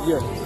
Yes.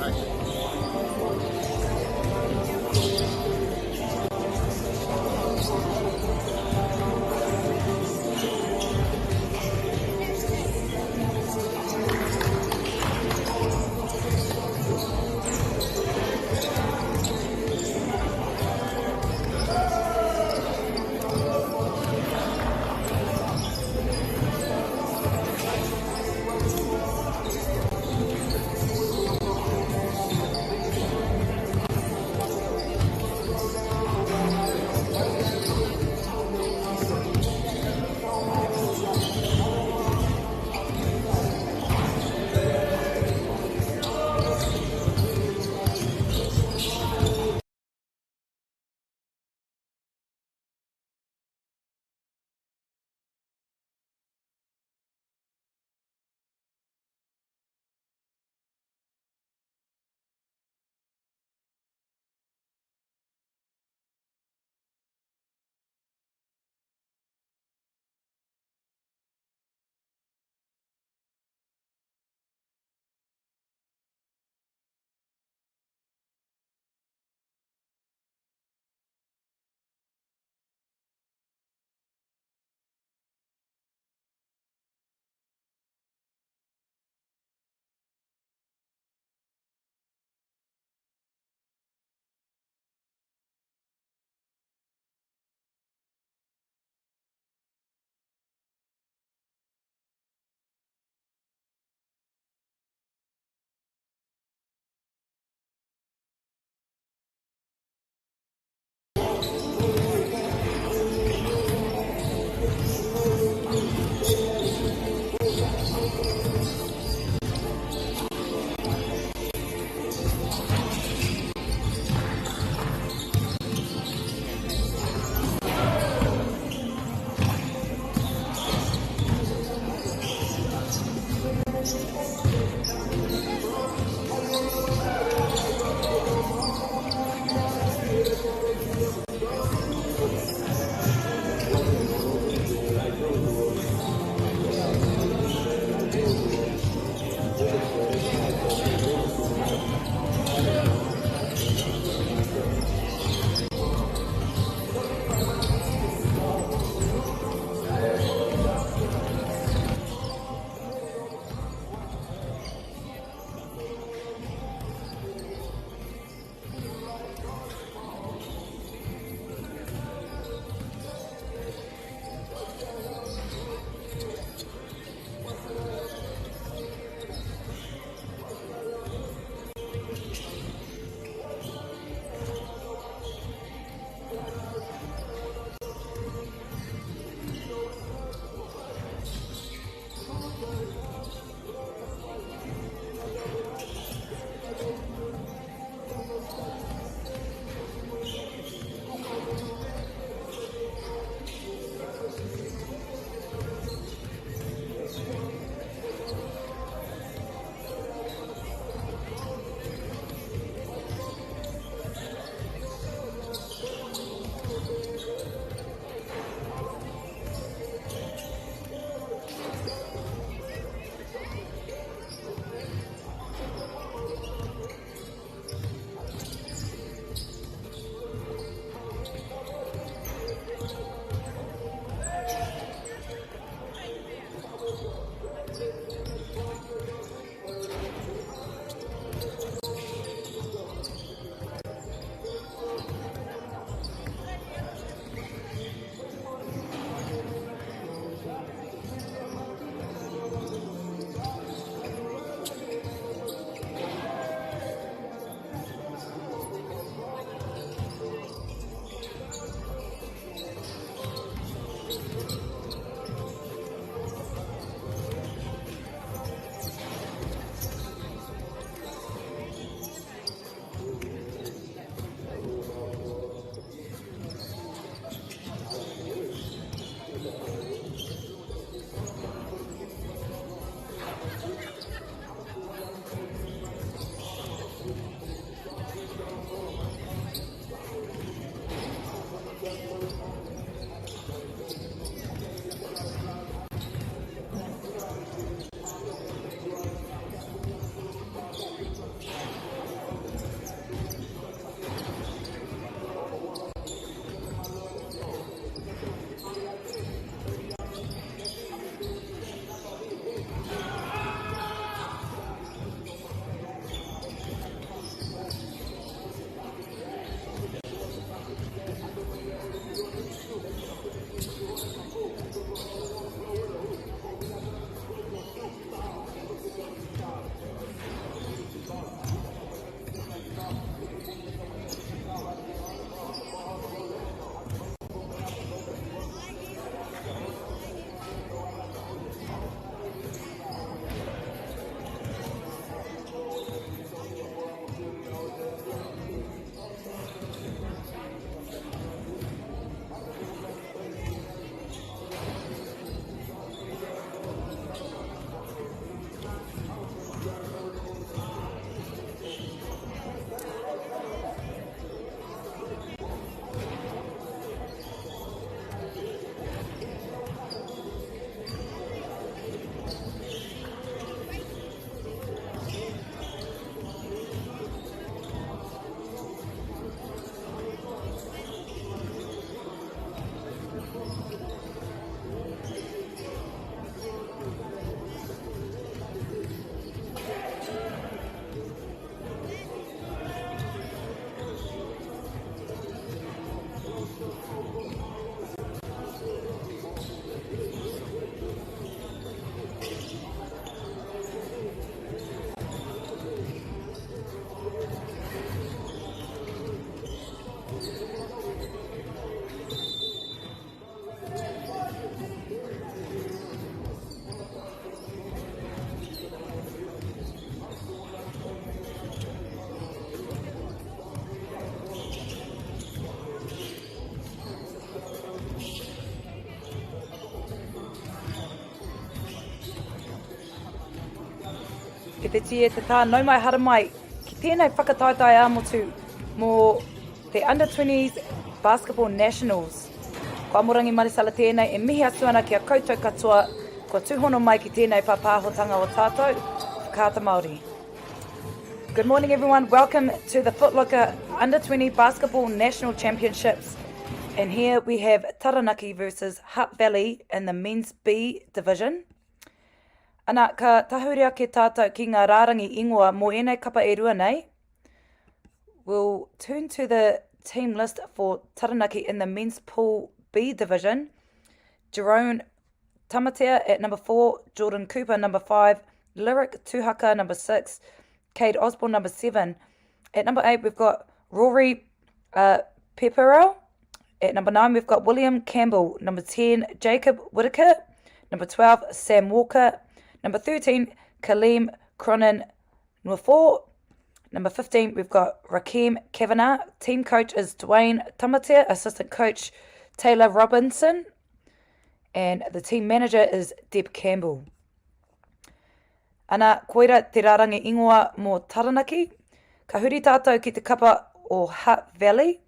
te tie te tā nau mai hara mai ki tēnei whakataetai ā-motu mō te Under 20s Basketball Nationals. Kua morangi marisala tēnei e mihi atu ana ki a koutou katoa kua tūhono mai ki tēnei pāpāhotanga o tātou, whakaata Māori. Good morning everyone, welcome to the Footlocker Under 20 Basketball National Championships. And here we have Taranaki versus Hutt Valley in the Men's B Division. Ana, ka tahuria ke tātou ki ngā rārangi ingoa mō enei kapa e rua nei. We'll turn to the team list for Taranaki in the Men's Pool B Division. Jerome Tamatea at number 4, Jordan Cooper number 5, Lyric Tuhaka number 6, Cade Osborne number 7. At number 8 we've got Rory Pepperell. At number 9 we've got William Campbell. Number 10 Jacob Whitaker. Number 12 Sam Walker. Number 13 Kaleem Cronin Nuafor. Number 15 we've got Rakeem Kavanagh. Team coach is Dwayne Tamatea. Assistant coach Taylor Robinson. And the team manager is Deb Campbell. Ana, koira te rārangi ingoa mō Taranaki. Ka huri tātou ki te kapa o Hutt Valley.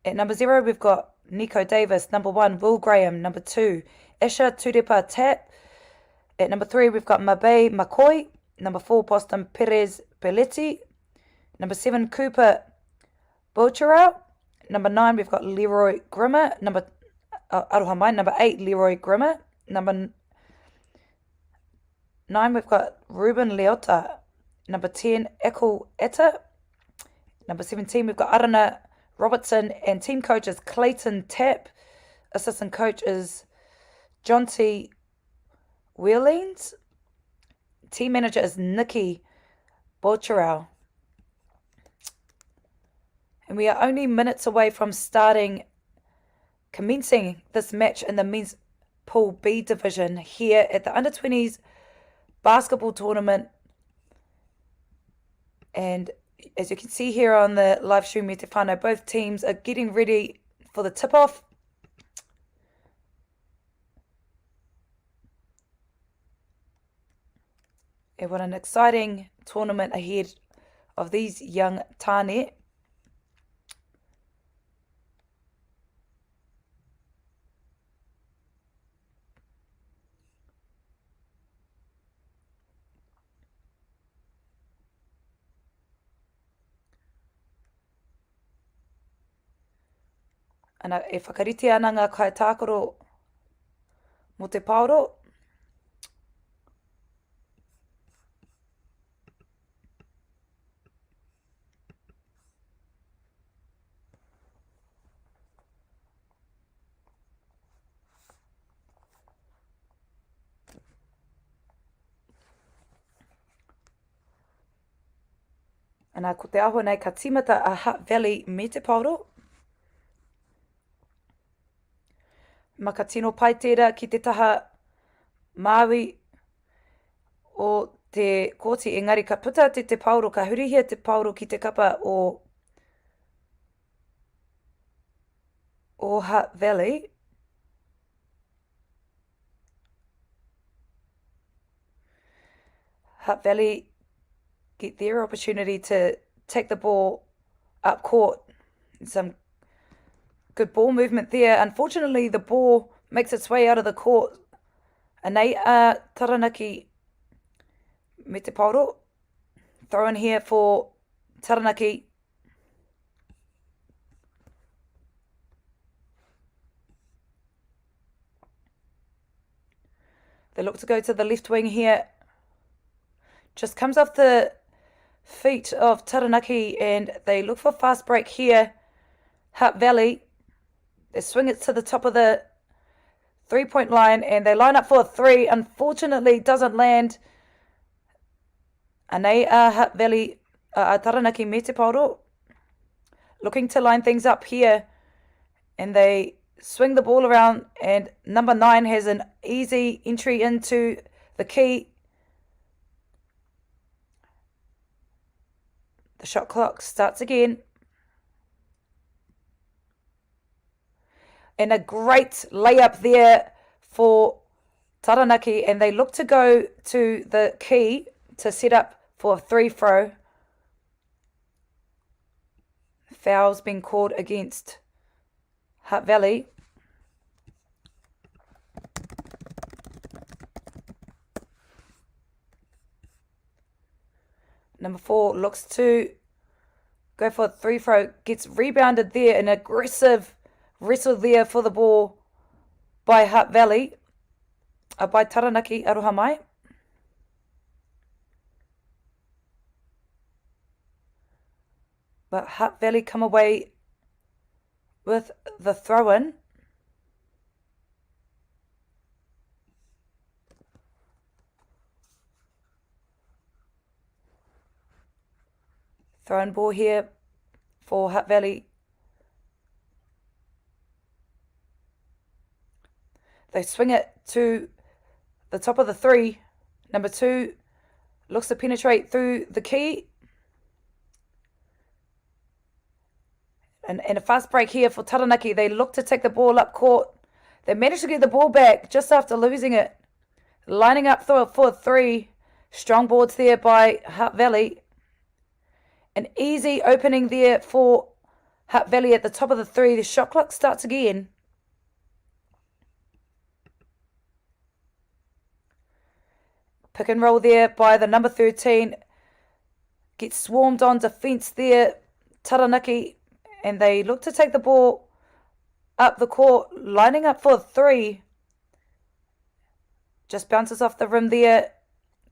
At number 0 we've got Nico Davis. Number 1 Will Graham. Number 2 Isha Turepa Tap. At number 3 we've got Mabe McCoy. Number 4 Boston Perez Belletti. Number 7 Cooper Bocherau. Number 9 we've got Leroy Grimmer. Number 8 Leroy Grimmer. Number 9 we've got Ruben Leota. Number 10 Echo Etta. Number 17 we've got Arana Robertson, and team coach is Clayton Tapp. Assistant coach is John T. Wheelings. Team manager is Nikki Bocherau. And we are only minutes away from commencing this match in the Men's Pool B Division here at the Under 20s Basketball Tournament. And as you can see here on the live stream, me te whānau, both teams are getting ready for the tip-off. And what an exciting tournament ahead of these young tāne. Ana, e whakarite ana ngā kai tākoro mō te paoro. Ana, ko te aho nei ka timata a Hutt Valley me te paoro. Maka tino pai tērā ki te taha Māori o te kōti, engari ka puta te pauro, ka hurihia te pauro ki te kapa o Hutt Valley. Hutt Valley get their opportunity to take the ball up court. Some good ball movement there. Unfortunately, the ball makes its way out of the court. Anei a Taranaki me te pauro. Throw in here for Taranaki. They look to go to the left wing here. Just comes off the feet of Taranaki and they look for fast break here. Hutt Valley. They swing it to the top of the three-point line and they line up for a 3. Unfortunately, doesn't land. Anei a Hutt Valley, Taranaki me te paoro. Looking to line things up here. And they swing the ball around and number 9 has an easy entry into the key. The shot clock starts again. And a great layup there for Taranaki, and they look to go to the key to set up for a free throw. Foul's been called against Hutt Valley. Number 4 looks to go for a free throw. Gets rebounded there. An aggressive wrestle there for the ball by Hutt Valley. By Taranaki Aroha mai. But Hutt Valley come away with the throw-in. Throw-in ball here for Hutt Valley. They swing it to the top of the 3. Number 2 looks to penetrate through the key. And a fast break here for Taranaki. They look to take the ball up court. They managed to get the ball back just after losing it. Lining up for 3. Strong boards there by Hutt Valley. An easy opening there for Hutt Valley at the top of the 3. The shot clock starts again. Pick and roll there by the number 13. Gets swarmed on defense there, Taranaki. And they look to take the ball up the court, lining up for 3. Just bounces off the rim there.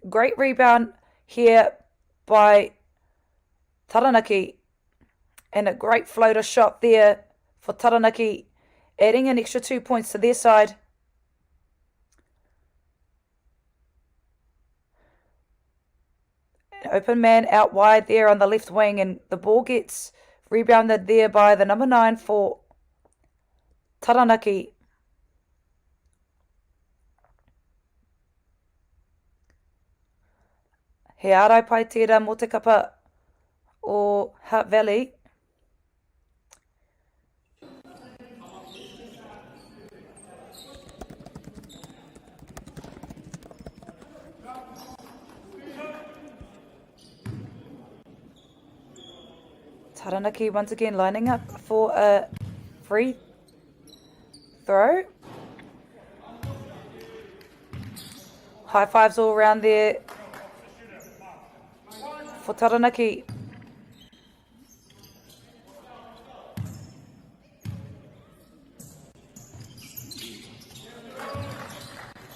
Great rebound here by Taranaki. And a great floater shot there for Taranaki, adding an extra 2 points to their side. An open man out wide there on the left wing, and the ball gets rebounded there by the number 9 for Taranaki. He arai pai tērā mō te kapa o Hutt Valley. Taranaki once again lining up for a free throw. High fives all around there for Taranaki.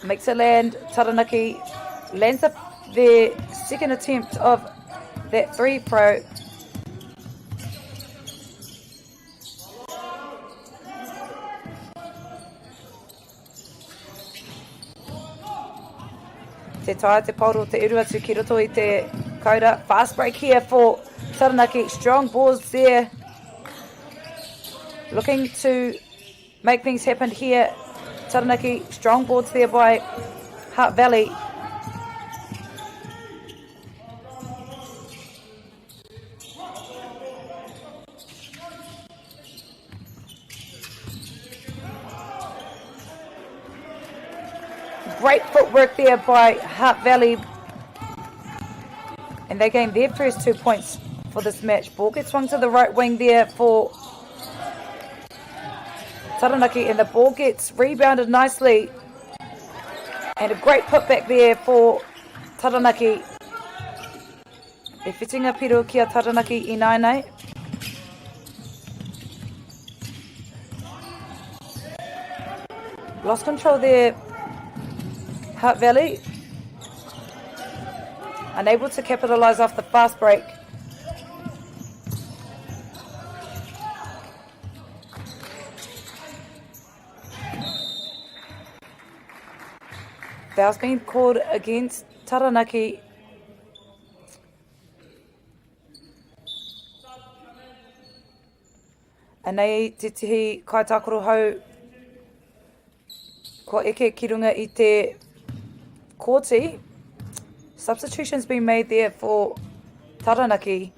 Makes it land. Taranaki lands their second attempt of that free throw. Te taia te pauro te urua tu ki roto I te kaura. Fast break here for Taranaki. Strong balls there. Looking to make things happen here. Taranaki, strong boards there by Hutt Valley. Great footwork there by Hutt Valley. And they gain their first 2 points for this match. Ball gets swung to the right wing there for Taranaki, and the ball gets rebounded nicely. And a great putback there for Taranaki. E whitinga piro kia Taranaki I nainei. Lost control there, Hutt Valley. Unable to capitalise off the fast break. Foul's been called against Taranaki. Anei te tihi kaitakoro hau ko eke ki runga I te kōti. Substitution's been made there for Taranaki.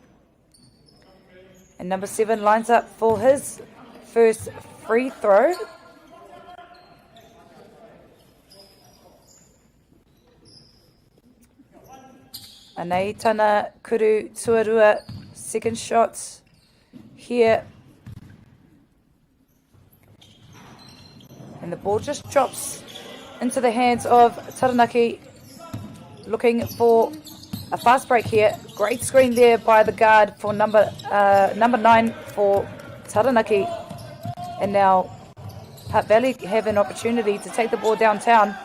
And number 7 lines up for his first free throw. Anei tana kuru tuarua, second shot here. And the ball just drops into the hands of Taranaki, looking for a fast break here. Great screen there by the guard for number 9 for Taranaki. And now Hutt Valley have an opportunity to take the ball downtown.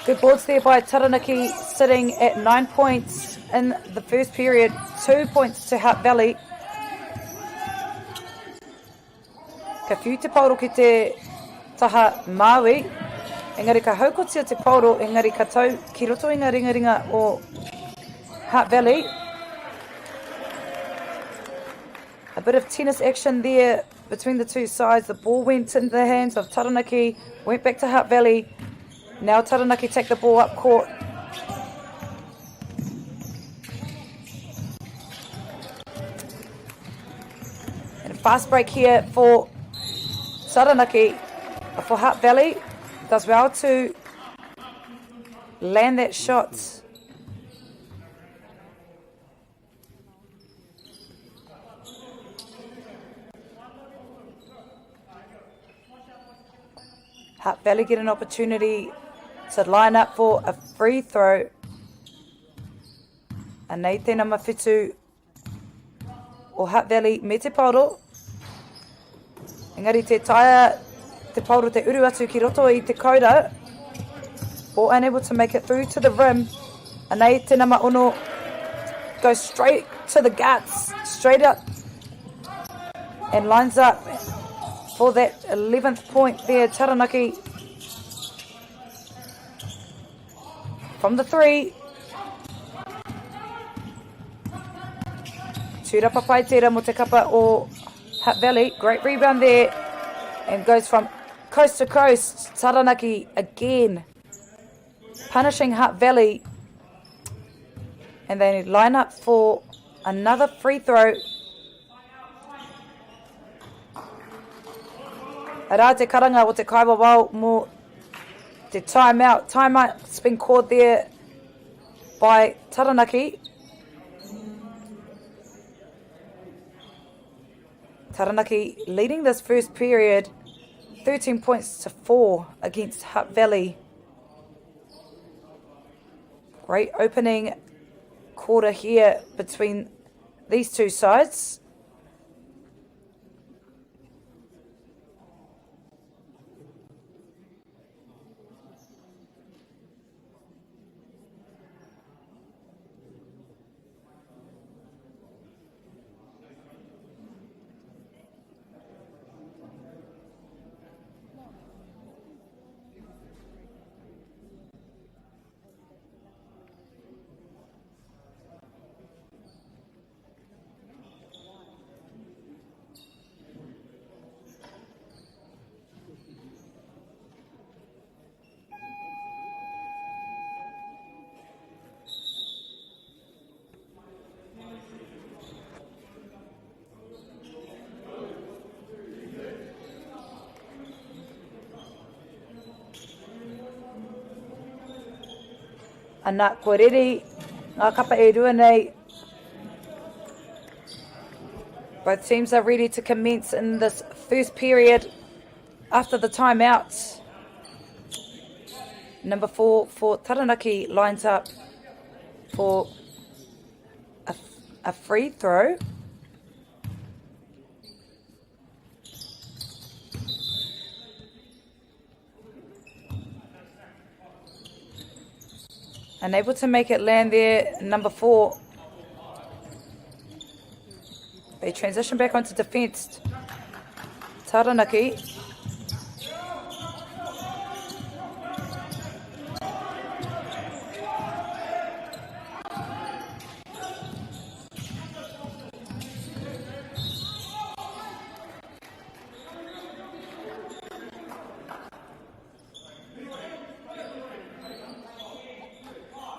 Good boards there by Taranaki, sitting at 9 points in the first period, 2 points to Hutt Valley. Ka whiu te pauro ki te taha MΑORI, engari ka haukotia te pauro, engari ka tau ki roto i ngā ringa o Hutt Valley. A bit of tennis action there between the two sides. The ball went into the hands of Taranaki, went back to Hutt Valley. Now Taranaki take the ball up court. And a fast break here for Taranaki. For Hutt Valley, does well to land that shot. Hutt Valley get an opportunity to line up for a free throw. A nei tēnā mawhitu o Hutt Valley me te pauro. Engari te taia te pauro te uru atu ki roto i te kaura. Ball unable to make it through to the rim. A nei tēnā maono goes straight to the guts, straight up, and lines up for that 11th point there. Taranaki from the three. Tūra papai tērā mo te kapa o Hutt Valley. Great rebound there. And goes from coast to coast. Taranaki again punishing Hutt Valley. And they line up for another free throw. Arā te karanga o te kaiwa wau mo the timeout. Timeout's been called there by Taranaki. Taranaki leading this first period 13 points to 4 against Hutt Valley. Great opening quarter here between these two sides. Ana korere ngā kapa e rua nei. Both teams are ready to commence in this first period after the timeout. Number 4 for Taranaki lines up for a free throw. Unable to make it land there, number 4. They transition back onto defence. Taranaki.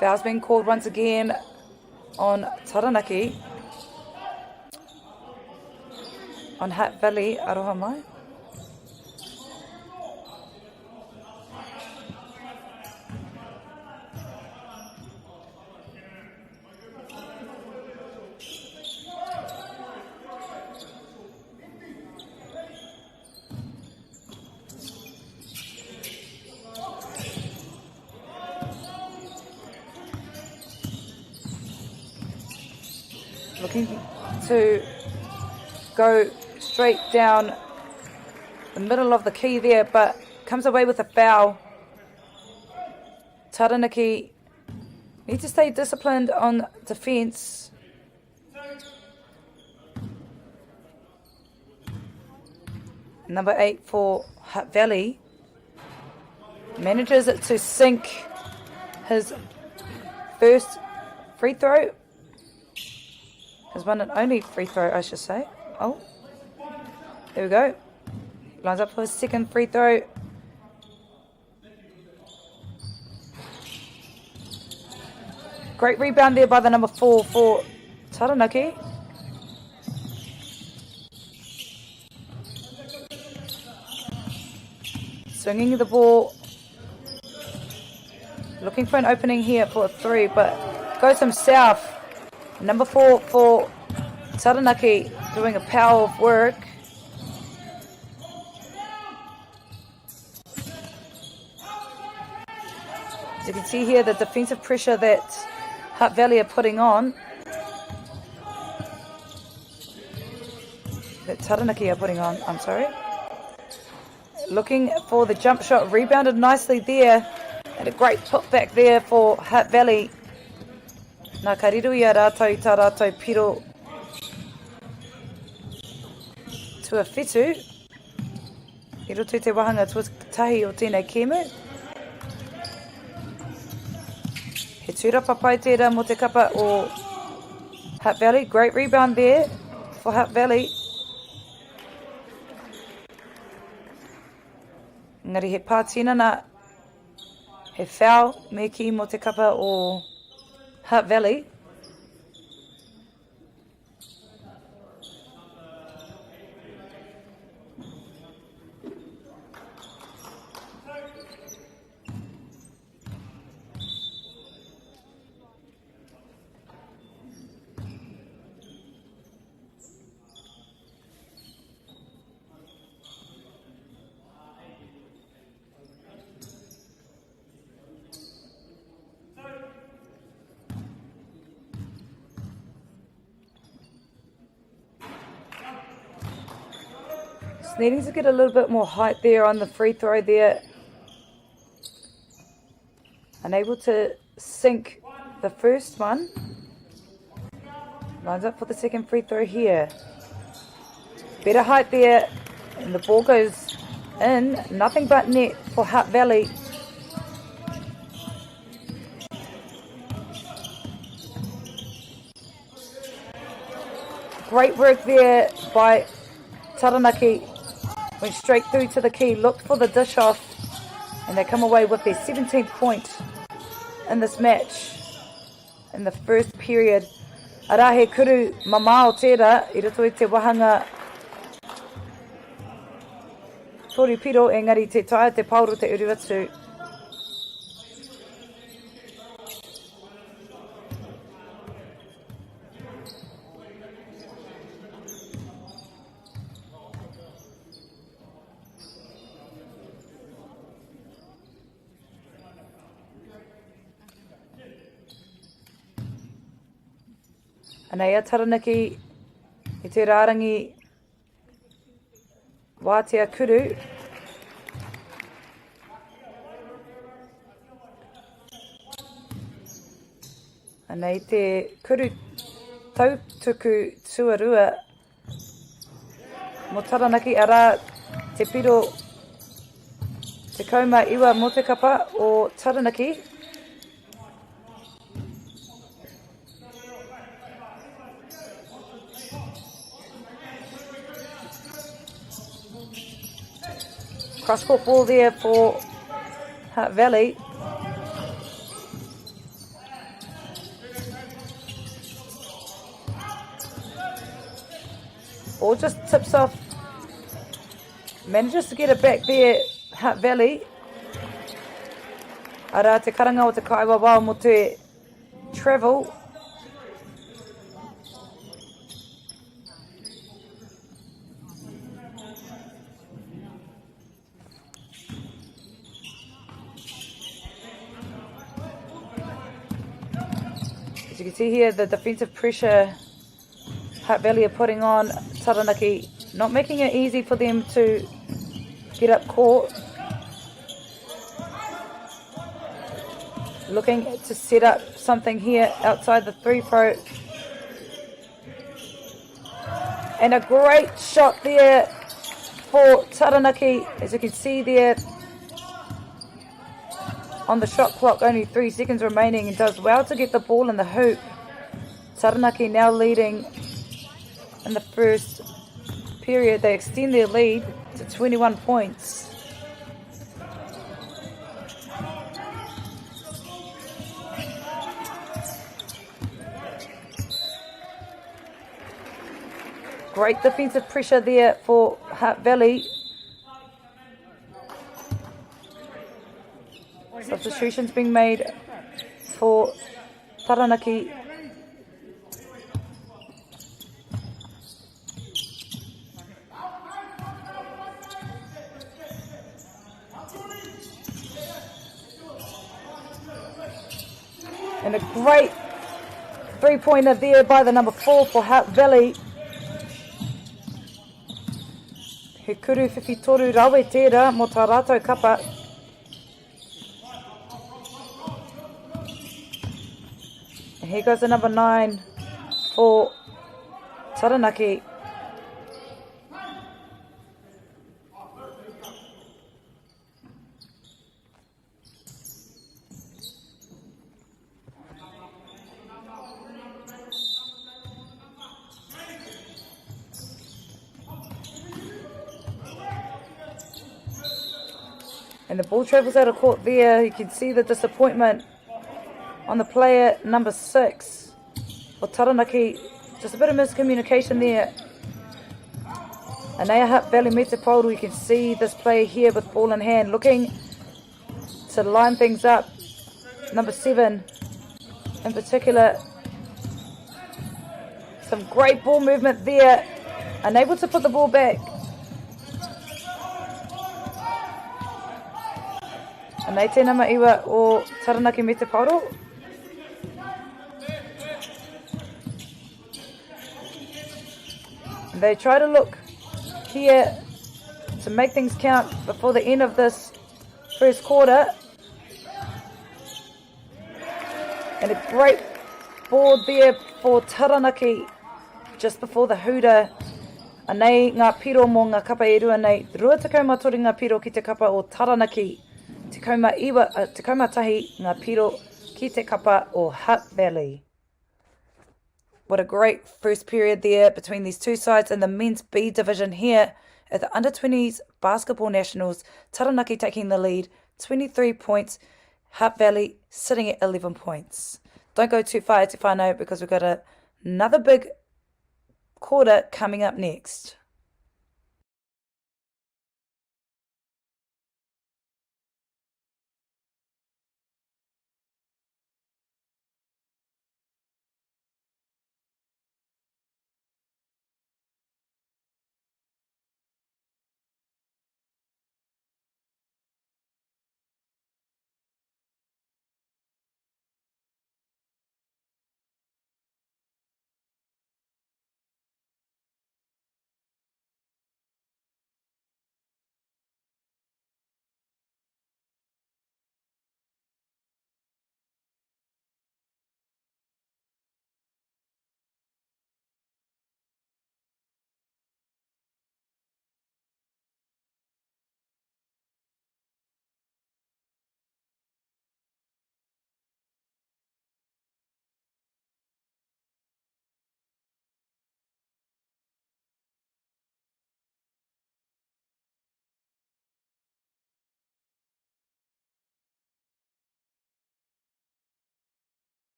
Foul's been called once again on Taranaki. On Hat Valley, aroha mai. Looking to go straight down the middle of the key there, but comes away with a foul. Taranaki need to stay disciplined on defence. Number 8 for Hutt Valley manages to sink his first free throw. His one and only free throw, I should say. Oh, there we go. Lines up for his second free throw. Great rebound there by the number 4 for Taranaki. Swinging the ball. Looking for an opening here for a 3, but goes himself. Number 4 for Taranaki doing a power of work. As you can see here, the defensive pressure that Hutt Valley are putting on. That Taranaki are putting on, I'm sorry. Looking for the jump shot, rebounded nicely there. And a great putback there for Hutt Valley. Nā ka riru ia rātou tā rātou piro to a whitu. I roto te wahanga tuatahi o tēnei kēmu. He tūrapa pai tērā mo te kapa o Hutt Valley. Great rebound there for Hutt Valley. Ngari he pātinana, he foul me ki mo te kapa o Hutt Valley. Needing to get a little bit more height there on the free throw there. Unable to sink the first one. Lines up for the second free throw here. Better height there. And the ball goes in. Nothing but net for Hutt Valley. Great work there by Taranaki. Went straight through to the key, looked for the dish off, and they come away with their 17th point in this match in the first period. Arahe kuru mamao tērā, I roto i te wahanga Porirua, engari te taia te pauru te uriwatu. Anei a Taranaki i te rārangi wātea kuru. Nei te kuru tautuku tuarua mo Taranaki ara te piro te kauma iwa mo te kapa o Taranaki. Cross court ball there for Hutt Valley. Ball just tips off. Manages to get it back there, Hutt Valley. Ara te karanga o te kaiwawa mo te travel. As you can see here, the defensive pressure Hutt Valley are putting on Taranaki, not making it easy for them to get up court. Looking to set up something here outside the three throw. And a great shot there for Taranaki, as you can see there on the shot clock, only 3 seconds remaining, and does well to get the ball in the hoop. Taranaki now leading in the first period. They extend their lead to 21 points. Great defensive pressure there for Hutt Valley. Substitutions being made for Taranaki. And a great three-pointer there by the number 4 for Hutt Valley. He kuru whiwhitoru rawe tērā mo tā rātou kapa. And here goes the number 9 for Taranaki. And the ball travels out of court there. You can see the disappointment on the player number 6 for Taranaki. Just a bit of miscommunication there. And now Hutt Valley me te Porirua. You can see this player here with ball in hand, looking to line things up. Number 7 in particular. Some great ball movement there. Unable to put the ball back. And nei tēnā maiwa o Taranaki me te Porirua. And they try to look here to make things count before the end of this first quarter. And a great board there for Taranaki just before the hooter. Anei ngā piro mo ngā kapa e rua nei. Rua tekau tori ngā piro ki te kapa o Taranaki. Tekau tahi ngā piro ki te kapa o Hutt Valley. What a great first period there between these two sides in the men's B division here at the Under-20s Basketball Nationals. Taranaki taking the lead, 23 points. Hutt Valley sitting at 11 points. Don't go too far to whānau because we've got another big quarter coming up next.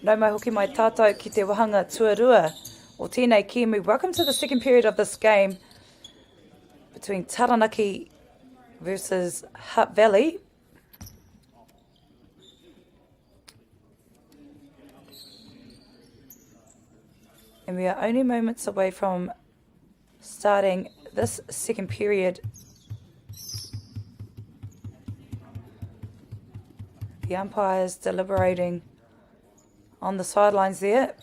Nau mai hoki mai tātou ki te wahanga tuarua o tēnei Kimu. Welcome to the second period of this game between Taranaki versus Hutt Valley. And we are only moments away from starting this second period. The umpires deliberating on the sidelines there.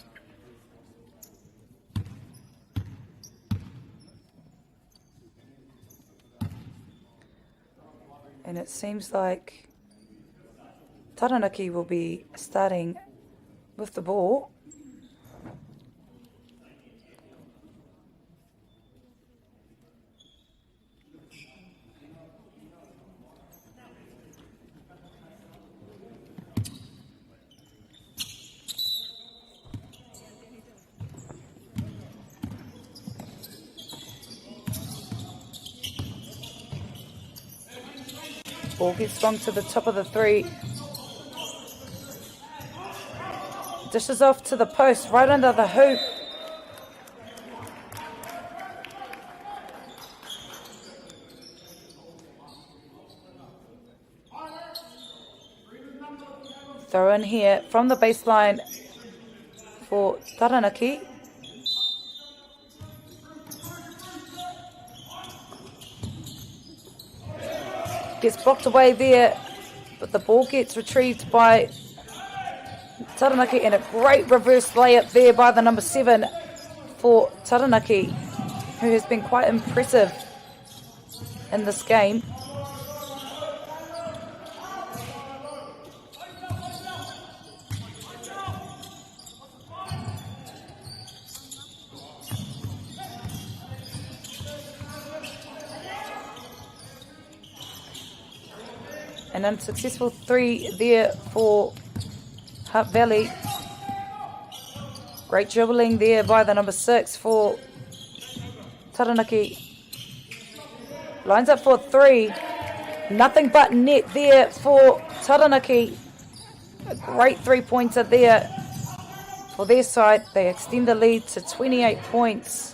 And it seems like Taranaki will be starting with the ball. Ball gets swung to the top of the three. Dishes off to the post, right under the hoop. Throw in here from the baseline for Taranaki. Gets blocked away there, but the ball gets retrieved by Taranaki, and a great reverse layup there by the number 7 for Taranaki, who has been quite impressive in this game. An unsuccessful three there for Hutt Valley. Great dribbling there by the number 6 for Taranaki. Lines up for three. Nothing but net there for Taranaki. A great three-pointer there for their side. They extend the lead to 28 points.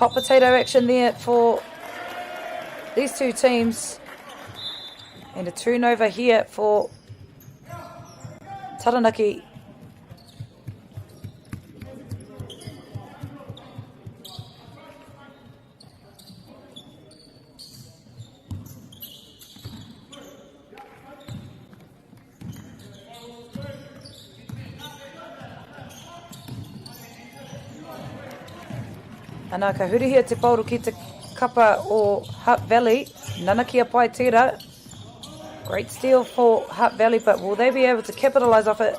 Hot potato action there for these two teams. And a turnover here for Taranaki. Anā ka hurihia te pauru ki te kapa o Hutt Valley. Nana kia pai tira. Great steal for Hutt Valley, but will they be able to capitalise off it?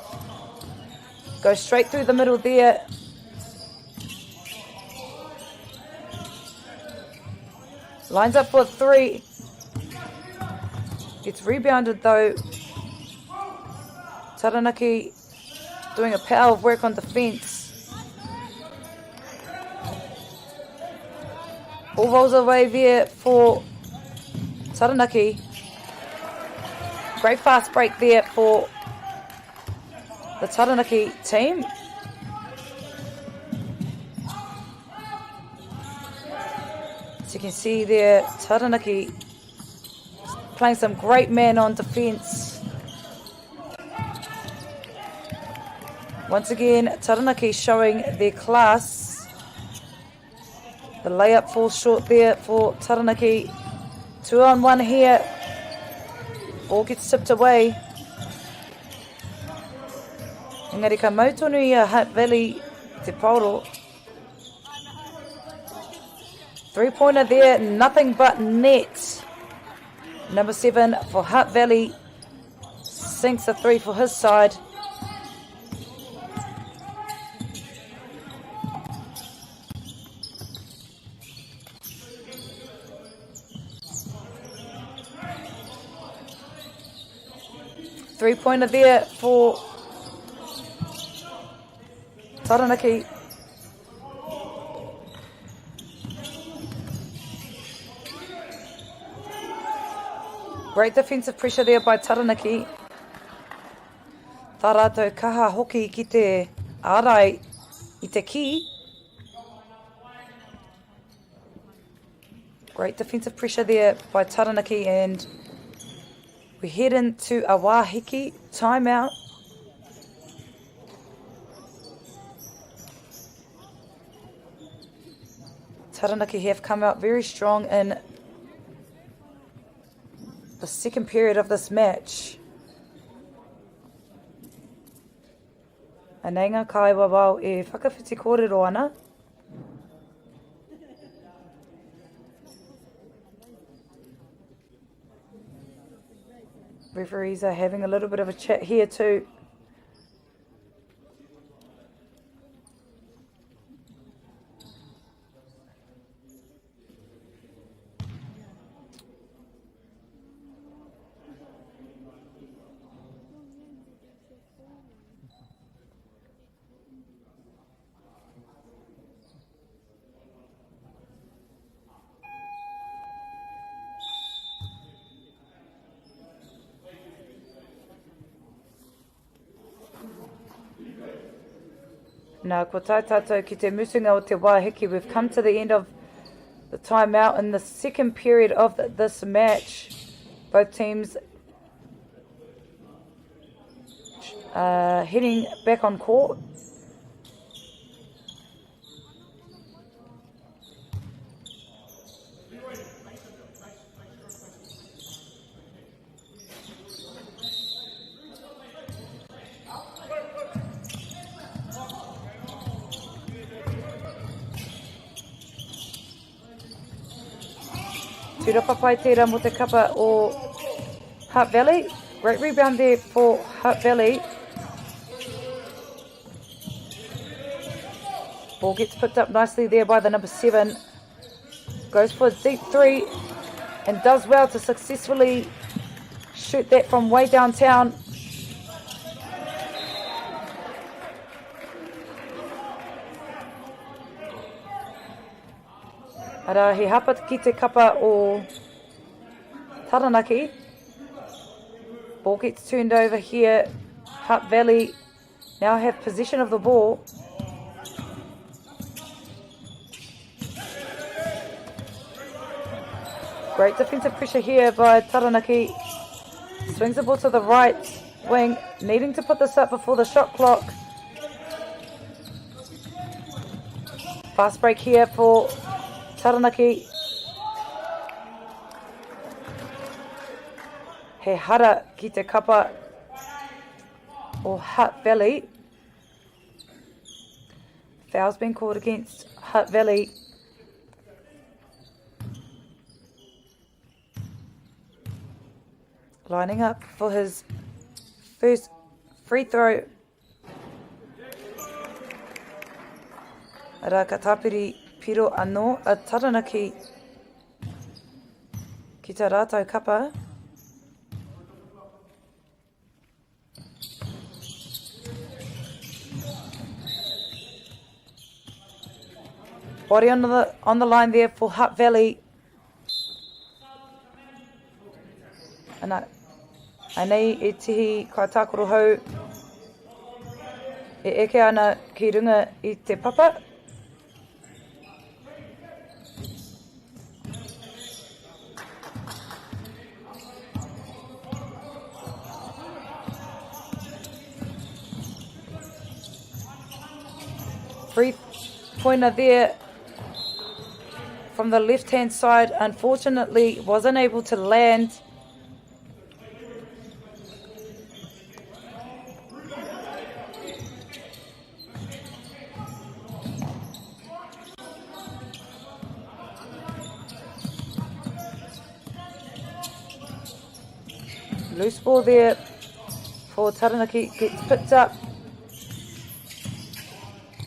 Go straight through the middle there. Lines up for three. It's rebounded though. Taranaki doing a power of work on defence. Ball rolls away there for Taranaki. Great fast break there for the Taranaki team. As you can see there, Taranaki playing some great man on defence. Once again, Taranaki showing their class. The layup falls short there for Taranaki. 2-on-1 here. Ball gets tipped away. Engari ka mautonu i a Hutt Valley te pauro. Three-pointer there, nothing but net. Number 7 for Hutt Valley. Sinks a three for his side. Three-pointer there for Taranaki. Great defensive pressure there by Taranaki. Tā rātou kaha hoki ki te ārai I te ki. Great defensive pressure there by Taranaki, and we head into a wāhiki timeout. Taranaki have come out very strong in the second period of this match. A nei ngā kai wawau e whakawhiti kōrero ana. Referees are having a little bit of a chat here too. Nā, ko tai tātou ki te mutunga o te wāhiki. We've come to the end of the timeout in the second period of this match. Both teams heading back on court. Tūrapa pai tērā mo te kapa o Hutt Valley. Great rebound there for Hutt Valley. Ball gets picked up nicely there by the number 7. Goes for a deep 3 and does well to successfully shoot that from way downtown. Ara he hapa ki te kapa o Taranaki. Ball gets turned over here. Hutt Valley now have possession of the ball. Great defensive pressure here by Taranaki. Swings the ball to the right wing, needing to put this up before the shot clock. Fast break here for Taranaki. He hara ki te kapa o Hutt Valley. Foul's been called against Hutt Valley. Lining up for his first free throw. Ara ka tāpiri piro anō a Taranaki ki tā rātou kapa. Body on the line there for Hutt Valley. Anei e tihi kai tākoro hau e eke ana ki runga I te papa. Three-pointer there from the left-hand side. Unfortunately, wasn't able to land. Loose ball there for Taranaki, gets picked up.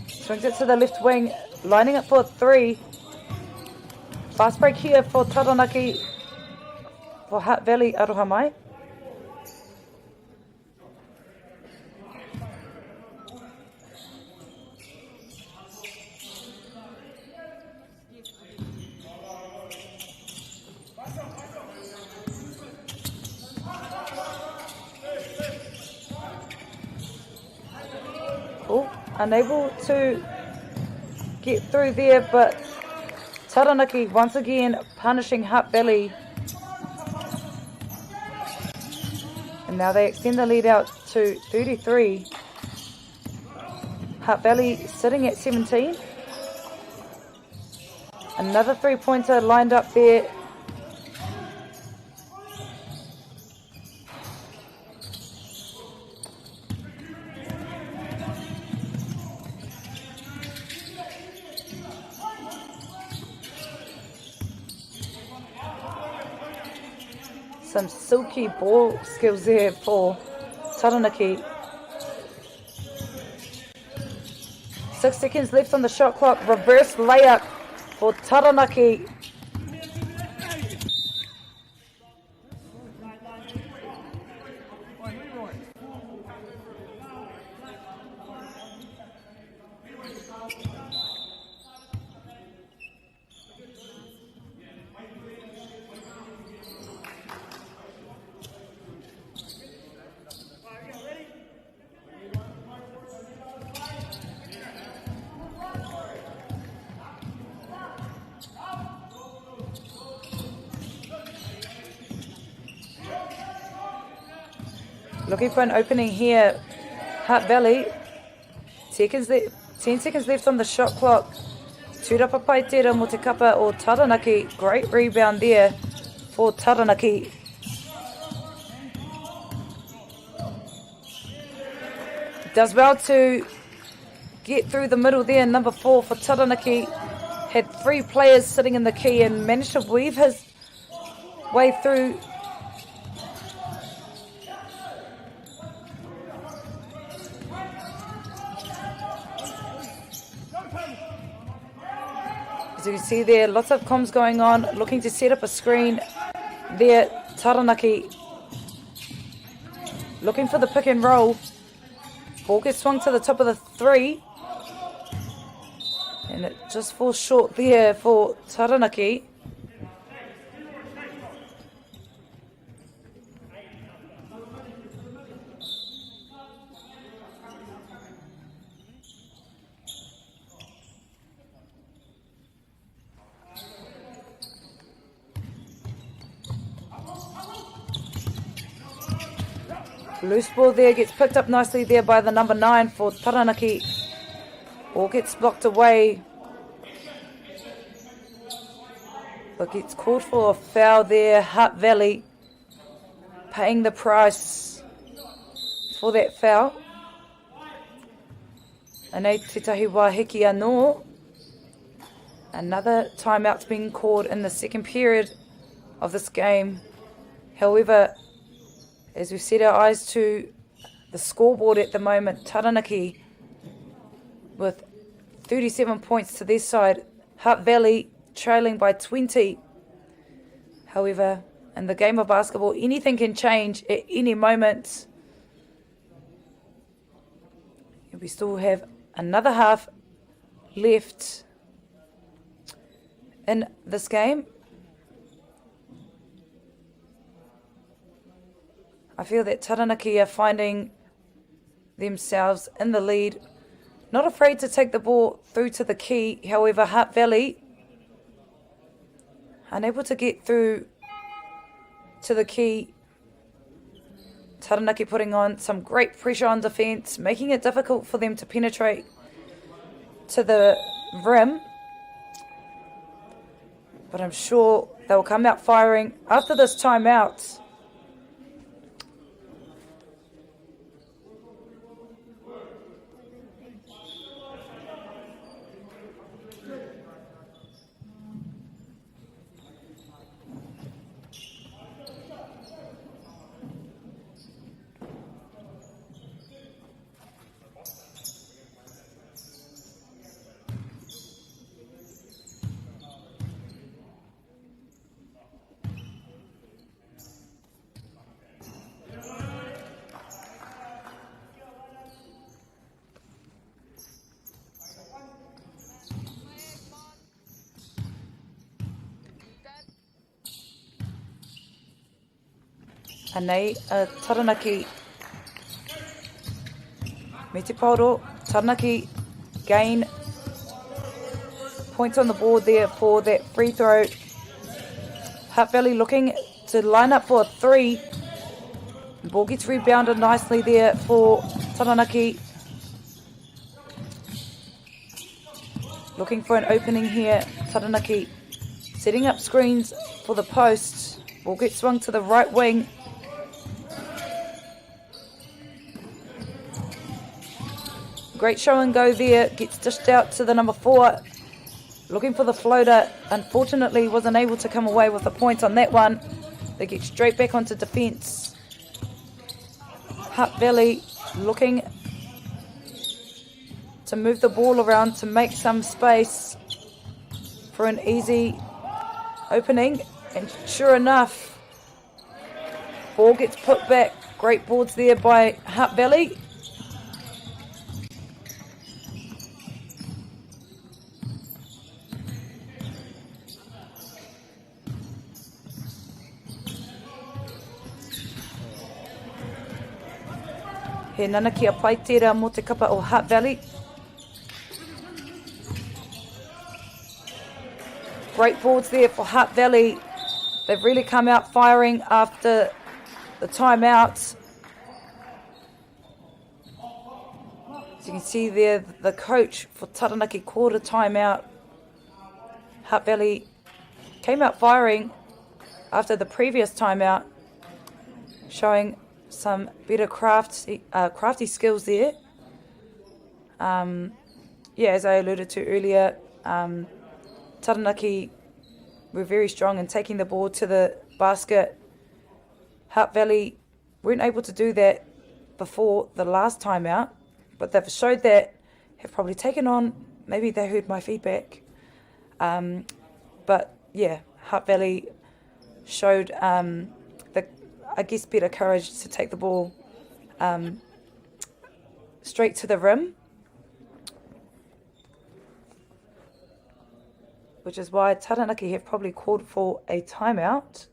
Swings it to the left wing, lining up for a 3. Fast break here for Taranaki, for Hutt Valley, aroha mai. unable to get through there, but Taranaki once again punishing Hutt Valley. And now they extend the lead out to 33. Hutt Valley sitting at 17. Another three-pointer lined up there. Some silky ball skills there for Taranaki. 6 seconds left on the shot clock. Reverse layup for Taranaki. Looking for an opening here, Hutt Valley. 10 seconds left on the shot clock. Tūrapa Paitera mo te kapa o Taranaki. Great rebound there for Taranaki. Does well to get through the middle there. Number 4 for Taranaki. Had 3 players sitting in the key and managed to weave his way through. As you can see there, lots of comms going on, looking to set up a screen there. Taranaki looking for the pick and roll. Ball gets swung to the top of the 3. And it just falls short there for Taranaki. Loose ball there, gets picked up nicely there by the number 9 for Taranaki. Ball gets blocked away. But gets called for a foul there. Hutt Valley paying the price for that foul. Anei tetahi wā hiki anō. Another timeout's being called in the second period of this game. However, as we set our eyes to the scoreboard at the moment, Taranaki with 37 points to their side, Hutt Valley trailing by 20. However, in the game of basketball, anything can change at any moment. And we still have another half left in this game. I feel that Taranaki are finding themselves in the lead. Not afraid to take the ball through to the key. However, Hutt Valley unable to get through to the key. Taranaki putting on some great pressure on defence, making it difficult for them to penetrate to the rim. But I'm sure they'll come out firing after this timeout. Anei Taranaki me te pauro Taranaki gain points on the board there for that free throw. Hutt Valley looking to line up for a 3. The ball gets rebounded nicely there for Taranaki. Looking for an opening here. Taranaki setting up screens for the post. Ball gets swung to the right wing. Great show and go there. Gets dished out to the number 4. Looking for the floater. Unfortunately wasn't able to come away with a point on that one. They get straight back onto defence. Hutt Valley looking to move the ball around to make some space for an easy opening. And sure enough, ball gets put back. Great boards there by Hutt Valley. He nana kia pai tērā mō te kapa o Hutt Valley. Great boards there for Hutt Valley. They've really come out firing after the timeout. As you can see there, the coach for Taranaki called a timeout. Hutt Valley came out firing after the previous timeout, showing some better crafty skills there. As I alluded to earlier, Taranaki were very strong in taking the ball to the basket. Hutt Valley weren't able to do that before the last timeout, but they've showed that, have probably taken on, maybe they heard my feedback. But yeah, Hutt Valley showed better courage to take the ball straight to the rim, which is why Taranaki have probably called for a timeout.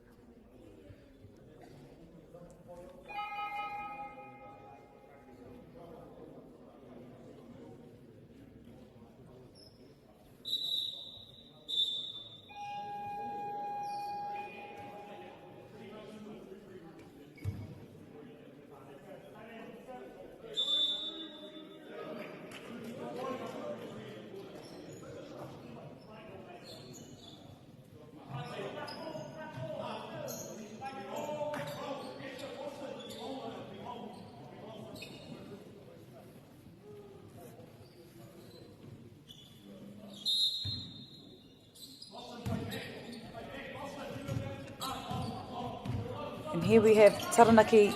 And here we have Taranaki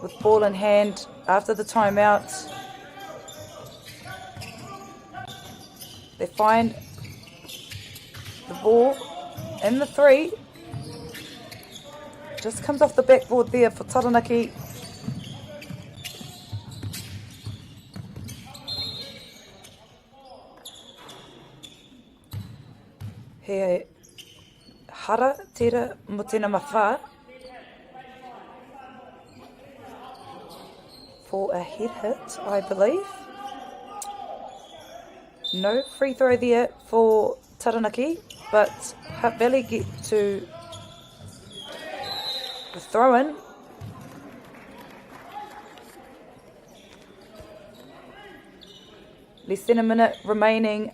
with ball in hand after the timeout. They find the ball in the 3. Just comes off the backboard there for Taranaki. He hara tira mo tēnā mawhā for a head hit, I believe. No free throw there for Taranaki, but Hutt Valley get to the throw-in. Less than a minute remaining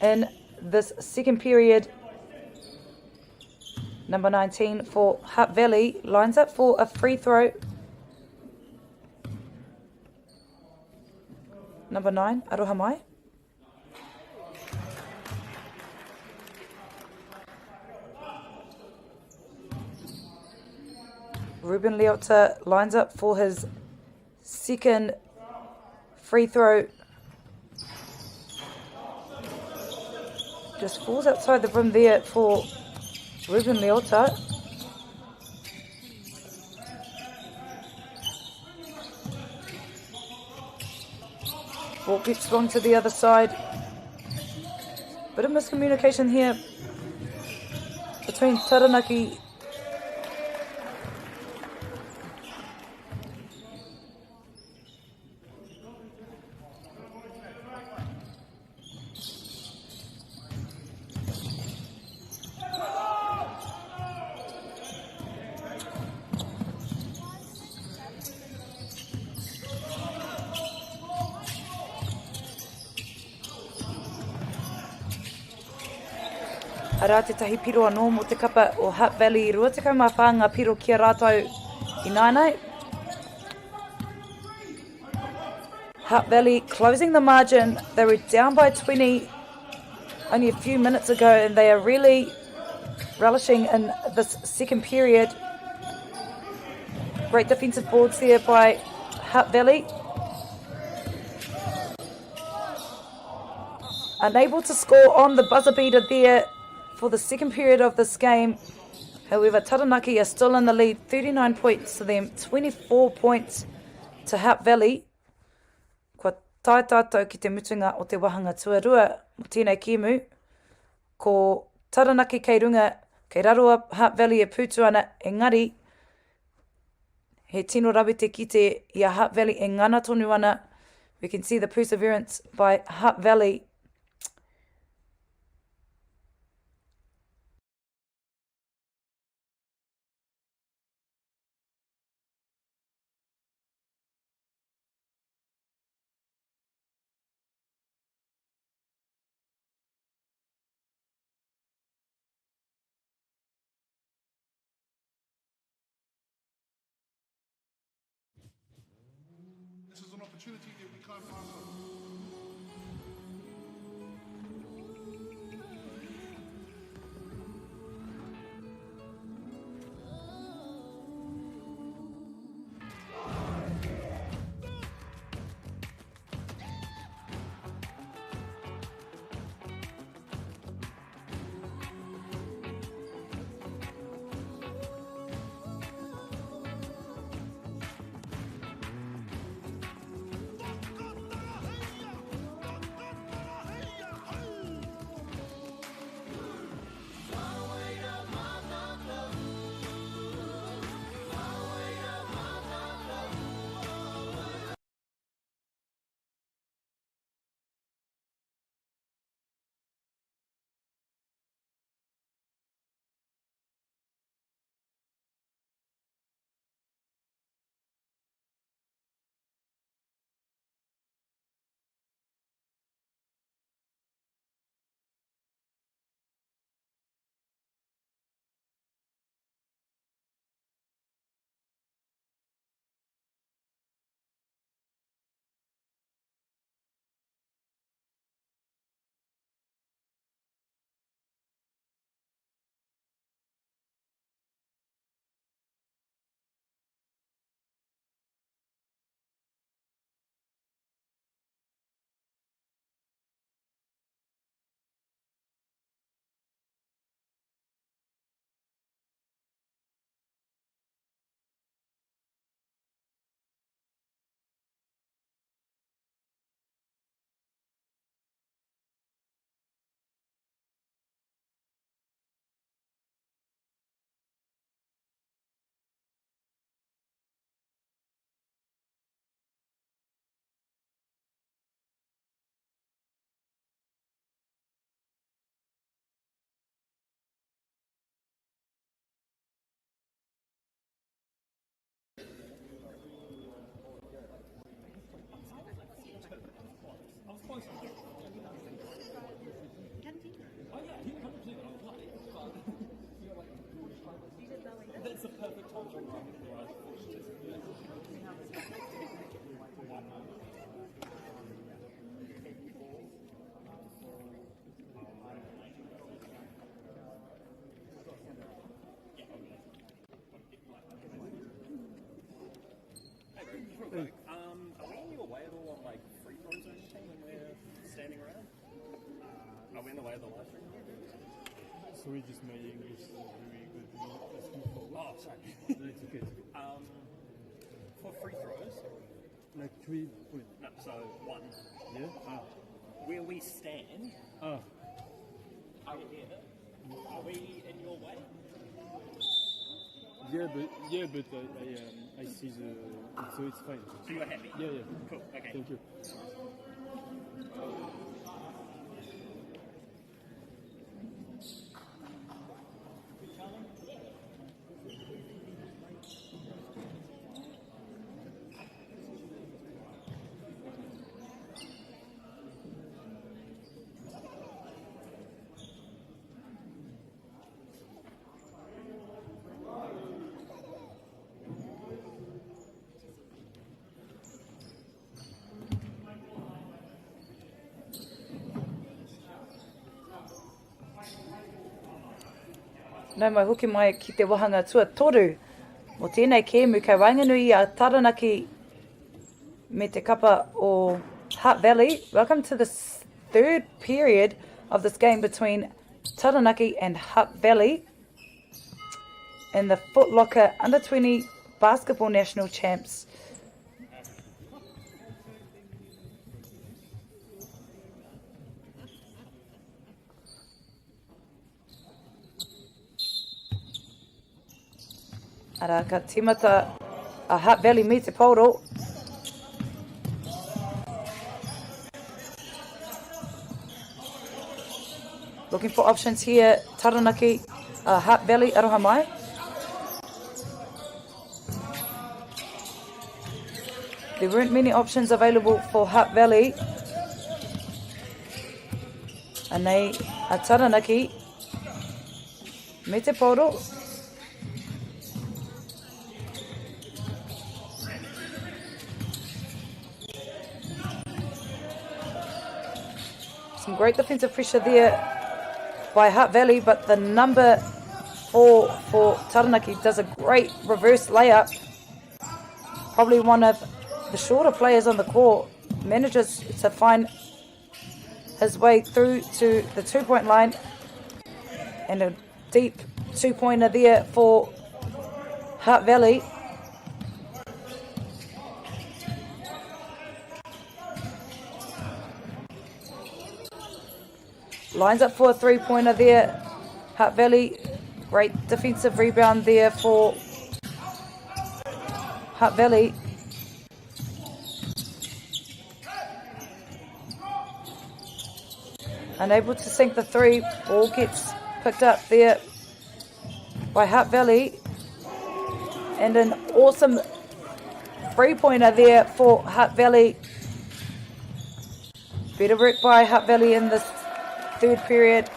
in this second period. Number 19 for Hutt Valley lines up for a free throw. Number 9, Aroha Mai. Ruben Leota lines up for his second free throw. Just falls outside the rim there for Ruben Leota. Ball gets swung to the other side. Bit of miscommunication here between Taranaki Arā te tahi piro anō mo te kapa o Hutt Valley, rua te kaumawhanga piro kia rātou I nainai. Hutt Valley closing the margin. They were down by 20 only a few minutes ago, and they are really relishing in this second period. Great defensive boards there by Hutt Valley. Unable to score on the buzzer beater there for the second period of this game. However, Taranaki are still in the lead, 39 points to them, 24 points to Hutt Valley. Kua tae tātou ki te mutunga o te wahanga tuarua mo tēnei kimu. Ko Taranaki kei runga, kei raroa Hutt Valley e pūtu ana, engari, he tino rawe te kite I a Hutt Valley e ngana tonu ana. We can see the perseverance by Hutt Valley. This is an opportunity that we can't pass on. That's the perfect time to run. Are we in your way at all on like free throws or anything when we're standing around? Are we in the way of the live stream? Sorry, just my English is very good. Oh, sorry. No, it's okay. For free throws, Like 3 points. no, so one. Yeah? Where we stand, Ah. are we in your way? Yeah, but I see the. So it's fine. So you're happy? Yeah. Cool, okay. Thank you. Nau mai hoki mai ki te wahanga tua toru. Mo tēnei kēmu kei wainganui a Taranaki me te kapa o Hutt Valley. Welcome to the third period of this game between Taranaki and Hutt Valley in the Foot Locker Under-20 Basketball National Champs. Ara ka timata a Hutt Valley me te pauro. Looking for options here, Taranaki, Hutt Valley, aroha mai. There weren't many options available for Hutt Valley. And they are Taranaki, me te pauro. Some great defensive pressure there by Hutt Valley, but the number 4 for Taranaki does a great reverse layup. Probably one of the shorter players on the court, manages to find his way through to the two-point line, and a deep two-pointer there for Hutt Valley. Lines up for a three-pointer there, Hutt Valley. Great defensive rebound there for Hutt Valley. Unable to sink the three. Ball gets picked up there by Hutt Valley. And an awesome three-pointer there for Hutt Valley. Better work by Hutt Valley in this third period.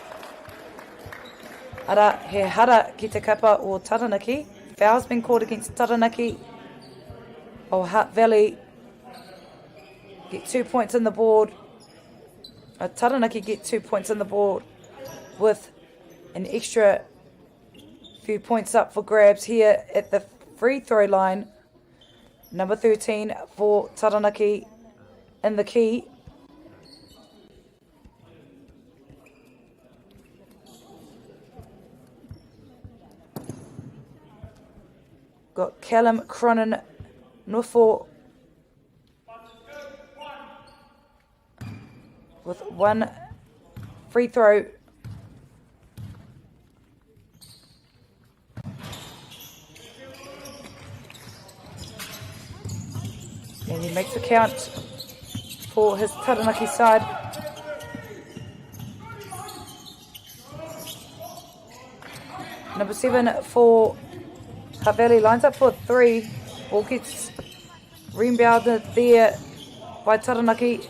Ara he hara ki te kapa o Taranaki. Foul's been called against Taranaki. O Hutt Valley get 2 points on the board. Taranaki get 2 points on the board with an extra few points up for grabs here at the free throw line. Number 13 for Taranaki in the key. Got Callum Cronin Nufo with one free throw. And he makes the count for his Taranaki side. Number 7 for Hutt Valley lines up for three. Ball gets rebounded there by Taranaki.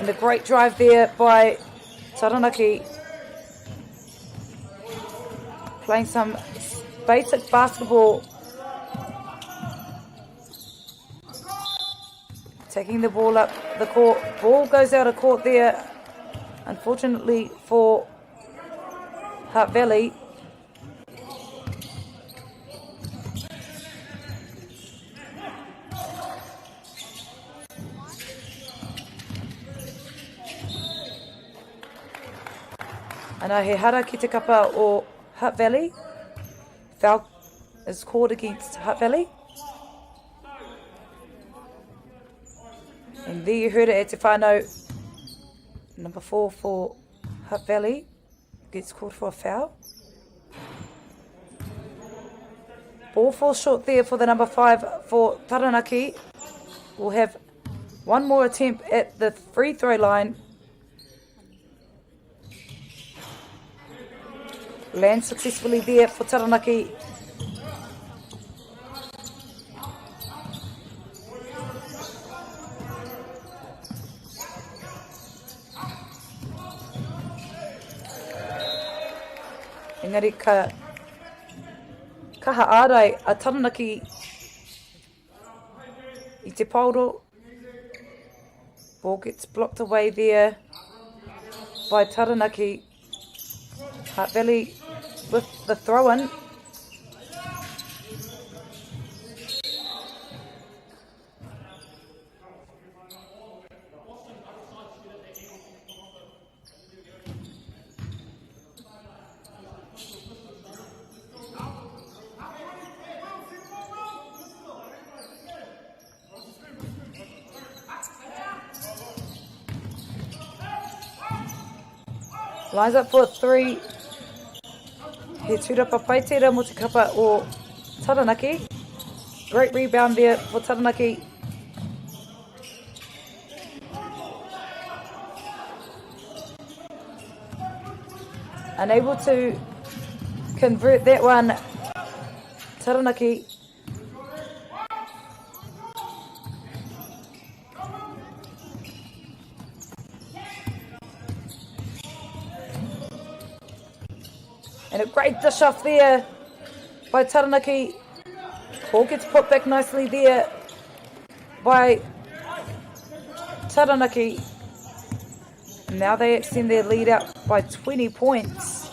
And a great drive there by Taranaki. Playing some basic basketball. Taking the ball up the court. Ball goes out of court there. Unfortunately for Hutt Valley. Ana he hara ki te kapa o Hutt Valley. Foul is called against Hutt Valley. And there you heard it, e te whānau. Number 4 for Hutt Valley gets called for a foul. Ball falls short there for the number 5 for Taranaki. We'll have one more attempt at the free throw line. Lands successfully there for Taranaki. Engari ka kaha ārai a Taranaki i te pauro. Ball gets blocked away there by Taranaki. Hutt Valley with the throw-in. Lines up for 3. He tūrapa paitera mo te kapa o Taranaki. Great rebound there for Taranaki. Unable to convert that one, Taranaki. And a great dish off there by Taranaki. Ball gets put back nicely there by Taranaki. And now they extend their lead out by 20 points.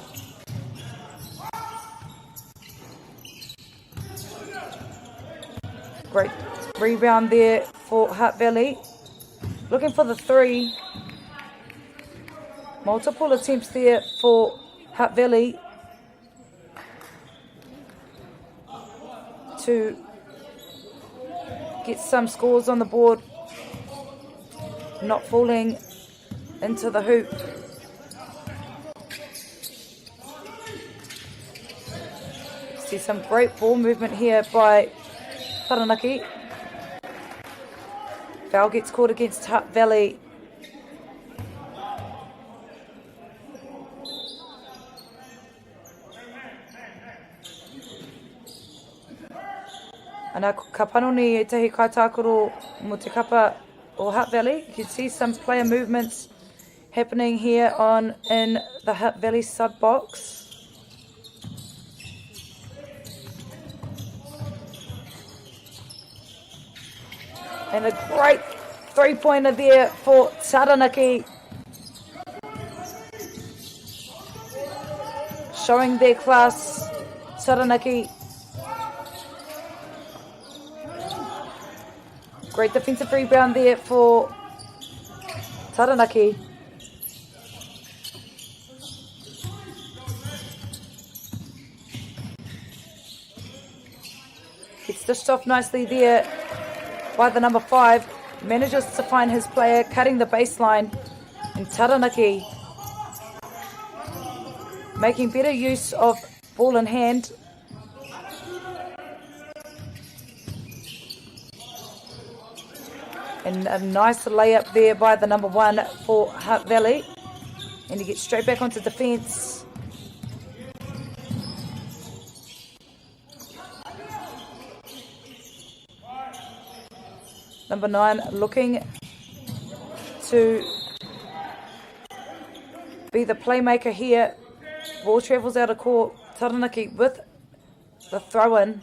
Great rebound there for Hutt Valley. Looking for the 3. Multiple attempts there for Hutt Valley to get some scores on the board, not falling into the hoop. See some great ball movement here by Taranaki. Foul gets caught against Hutt Valley. Ana ka panoni e tehi kaitākoro mo te kapa o Hutt Valley. You can see some player movements happening here in the Hutt Valley sub box. And a great 3-pointer there for Taranaki. Showing their class, Taranaki. Great defensive rebound there for Taranaki. Gets dished off nicely there by the number 5. Manages to find his player, cutting the baseline. And Taranaki making better use of ball in hand. And a nice layup there by the number 1 for Hutt Valley. And he gets straight back onto defence. Number 9 looking to be the playmaker here. Ball travels out of court. Taranaki with the throw-in.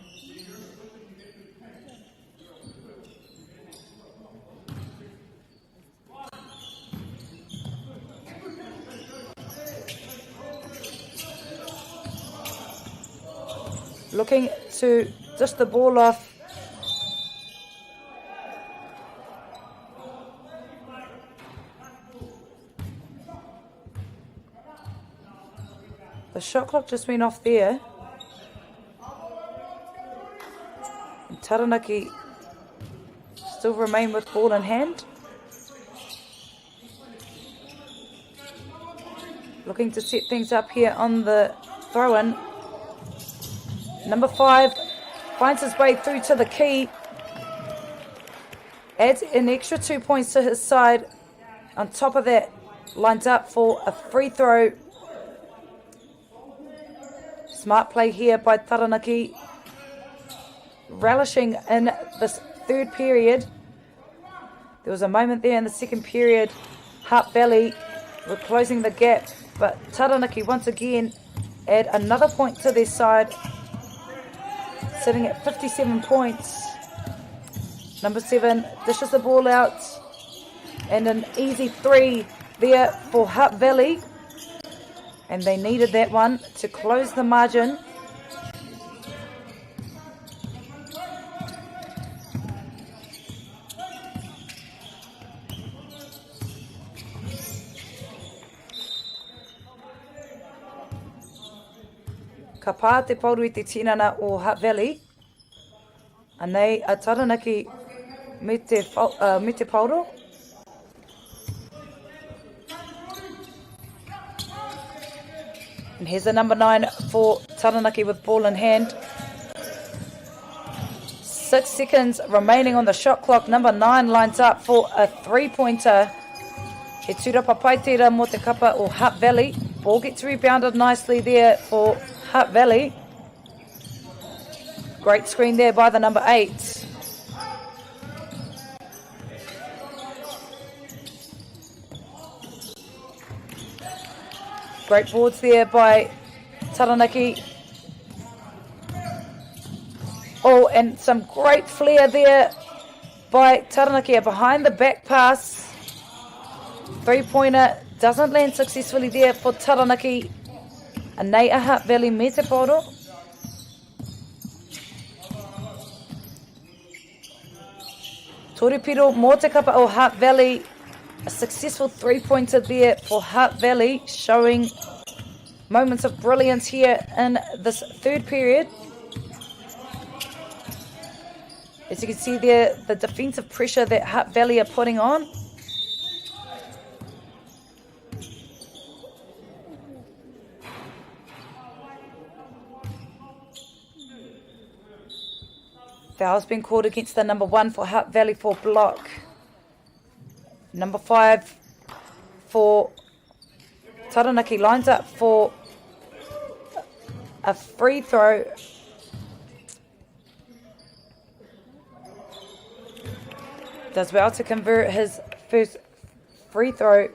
Looking to dish the ball off. The shot clock just went off there. And Taranaki still remain with ball in hand. Looking to set things up here on the throw-in. Number 5 finds his way through to the key. Adds an extra 2 points to his side. On top of that, lines up for a free throw. Smart play here by Taranaki. Relishing in this third period. There was a moment there in the second period. Hutt Valley were closing the gap. But Taranaki once again add another point to their side. Sitting at 57 points. Number 7 dishes the ball out. And an easy 3 there for Hutt Valley. And they needed that one to close the margin. Ka pā te pauru i te tinana o Hutt Valley. Anei a taranaki me te pauru. And here's the number 9 for Taranaki with ball in hand. 6 seconds remaining on the shot clock. Number 9 lines up for a 3-pointer. He tūrapa paitera mo te kapa o Hutt Valley. Ball gets rebounded nicely there for Hutt Valley. Great screen there by the number 8. Great boards there by Taranaki. Oh, and some great flair there by Taranaki. A behind the back pass. 3-pointer doesn't land successfully there for Taranaki. Anei a Hutt Valley me te pauru. Toripiro mo te kapa o Hutt Valley. A successful 3-pointer there for Hutt Valley, showing moments of brilliance here in this third period. As you can see there, the defensive pressure that Hutt Valley are putting on. Foul's been called against the number 1 for Hutt Valley for block. Number 5 for Taranaki lines up for a free throw. Does well to convert his first free throw.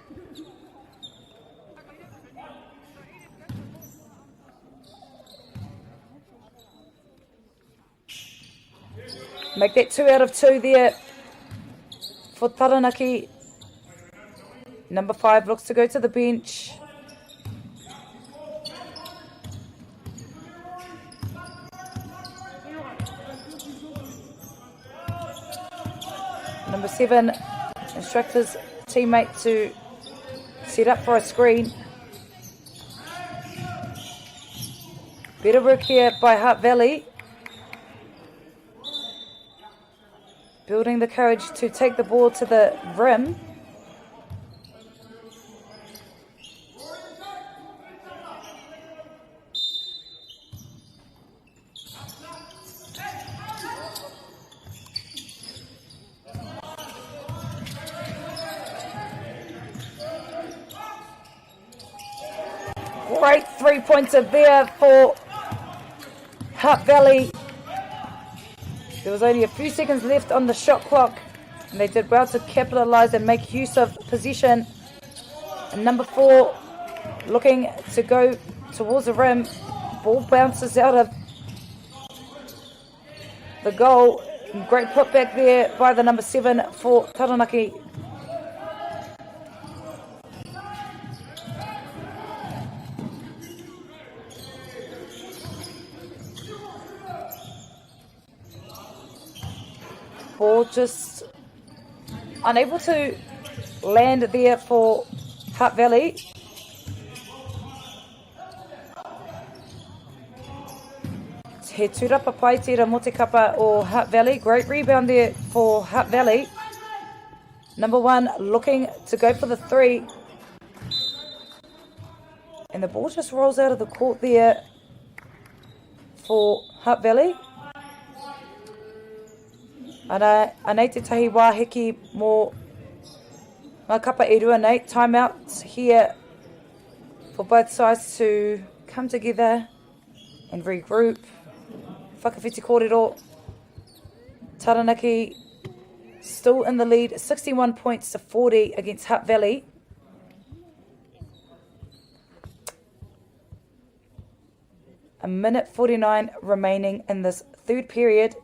Make that 2 out of 2 there for Taranaki. Number 5 looks to go to the bench. Number 7 instructs his teammate to set up for a screen. Better work here by Hutt Valley. Building the courage to take the ball to the rim. Great 3-pointer there for Hutt Valley. There was only a few seconds left on the shot clock, and they did well to capitalise and make use of position. And number 4 looking to go towards the rim. Ball bounces out of the goal. Great putback there by the number 7 for Taranaki. Ball just unable to land there for Hutt Valley. He tūrapa paitera mo te kapa o Hutt Valley. Great rebound there for Hutt Valley. Number 1 looking to go for the 3. And the ball just rolls out of the court there for Hutt Valley. Anei te tahi wāhiki mō ngā kapa e rua nei. Timeouts here for both sides to come together and regroup. Whakawhiti kōrero. Taranaki still in the lead, 61 points to 40 against Hutt Valley. A minute 49 remaining in this third period.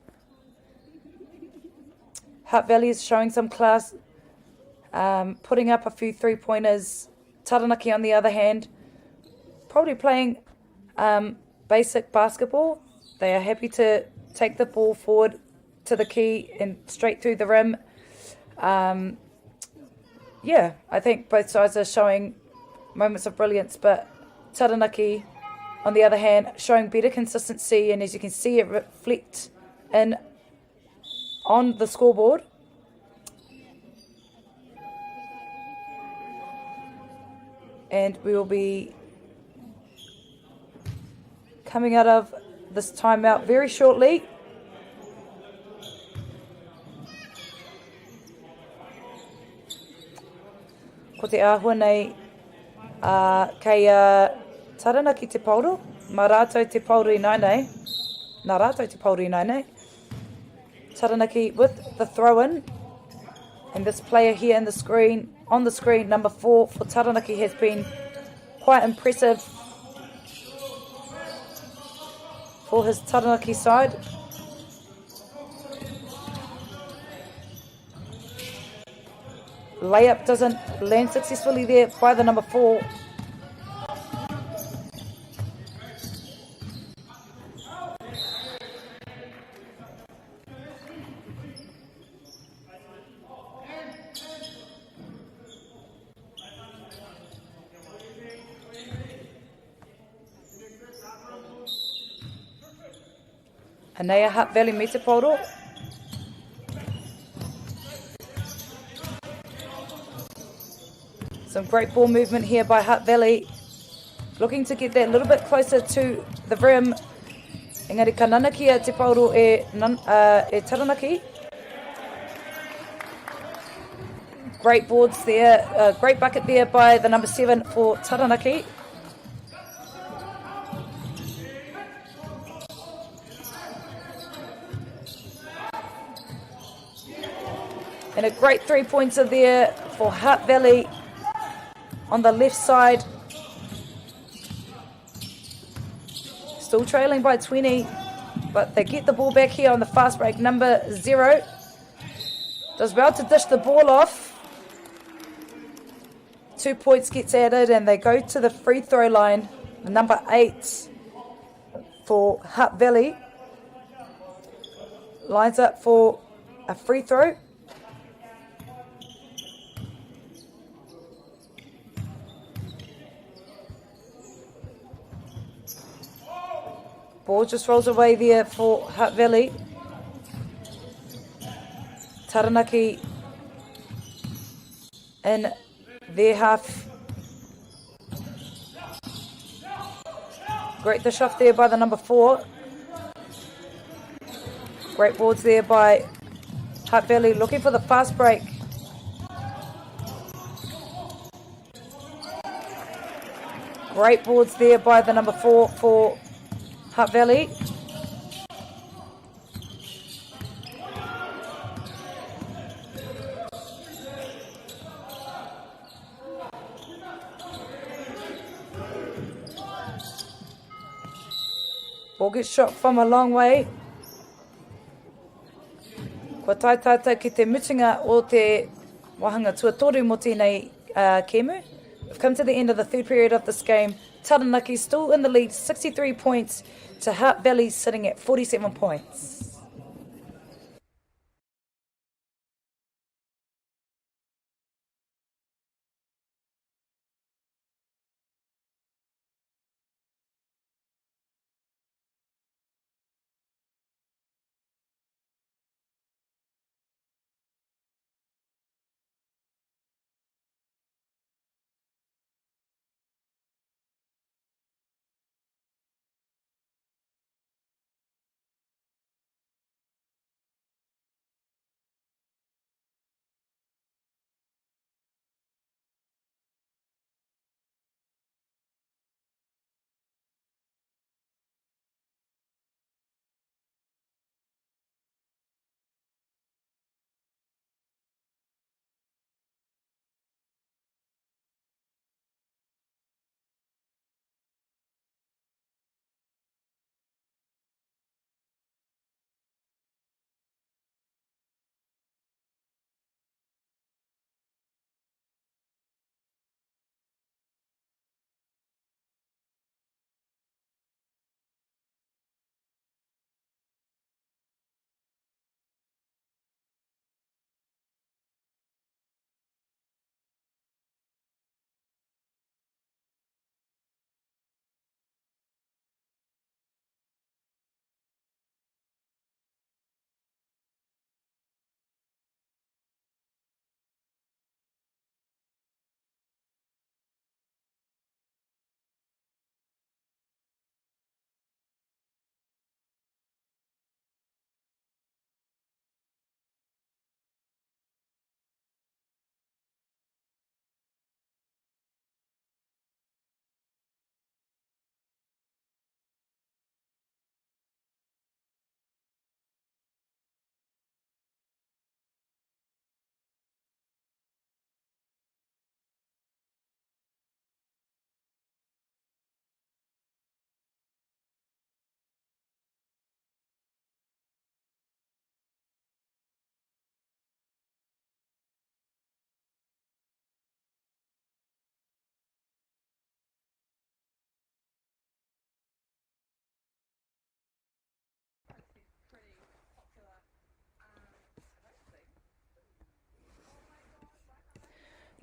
Hutt Valley is showing some class, putting up a few 3-pointers. Taranaki, on the other hand, probably playing basic basketball. They are happy to take the ball forward to the key and straight through the rim. Yeah, I think both sides are showing moments of brilliance, but Taranaki, on the other hand, showing better consistency, and as you can see, it reflect in on the scoreboard. And we will be coming out of this timeout very shortly. Ko te āhua nei kei Taranaki te pauro, mā rātou te pauri nai nei, nā rātou te pauri nai nei. Taranaki with the throw-in, and this player here in the screen, on the screen, number 4 for Taranaki, has been quite impressive for his Taranaki side. Layup doesn't land successfully there by the number 4. Anea Hutt Valley me te pauro. Some great ball movement here by Hutt Valley. Looking to get that a little bit closer to the rim. Engari ka nanakia te pauro e Taranaki. Great boards there. Great bucket there by the number 7 for Taranaki. And a great three-pointer there for Hutt Valley on the left side. Still trailing by 20, but they get the ball back here on the fast break. Number 0 does well to dish the ball off. 2 points gets added, and they go to the free throw line. Number 8 for Hutt Valley lines up for a free throw. Ball just rolls away there for Hutt Valley. Taranaki in their half. Great dish off there by the number 4. Great boards there by Hutt Valley, looking for the fast break. Great boards there by the number 4 for Hutt Valley. Ball gets shot from a long way. Kua tai tātou ki te mutunga o te wahanga tuatoru mo tēnei kēmu. We've come to the end of the third period of this game. Taranaki still in the lead, 63 points to Hutt Valley sitting at 47 points.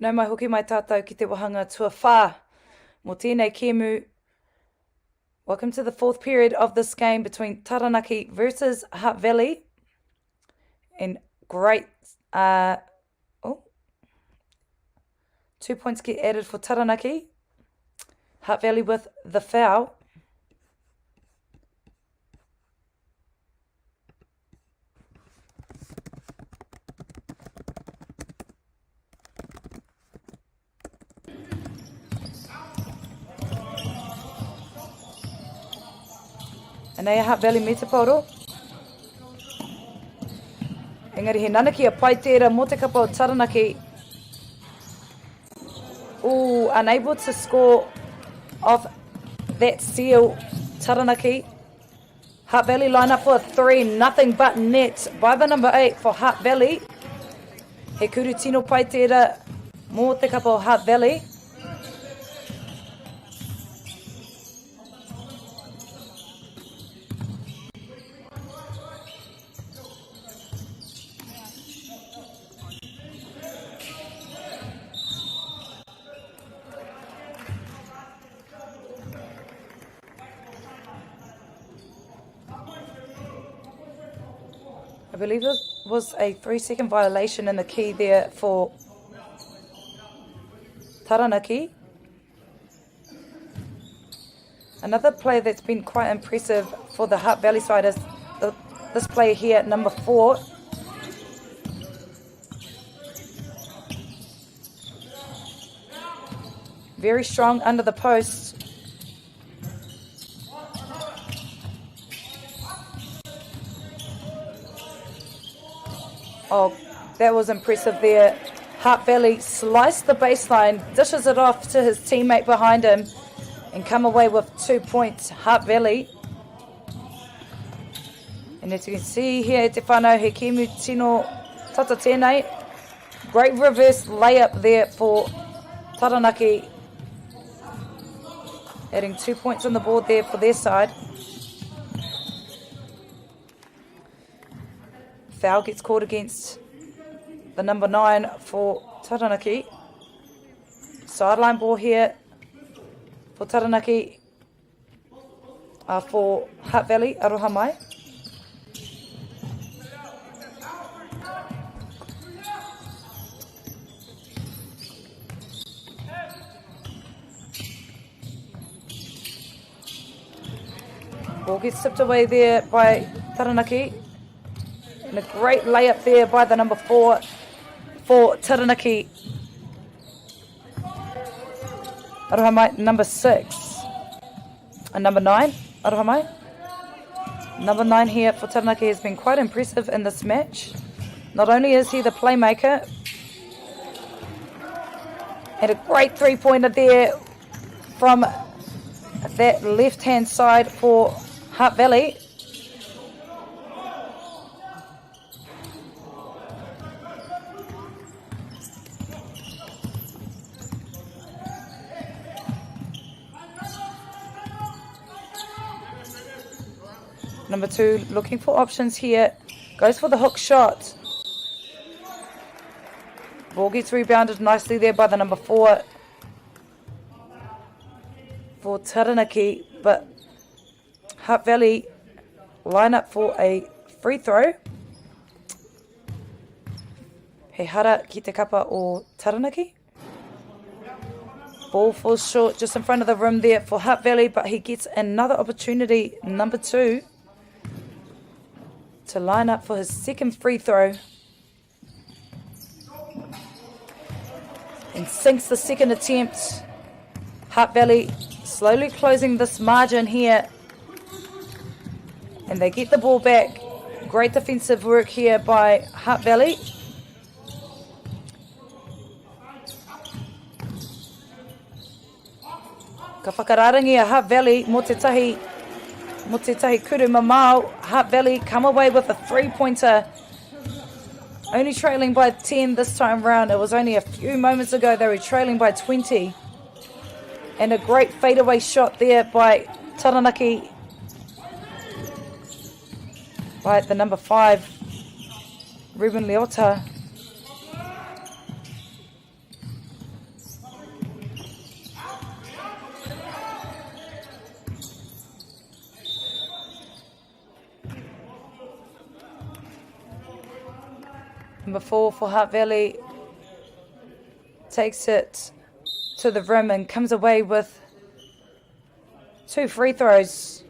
Nau mai hoki mai tātou ki te wahanga tua whā. Mō tēnei kēmu. Welcome to the fourth period of this game between Taranaki versus Hutt Valley. And great, 2 points get added for Taranaki. Hutt Valley with the foul. Anei Hutt Valley me te pauro. Engari he nanaki a pai tērā mō te kapa o Taranaki. Ooh, unable to score off that steal, Taranaki. Hutt Valley line up for a 3, nothing but net by the number 8 for Hutt Valley. He kuru tino pai tērā mō te kapa o Hutt Valley. I believe it was a 3-second violation in the key there for Taranaki. Another player that's been quite impressive for the Hutt Valley side is this player here, number 4. Very strong under the post. Oh, that was impressive there. Hutt Valley sliced the baseline, dishes it off to his teammate behind him, and come away with 2 points, Hutt Valley. And as you can see here, te whanau he kēmu tino tata tēnei. Great reverse layup there for Taranaki. Adding 2 points on the board there for their side. Foul gets called against the number 9 for Taranaki. Sideline ball here for Taranaki, for Hutt Valley, aroha mai. Ball gets tipped away there by Taranaki. And a great layup there by the number 4 for Taranaki. Aroha mai, number 6. And number 9, aroha mai. Number 9 here for Taranaki has been quite impressive in this match. Not only is he the playmaker, and a great 3-pointer there from that left-hand side for Hutt Valley. Number 2 looking for options here. Goes for the hook shot. Ball gets rebounded nicely there by the number 4 for Taranaki. But Hutt Valley line up for a free throw. He hara ki te kapa o Taranaki. Ball falls short just in front of the rim there for Hutt Valley. But he gets another opportunity, number 2. To line up for his second free throw. And sinks the second attempt. Hutt Valley slowly closing this margin here. And they get the ball back. Great defensive work here by Hutt Valley. Ka whakararangi a Hutt Valley mo te tahi kuru mamao. Hutt Valley come away with a 3-pointer. Only trailing by 10 this time round. It was only a few moments ago they were trailing by 20. And a great fadeaway shot there by Taranaki. By the number 5, Ruben Leota. Number 4 for Hutt Valley takes it to the rim and comes away with 2 free throws.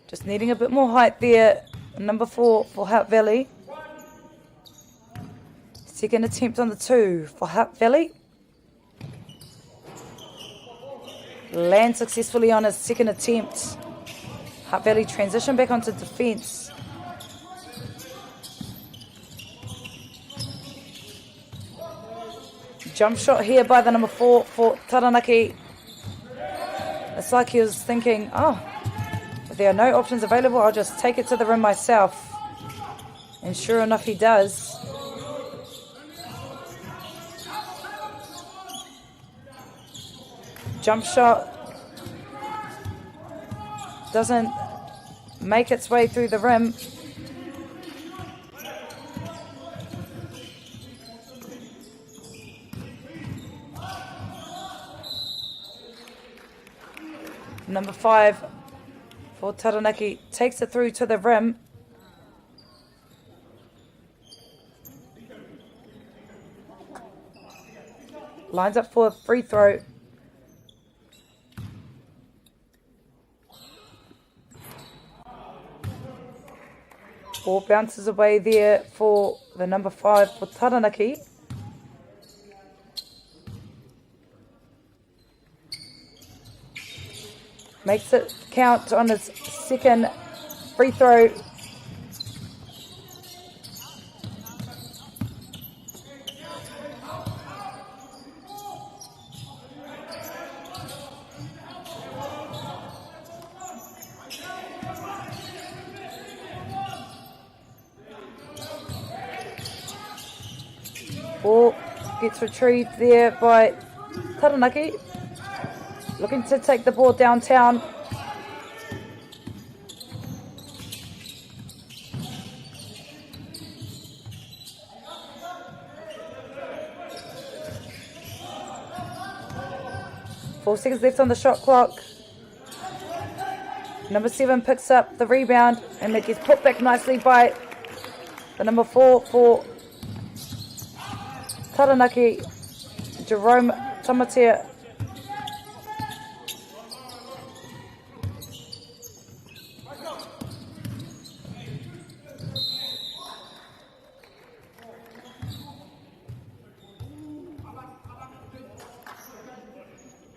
Just needing a bit more height there. Number 4 for Hutt Valley. Second attempt on the 2 for Hutt Valley. Lands successfully on his second attempt. Hutt Valley transition back onto defence. Jump shot here by the number 4 for Taranaki. It's like he was thinking, oh, if there are no options available, I'll just take it to the rim myself. And sure enough, he does. Jump shot doesn't make its way through the rim. Number 5 for Taranaki takes it through to the rim. Lines up for a free throw. Ball bounces away there for the number 5 for Taranaki. Makes it count on his second free throw. Ball gets retrieved there by Taranaki. Looking to take the ball downtown. Four seconds left on the shot clock. Number 7 picks up the rebound and it gets put back nicely by the number 4 for Taranaki, Jerome Tamatea.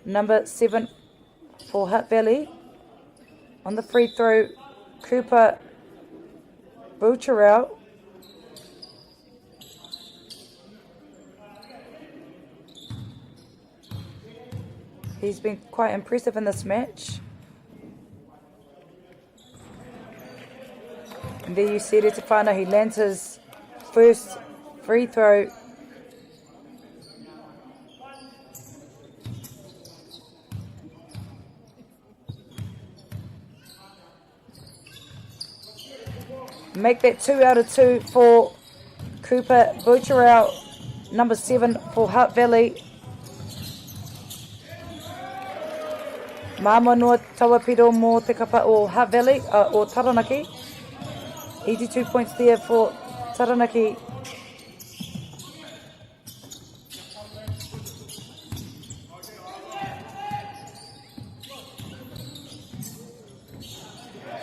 Number 7 for Hutt Valley. On the free throw, Cooper Boucherel. He's been quite impressive in this match. And there you see it, Tefano, he lands his first free throw. Make that 2 out of 2 for Cooper Boucherel, number 7 for Hutt Valley. Māma noa tawapiro mō te kapa o Hutt Valley, or Taranaki. 82 points there for Taranaki.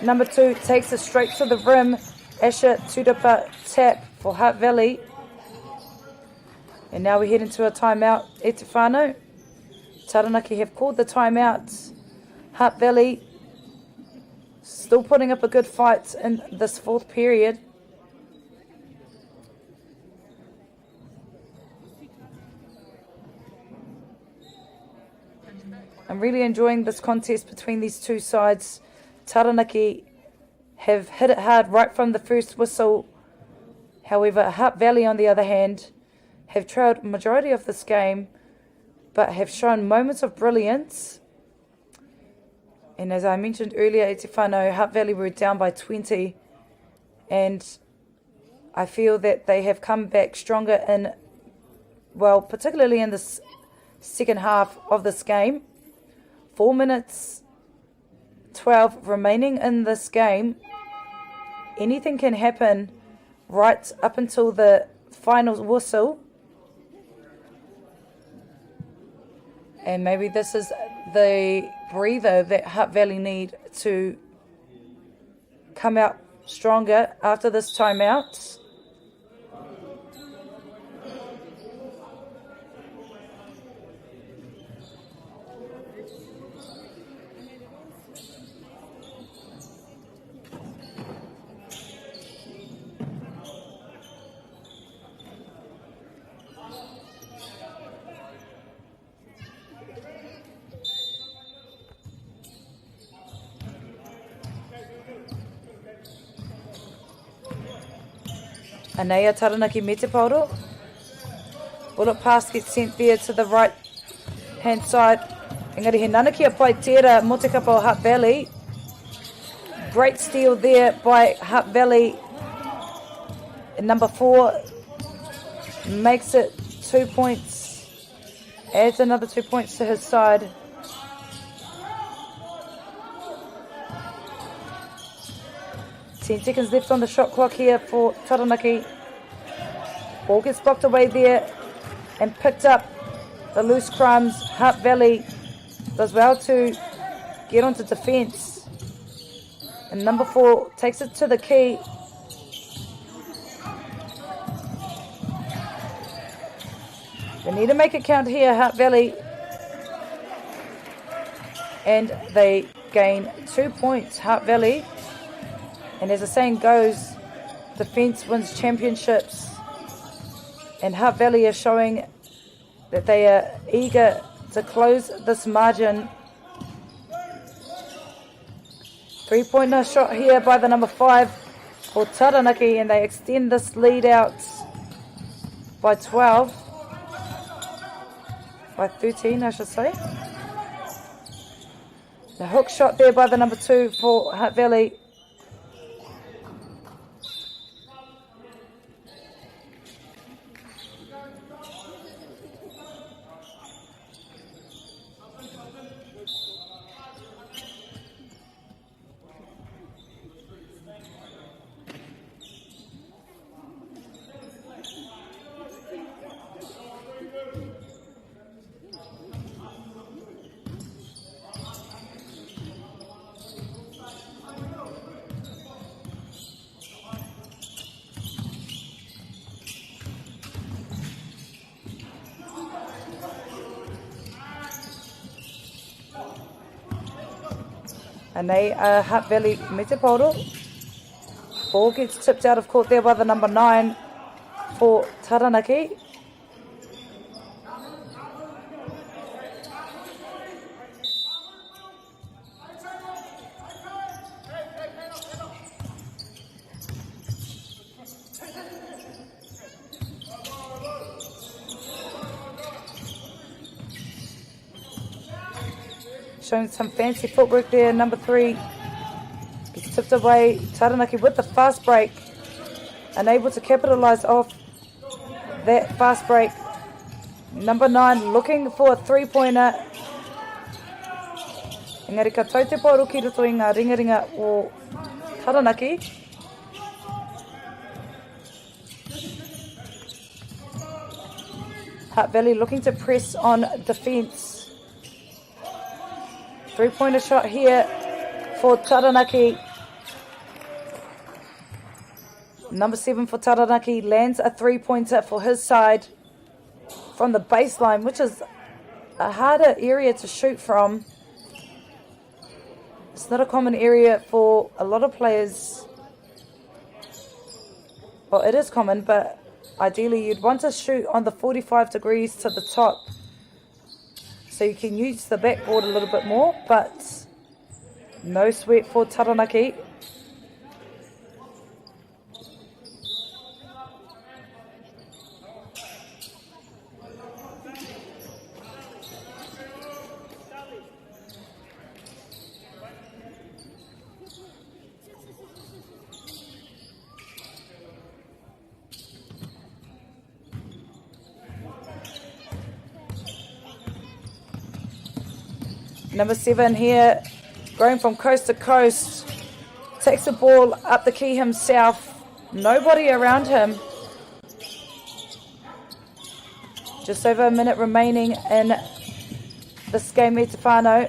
Number 2 takes it straight to the rim. Asher Tudapa tap for Hutt Valley. And now we head into a timeout. E te whānau. Taranaki have called the timeout. Hutt Valley still putting up a good fight in this fourth period. I'm really enjoying this contest between these two sides. Taranaki have hit it hard right from the first whistle. However, Hutt Valley, on the other hand, have trailed majority of this game, but have shown moments of brilliance. And as I mentioned earlier, E te whānau, Hutt Valley were down by 20, and I feel that they have come back stronger in well, particularly in the second half of this game. 4 minutes 12 remaining in this game. Anything can happen right up until the final whistle. And maybe this is the breather that Hutt Valley need to come out stronger after this timeout. Anea Taranaki me te pauro. Bullet pass gets sent there to the right hand side. Engari he nana kia pai tērā mo te kapa o Hutt Valley. Great steal there by Hutt Valley. And number 4 makes it 2 points. Adds another 2 points to his side. Ten seconds left on the shot clock here for Taranaki. Ball gets blocked away there and picked up the loose crumbs. Hutt Valley does well to get onto defence. And number 4 takes it to the key. They need to make it count here, Hutt Valley. And they gain 2 points, Hutt Valley. And as the saying goes, defence wins championships. And Hutt Valley is showing that they are eager to close this margin. 3-pointer shot here by the number 5 for Taranaki, and they extend this lead out by 12. By 13, I should say. The hook shot there by the number 2 for Hutt Valley. And they are Hutt Valley me te pauro. Ball gets tipped out of court there by the number 9 for Taranaki. Showing some fancy footwork there, number 3. Gets tipped away. Taranaki with the fast break. Unable to capitalise off that fast break. Number 9 looking for a 3-pointer. Engari ka tau te pauru ki roto i ngā ringaringa o Taranaki. Hutt Valley looking to press on defence. 3-pointer shot here for Taranaki. Number 7 for Taranaki lands a 3-pointer for his side from the baseline, which is a harder area to shoot from. It's not a common area for a lot of players. Well, it is common, but ideally you'd want to shoot on the 45 degrees to the top, so you can use the backboard a little bit more, but no sweat for Taranaki. Number 7 here, going from coast to coast. Takes the ball up the key himself. Nobody around him. Just over a minute remaining in this game, Stefano.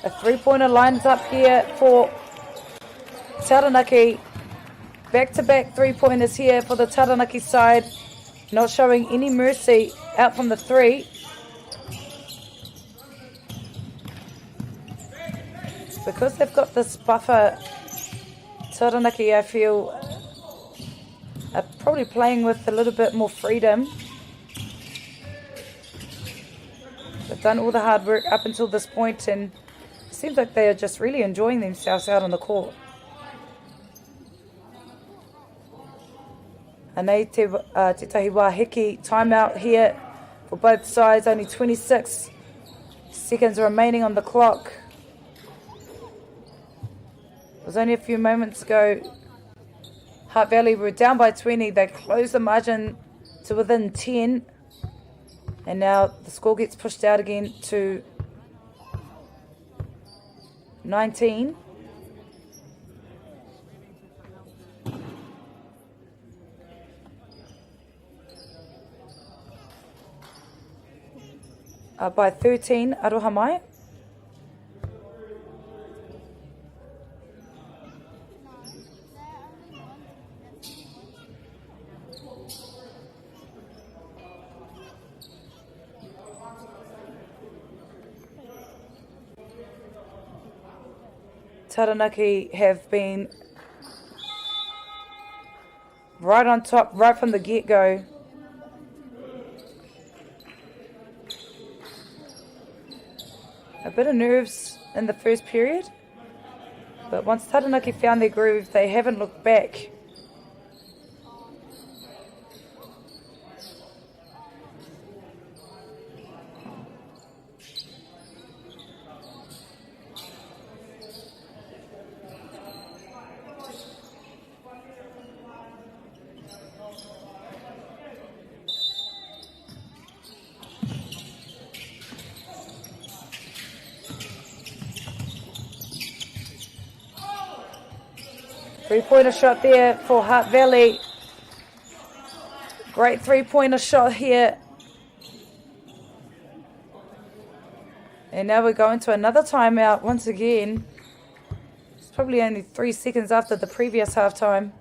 A three-pointer lines up here for Taranaki. Back-to-back three-pointers here for the Taranaki side. Not showing any mercy out from the three. Because they've got this buffer, Taranaki, I feel, are probably playing with a little bit more freedom. They've done all the hard work up until this point, and it seems like they are just really enjoying themselves out on the court. Anei te tahi wāhiki timeout here for both sides. Only 26 seconds remaining on the clock. It was only a few moments ago. Hutt Valley were down by 20. They closed the margin to within 10. And now the score gets pushed out again to 19. By 13, Aroha mai. Taranaki have been right on top, right from the get-go. A bit of nerves in the first period, but once Taranaki found their groove, they haven't looked back. Three-pointer shot there for Hutt Valley. Great three-pointer shot here. And now we're going to another timeout once again. It's probably only 3 seconds after the previous halftime.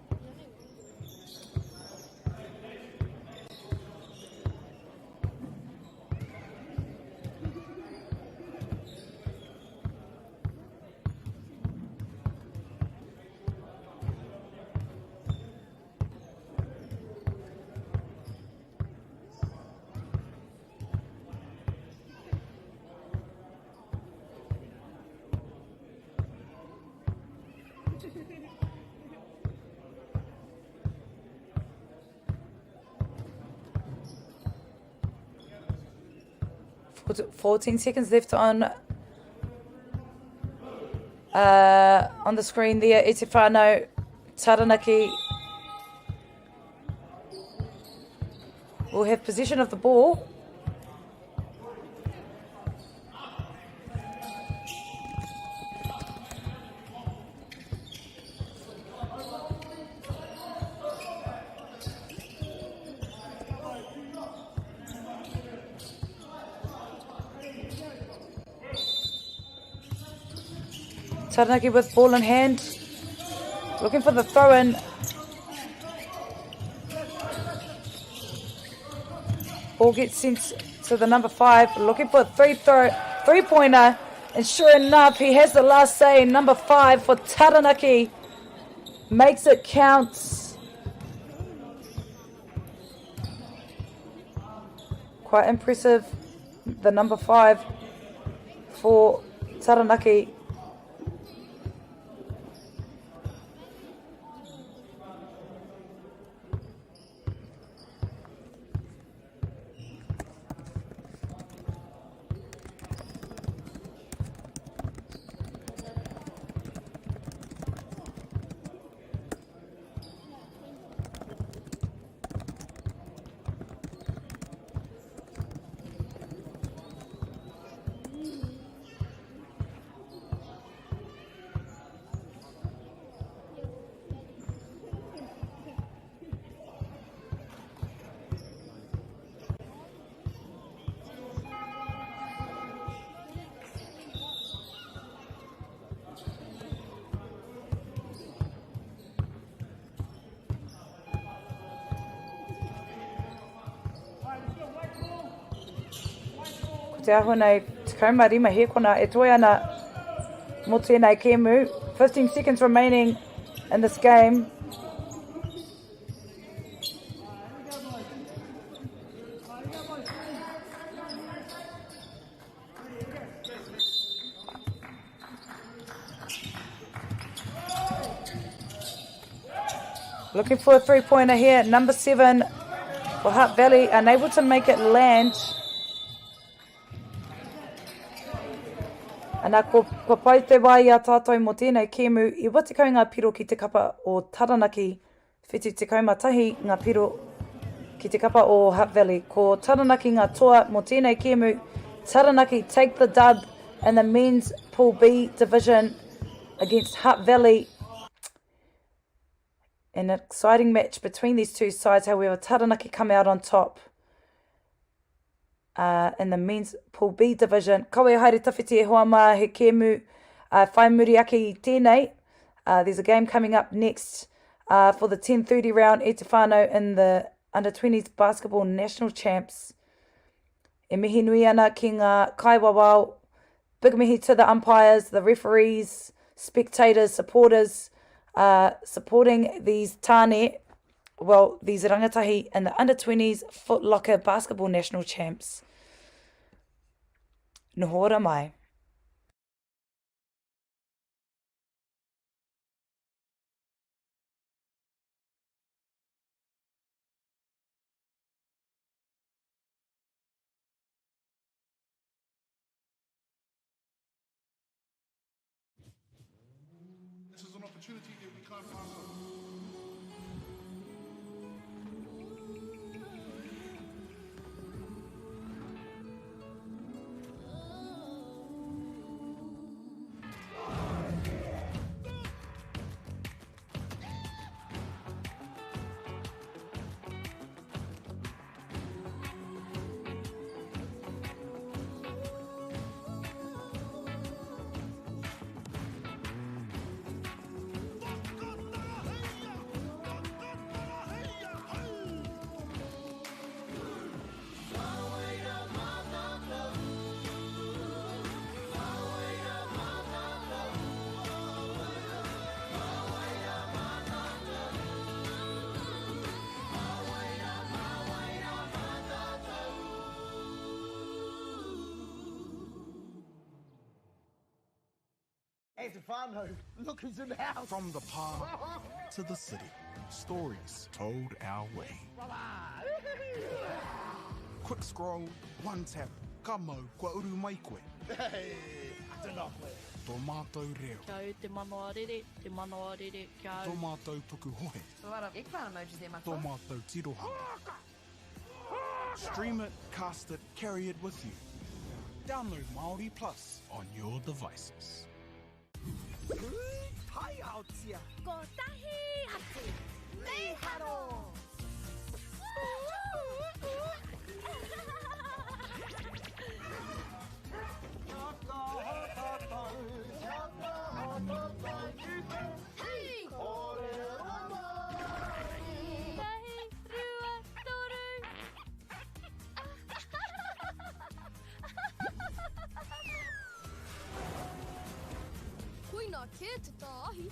Put 14 seconds left on the screen there. Stefano, Taranaki will have possession of the ball. Taranaki with ball in hand, looking for the throw-in. Ball gets sent to the number 5, looking for a three-pointer, and sure enough, he has the last say. Number 5 for Taranaki makes it count. Quite impressive, the number 5 for Taranaki. Ko te aho nei, te kaumārima he kona e toi ana mō tēnei kēmu. 15 seconds remaining in this game. Looking for a three-pointer here. Number 7 for Hutt Valley, unable to make it land. Anā ko pai te wai a tātou mō tēnei kēmu, I watikau ngā piro ki te kapa o Taranaki, whitu te kaumatahi ngā piro ki te kapa o Hutt Valley. Ko Taranaki ngā toa mō tēnei kēmu, Taranaki take the dub in the men's Pool B division against Hutt Valley. An exciting match between these two sides, however, Taranaki come out on top in the men's Pool B division. Kawe haere tawhiti e hoa mā he kēmu whai muri ake I tēnei. There's a game coming up next for the 10:30 round e te whānau in the Under-20s Basketball National Champs. E mihi nui ana ki ngā kaiwawao. Big mihi to the umpires, the referees, spectators, supporters, supporting these tāne, well, these rangatahi in the Under-20s Foot Locker Basketball National Champs. Nohora mai. This is an opportunity that we can't pass up. Stefano, look who's in the house. From the park to the city, stories told our way. Quick scroll, one tap, ka mau, kua uru mai koe. Hey, I don't know. Tō mātou reo. Kia te manoarere, kia Tō mātou tuku hohe. Ik wou emojis in my Tō mātou tirohanga. Stream it, cast it, carry it with you. Download MāORI Plus on your devices. Hi out here. Ko tahi atu. Nei haro. Hei! Tahi, rua, toru. Kuina ke te tāhi.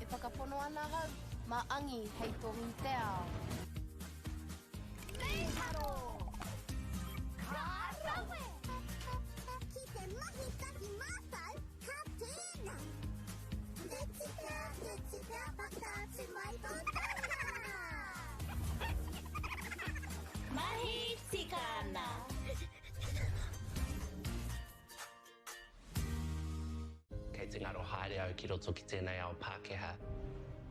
E whakapono ana hau, ma angi hei tongi te ao. Nei haro! Ka rawe! Ki te mahi taki mātou, ka tēnā. Te tika, pakātu mai tō taha. Mahi tikana. Kei te ngaro haere au ki roto ki tēnei ao Pākehā.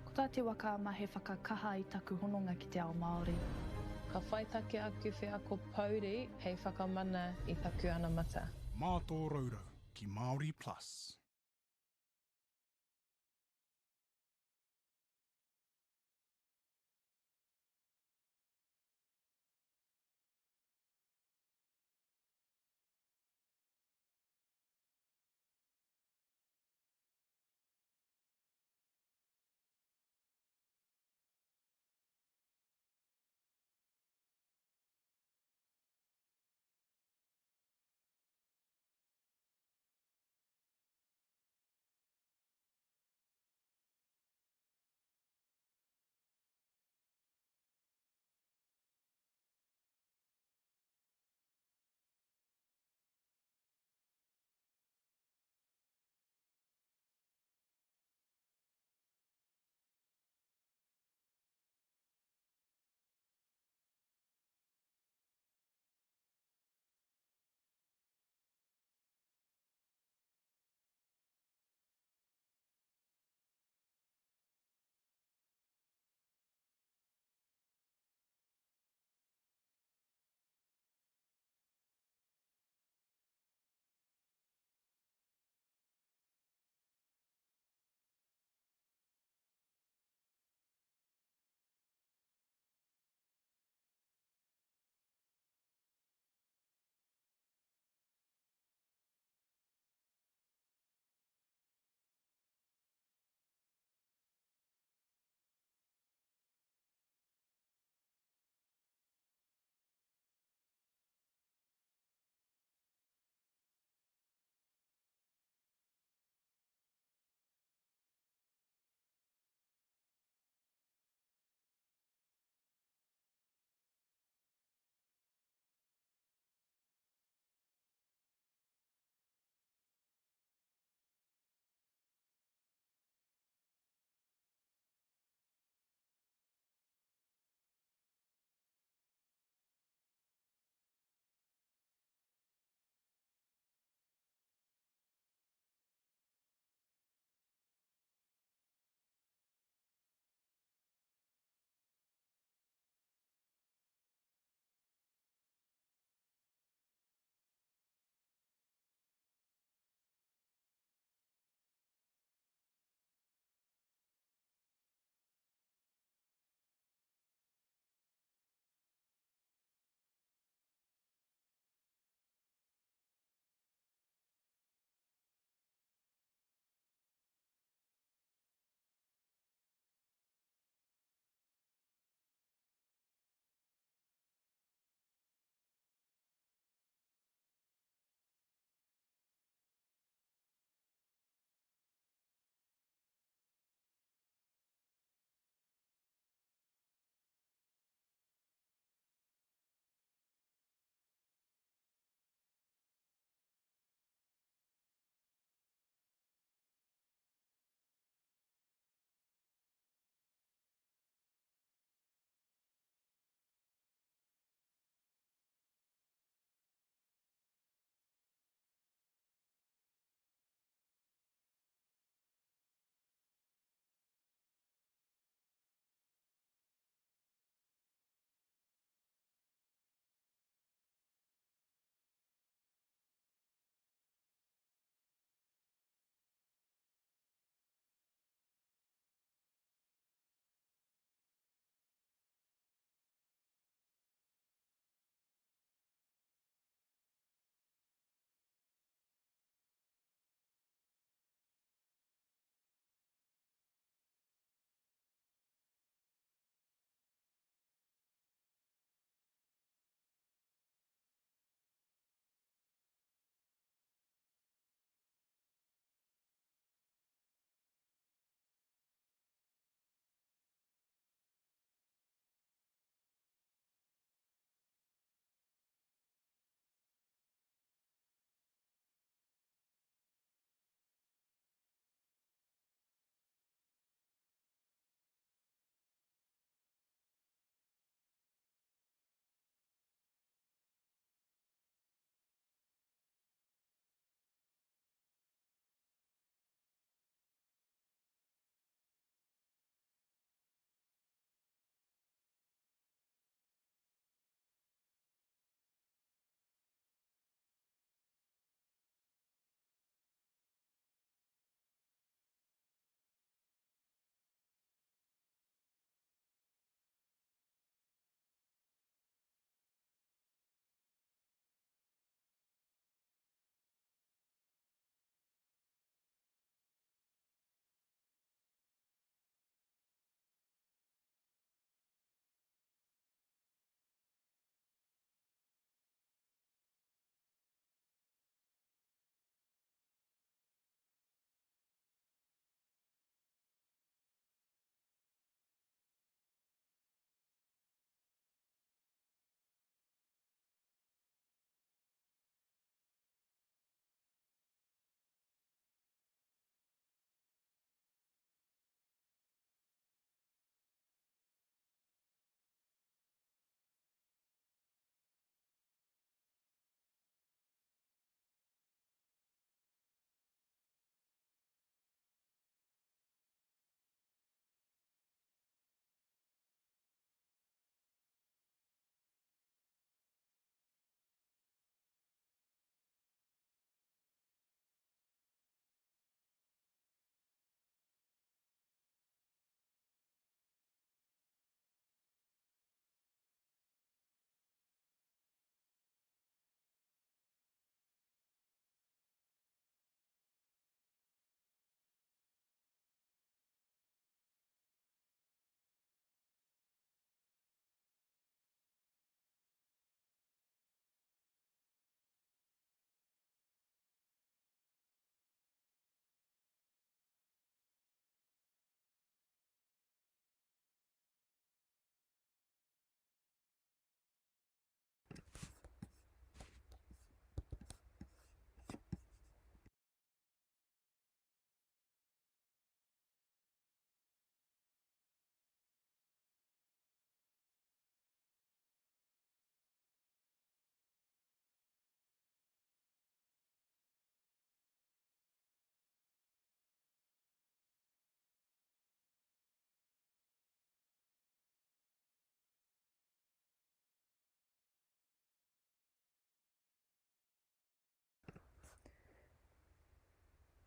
Ko tā te waka ma he whakakaha I taku hononga ki te ao Māori. Ka whaitake aku whea ko Pauri hei whakamana I taku ana mata. Mā tō raurau ki MāORI Plus.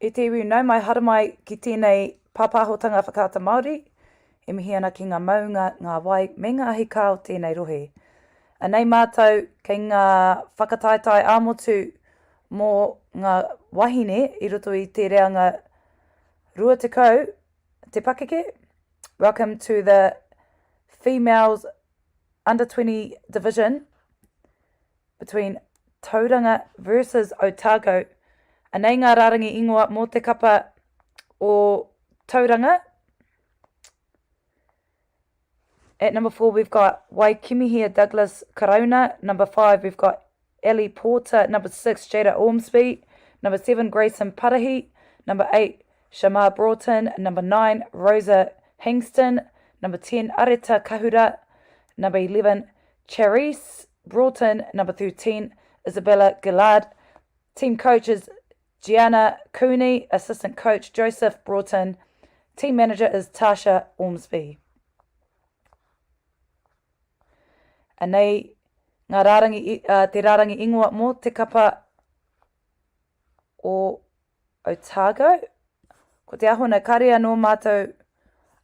E te iwi nau mai hara mai ki tēnei pāpāhotanga whakaata Māori, e mihi ana ki ngā maunga, ngā wai, me ngā hika o tēnei rohe. Anei mātou, kei ngā whakataetai āmotu mō ngā wahine, i roto i te reanga rua tekau, te pakeke. Welcome to the females under 20 division between Tauranga versus Otago. Anei ngā rārangi ingoa mō te kapa o Tauranga. At number 4, we've got Waikimihia Douglas Karauna. Number 5, we've got Ellie Porter. Number 6, Jada Ormsby. Number 7, Grayson Parahi. Number 8, Shamar Broughton. Number 9, Rosa Hingston. Number 10, Areta Kahura. Number 11, Charisse Broughton. Number 13, Isabella Gillard. Team coaches, Gianna Cooney. Assistant coach, Joseph Broughton. Team manager is Tasha Ormsby. Anei, ngā rārangi, te rārangi ingoa mō te kapa o Otago. Ko te ahona karea no mātou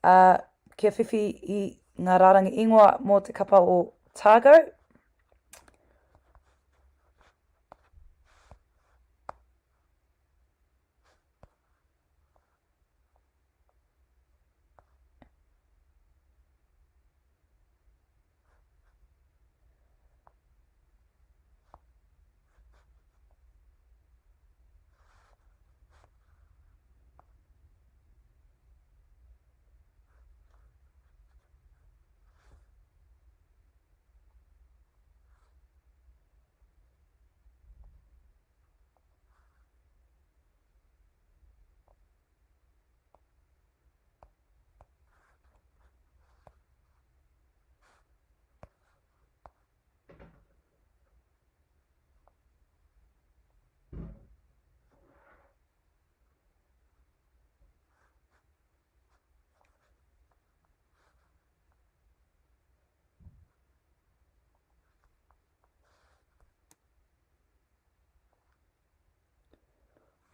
kia whiwhi i ngā rārangi ingoa mō te kapa o Otago.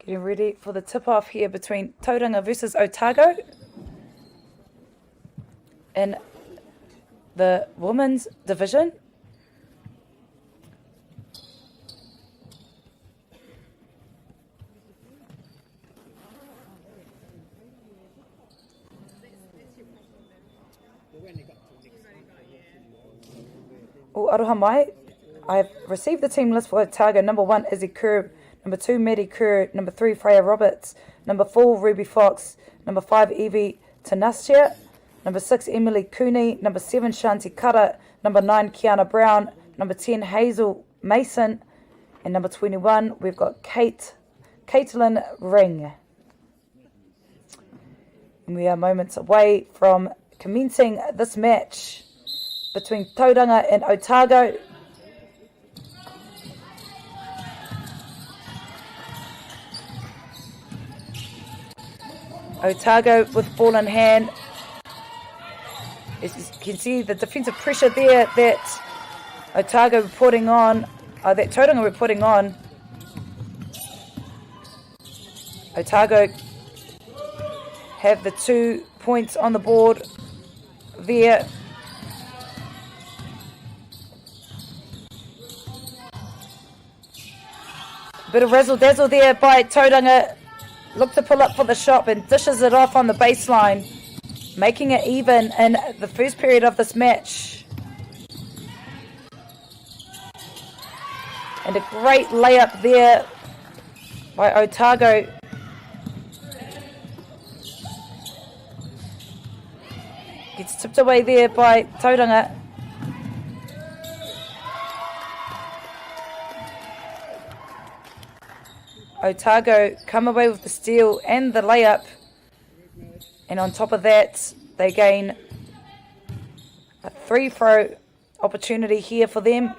Getting ready for the tip-off here between Tauranga versus Otago in the women's division. Oh, aroha mai. I've received the team list for Otago. Number 1, Izzy Kerr. Number 2, Maddie Kerr. Number 3, Freya Roberts. Number 4, Ruby Fox. Number 5, Evie Tanasia. Number 6, Emily Cooney. Number 7, Shanti Kara. Number 9, Kiana Brown. Number 10, Hazel Mason. And number 21, we've got Caitlin Ring. And we are moments away from commencing this match between Tauranga and Otago. Otago with ball in hand. As you can see, the defensive pressure there that Otago were putting on, that Tauranga were putting on. Otago have the 2 points on the board there. Bit of razzle-dazzle there by Tauranga. Look to pull up for the shot and dishes it off on the baseline, making it even in the first period of this match. And a great layup there by Otago. Gets tipped away there by Tauranga. Otago come away with the steal and the layup, and on top of that they gain a free throw opportunity here for them.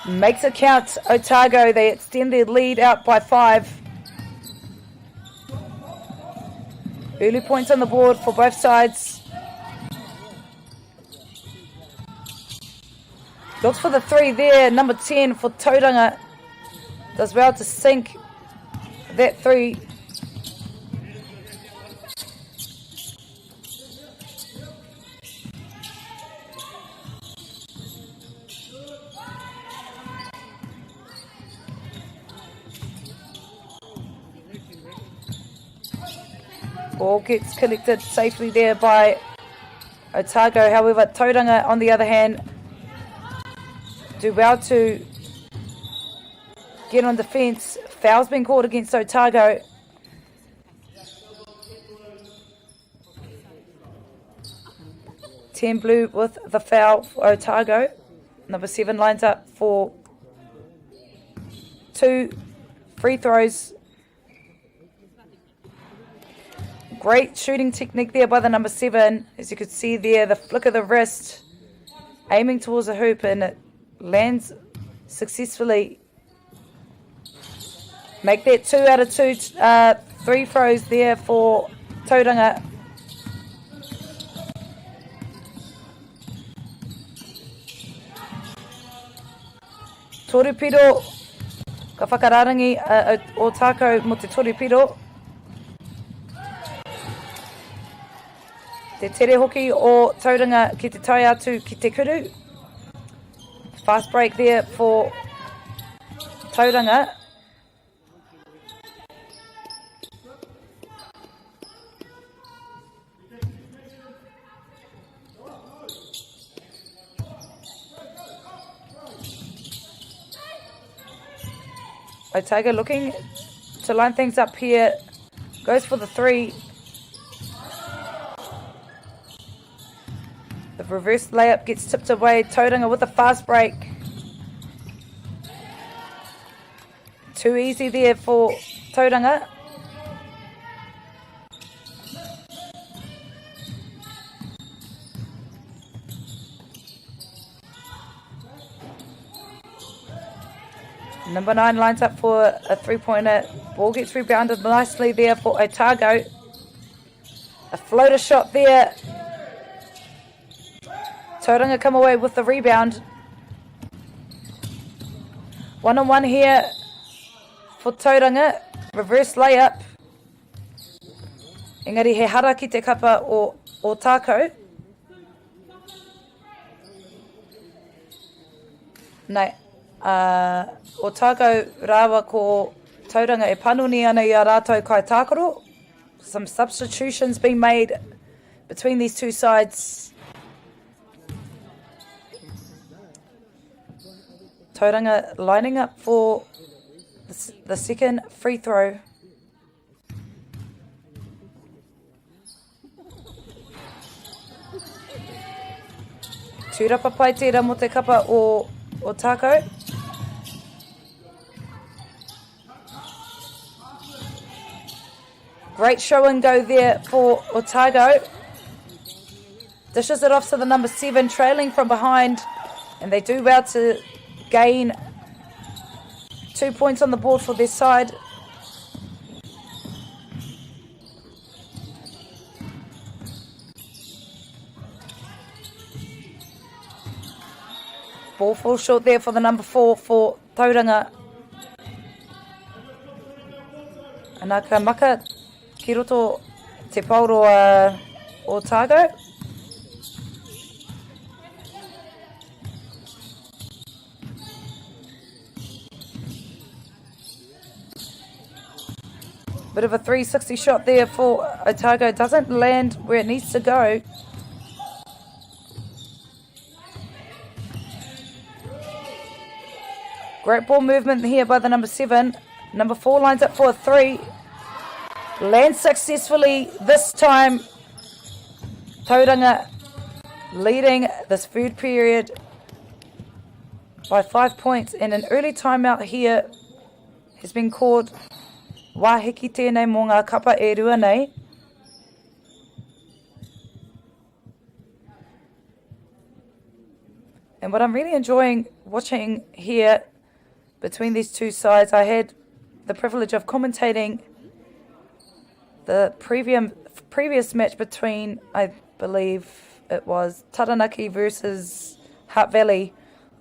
Makes it count, Otago. They extend their lead out by 5. Early points on the board for both sides. Looks for the 3 there. Number 10 for Tauranga. Does well to sink that 3. Ball gets collected safely there by Otago. However, Tauranga, on the other hand, do well to get on defence. Foul's been called against Otago. Ten blue with the foul for Otago. Number 7 lines up for 2 free throws. Great shooting technique there by the number 7. As you could see there, the flick of the wrist, aiming towards the hoop, and it lands successfully. Make that 2 out of 2 free throws there for Tauranga. Toripiro, ka whakararangi o Tākou mo te toripiro. Te tere hoki o Tauranga ki te tai atu ki te kuru. Fast break there for Tauranga. Otago looking to line things up here. Goes for the 3. The reverse layup gets tipped away. Tauranga with a fast break. Too easy there for Tauranga. Number 9 lines up for a 3-pointer. Ball gets rebounded nicely there for Otago. A floater shot there. Tauranga come away with the rebound. 1-on-1 here for Tauranga. Reverse layup. Engari he hara ki te kapa o Tākou. Nei, o Tākou rawa ko Tauranga e panuni ana i a rātou kai tākaro. Some substitutions being made between these two sides. Tauranga lining up for the second free throw. Tūrapa pai tērā mo te kapa o Tākou. Great show and go there for Otago. Dishes it off to the number 7, trailing from behind. And they do well to gain 2 points on the board for this side. Ball falls short there for the number 4 for Tauranga. Anaka maka ki roto te pauroa o Otago. Bit of a 360 shot there for Otago. Doesn't land where it needs to go. Great ball movement here by the number 7. Number 4 lines up for a 3. Lands successfully this time. Tauranga leading this third period by 5 points. And an early timeout here has been called. Wahiki tēnei mō ngā kapa e rua nei. And what I'm really enjoying watching here between these two sides, I had the privilege of commentating the previous match between, I believe it was Taranaki versus Hutt Valley,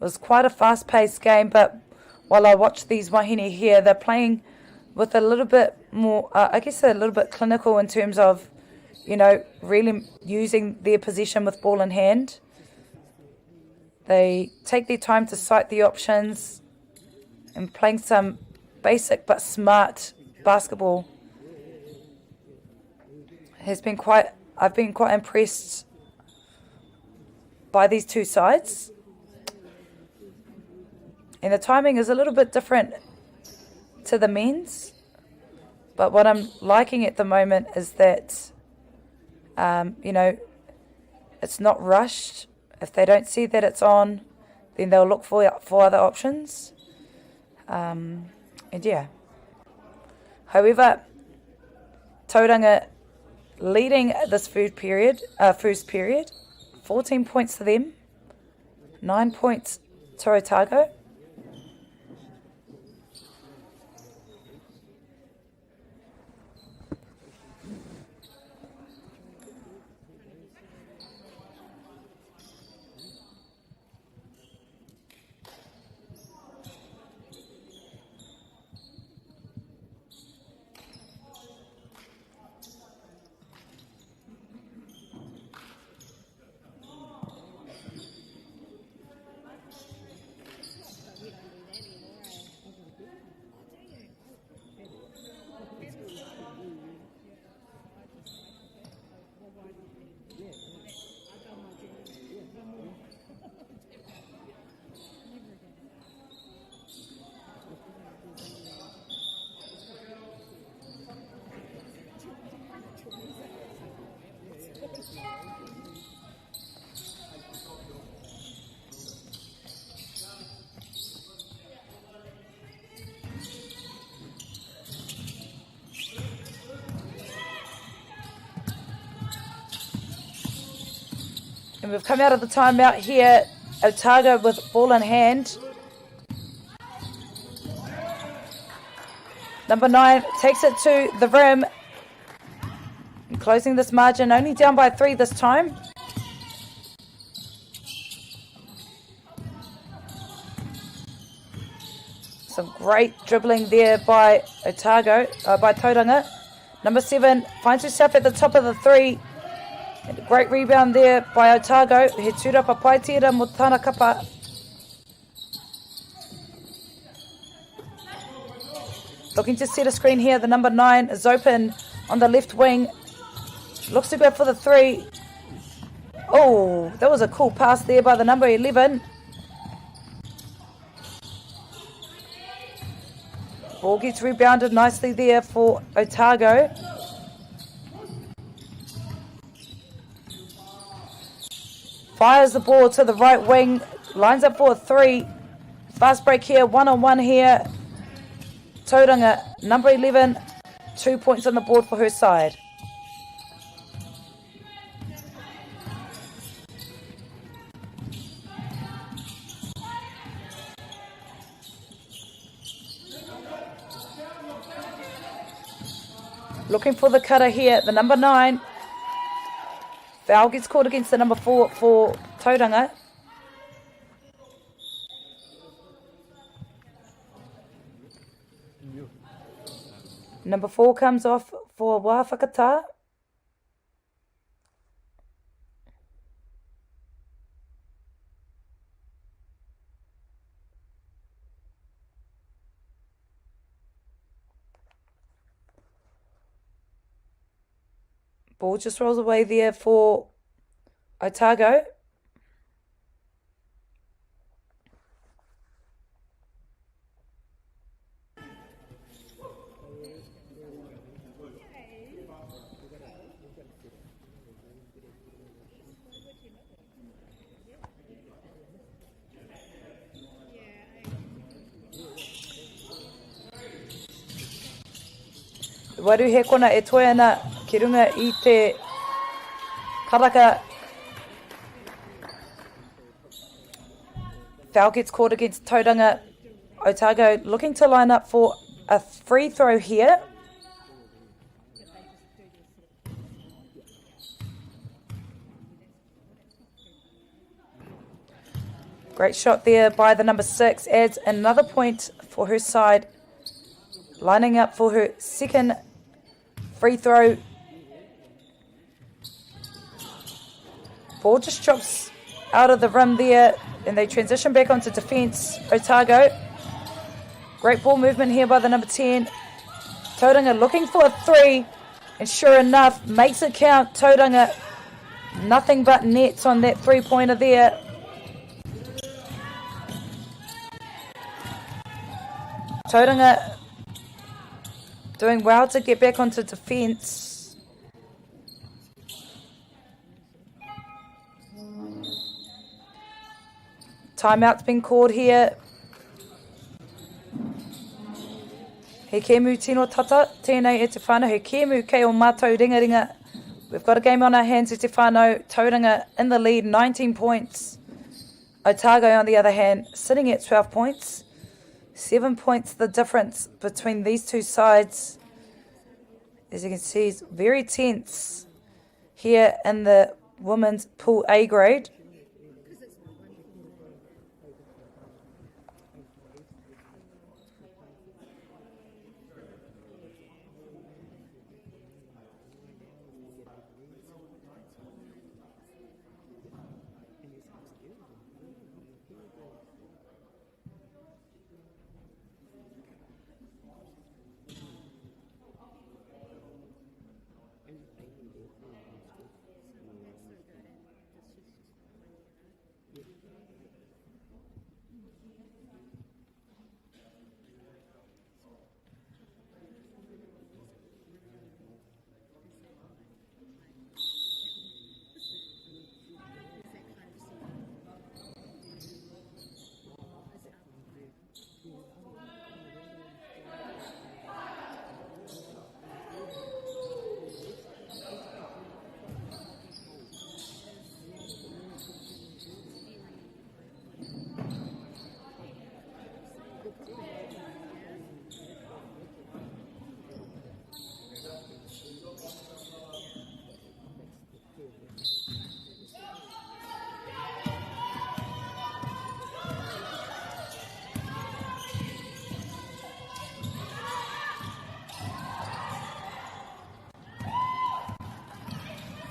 was quite a fast-paced game, but while I watched these wahine here, they're playing with a little bit more, I guess a little bit clinical in terms of, you know, really using their position with ball in hand. They take their time to sight the options and playing some basic but smart basketball. I've been quite impressed by these two sides. And the timing is a little bit different to the men's. But what I'm liking at the moment is that, you know, it's not rushed. If they don't see that it's on, then they'll look for other options. And yeah. However, Tauranga leading this first period, 14 points to them, 9 points to Otago. And we've come out of the timeout here. Otago with ball in hand. Number 9 takes it to the rim. And closing this margin, only down by 3 this time. Some great dribbling there by Otago, by Tauranga. Number 7 finds herself at the top of the 3. And a great rebound there by Otago. He tura papaitira mo tana kapa. Looking to set a screen here. The number 9 is open on the left wing. Looks to go for the 3. Oh, that was a cool pass there by the number 11. Ball gets rebounded nicely there for Otago. Fires the ball to the right wing. Lines up for a 3. Fast break here. 1-on-1 here. Tauranga, number 11. 2 points on the board for her side. Looking for the cutter here. The number 9. Foul gets called against the number 4 for Tauranga. Number 4 comes off for Wāwhakatā. Ball just rolls away there for Otago. Waru he kona e toi ana ki runga I te karaka. Foul gets caught against Tauranga. Otago looking to line up for a free throw here. Great shot there by the number 6. Adds another point for her side. Lining up for her second free throw. Ball just drops out of the rim there, and they transition back onto defence. Otago. Great ball movement here by the number 10. Tauranga looking for a 3, and sure enough, makes it count. Tauranga, nothing but nets on that 3-pointer there. Tauranga doing well to get back onto defence. Timeout's been called here. He kemu tino tata, tēnei e te whānau, he kemu kei o mātou ringa. We've got a game on our hands e te whānau. Tauranga in the lead, 19 points. Otago, on the other hand, sitting at 12 points. 7 points the difference between these two sides. As you can see, it's very tense here in the women's Pool A grade.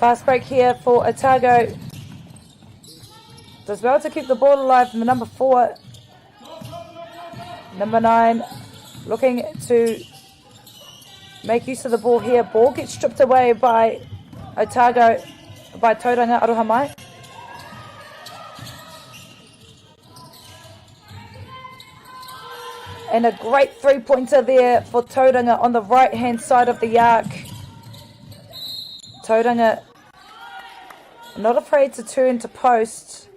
Fast break here for Otago. Does well to keep the ball alive from the number 4. Number 9 looking to make use of the ball here. Ball gets stripped away by Otago, by Tauranga Aroha mai. And a great 3-pointer there for Tauranga on the right-hand side of the arc. Tauranga not afraid to turn to post.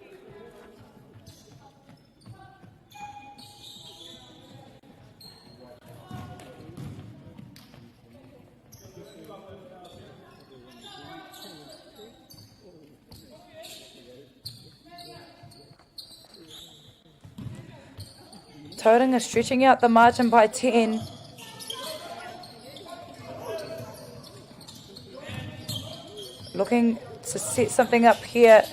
Tauranga stretching out the margin by 10. Looking to set something up here.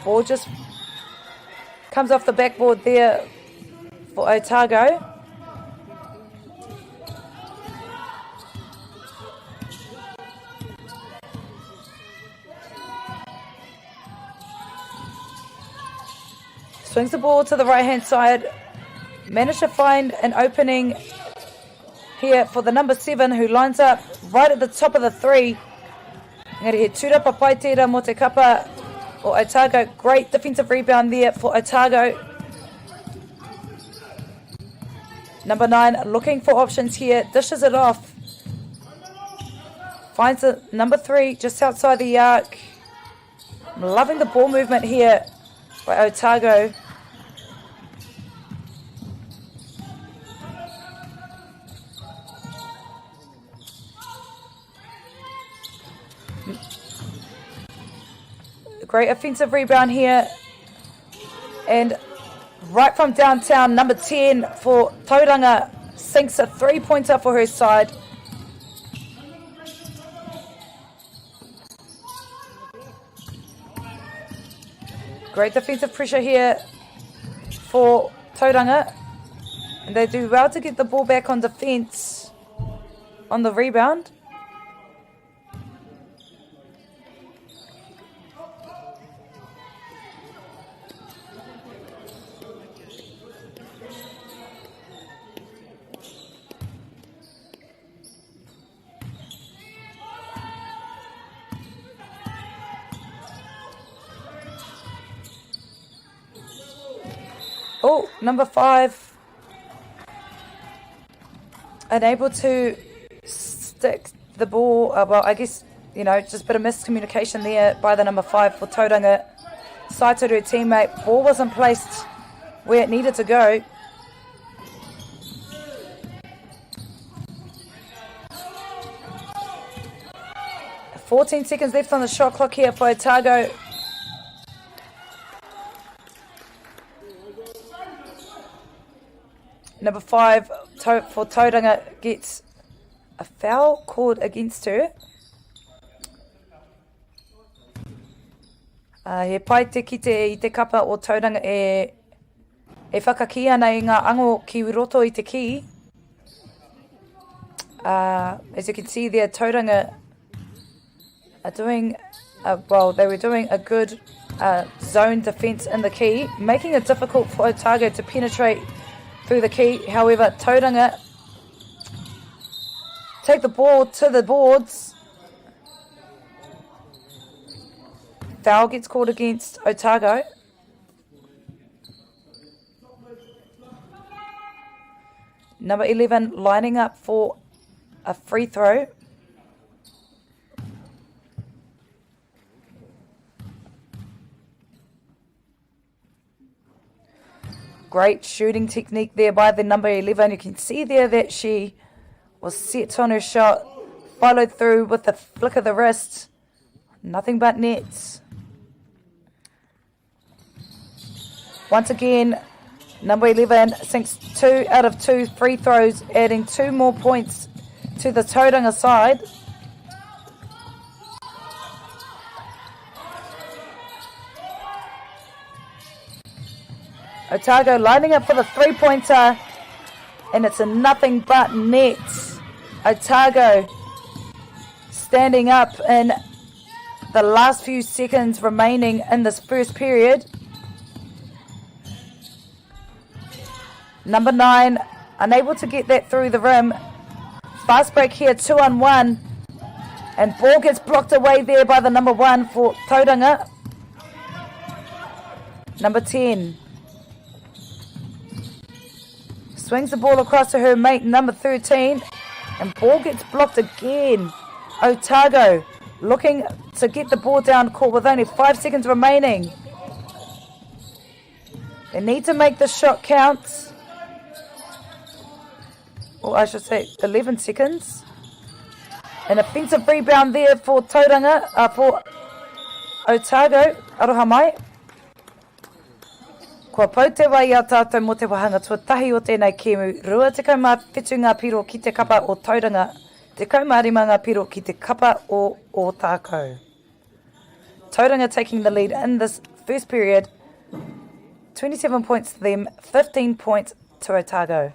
Ball just comes off the backboard there for Otago. Swings the ball to the right-hand side. Managed to find an opening here for the number 7, who lines up right at the top of the 3. Ngari he tūrapa pai tērā mo te kapa o Otago. Great defensive rebound there for Otago. Number 9 looking for options here. Dishes it off. Finds the number 3 just outside the arc. I'm loving the ball movement here by Otago. Great offensive rebound here. And right from downtown, number 10 for Tauranga sinks a 3-pointer for her side. Great defensive pressure here for Tauranga. And they do well to get the ball back on defence on the rebound. Oh, number 5. Unable to stick the ball. Well, I guess, you know, just a bit of miscommunication there by the number 5 for Tauranga. Saito to her teammate. Ball wasn't placed where it needed to go. "14 seconds left on the shot clock here for Otago. Number 5 for Tauranga gets a foul called against her. He pai te kite I te kapa o Tauranga e whakaki ana I ngā ango ki roto I te ki. As you can see there, Tauranga are doing, they were doing a good zone defence in the key, making it difficult for Otago to penetrate through the key. However, Tauranga take the ball to the boards. Foul gets called against Otago. Number 11 lining up for a free throw. Great shooting technique there by the number 11. You can see there that she was set on her shot, followed through with a flick of the wrist. Nothing but nets. Once again, number 11 sinks 2 out of 2 free throws, adding 2 more points to the Tauranga side. Otago lining up for the three-pointer, and it's a nothing but net. Otago standing up in the last few seconds remaining in this first period. Number 9 unable to get that through the rim. Fast break here, 2-on-1, and ball gets blocked away there by the number 1 for Tauranga. Number 10 swings the ball across to her mate, number 13, and ball gets blocked again. Otago looking to get the ball down court with only 5 seconds remaining. They need to make the shot count. Or I should say 11 seconds. An offensive rebound there for Tauranga, for Otago. Aroha mai. Kua pau te wai a tātou mo te wahanga tuatahi o tēnei kēmu. Rua te kaumawhitu ngā piro ki te kapa o Tauranga. Te kaumarima ngā piro ki te kapa o tākou. Tauranga taking the lead in this first period. 27 points to them, 15 points to Otago.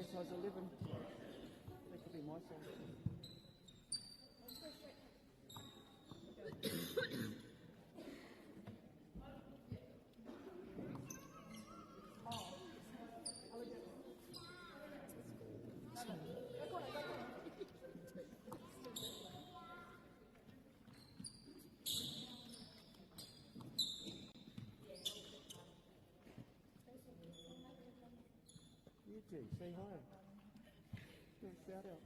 Size 11. That could be my size. Say hi. Shout out.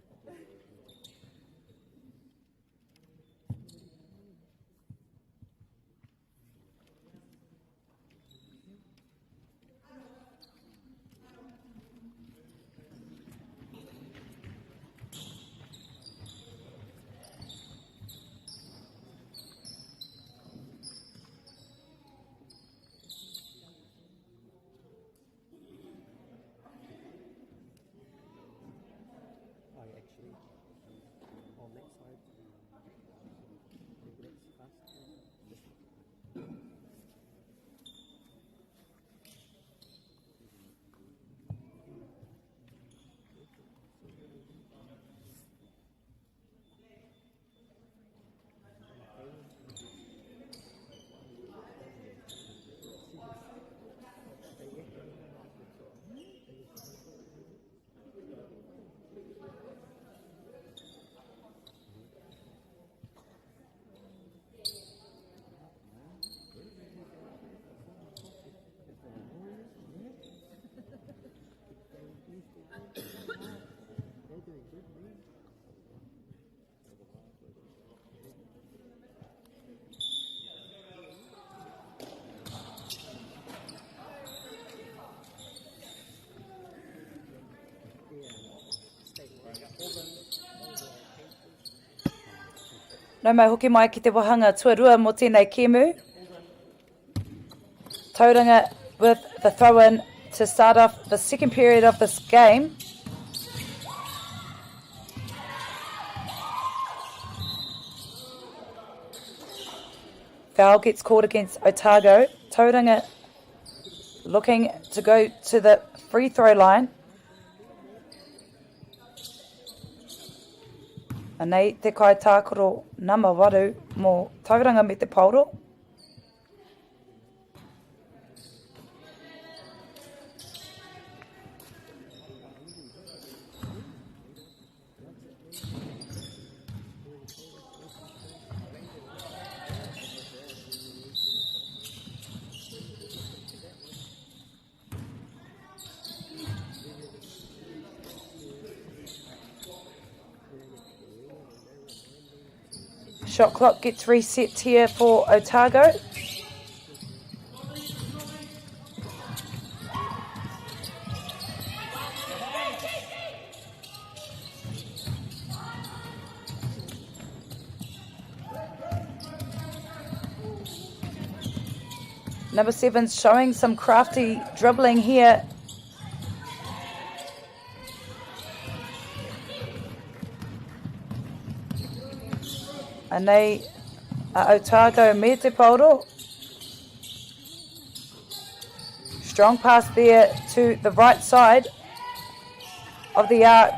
Nau mai hoki mai ki te wahanga tuarua mo tēnei kēmu. Tauranga with the throw-in to start off the second period of this game. Foul gets called against Otago. Tauranga looking to go to the free throw line. Anei te kai tākoro nama waru mō Tauranga me te pauro. Shot clock gets reset here for Otago. Number 7's showing some crafty dribbling here. Anei Otago me te pauro. Strong pass there to the right side of the arc.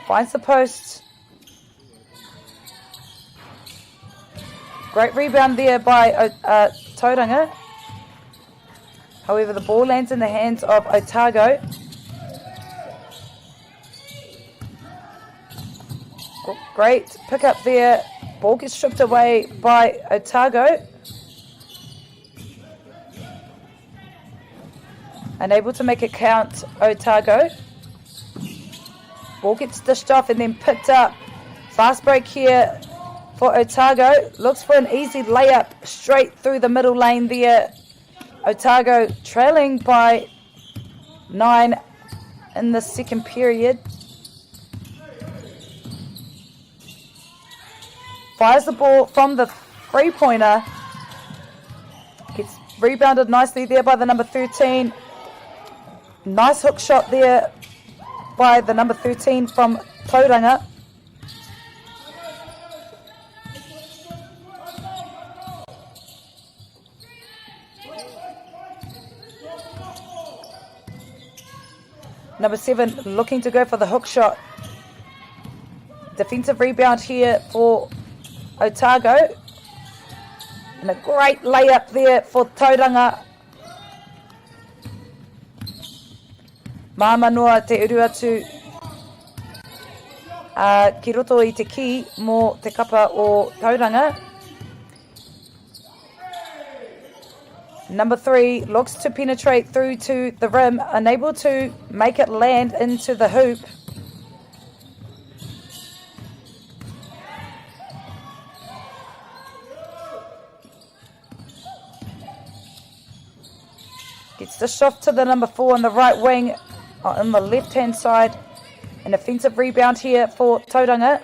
Finds the post. Great rebound there by Tauranga. However, the ball lands in the hands of Otago. Great pick up there. Ball gets stripped away by Otago. Unable to make it count, Otago. Ball gets dished off and then picked up. Fast break here for Otago. Looks for an easy layup straight through the middle lane there. Otago trailing by 9 in the second period. Fires the ball from the three-pointer. Gets rebounded nicely there by the number 13. Nice hook shot there by the number 13 from Tauranga. Number 7 looking to go for the hook shot. Defensive rebound here for Otago. And a great layup there for Tauranga. Māmanoa te uru atu ki roto i te ki mō te kapa o Tauranga. Number 3 looks to penetrate through to the rim, unable to make it land into the hoop. Gets the shot to the number 4 on the right wing, on the left-hand side. An offensive rebound here for Tauranga.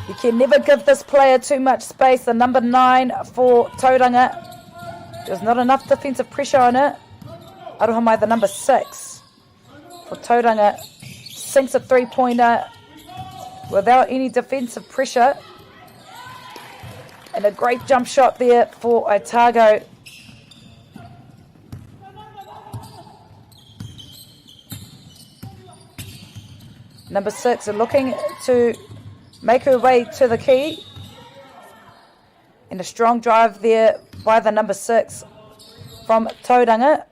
You can never give this player too much space. The number 9 for Tauranga. There's not enough defensive pressure on it. Arohamai, the number 6 for Tauranga, sinks a three-pointer without any defensive pressure. And a great jump shot there for Otago. Number 6 are looking to make her way to the key. And a strong drive there by the number 6 from Tauranga.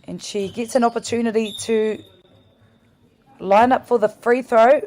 And she gets an opportunity to line up for the free throw.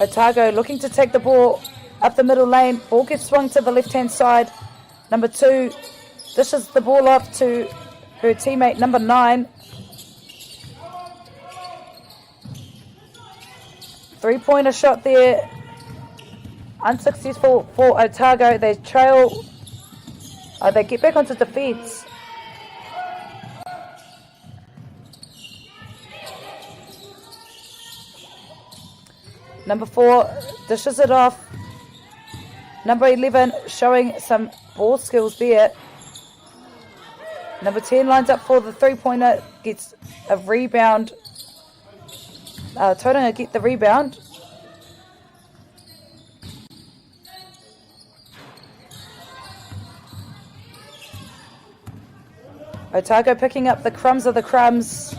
Otago looking to take the ball up the middle lane. Ball gets swung to the left-hand side. Number 2 dishes the ball off to her teammate, number 9. Three-pointer shot there. Unsuccessful for Otago. They trail. They get back onto defense. Number 4 dishes it off. Number 11 showing some ball skills there. Number 10 lines up for the three-pointer, gets a rebound. Tauranga get the rebound. Otago picking up the crumbs of the crumbs.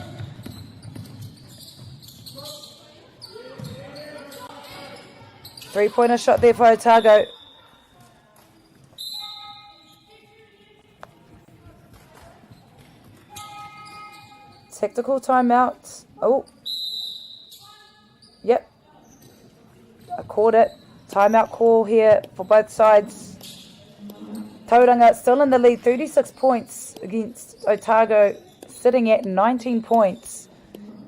Three-pointer shot there for Otago. Tactical timeout. Oh. Yep. I called it. Timeout call here for both sides. Tauranga still in the lead, 36 points against Otago, sitting at 19 points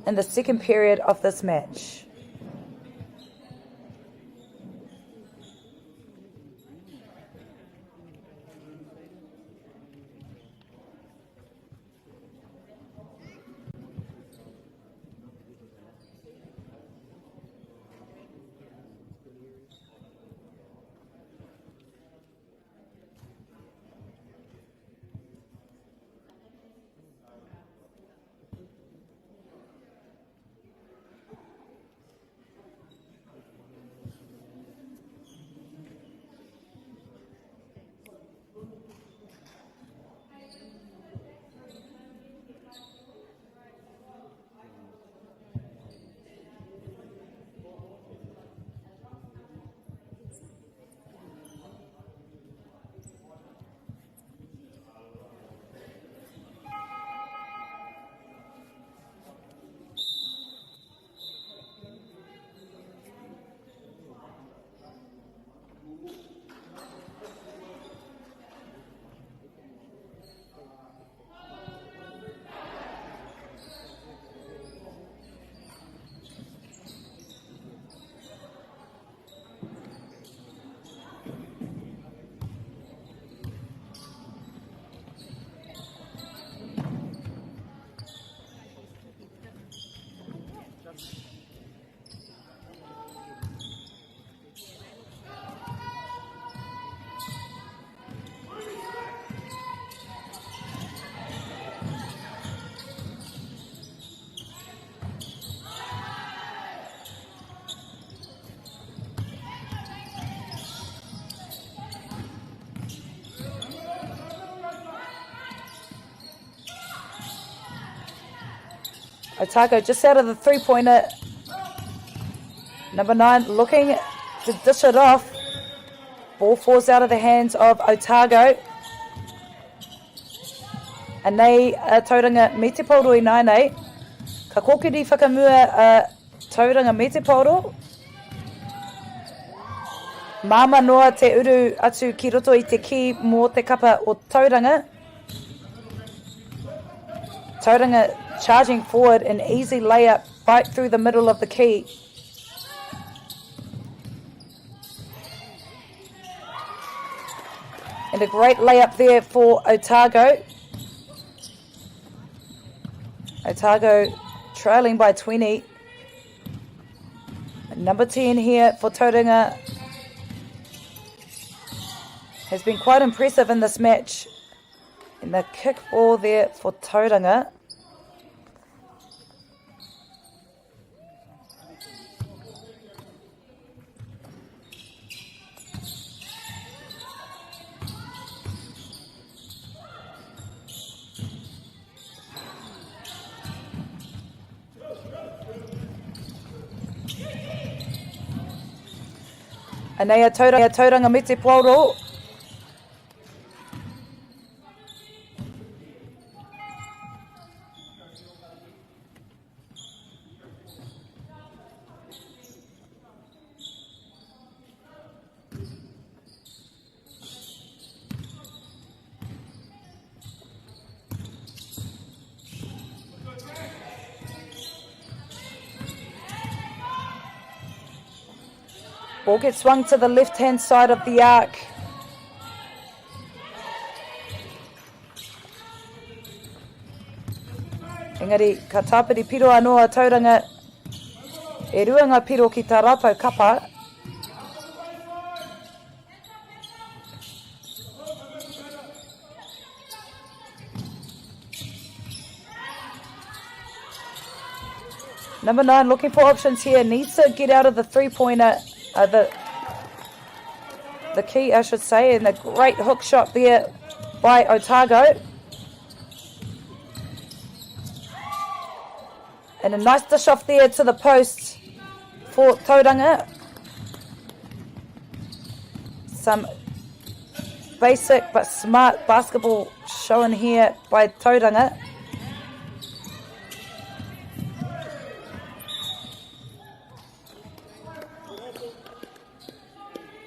in the second period of this match. Otago just out of the three-pointer. Number 9 looking to dish it off. Ball falls out of the hands of Otago. And they tauranga me te pauro I nainei. Ka kokiri whakamua tauranga me te pauro. Mama noa te uru atu ki roto I te ki mō te kapa o tauranga. Tauranga charging forward, an easy layup right through the middle of the key. And a great layup there for Otago. Otago trailing by 20. And number 10 here for Tauranga has been quite impressive in this match. And the kick ball there for Tauranga. Anei tauranga me te pauro. Ball gets swung to the left-hand side of the arc. Engari, ka tāpiri piro anoa tauranga e ruanga piro ki tā rātou kapa. Number 9 looking for options here, needs to get out of the three-pointer. The key, I should say, and a great hook shot there by Otago. And a nice dish off there to the post for Tauranga. Some basic but smart basketball shown here by Tauranga.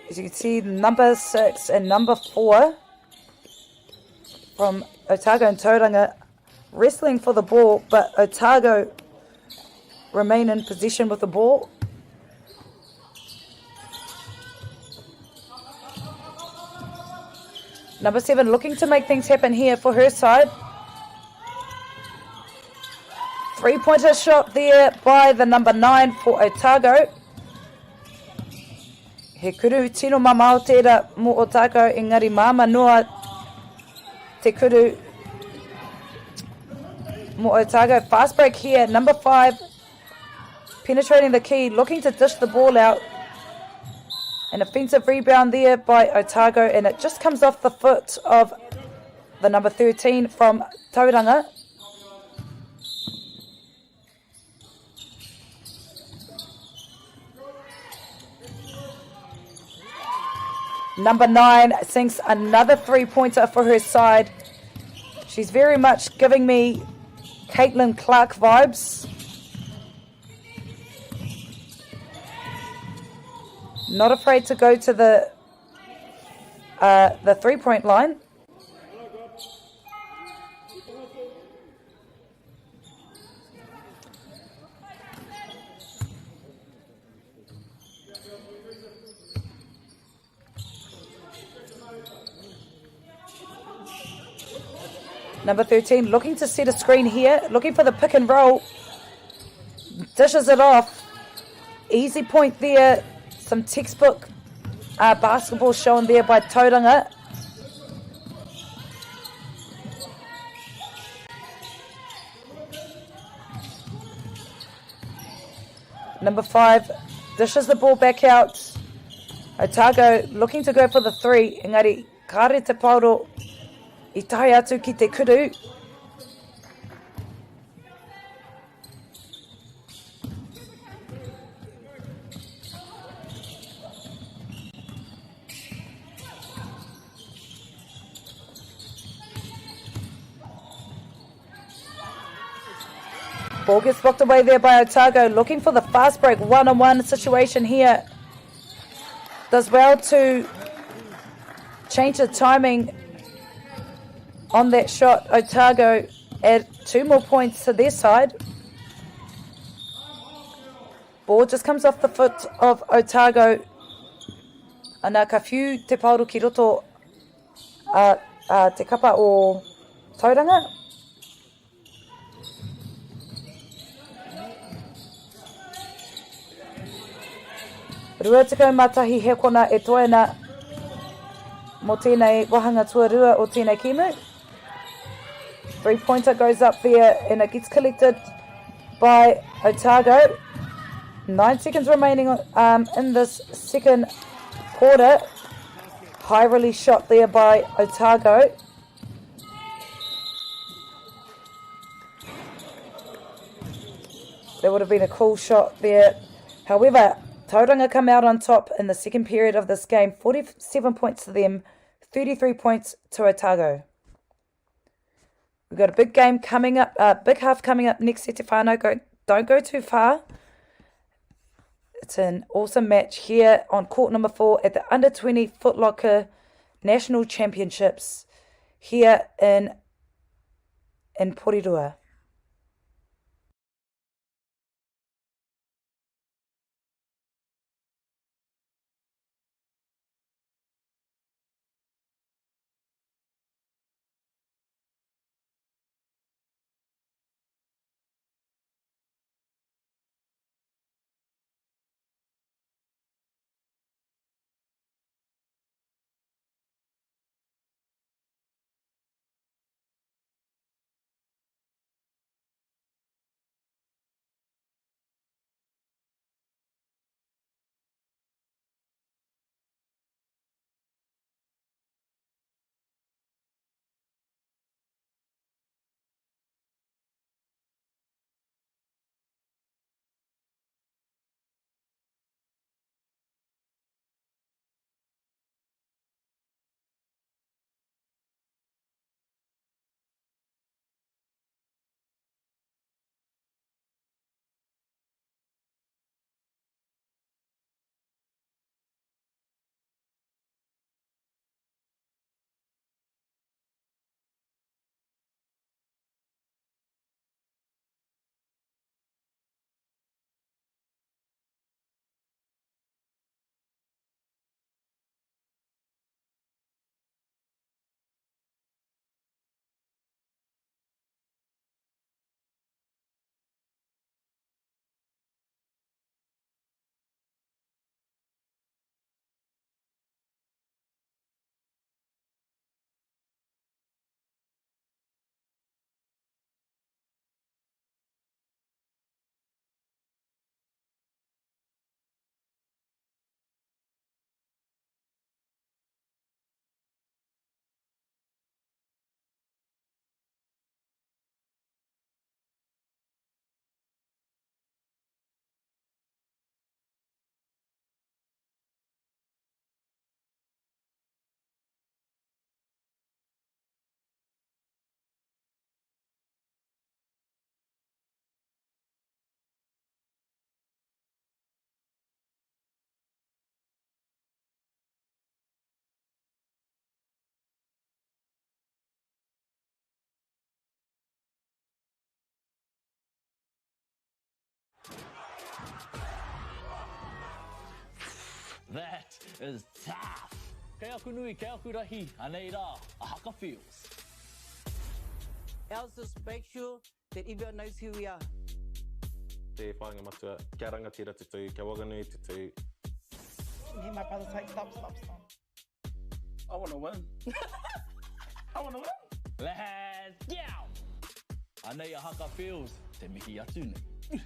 As you can see, number 6 and number 4 from Otago and Tauranga wrestling for the ball, but Otago remain in possession with the ball. Number 7 looking to make things happen here for her side. Three-pointer shot there by the number 9 for Otago. He kuru tino mamau tērā mō Otago, engari māma noa te kuru mō Otago. Fast break here, number 5 penetrating the key, looking to dish the ball out. An offensive rebound there by Otago, and it just comes off the foot of the number 13 from Tauranga. Number 9 sinks another three-pointer for her side. She's very much giving me Caitlin Clark vibes. Not afraid to go to the three-point line. Number 13 looking to set a screen here, looking for the pick and roll. Dishes it off. Easy point there. Some textbook basketball shown there by Tauranga. Number 5 dishes the ball back out. Otago looking to go for the three. Engari, kāre te pauro I tahi atu ki te kuru. Ball gets blocked away there by Otago, looking for the fast break one-on-one situation here. Does well to change the timing on that shot. Otago add 2 more points to their side. Ball just comes off the foot of Otago. Ana ka whiu te pauru ki roto te kapa o tauranga. Rua tekau matahi he kona e toena mo tēnei wahanga tuarua o tēnei kimu. 3-pointer goes up there and it gets collected by Otago. 9 seconds remaining in this second quarter. High release shot there by Otago. That would have been a cool shot there. However, Tauranga come out on top in the second period of this game. 47 points to them, 33 points to Otago. We've got a big game coming up, big half coming up next. Stefano, don't go too far. It's an awesome match here on court number 4 at the Under-20 Foot Locker National Championships here in Porirua. That is tough. Kei aku nui, kei aku rahi, anei rā, a haka feels. Ours just make sure that everyone knows who we are. Te whāinga matua, kia rangatira tutu, kia waganui tutu. Hear my brother say, stop. I want to win. I want to win. Let's go! Anei a haka feels, te mihi atu nei.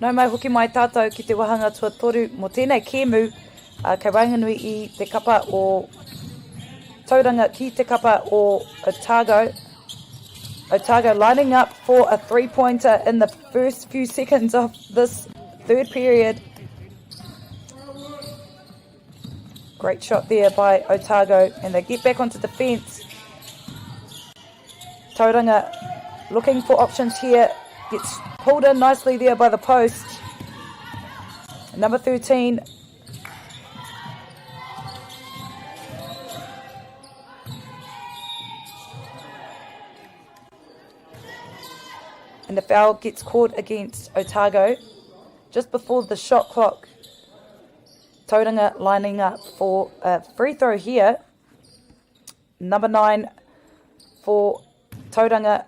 Nau mai hoki mai tātou ki te wahanga tua toru mo tēnei kēmu, kei wainganui I te kapa o tauranga ki te kapa o Otago. Otago lining up for a three-pointer in the first few seconds of this third period. Great shot there by Otago, and they get back onto defence. Tauranga looking for options here, gets pulled in nicely there by the post. Number 13. And the foul gets caught against Otago just before the shot clock. Tauranga lining up for a free throw here. Number 9 for Tauranga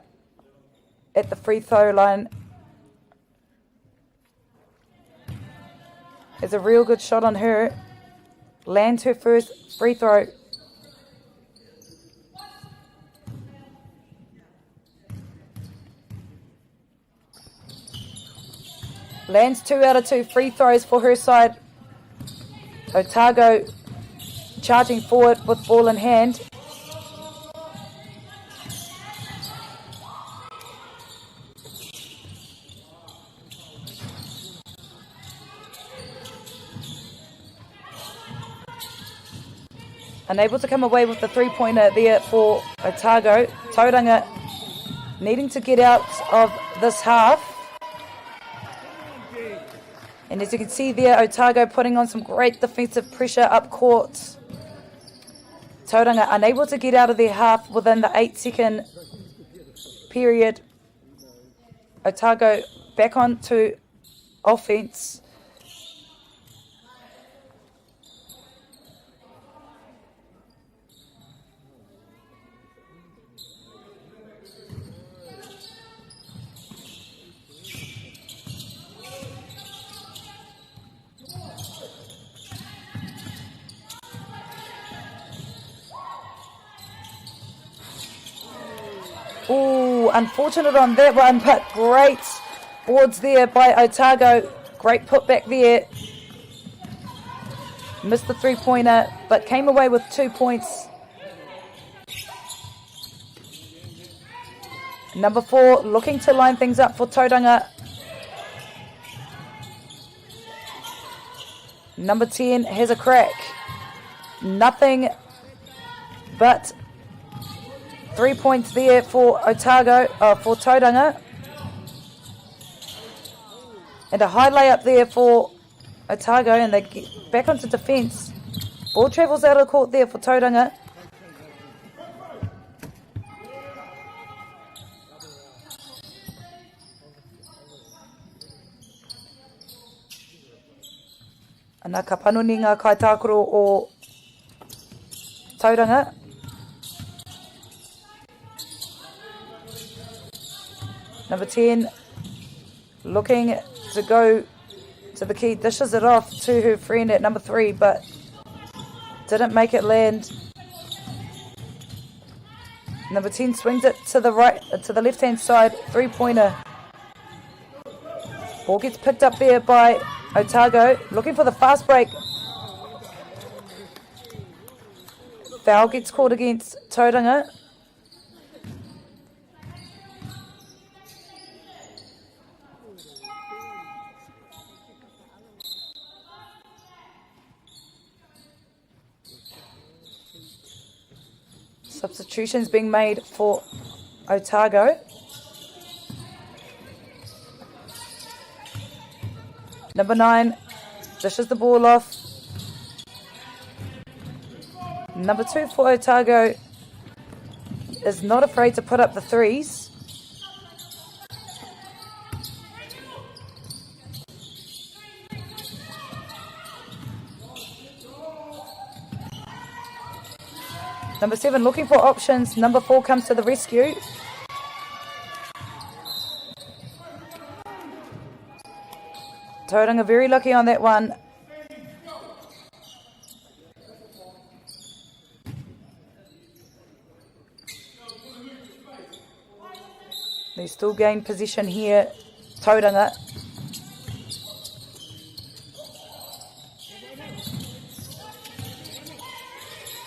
at the free throw line. It's a real good shot on her. Lands her first free throw. Lands 2 out of 2 free throws for her side. Otago charging forward with ball in hand. Unable to come away with the three-pointer there for Otago. Tauranga needing to get out of this half. And as you can see there, Otago putting on some great defensive pressure up court. Tauranga unable to get out of their half within the 8-second period. Otago back onto offense. Ooh, unfortunate on that one, but great boards there by Otago. Great putback there. Missed the three-pointer, but came away with 2 points. Number 4 looking to line things up for Tauranga. Number 10 has a crack. Nothing but 3 points there for Otago, for Tauranga. And a high layup there for Otago, and they get back onto defence. Ball travels out of the court there for Tauranga. Ana ka panoni ngā kaitākoro o Tauranga. Number 10 looking to go to the key, dishes it off to her friend at number 3, but didn't make it land. Number 10 swings it to the right, to the left-hand side, three-pointer. Ball gets picked up there by Otago, looking for the fast break. Foul gets called against Tauranga. Substitutions being made for Otago. Number 9 dishes the ball off. Number 2 for Otago is not afraid to put up the threes. Number 7 looking for options. Number 4 comes to the rescue. Tauranga very lucky on that one. They still gain position here, Tauranga.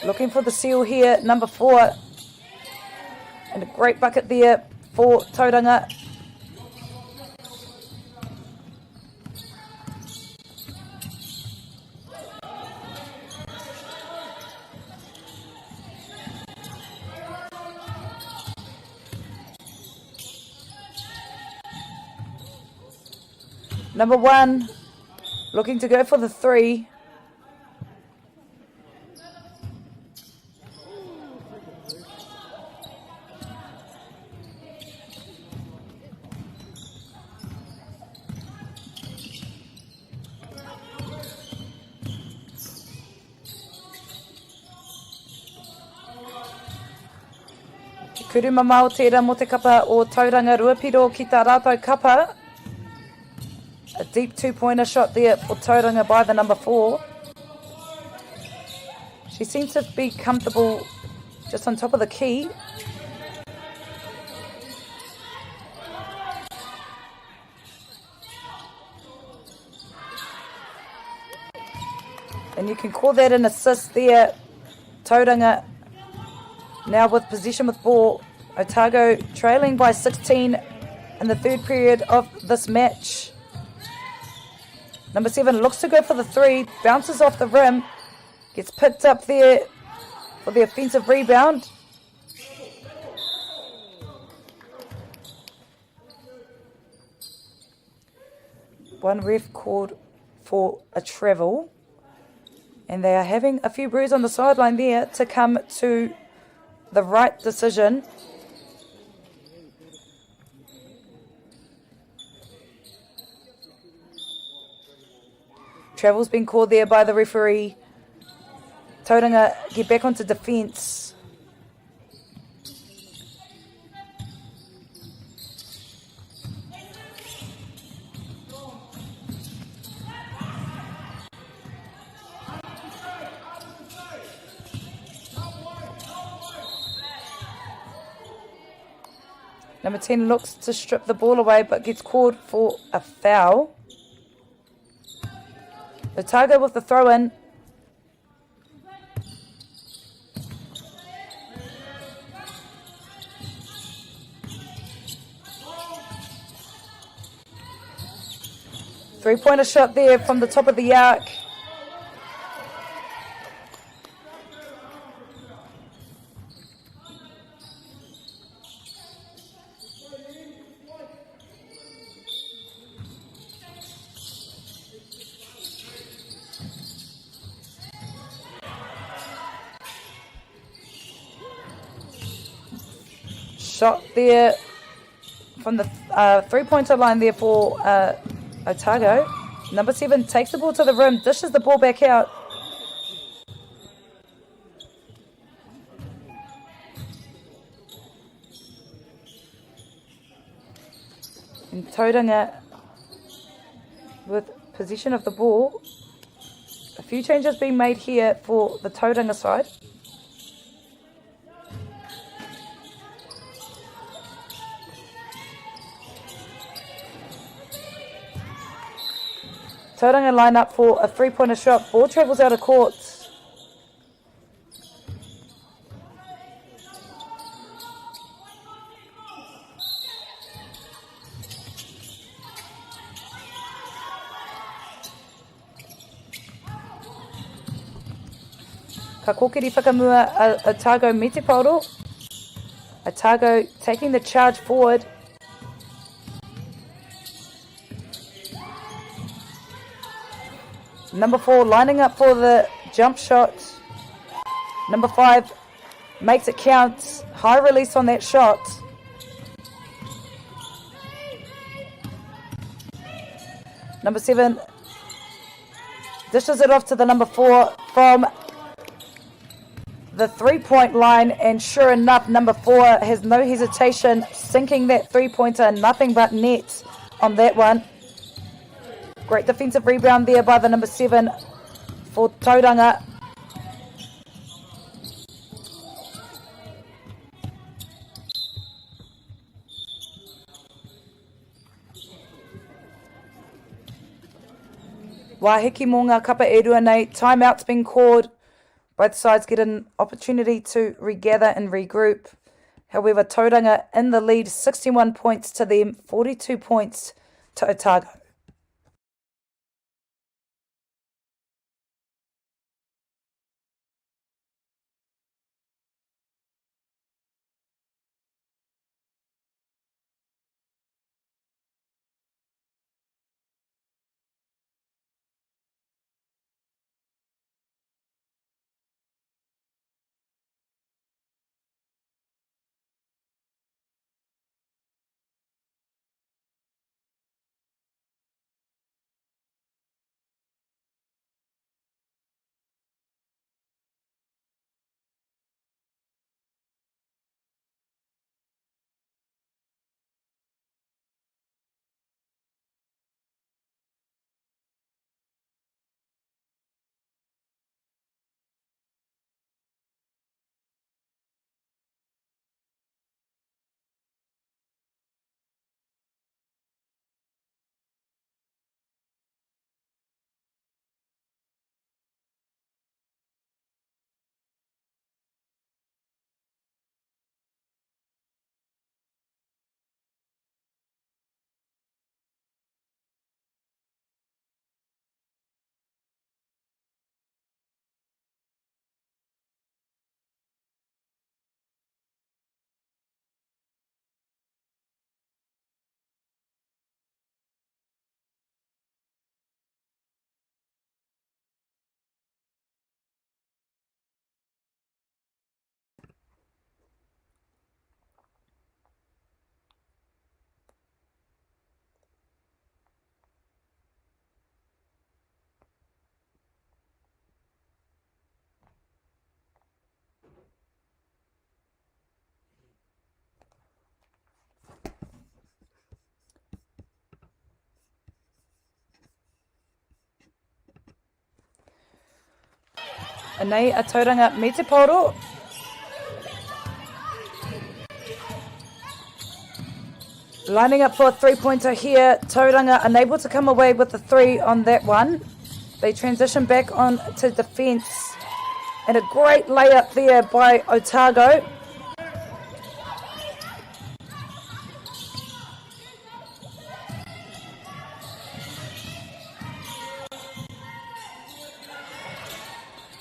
Looking for the seal here, number 4. And a great bucket there for Tauranga. Number 1, looking to go for the 3. Kuruma mau tērā mo te kapa o Tauranga Ruapiro ki tā rātou kapa. A deep 2-pointer shot there for Tauranga by the number 4. She seems to be comfortable just on top of the key. And you can call that an assist there. Tauranga now with possession with ball. Otago trailing by 16 in the third period of this match. Number 7 looks to go for the 3, bounces off the rim, gets picked up there for the offensive rebound. One ref called for a travel, and they are having a few brews on the sideline there to come to the right decision. Travel's been called there by the referee. Tauranga get back onto defence. Number 10 looks to strip the ball away but gets called for a foul. Otago with the throw-in. Three-pointer shot there from the top of the arc. Shot there from the three-pointer line there for Otago. Number 7 takes the ball to the rim, dishes the ball back out. And Tauranga with possession of the ball. A few changes being made here for the Tauranga side. Tauranga line up for a three-pointer shot. Ball travels out of court. Ka kokiri whakamua Otago me te pauro. Otago taking the charge forward. Number 4 lining up for the jump shot. Number 5 makes it count. High release on that shot. Number 7 dishes it off to the number 4 from the three-point line, and sure enough, number 4 has no hesitation sinking that three-pointer. Nothing but net on that one. Great defensive rebound there by the number 7 for Tauranga. Wahiki mō ngā kapa e rua nei. Timeout's been called Both sides get an opportunity to regather and regroup. However, Tauranga in the lead, 61 points to them, 42 points to Otago. Anei a Tauranga me te poro. Lining up for a three-pointer here. Tauranga unable to come away with the three on that one. They transition back on to defence. And a great layup there by Otago.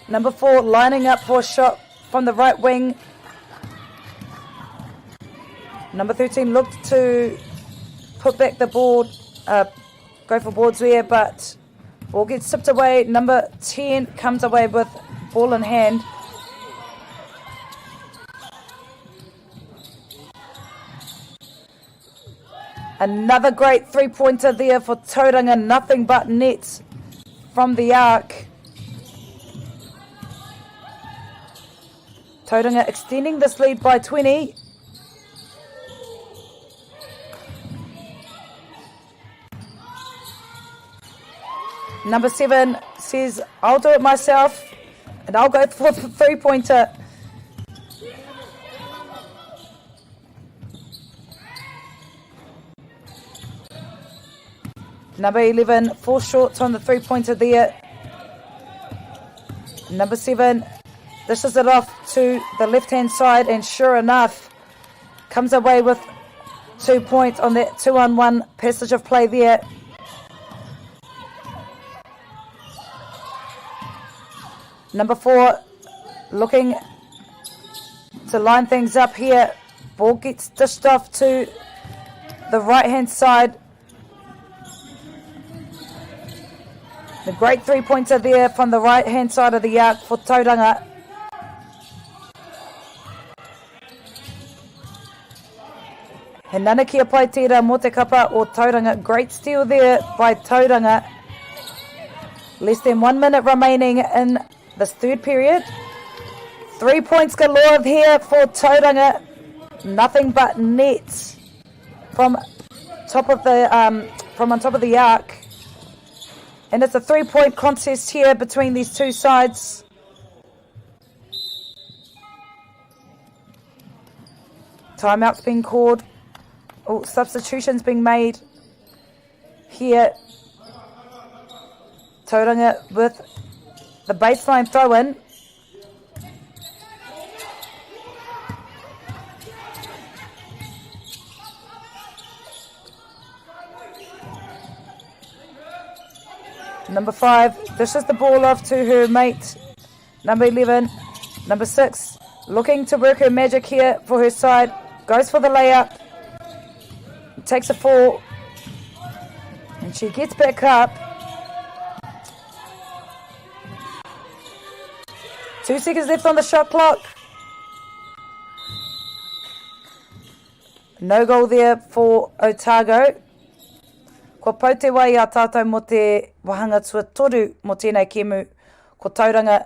Number 4 lining up for a shot from the right wing. Number 13 looked to put back the board, go for boards there, but ball gets tipped away. Number 10 comes away with ball in hand. Another great three-pointer there for Tauranga, nothing but nets from the arc. Tauranga extending this lead by 20. Number 7 says, I'll do it myself, and I'll go for the three-pointer. Number 11 falls short on the three-pointer there. Number 7 dishes it off to the left-hand side, and sure enough, comes away with 2 points on that 2-on-1 passage of play there. Number 4 looking to line things up here. Ball gets dished off to the right-hand side. The great three-pointer there from the right-hand side of the arc for Tauranga. He nana kia pai tira mo te kapa o Tauranga. Great steal there by Tauranga. Less than 1 minute remaining in this third period. 3 points galore here for Tauranga. Nothing but nets from top of the on top of the arc. And it's a 3-point contest here between these two sides. Timeout's being called. Oh, substitutions being made here. Tauranga with the baseline throw-in. Number 5 dishes the ball off to her mate. Number 11. Number 6 looking to work her magic here for her side. Goes for the layup. Takes a fall. And she gets back up. 2 seconds left on the shot clock. No goal there for Otago. Ko pau te wai a tātou mo te wahanga tua toru mo tēnei kemu. Ko tauranga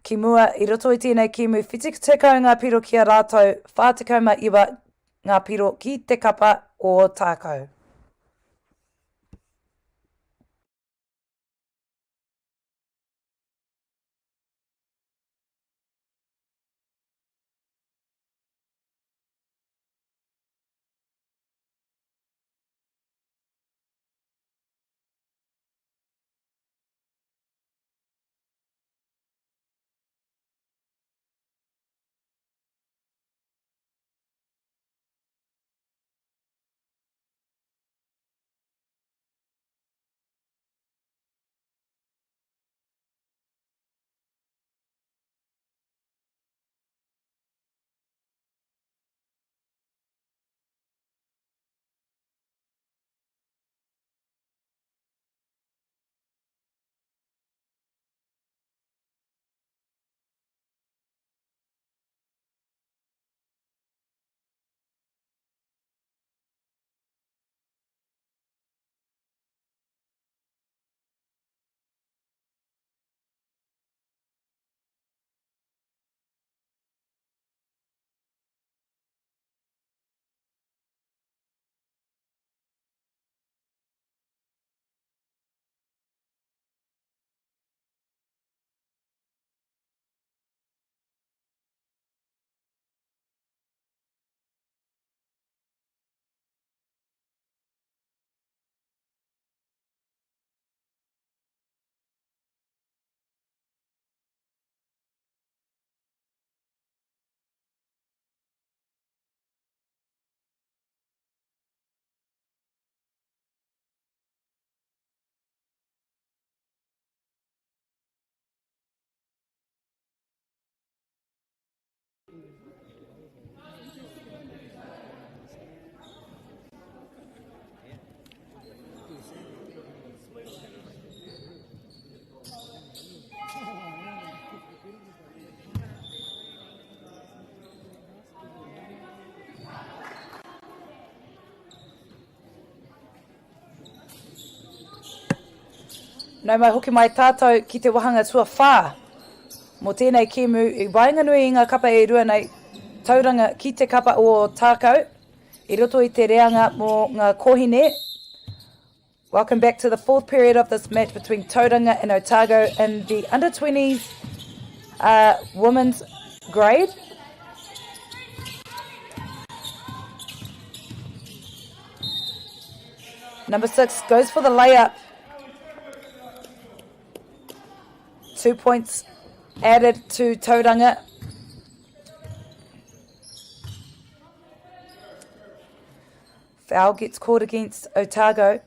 ki mua i roto i tēnei kemu. Whiti tekau ngā piro ki a rātou. Whātekau ma iwa ngā piro ki te kapa o tākau. Nau mai hoki mai tātou ki te wahanga tua whā. Mo tēnei kemu i wainganui i ngā kapa e rua nei tauranga ki te kapa o tākau. I roto i te reanga mo ngā kohine. Welcome back to the fourth period of this match between Tauranga and Otago in the under-20s women's grade. Number 6 goes for the layup. 2 points added to Tauranga. Foul gets called against Otago.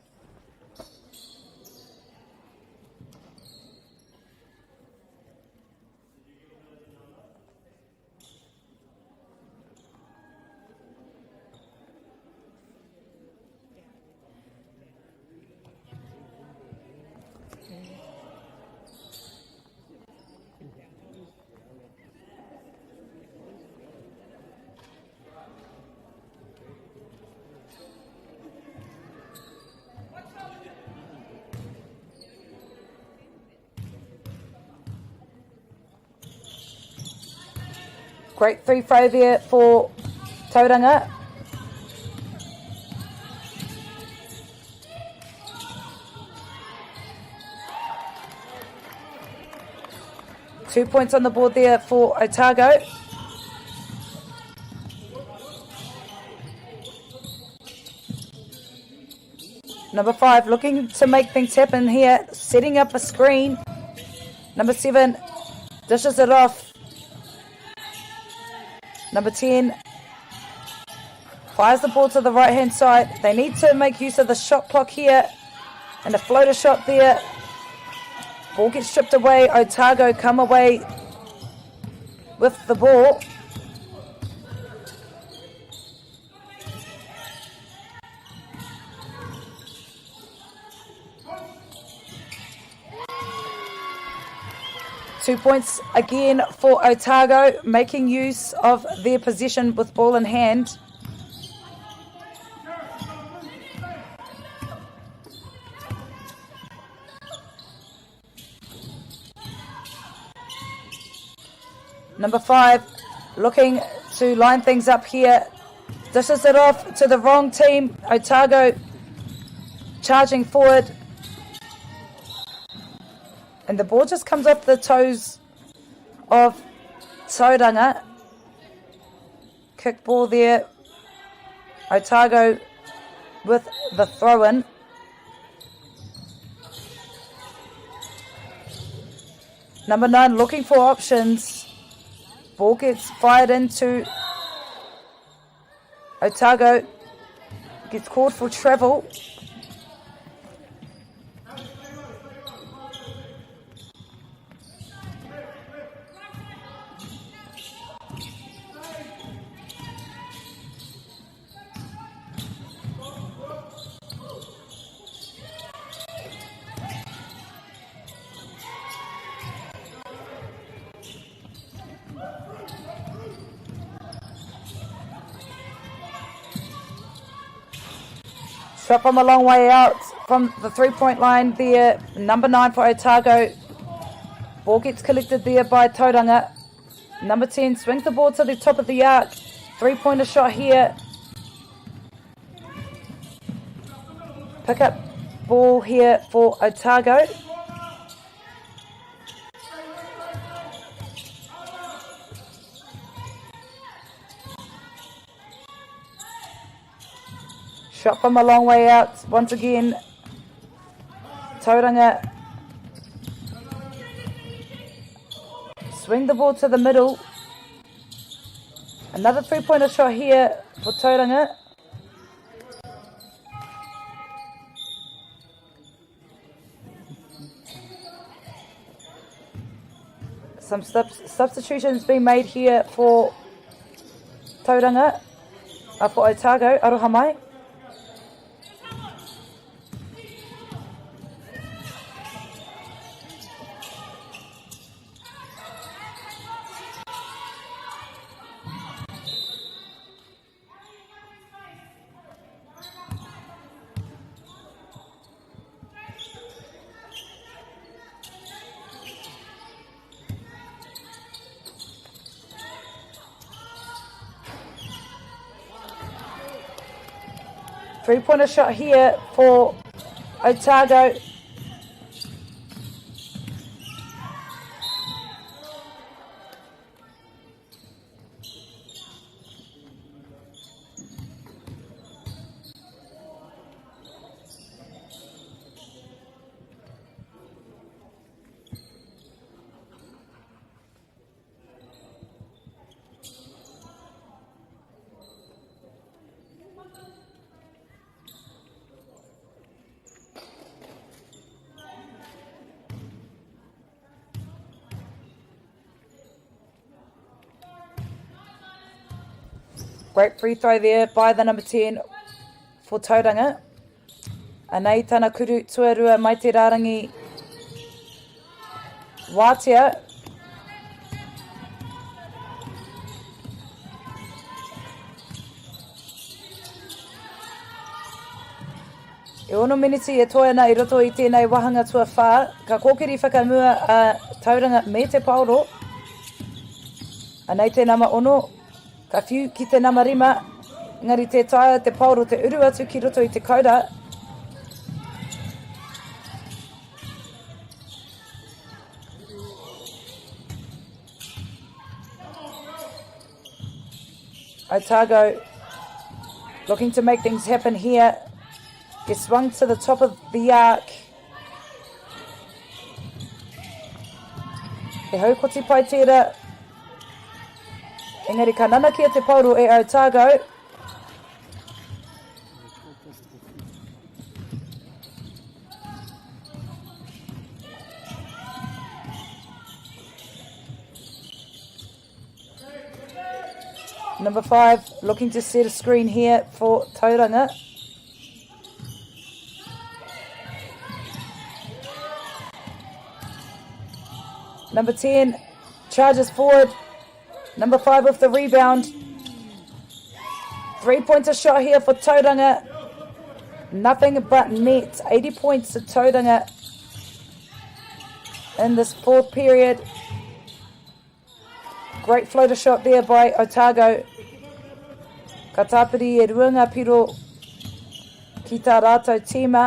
Great free throw there for Tauranga. Two points on the board there for Otago. Number 5 looking to make things happen here, setting up a screen. Number 7 dishes it off. Number 10 fires the ball to the right-hand side. They need to make use of the shot clock here. And a floater shot there Ball gets stripped away. Otago come away with the ball. Two points again for Otago, making use of their possession with ball in hand. Number 5 looking to line things up here. Dishes it off to the wrong team. Otago charging forward. And the ball just comes off the toes of Tauranga. Kick ball there. Otago with the throw-in. Number 9 looking for options. Ball gets fired into Otago. Gets called for travel. Shot from a long way out from the three-point line there. Number 9 for Otago. Ball gets collected there by Tauranga. Number 10 swings the ball to the top of the arc. Three-pointer shot here. Pick up ball here for Otago. Shot from a long way out. Once again, Tauranga swing the ball to the middle. Another three-pointer shot here for Tauranga. Some substitutions being made here for Tauranga, for Otago. Aroha mai. Three-pointer shot here for Otago. Great free throw there by the number 10 for Tauranga. Anei tana kuru tuarua mai te rarangi wātea. E ono miniti e toena I roto I tēnei wahanga tua whā. Ka kōkiri whakamua a Tauranga me te pauro. Anei te nama ono. Ka whiu ki te nama rima, ngari te taia te pauro te uru atu ki roto I te kaura. Otago looking to make things happen here. Gets swung to the top of the arc. He haukoti pai tērā. Engari ka nana kia te pauro e Otago. Number 5 looking to set a screen here for Tauranga. Number 10 charges forward. Number 5 with the rebound. 3-pointer shot here for Tauranga. Nothing but net. 80 points to Tauranga in this fourth period. Great floater shot there by Otago. Ka tāpiri e ruanga piro ki tā rātou tīma.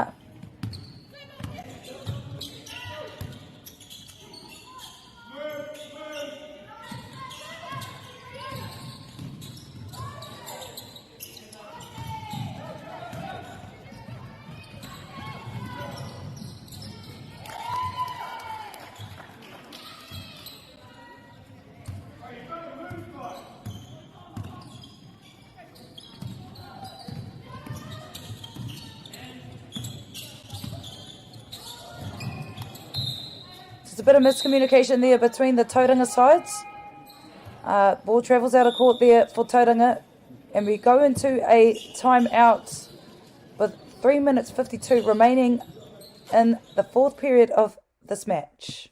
There's a bit of miscommunication there between the Tauranga sides. Ball travels out of court there for Tauranga. And we go into a timeout with 3 minutes 52 remaining in the fourth period of this match.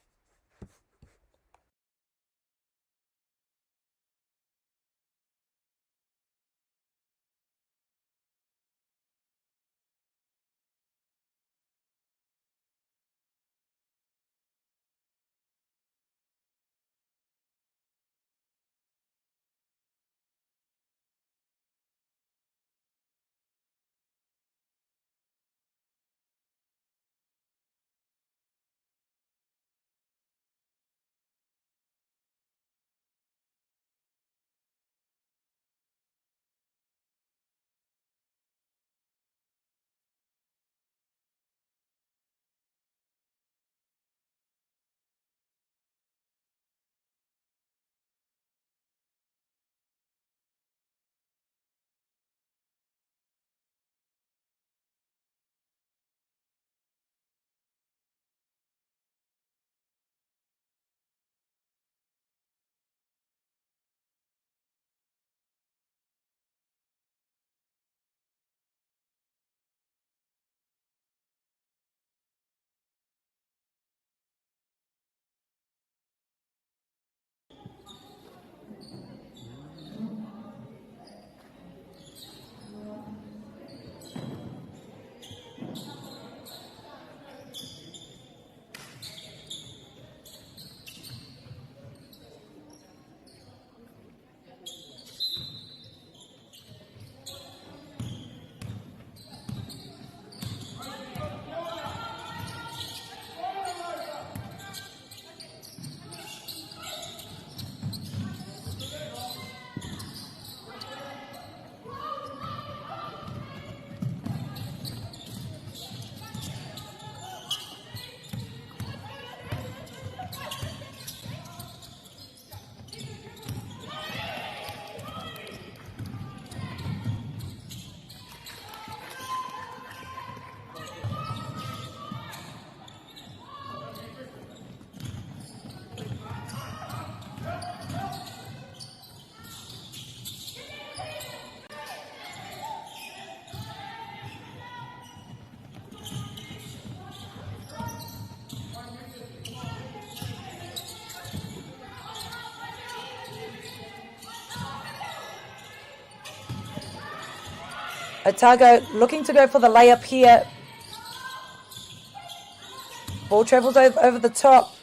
Otago looking to go for the layup here. Ball travels over the top.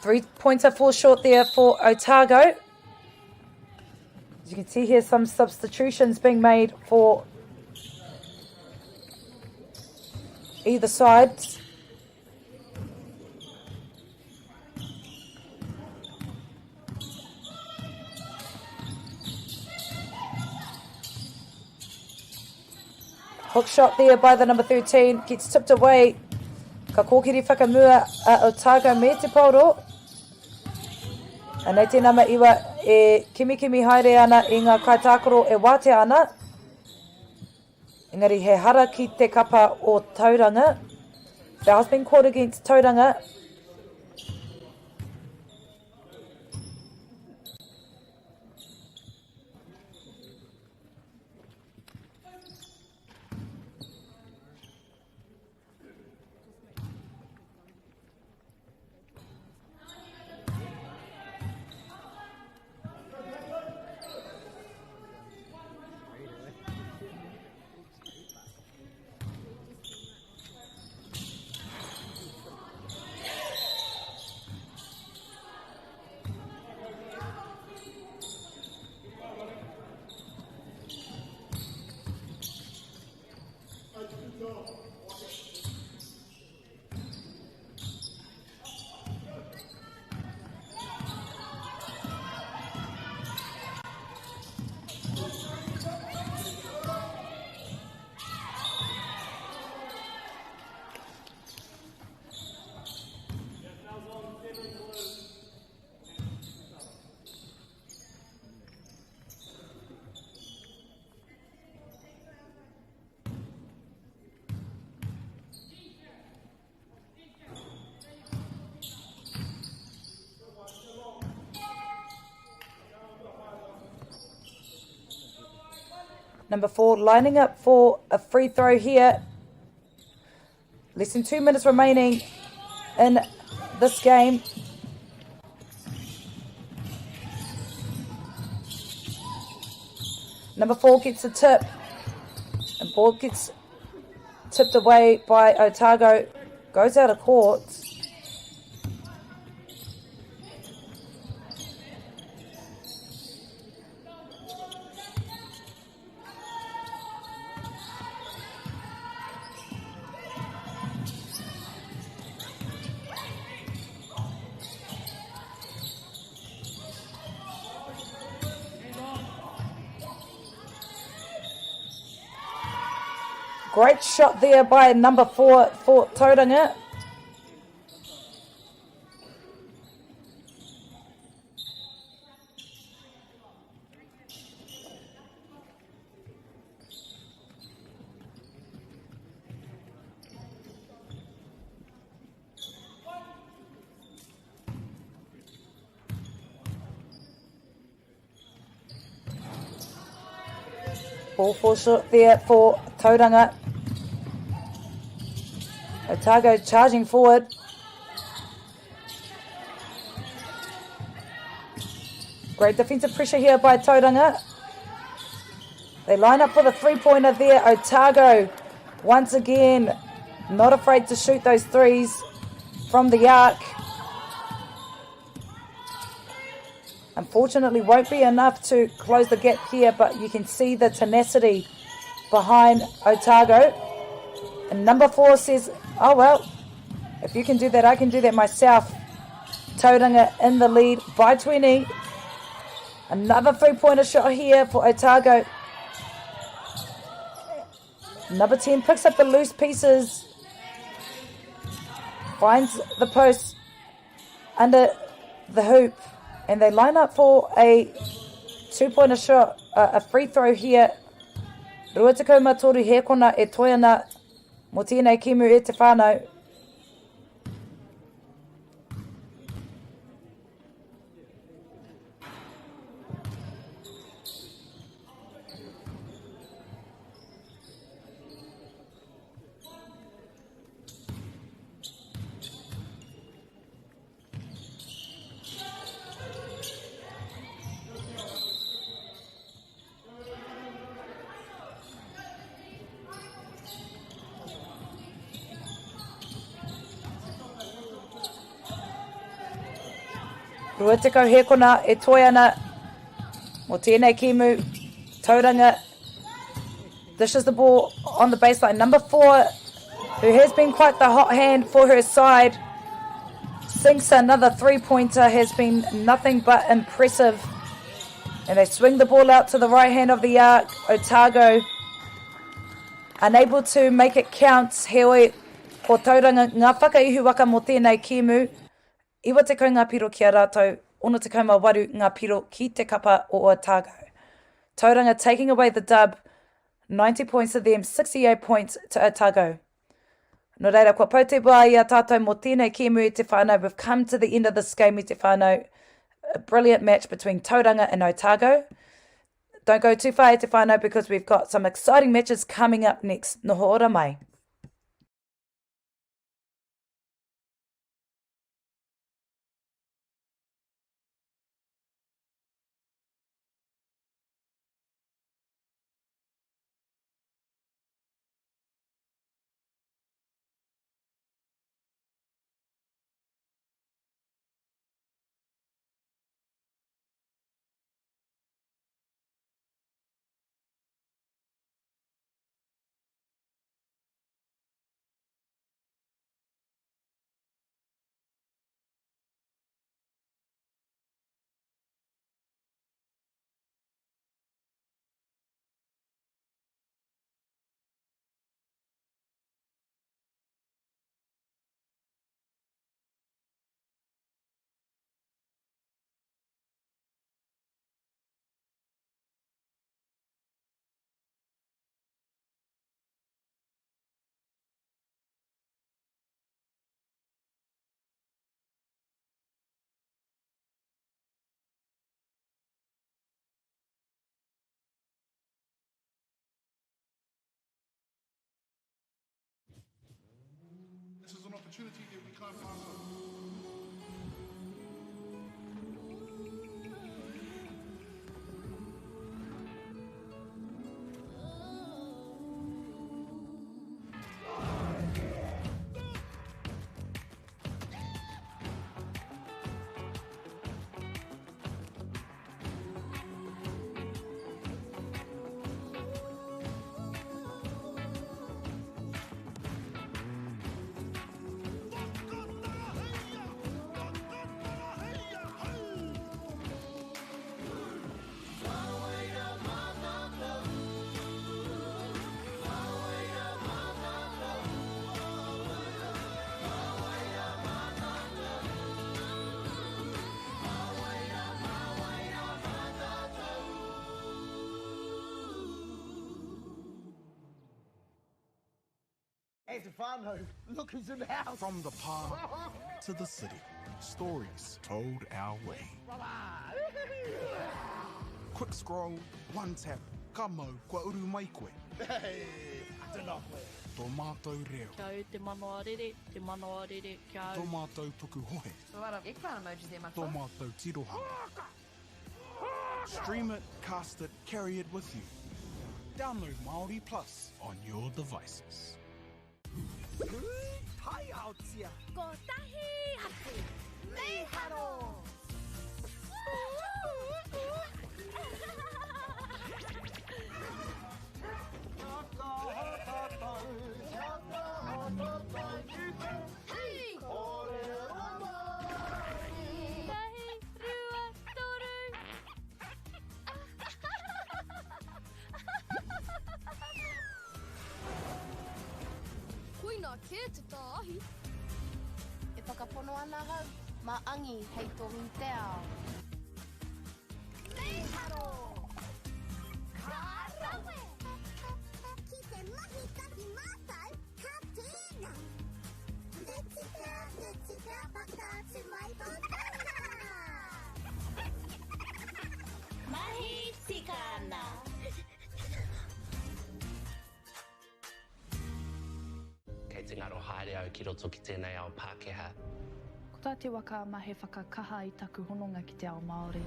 Three-pointer falls short there for Otago. As you can see here, some substitutions being made for either side. Hook shot there by the number 13. Gets tipped away. Ka kōkiri whakamua a Otago me te pauro. A nei tēnā maiwa e kimi haere ana i ngā kaitākoro e wātea ana. Engari he hara ki te kapa o tauranga. Foul's been called against tauranga. Number 4 lining up for a free throw here. Less than 2 minutes remaining in this game. Number 4 gets a tip. And ball gets tipped away by Otago. Goes out of court. Great shot there by number 4 for Tauranga. Ball fall short there for Tauranga. Otago charging forward. Great defensive pressure here by Tauranga. They line up for the three-pointer there. Otago, once again, not afraid to shoot those threes from the arc. Unfortunately, won't be enough to close the gap here, but you can see the tenacity behind Otago. And number 4 says, oh well, if you can do that, I can do that myself. Tauranga in the lead by 20. Another three-pointer shot here for Otago. Number 10 picks up the loose pieces. Finds the post under the hoop. And they line up for a two-pointer shot, a free throw here. Rua te kaumatoru he kona e toiana mo tēnei kimu e te whānau. Rua te kau he kona e toiana mo tēnei kimu. Tauranga dishes the ball on the baseline. Number 4, who has been quite the hot hand for her side, sinks another three-pointer, has been nothing but impressive. And they swing the ball out to the right hand of the arc. Otago unable to make it count. Heoi ko Tauranga ngā whakaihu waka mo tēnei kimu. Iwa te kau ngā piro ki a rātou, ono te kauma waru ngā piro ki te kapa o Otago. Tauranga taking away the dub, 90 points to them, 68 points to Otago. No reira, kua Porirua i a tātou mō tēnei kimu i te whānau. We've come to the end of this game i te whānau. A brilliant match between Tauranga and Otago. Don't go too far i te whānau because we've got some exciting matches coming up next. Noho ora mai. This is an opportunity that we can't pass up. Stefano, look who's in the house. From the park to the city, stories told our way. Quick scroll, one tap, kamo, kua uru mai koe. Hey, ata koe. Tō mātou reo. Kia au te MāORI, te MāORI, kia au. Tō mātou puku hohe. So what eggplant emoji there, my Tō mātou tirohanga. Stream it, cast it, carry it with you. Download MāORI Plus on your devices. Hai aotia. Ko tahi atu. Me haro. Hey! Tahi, rua, toru. Koina ke te tāhi. E whakapono ana hau, maangi hei tohi te ao. Meiharo! Kārawe! Ki te mahi taki mātai, ka tēnā. Te tika, pakātu mai tōtana. Mahi tikana. Kei te ngaro haere au ki roto ki tēnei ao Pākehā. Ko tā te waka ma he whakakaha i taku hononga ki te ao Māori.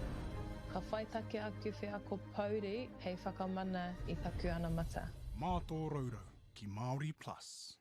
Ka whai take ake whea ko Pauri hei whakamana i taku ana mata. Mā tō raurau ki MāORI Plus.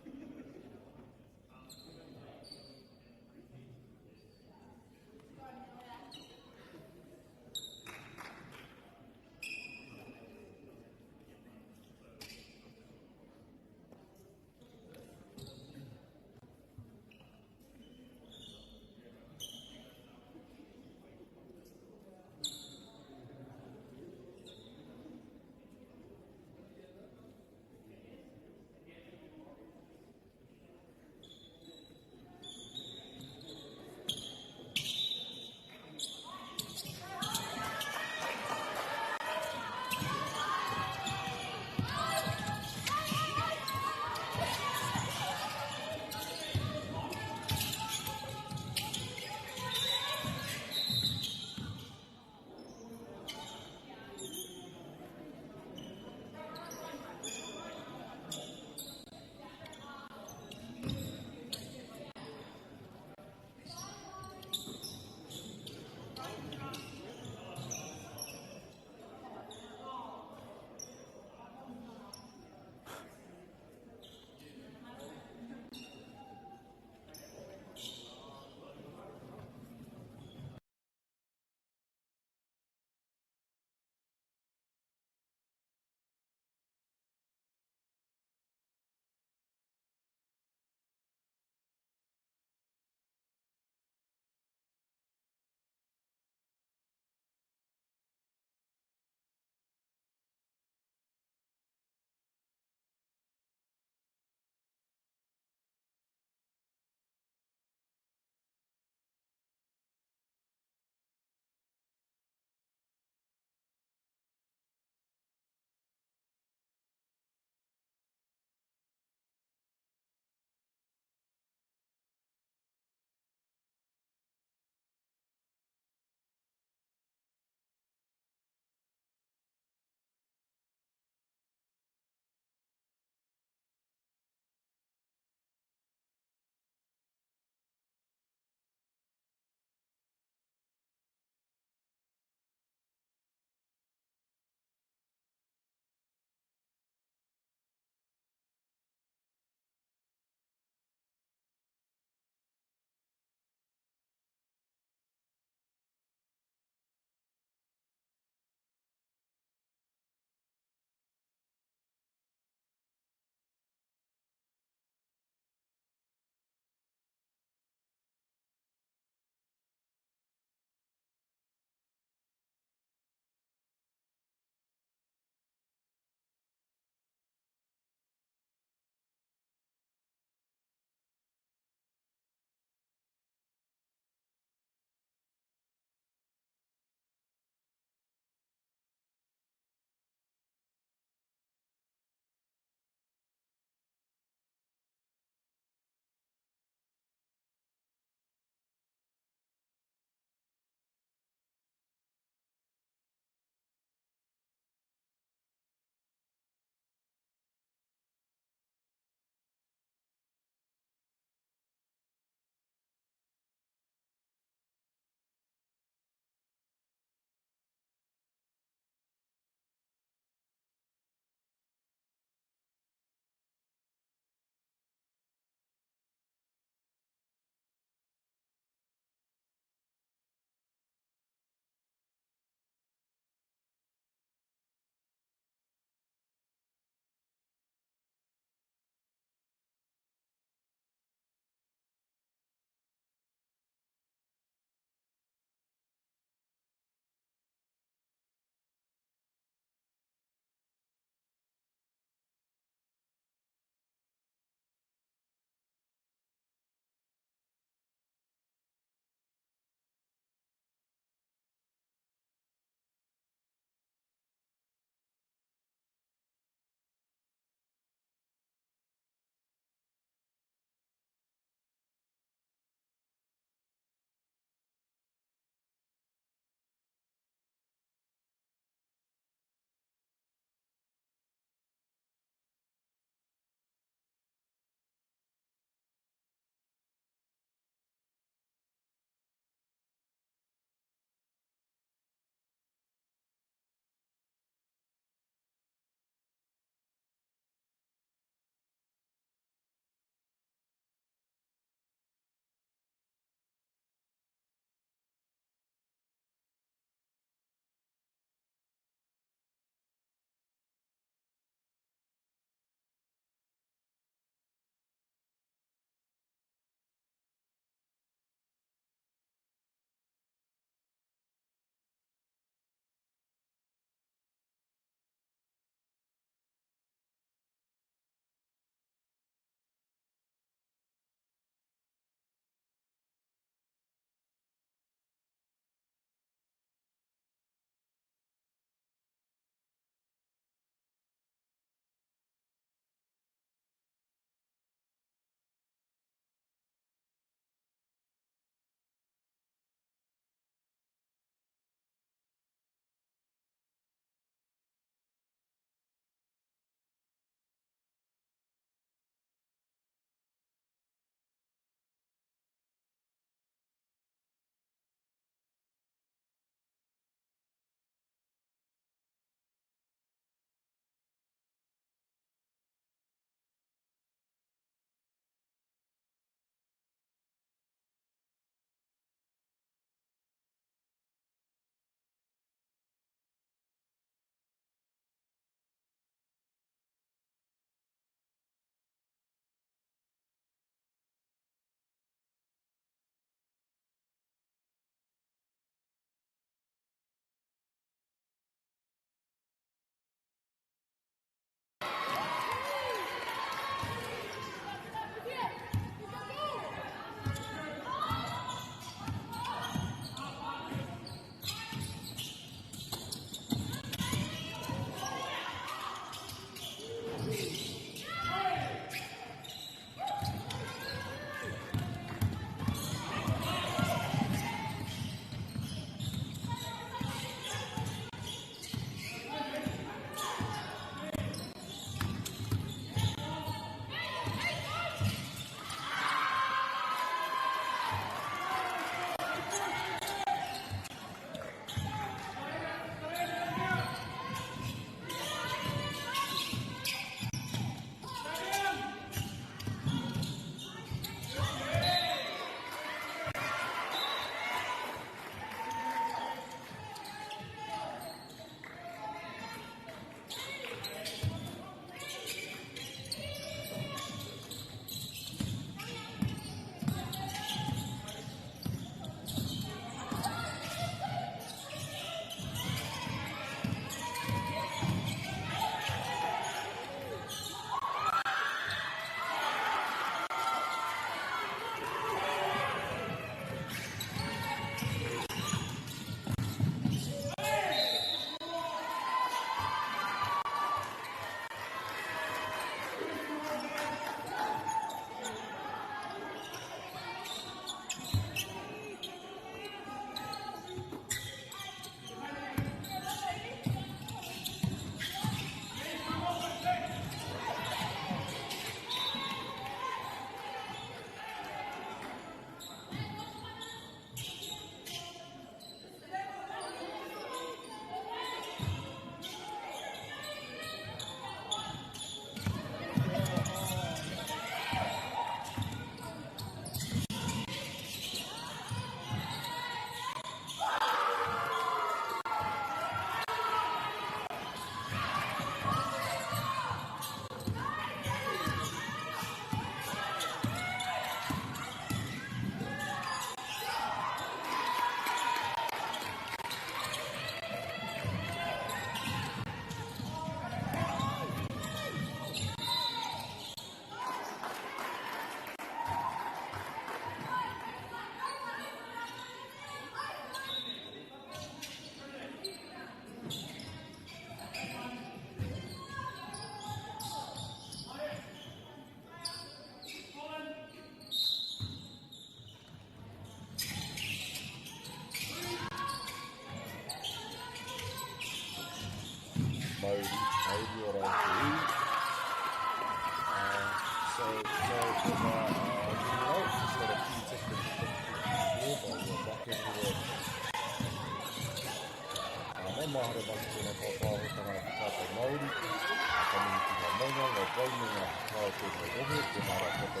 whainunga kao tēnei rohe, te mara kata.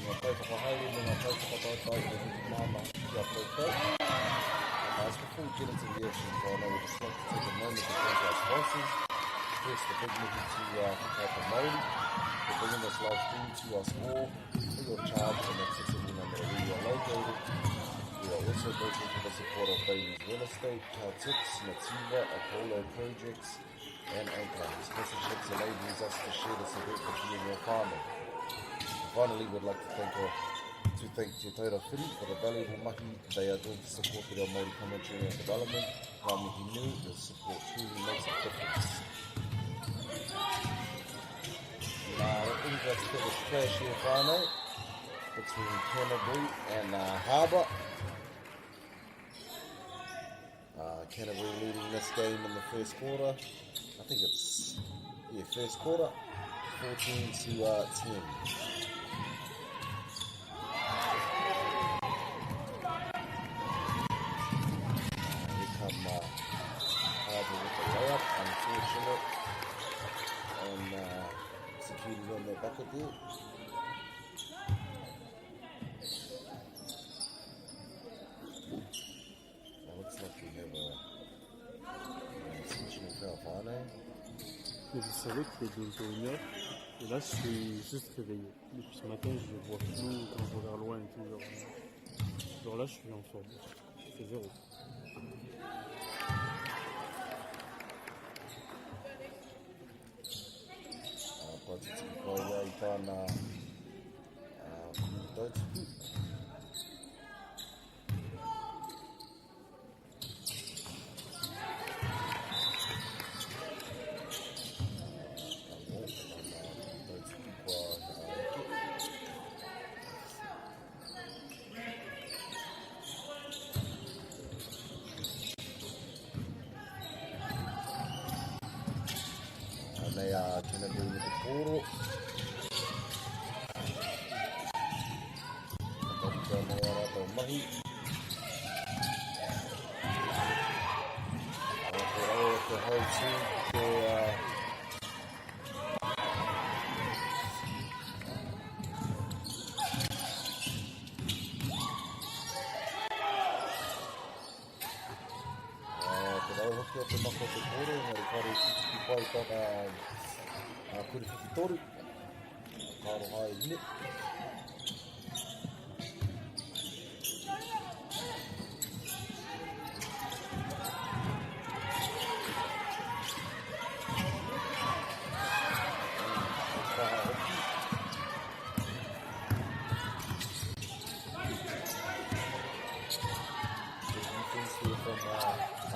Ngā tai whakahaere me ngā tai whakatautai e hiki māma kia tautau. As before we get into the action, so I know we'd just like to take a moment to thank our sponsors. First, a big movie to Whakaata MāORI for bringing this live stream to us all free of charge and accessible no matter where you are located. We are also grateful for the support of Bailey's Real Estate, Caltix, Nativa, Apollo Projects, and Anchor. Sponsorships enables us to share this event with you and your family. Finally, we'd like to thank Te Taira Whiri for the valuable mahi they are doing to support the Reo Māori commentary and development. Ka mihi nui, the support truly makes a difference. Now, that brings us to this clash here, whānau, between Canterbury and Harbour. Canterbury leading this game in the first quarter. I think it's, first quarter, 14 to 10. Harbour with the layup, unfortunate, and executed on their bucket there. So it looks like we have an exceptional foul, whānau. Mais vous savez qu'il est bientôt 1h, et là je suis juste réveillé. Depuis ce matin je vois flou quand je regarde loin et tout. Genre là je suis en forme. C'est zéro. Pātiti koia I tāna tautiku. Nei a Canterbury with the koro. Tāpika nei a rātou mahi. Te rau te hau tū te rau hoki o te mako te koro, ngari kare tiki pai taka kurifiki toru. Karo hae hine.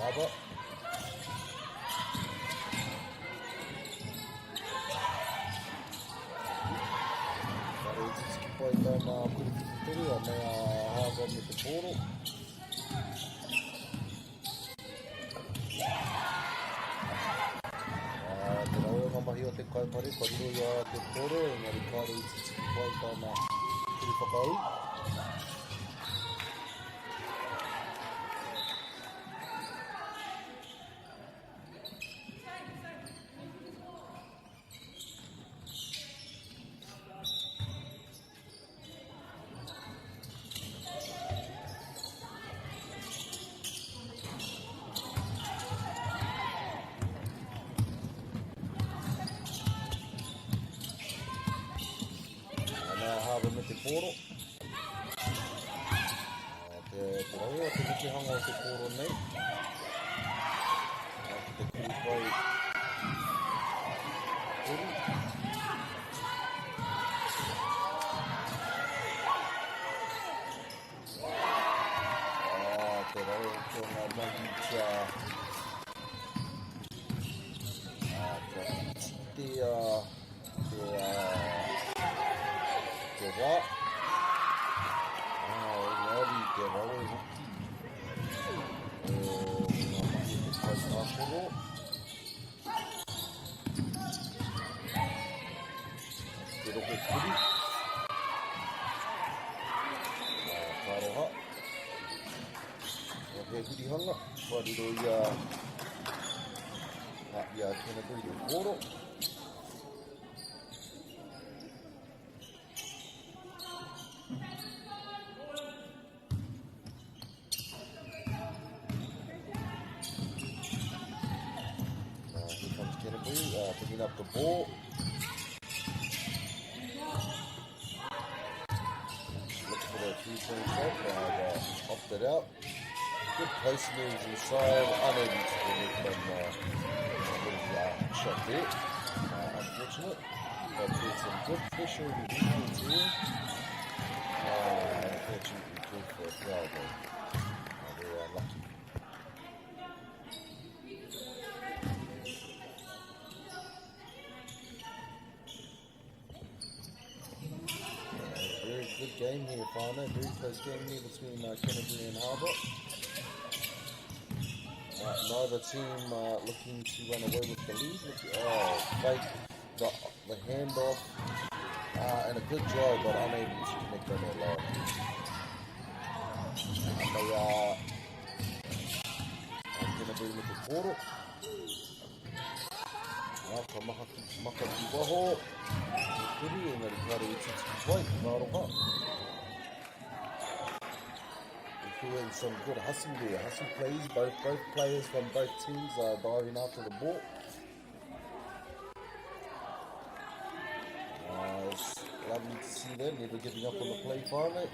Harbour. Kare tiki pai tāna kurifiki toru, a nei a Harbour me te koro. Te rau ngā mahi o te kaipare, ka riro ia te koro, engari kare tiki pai tāna kurifakau. Harbour me te koro. Te rau te hiki hanga o te koro nei. Te kuri pai kuru. Te rau ko ngā mahi kia te wā. Engari te rau e hoki. Ngā mahi te kai tākoro. Te roko kuri. Kāroha. He hurihanga. Whariro ia Canterbury te koro. clean up the ball. Look for that 3-point shot, but opted out. Good post moves inside, unable to connect on the shot there. Unfortunate, but there's some good pressure in the defense here. Unfortunately, called for a foul though. Very unlucky. Very good game here, Farmer. Very close game here between Kennedy and Harbour. Neither team looking to run away with the lead. Fake the handoff and a good drive, but unable to connect on their line. And they are going to be with the portal. Maka ki waho. Kuri engari kare I tiki wai Māoroha. Doing some good hustle there. Hustle plays. Both players from both teams are diving after the ball. It's lovely to see them. Never giving up on the play finally.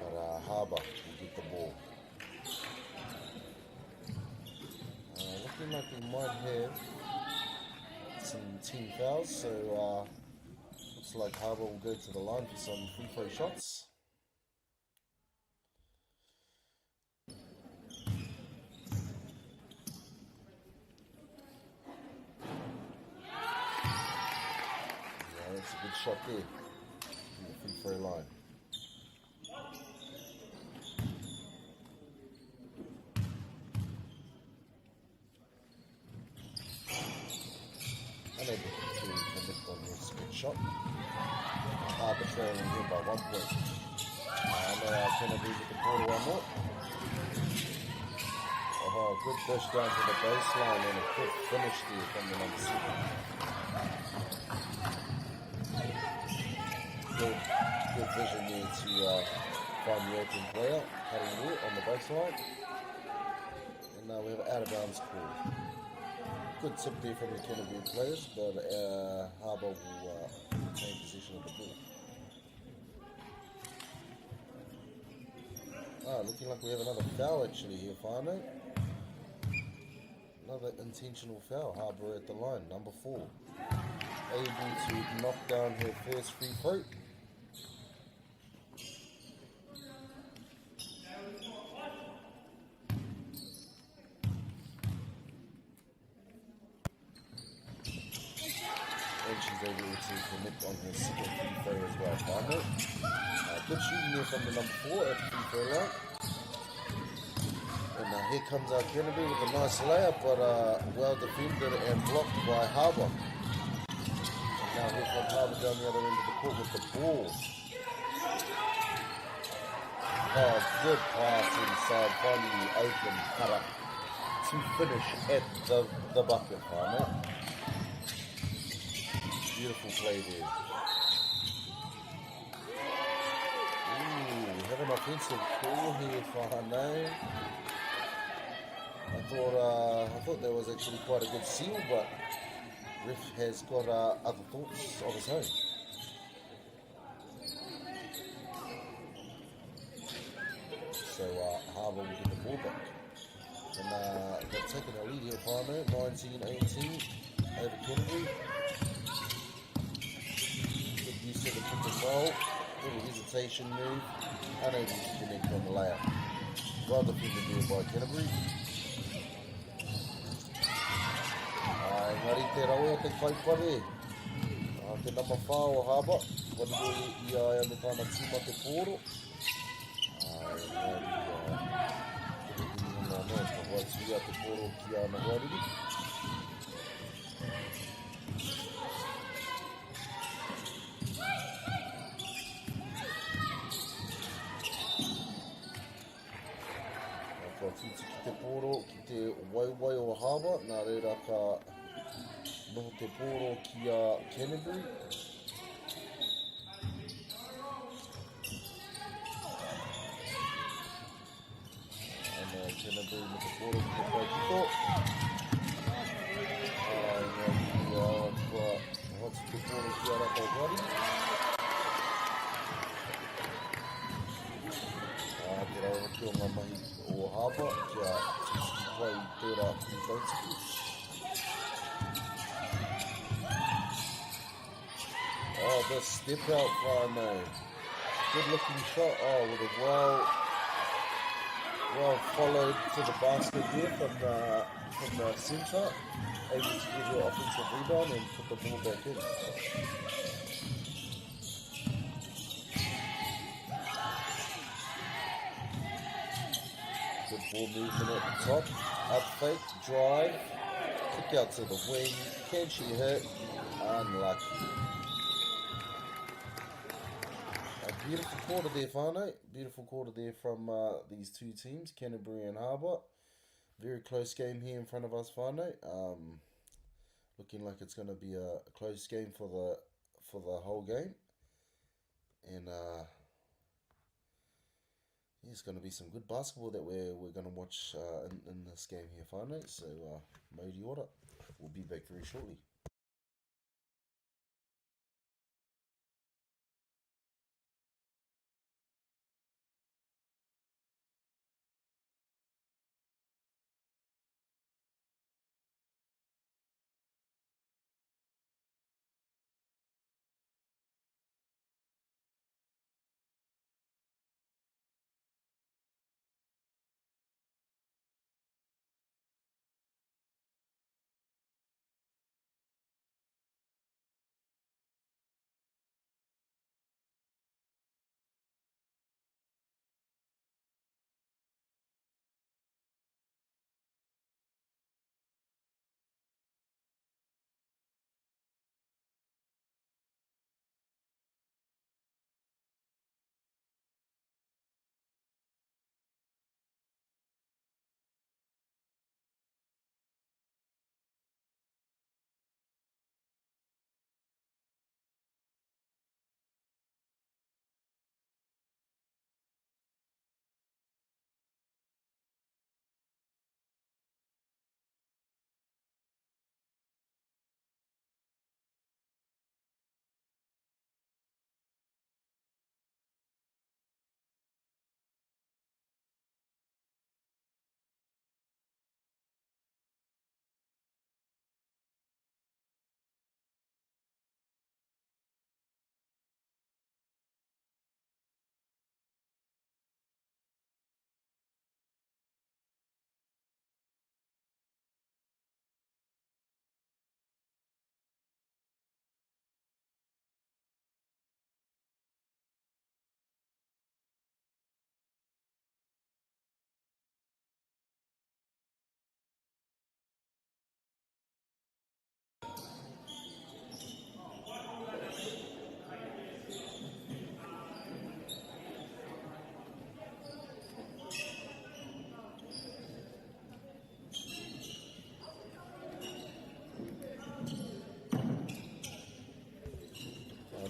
But Harbour will get the ball. Looking like we might have some team fouls, so looks like Harbour will go to the line for some free throw shots. Yeah, that's a good shot there from the free throw line. Unable to connect on this good shot. Harbour trailing here by 1 point. Now Kennedy with the quarter one more. Oh, good push down to the baseline and a quick finish there from the number 7. Good vision there to find the open player, cutting there on the baseline. And now we have out of bounds call. Good tip there from the Kennedy players, but Harbour will retain possession of the ball. Looking like we have another foul actually here, Fano. Another intentional foul. Harbour at the line, number 4. Able to knock down her first free throw. And she's able to connect on her second free throw as well. Fano. Good shooting here from the number 4 at the free throw line. And here comes Kennedy with a nice layup, but well defended and blocked by Harbour. And now here comes Harbour down the other end of the court with the ball. Oh, good pass inside, finding the open cutter to finish at the bucket, Fano. Beautiful play there. Ooh, we have an offensive call here for Hane. I thought that was actually quite a good seal, but ref has got other thoughts of his own. So Harbour will get the ball back. And they've taken a lead here, Fano, 19-18 over Kennedy. Good use of the pick and roll. Little hesitation move. Unable to connect on the layup. Well defended there by Kennedy. Ngari te rawe o te kaipare. Te nama whā o Harbour. Wanigo I ai ane tāna tima te pōro. Ngari ngā noa ka waitua te pōro ki ana wariri. Ka tūti ki te pōro ki te waiwai o Harbour. Nā reira ka noho te pōro ki a Kennedy. Canterbury me te poro ki te pai kito. Kua hatu te poro ki a rata wari. Te rau hoki o ngā mahi o Haba kia tiki pai tērā ki tautiki. The step out whānau. Good looking shot. With a well followed to the basket there from the centre. Able to get your offensive rebound and put the ball back in. Good ball movement at the top. Up fake, drive, kick out to the wing. Can she hit? Unlucky. Beautiful quarter there, whānau. Beautiful quarter there from these two teams, Canterbury and Harbour. Very close game here in front of us, whānau. Looking like it's going to be a close game for the whole game. And it's going to be some good basketball that we're going to watch in this game here, whānau. So, MāORI, we'll be back very shortly.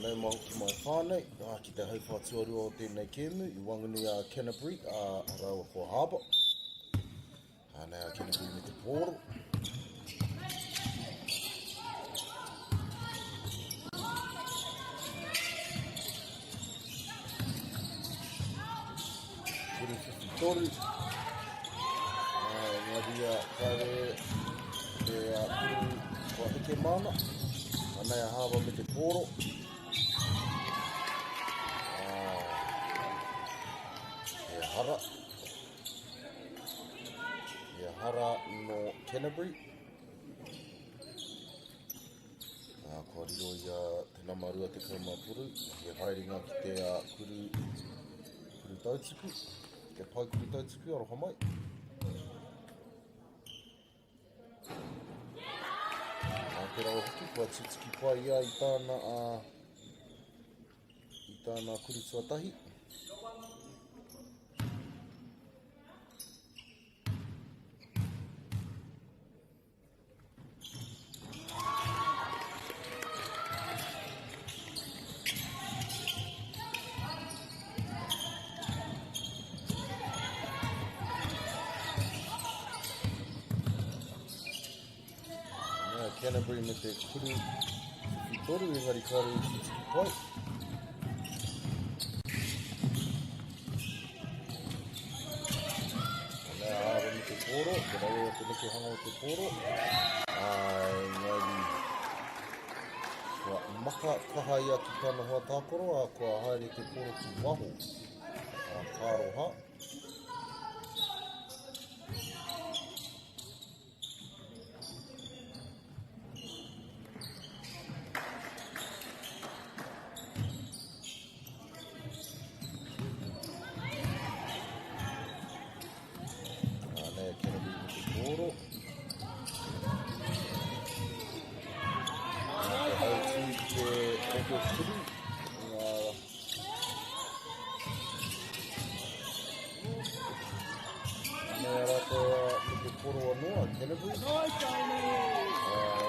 Nei mau ki mai whānei, ki te hauwhātuarua o tēnei kēmu, I wanganui a Canterbury, rau ko Harbour. Nei a Canterbury me te pōro. Kuru whiwhi toru. Ngā ria kare te kuru kua heke mana. Nei a Harbour me te pōro. Hara no Canterbury. Kua riro I te namarua te kaumapuru. He haerenga ki te kuru tautipu. Te pai kuru tautipu, aroha mai. Te rau hoki, kua titiki pai ia I tāna kuru tuatahi. Canterbury me te kuru i toru engari kāre i tiki pai. Nā awa me te pōro, te rawe o te neke hanga o te pōro. Engari, kua maka kaha ia ki tāna hoa tākoro, a kua haere te pōro ki waho. Kāroha.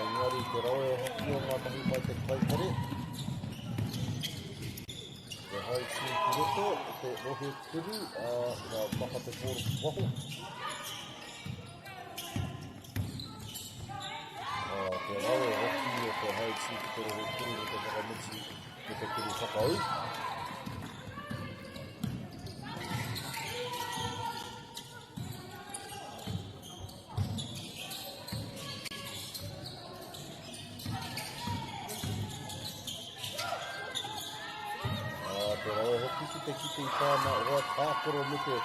Engari te rawe o hoki o ngā mahi mai te kaipare. Te haiti ki roto, te rohe kuru, ngā maka te pōro ki waho. Te rawe o hoki o te haiti ki te rohe kuru o te whakamuti me te kuru whakau. Te kite i tāna oa tākoro me te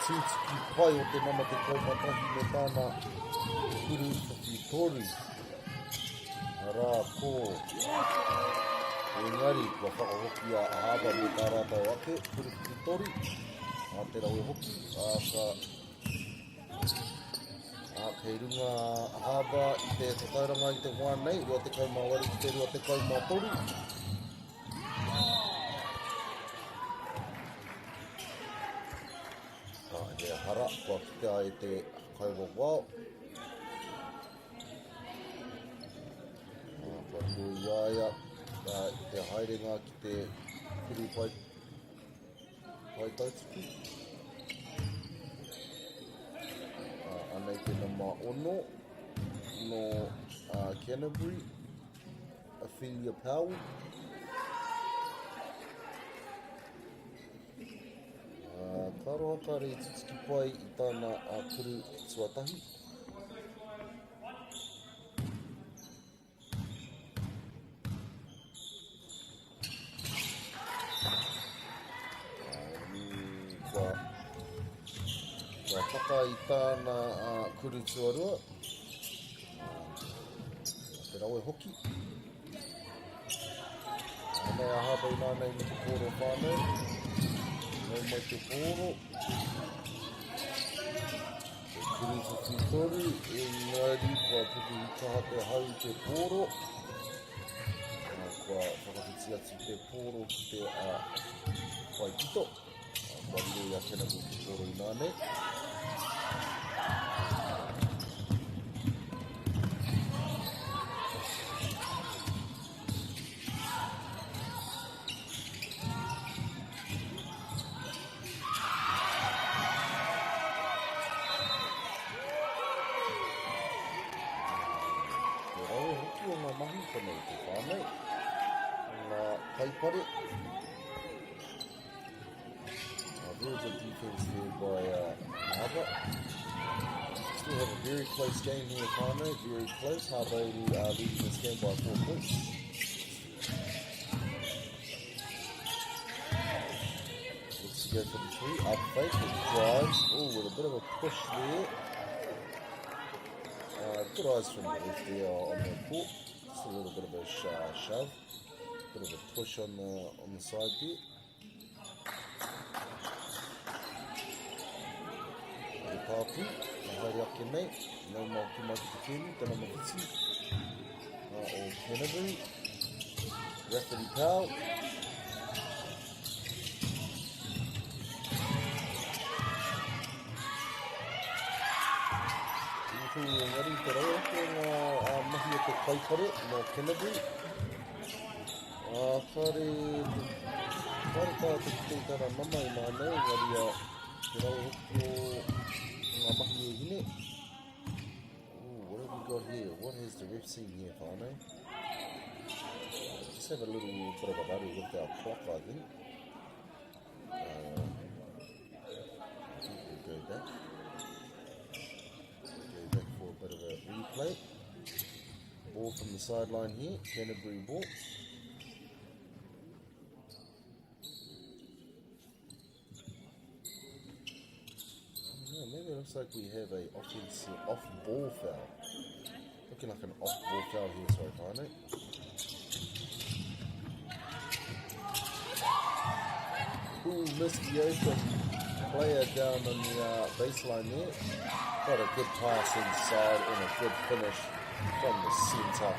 tūtiki pai o te mama te kaumatahi me tāna kuru whaki toru. Rā kō. Engari, kua whakahoki a ahaba me tā rātau ake, kuru whaki toru. A te rawe hoki, kei runga ahaba i te whakauranga i te wānei, rua te kaumawari ki te rua te kaumatoru. Hara, kua kitea e te kaiwa wao. Kua tui iaia, te haerenga ki te kuru pai tautiki. Anei te nama ono, no Canterbury, Ophelia Powell. Karoha kāre i titiki pai i tāna kuru tuatahi. Kua whaka i tāna kuru tuarua. Te rawe hoki. Anei ahaba i nānei me te pōro whānau. Nau mai te pōro. Te kuru whaki toru. Engari, kua puku i kaha te hau te pōro. Kua whakawhiti atu te pōro ki te pai kito. Kua riro i a kena ku te pōro i nāne. Kaipare. Very good defense here by Harbour. Still have a very close game here with Harbour. Very close. Harbour leading this game by 4 points. Looks to go for the 3. Up fake. It drives. Oh, with a bit of a push there. Good eyes from the left there on the court. Just a little bit of a shove. Bit of a push on the side there. Papu, haere ake nei, nau mau ki mai ki te kēni, tēnā mawhiti. O Canterbury, Rafferty Powell. Iku ngari te rau ake ngā mahi o te kaipare no Canterbury. Kāre tā te kitei tāna mama i mānei, ngari te rau hoki o ngā mahi e hine. What have we got here? What has is the ref seeing here, whānau? Just have a little bit of a ruddy with our clock, I think. I think we'll go back. Go back for a bit of a replay. Ball from the sideline here, Canterbury ball. Maybe it looks like we have a off-ball foul. Looking like an off-ball foul here, sorry, whānau. Ooh, missed the open player down on the baseline there. Got a good pass inside and a good finish from the centre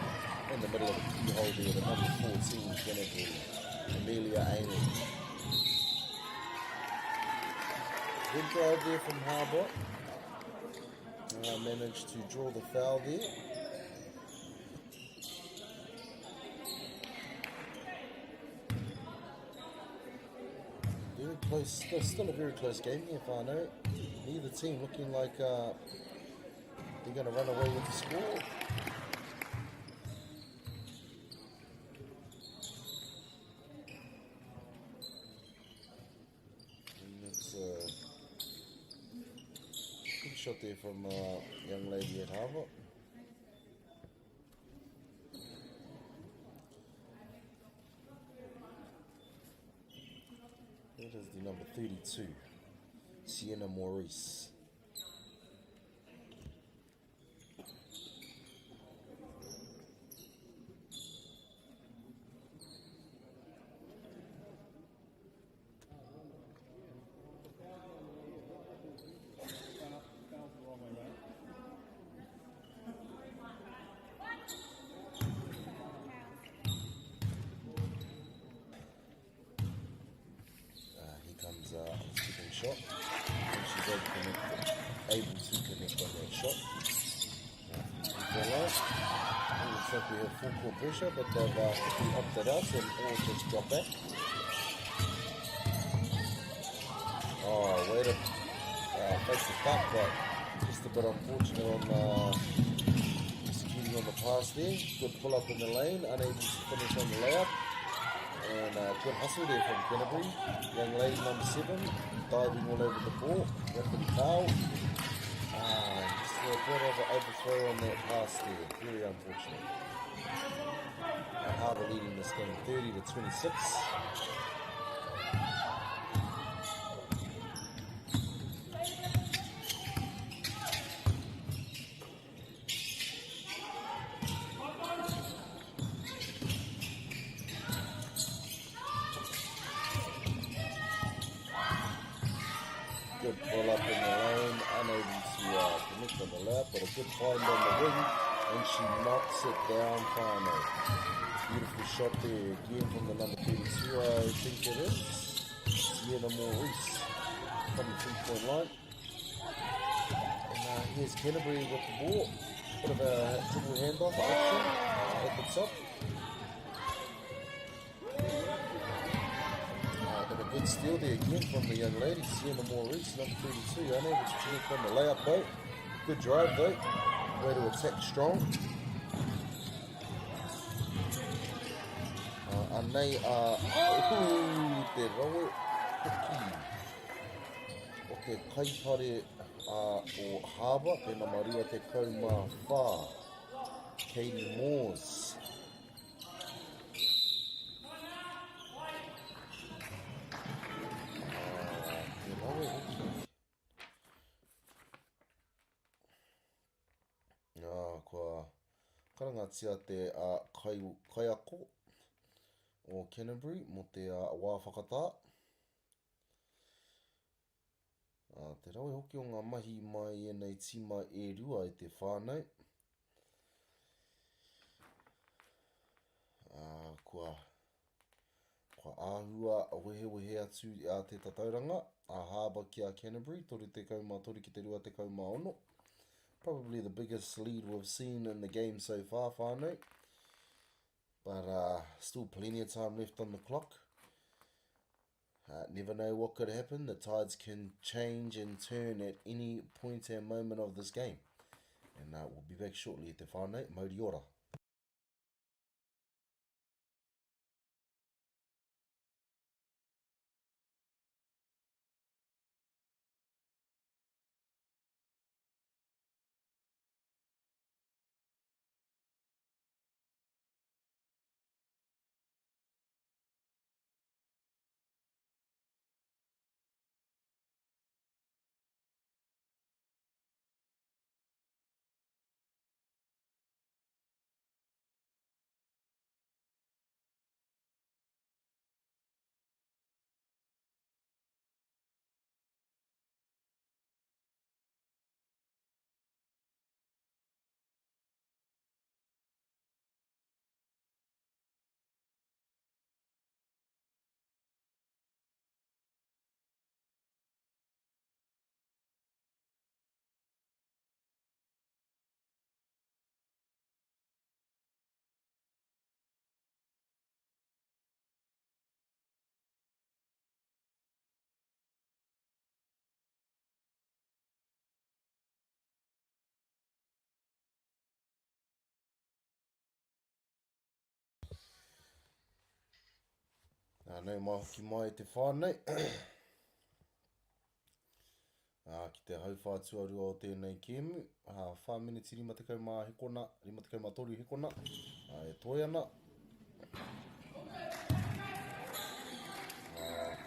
in the middle of the keyhole there, the number 14 Canterbury, Amelia Amy. Good drive there from Harbour. Managed to draw the foul there. Very close, still a very close game here, whānau. Neither team looking like they're going to run away with the score. Good shot there from young lady at Harbour. That is the number 32, Sienna Maurice. Second shot, and she's able to connect on that shot. Looks like we have full court pressure, but they've quickly opted out and all just drop back. Oh, way to face the cut, but just a bit unfortunate on executing on the pass there. Good pull up in the lane, unable to finish on the layup. And good hustle there from Canterbury. Young lady number 7, diving all over the ball. Rapid foul. Just a bit of an overthrow on that pass there. Very unfortunate. Harbour leading this game 30-26. Good pull up in the lane, unable to connect on the lap, but a good find on the wing, and she knocks it down finally. Beautiful shot there again from the number 32, I think it is. Sienna Maurice from the 3-point line. And here's Canterbury with the ball. Bit of a triple handoff action at the top. But a good steal there again from the young lady, Sienna Maurice, number 32, unable to connect on the layup though. Good drive though, way to attack strong. Anei te rawe hoki o te kaipare o Harbour, pēnā marua te kaumā whā, Katie Moores. Kua karangatia te kaiako o Canterbury mo te wāwhakatā. Te rawe hoki o ngā mahi mai e nei tima e rua i te whānau. Kua āhua wehe atu a te tatauranga, a Harbour ki a Canterbury, tori ki te rua te kaumā ono. Probably the biggest lead we've seen in the game so far, whānau. But still plenty of time left on the clock. Never know what could happen. The tides can change and turn at any point and moment of this game. And we'll be back shortly te whānei, mauri ora. Nei hoki mai te whānei. Ki te hauwhātua rua o tēnei kēmu. 5 minutes 53 hekona, 53 hekona. E toi ana.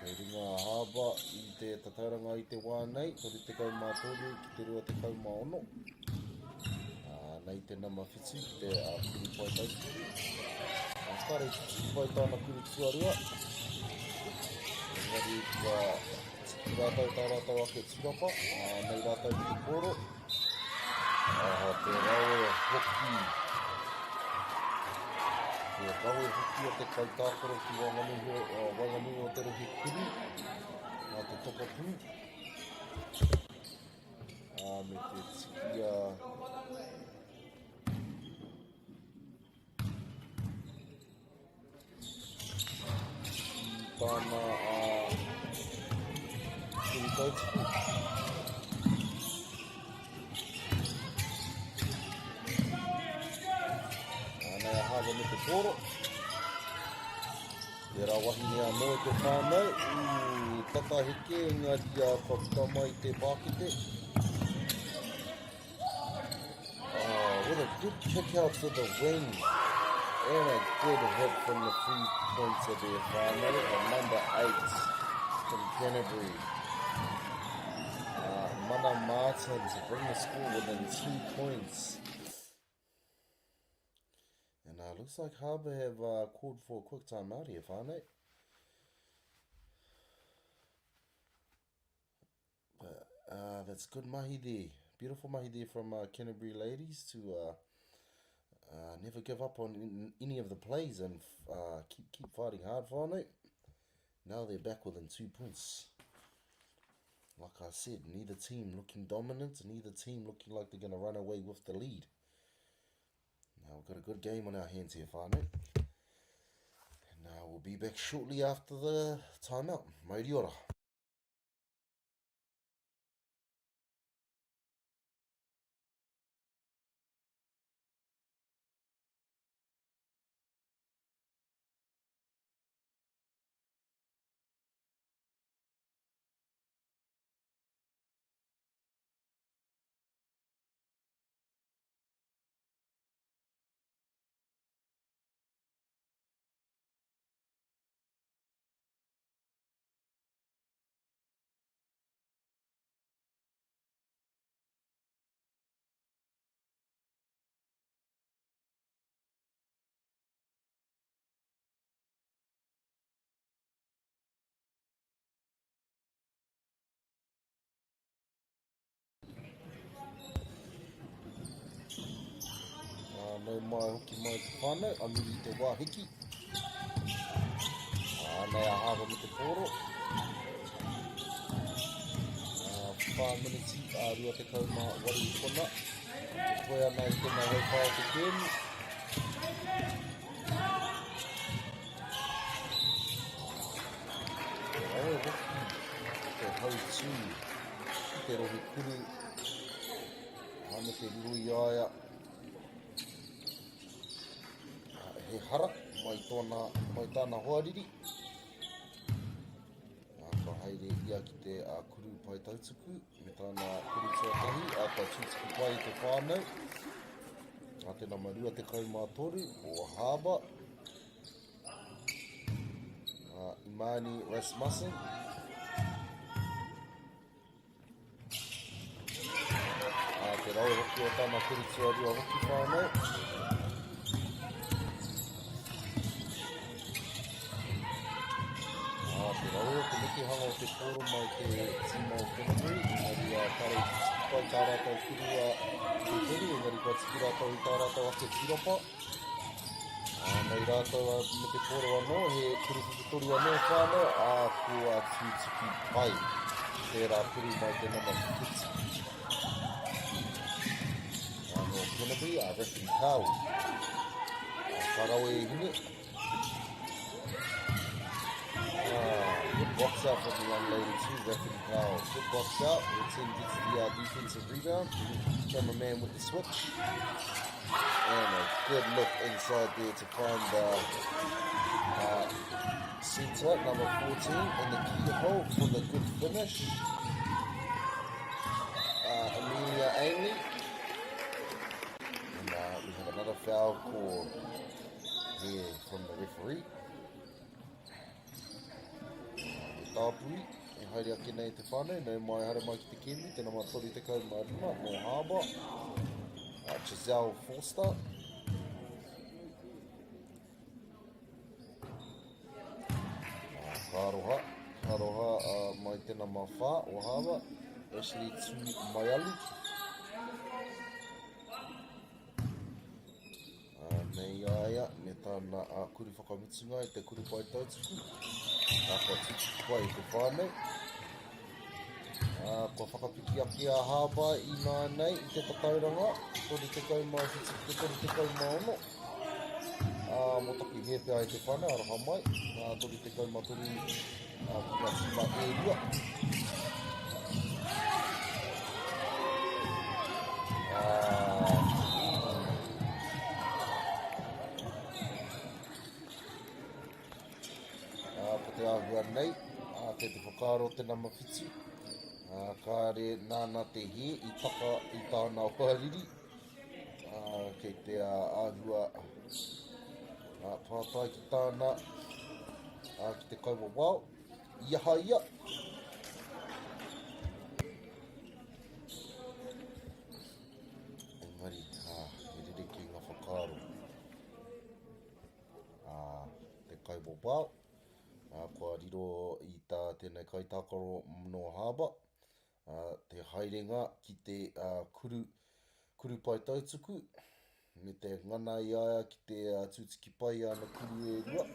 Kei ringa hāba i te tatauranga i te wānei. 33 ki te rua 16. Nei te nama whitu ki te kuri pai tauturu. Kare ki pai tāna kuri tuarua. Engari kua tiki rātau tā rātau ake tirapa. Nei rātau ki te koro. Te raue hoki. Te raue hoki o te kaitākoro ki wanganui o te rohi kuri. Te topapu. Me te tiki tāna kuri tautiku. Nei a hawa me te koro. Te rawahi nea no te whānau. Tata heke engari whakita mai te pākite. With a good kick out to the wing. And a good hit from the free points of the whānau. Number 8 from Canterbury. Mana Martin to bring the score within 2 points. And looks like Harbour have called for a quick time out here, whānau. But that's good mahi there. Beautiful mahi there from Canterbury ladies to never give up on any of the plays and keep fighting hard, whānau. Now they're back within 2 points. Like I said, neither team looking dominant, neither team looking like they're going to run away with the lead. Now we've got a good game on our hands here, whānau. And we'll be back shortly after the timeout. Mauri ora. Nei mai hoki mai te whānau, amiri te wāhiki. Nei a hawa me te koro. 5 minutes rua te kauma wari hikona. Te koe ana i tēnā hei whao te kēmu. Te rawe hoki te hau tū. Te rohi kuru. me te riru i aia he hara mai tāna hoariri. Ka haere ia ki te kuru pai tautuku me tāna kuru tuatahi ka tūtuku pai te whānau. Tēnā marua te kaumātoru o Haba. Imani Rasmussen. Te rau hoki o tāna kuru tuarua hoki whānau. Te rau te miki hanga o te koro mai te tima o Kenamui. Engari tare pai tā rātou kurua te teri. Engari kua tiki rātou i tā rātou ake tirapa. Nei rātou me te koro anō, he kuru whakatoru anō whānau, kua tūtuki pai. Tērā kuru mai te nama whiti. Anō Kenamui, Referee Kau. Karau e hine. Good box out from the young lady too, Referee Kau. Good box out. The team gets the defensive rebound. Cameraman with the switch. And a good look inside there to find center, number 14, in the keyhole for the good finish. Amelia Ainley. And we have another foul call here from the referee. Tāpui, e haere ake nei te whānau, nei mai hara mai ki te kemi, tēnā mātori te kaumārima, no Harbour, Giselle Forster. Karoha mai tēnā mawhā o Harbour, Ashley Tu Maiali. Nei aia, me tāna kuru whakamitsunga e te kuru pai tautuku. Kua tūtuku pai te whānau. Kua whakapiki ake a Harbour i nā nei i te tatauranga. Tori te kaumāwhiti, tori te kaumāono. Mo taki hepea i te whānau, araha mai. Tori te kaumātori kua tima e rua. Te ahua nei, te whakaro te nama whiti. Kāre nāna te he i taka i tāna hoariri. Kei te ahua pātai ki tāna ki te kaua wao. Iaha ia. Engari, he rere ki ngā whakaro. Te kaua wao. Kua riro i tā tēnei kaitākaro no Harbour. Te haerenga ki te kuru pai tautuku. Me te ngana i aia ki te tūtiki pai ana kuru e rua.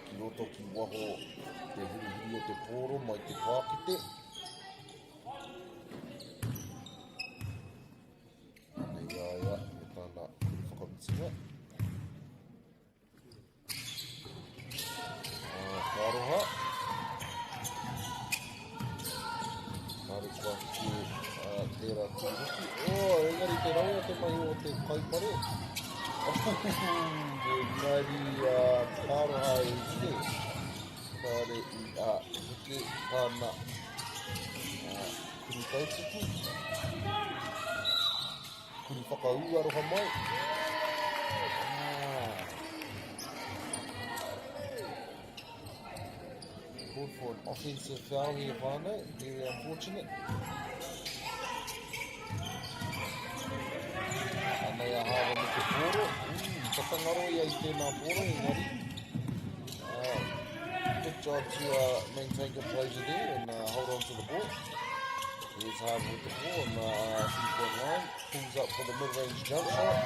Ki roto ki waho te hurihuri o te pōro mai te pākite. Karoha. Kare kua ki tērā tūruki. Engari te rau te mai o te kaipare. Engari Karoha e hine. Kare i hike tāna kuru tautuku. Kuru whakau aroha mai. Called for an offensive foul here, whānau. Very unfortunate. Anei a hawa me te pōro. Tatangaro ia i tēnā pōro, engari. Good job to maintain composure there and hold on to the ball. Here's Harbour with the ball on 3-point line. Pulls up for the mid-range jump shot.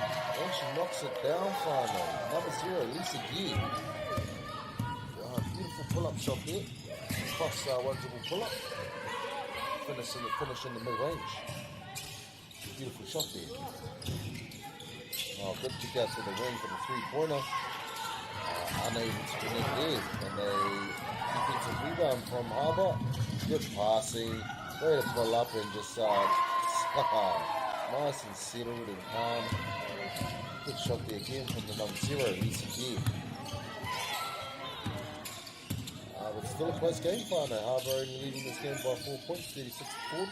And she knocks it down, whānau. Number 0, Lisa Gear. Beautiful pull-up shot there. Plus one dribble pull-up. Finish in the mid-range. Beautiful shot there. Good kick out to the wing for the three-pointer. unable to connect there. And a defensive rebound from Harbour. Good passing. Way to pull up and just nice and settled and calm. Good shot there again from the number 0, Lisa Gear. But still a close game for now. Harbour only leading this game by 4 points, 36-40.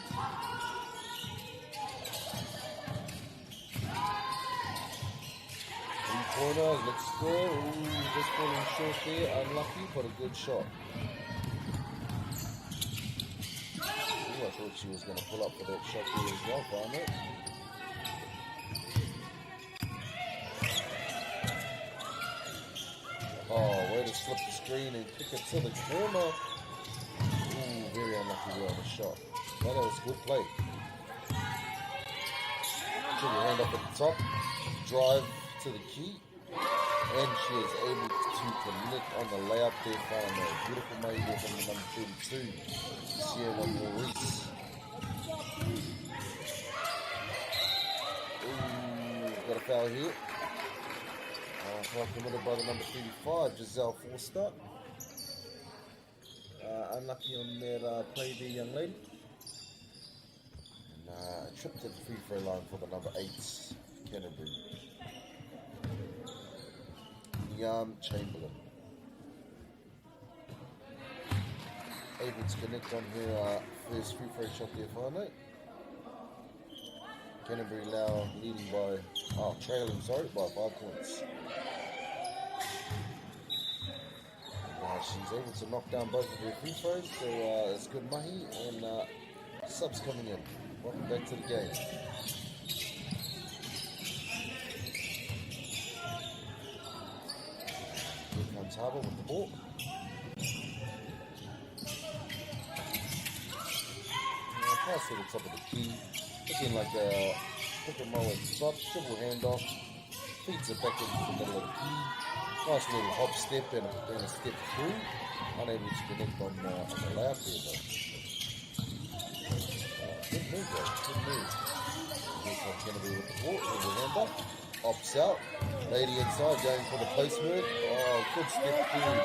Three-pointers, let's go. Ooh, just falling short there. Unlucky, but a good shot. Ooh, I thought she was going to pull up for that shot there as well, Barnett. Oh, way to slip the screen and kick it to the corner. Ooh, very unlucky there on the shot. But that was a good play. Put your hand up at the top. Drive to the key. And she is able to connect on the layup there for a beautiful made there from the number 32. Sierra Maurice. Ooh, got a foul here. Foul committed by the number 35, Giselle Forster. Unlucky on that play there, young lady. And a trip to the free throw line for the number 8, Canterbury. Chamberlain. Able to connect on her first free throw shot there for night. Canterbury now leading by, trailing, by 5 points. She's able to knock down both of her free throws, so it's good mahi, and subs coming in. Welcome back to the game. Here comes Harbour with the ball. Pass to the top of the key. Looking like a pick and roll at the top, triple handoff. Feeds it back into the middle of the key. Nice little hop step and a step through. Unable to connect on the layup there though. Good move though, good move. This one's going to be with the ball, with the handoff. Ops out. Lady inside going for the placement. Oh, good step through.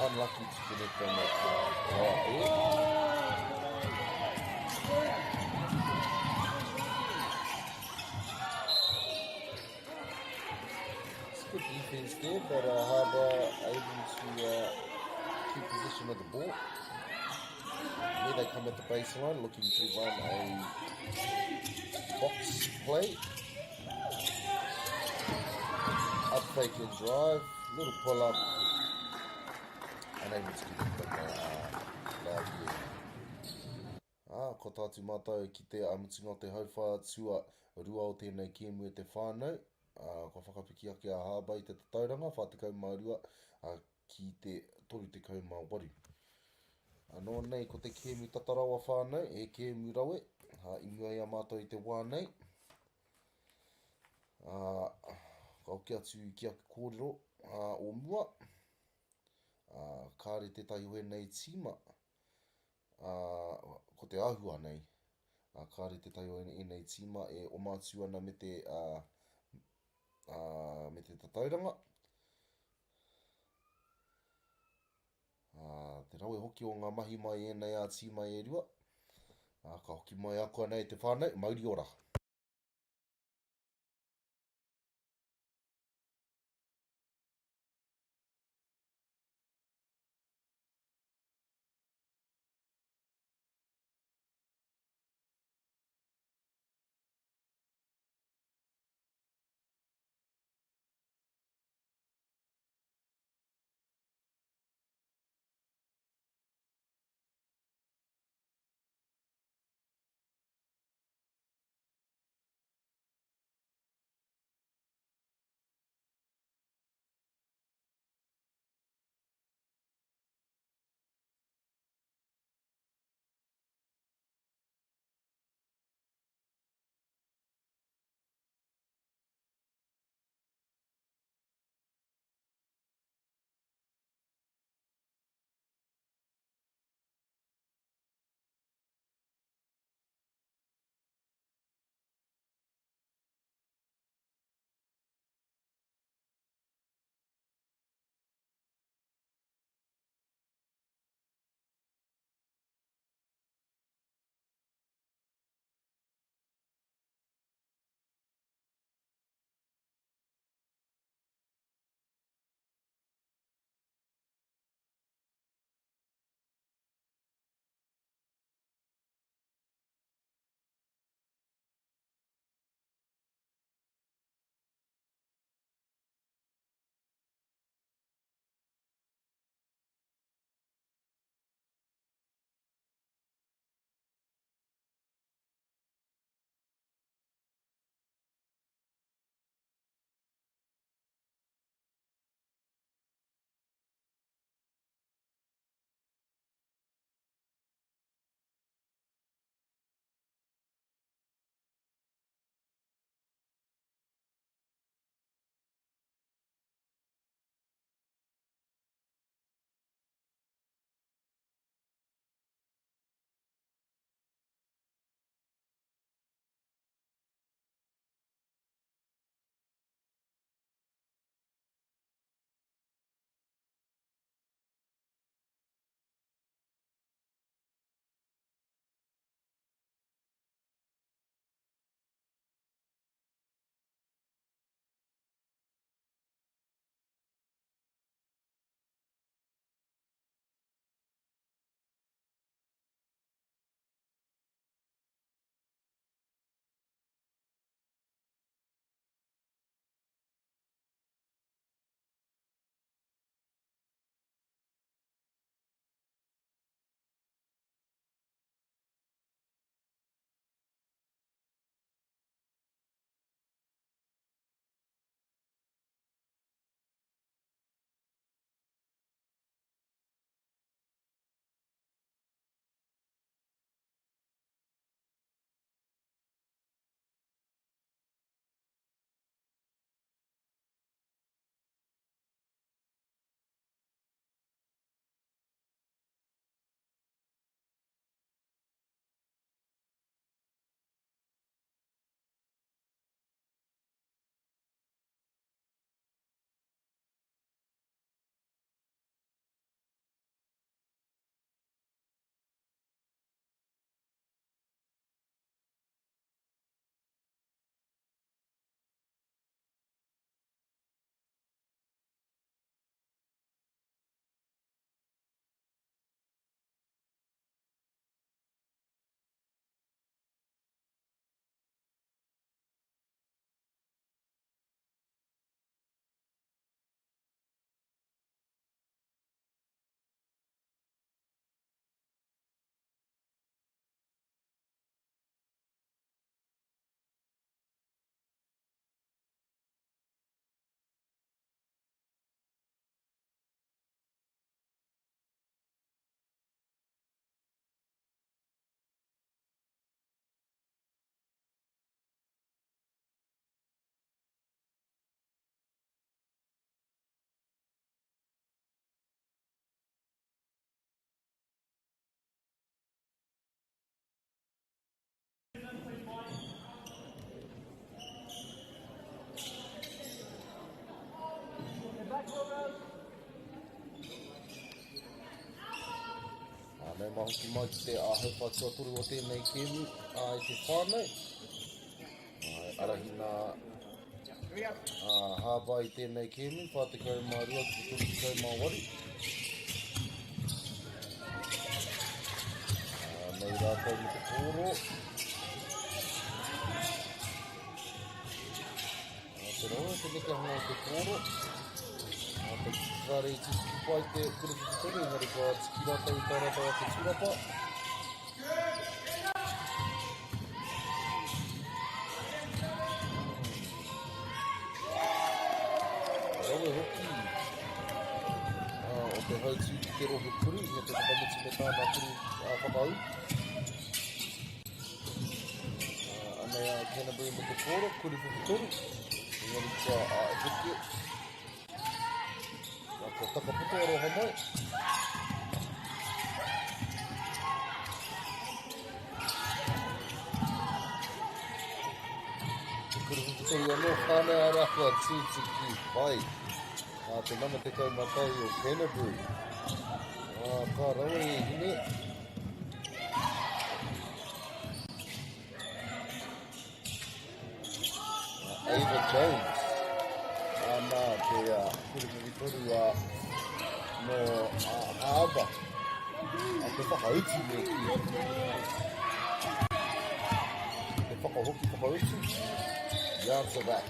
Unlucky to connect on that layup there. Good defense there, but Harbour able to keep possession of the ball. Here they come at the baseline, looking to run a box play. Up fake and drive, little pull up. Unable to keep it loud here. Ko tātu mātou ki te amutinga o te hauwha tua rua o tēnei kēmu e te whānau. Ko whakapiki ake a Harbour I te tauranga, whātekau mārua ki te toru te kau MāORI. Anō nei, ko te kēmu tatarawa whānau, e kēmu rawe, inua ia mātou I te wānei. Kau kia atu ki ake kōrero o mua. Kāre te tai hoe nei tīma. Ko te āhua nei. Kāre te tai hoe nei tīma e o mātu ana me te tatauranga. Te rawe hoki o ngā mahi mai e nei a tīma e rua. Ka hoki mai ako nei te whānau, MΑORI ora. Nei mahoki mai ki te ahau whatua turu o tēnei kēmu i te whānau. Arahi nā hāwai i tēnei kēmu, whātekau mā rua ki te turu tekau MΑORI. Nei rātou me te kōro. Te roa, te neka honga o te kōro. Te kare i tiki pai te kuruwhitore, ngari kua tiki rātou i tā rātou a te turapa. Rawe hoki o te hautu ki te rohe kuru, ia te whakamuti me tāna kuru whakau. Anei a Canterbury me te kōro, kuruwhitore. Ngari kua heke. Ko takaputo aroha mai. Te kuruwhitori anō whānau araka tūtiki pai. Te nama te kaumatai o Canterbury. Ka rawe e hine. Ava Jones. Nā te kuruwhitori no Ava. Te whakauti me ki. Te whakahoki whakauti. Yards are back.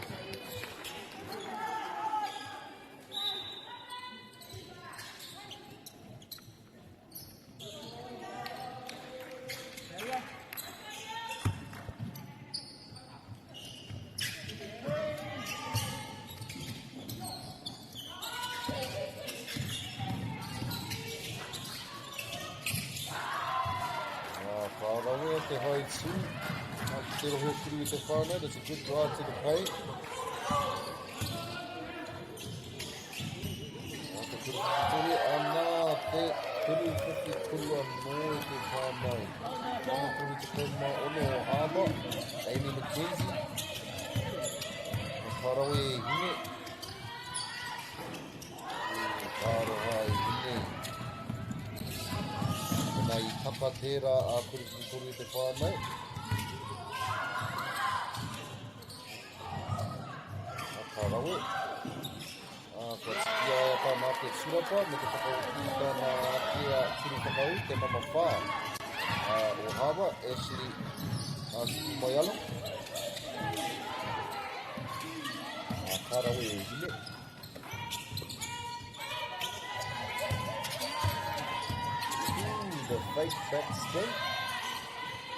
Whārawe te haitū. Te rohe kuru i te whānau. That's a good drive to the paint. Te kuruwhitori anā te kuruwhitori anō i te whānau. Mana kuru te kaumā ono o Harbour. Amy McKenzie. Whārawe e hine. Whārawe e hine. Nei tapa tērā a kuruwhitori i te whānau. Rawe. Kua tiki aia tāna te surapa, me te whakauki tāna kia turu whakau, te mama whā. O Harbour, Ashley Tiki Moiala. Ka rawe e hine. The fake back spin.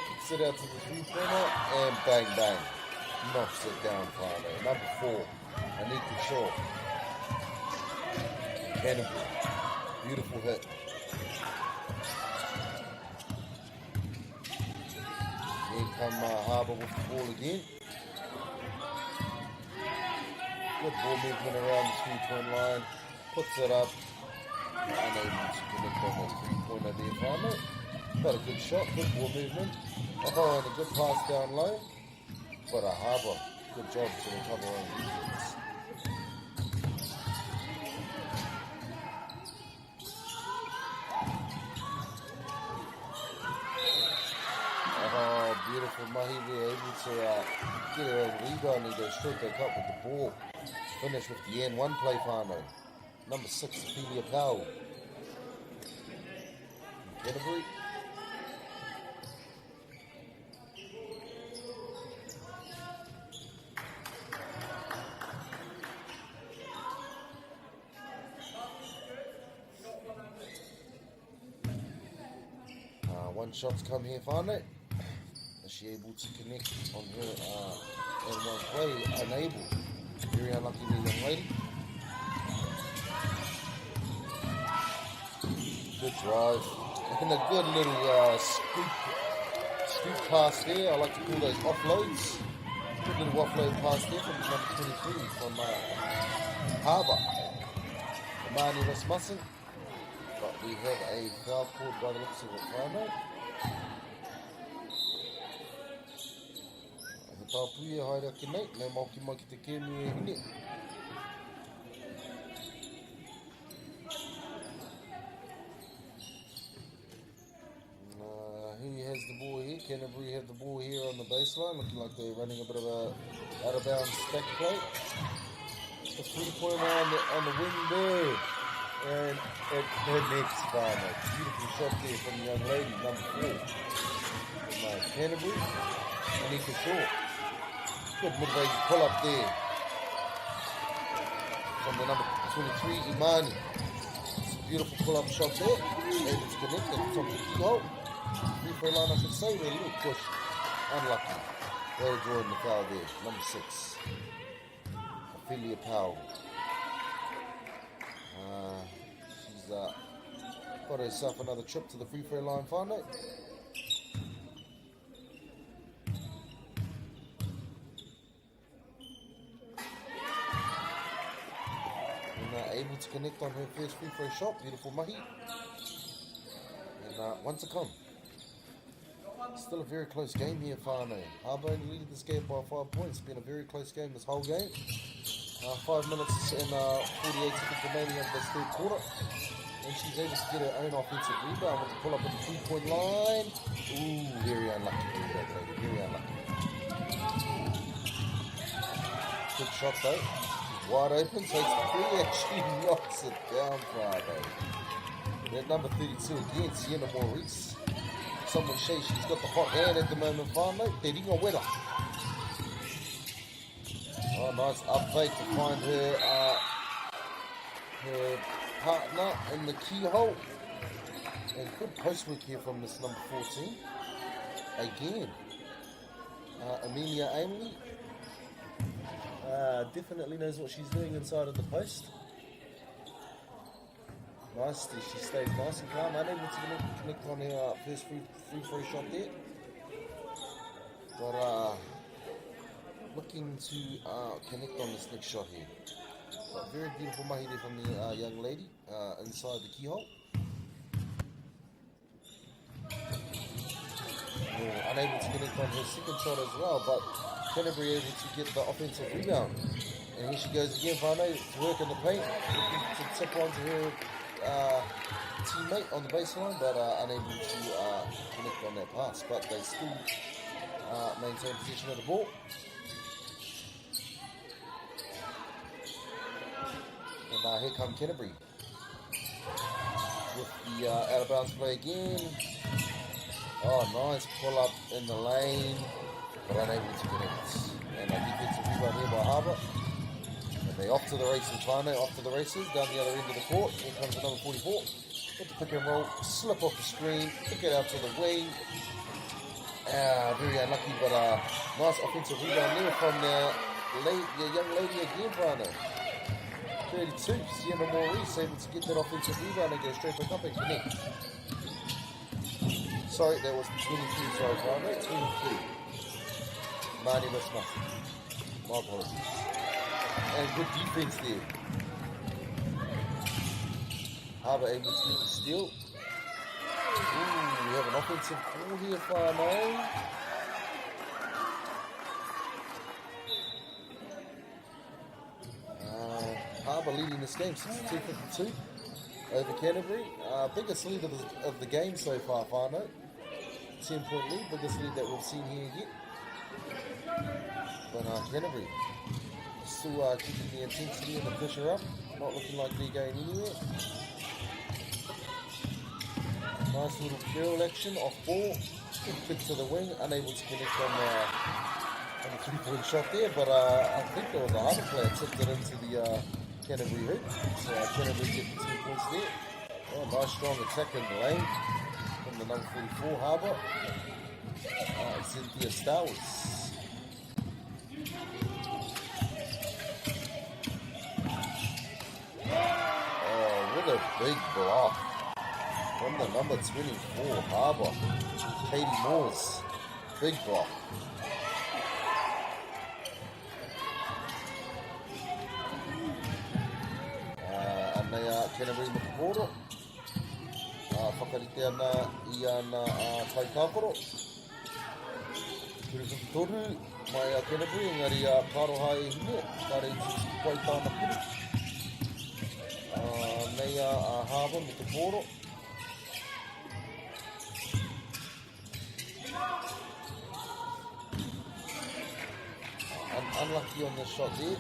Kicks it out to the three-pointer, and bang bang. Knocks it down, Farno. Number 4. Anika Shaw. Canterbury. Beautiful hit. Here come Harbour with the ball again. Good ball movement around the three-point line. Puts it up. Unable to connect on that three-pointer there, Farno. But a good shot, good ball movement. And a good pass down low. But a Harbour, good job to recover on defense. Beautiful mahi, they're able to get a rebound and go straight back up with the ball. Finish with the N1 play, whānau. Number 6, Ophelia Powell. Canterbury. One shot's come here, whānau. Is she able to connect on her N1 play? Unable. Very unlucky there, young lady. Good drive. And a good little scoop pass there. I like to call those offloads. Good little offload pass there from number 23 from Harbour. Mani Rasmussen. But we have a foul called by the looks of it, whānau. Tāpui e haere ake nei, nei mauki mai ki te kēmu e hine. here. Canterbury have the ball here on the baseline, looking like they're running a bit of a out-of-bounds back play. The 3-pointer on the wing there. And her next final. Beautiful shot there from the young lady, number 4. From Canterbury. Anika Shaw. Good mid-range pull-up there. From the number 23, Imani. It's a beautiful pull-up shot there. Able to connect it from the keyhole. Free throw line, I should say, with a little push. Unlucky. Way to draw in the foul there. Number 6. Ophelia Powell. She's got herself another trip to the free throw line finally. And able to connect on her first free throw shot. Beautiful mahi. And one to come. Still a very close game here, Whānau. Harbour only leading this game by 5 points. It's been a very close game this whole game. 5 minutes and 48 seconds remaining of this third quarter. And she's able to get her own offensive rebound with the pull up at the 3-point line. Ooh, very unlucky. Very unlucky. Good shot though. She's wide open, takes the 3 and she knocks it down Friday. That number 32 again, Sienna Maurice. Someone say she's got the hot hand at the moment, Whānau. Te ringa wera. Oh, nice up fake to find her partner in the keyhole. And good post work here from this number 14. Again. Amelia Amelie. Definitely knows what she's doing inside of the post. Nicely, she stays nice and calm. Unable to connect on her first free throw shot there. But looking to connect on this next shot here. But very beautiful mahi there from the young lady inside the keyhole. Unable to connect on her second shot as well, but Canterbury able to get the offensive rebound. And here she goes again, Whānau, to work in the paint, looking to tip onto her teammate on the baseline, but unable to connect on that pass. But they still maintain possession of the ball. And here come Canterbury with the out of bounds play again. Oh, nice pull up in the lane, but unable to connect. And a defensive rebound here by Harbour. And they off to the races, Whānau, off to the races, down the other end of the court. Here comes the number 44. Get the pick and roll, slip off the screen, pick it out to the wing. Very unlucky, but nice offensive rebound there from the young lady again, Whānau. 32, Sienna Maurice able to get that offensive rebound and go straight back up and connect. Sorry, that was 23, sorry, Whānau, 23. Mani missed nothing. My apologies. And good defense there. Harbour able to get the steal. Ooh, we have an offensive call here, Whānau. Harbour leading this game, 62-52 over Canterbury. Biggest lead of the game so far, Whānau. 10-point lead, biggest lead that we've seen here yet. But Canterbury still keeping the intensity and the pressure up. Not looking like they're going anywhere. Nice little curl action off ball. Good kick to the wing, unable to connect on the 3-point shot there, but I think there was a Harbour player tipped it into the Canterbury hoop. So Canterbury get the 2 points there. Oh, nice strong attack in the lane from the number 44 Harbour. Cynthia Stowers. Oh, what a big block from the number 24 Harbour. Katie Moores. Big block. Canterbury with the portal. Whakarite ana I ana tai kāporo. Kiri toru mai Canterbury engari kāroha e hine. Kare tiki pai tāna piri. Nei Harbour with the portal. Unlucky on the shot there.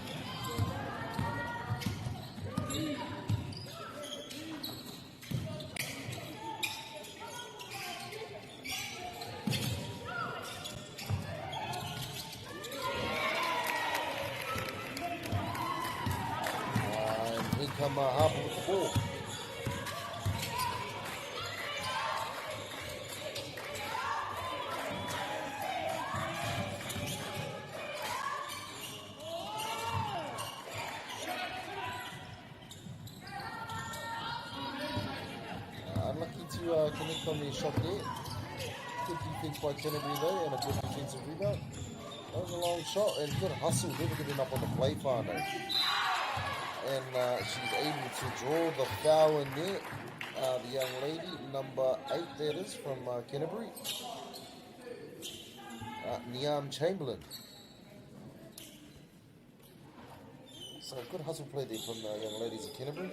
And here come Harper with the ball. Unlucky to connect on their shot there. Good defense by Kennedy though, and a good defensive rebound. That was a long shot and good hustle, never giving up on the play final. And she's able to draw the foul in there. The young lady, number 8 that is, from Canterbury. Niam Chamberlain. So good hustle play there from the young ladies of Canterbury.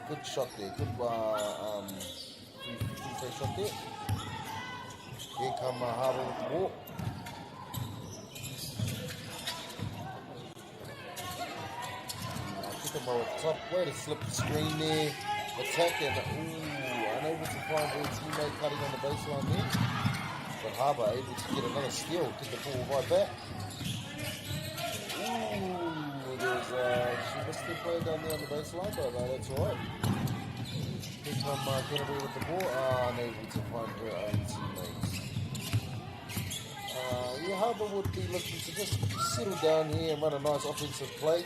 Good shot there, good free shot there. Here come Harbour with the ball. Kick him over the top, way to slip the screen there. Attack and unable to find their teammate cutting on the baseline there. But Harbour able to get another steal, get the ball right back. She missed the play down there on the baseline, but that's alright. Here come Kennedy with the ball, unable to find her own teammates. Harbour would be looking to just settle down here and run a nice offensive play.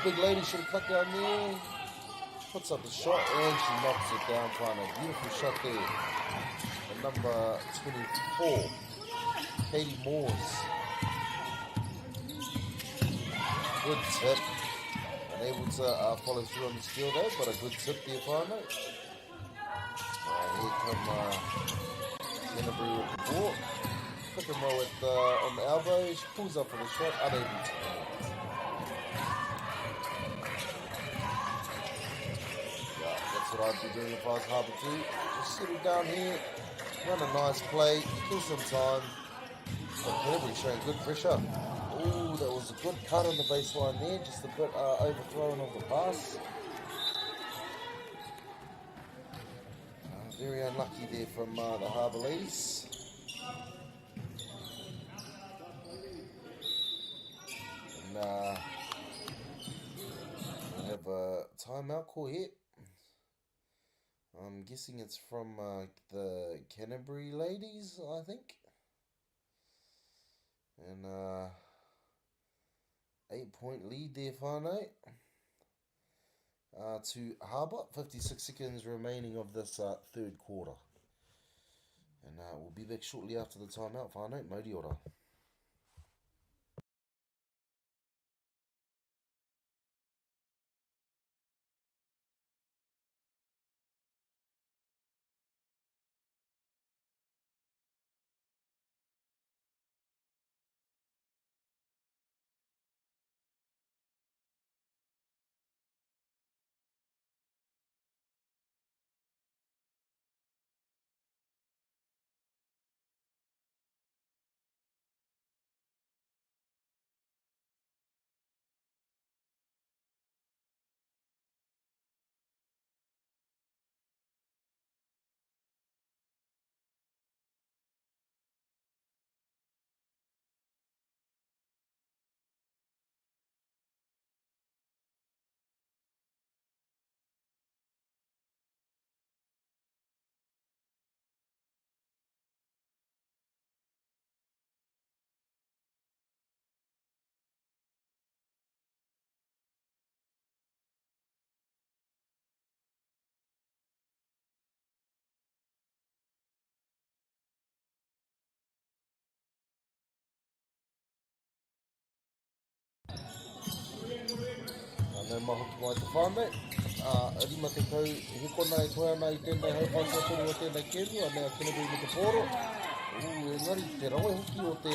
Big lady should have cut down there. Puts up the shot and she knocks it down, trying a beautiful shot there. And number 24, Katie Moores. Good tip. Unable to follow through on the steal though, but a good tip there finally. Here come Canterbury with the ball. Pick and roll with, on the elbow. She pulls up for the shot, unable to connect. Yeah, that's what I'd be doing if I was Harbour too. Just settle down here, run a nice play, kill some time. But Canterbury showing good pressure. That was a good cut on the baseline there, just a bit overthrown of the pass. Very unlucky there from the Harbour ladies. And we have a timeout call here. I'm guessing it's from the Canterbury ladies, I think. And 8-point lead there, Whānau, to Harbour. 56 seconds remaining of this third quarter. And we'll be back shortly after the timeout, Whānau. Mōri ora. Nei mahu ki mai te whānei. Rima te kau hukona e koe ana I tēnei hauwhantua tonu o tēnei kēmu, anei a kena me te pōro. Engari, te rawe hoki o te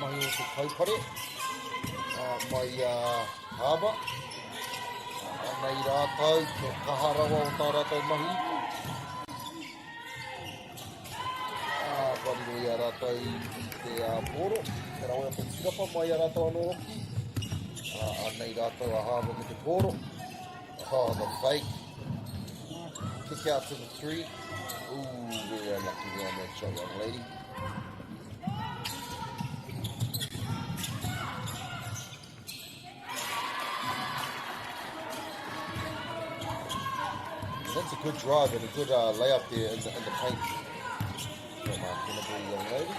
mahi o te kaupare. Mai hāba. Nei rātau, te kaharawa o tā rātau mahi. Parirua I a rātau I te pōro. Te rawe o te tirapa mai a rātau anō hoki. Nei rātau a hāba me te pōro. Oh, the fake. Kick out to the 3. Ooh, very unlucky around that shot, young lady. That's a good drive and a good layup there in the paint from Kennedy, young lady.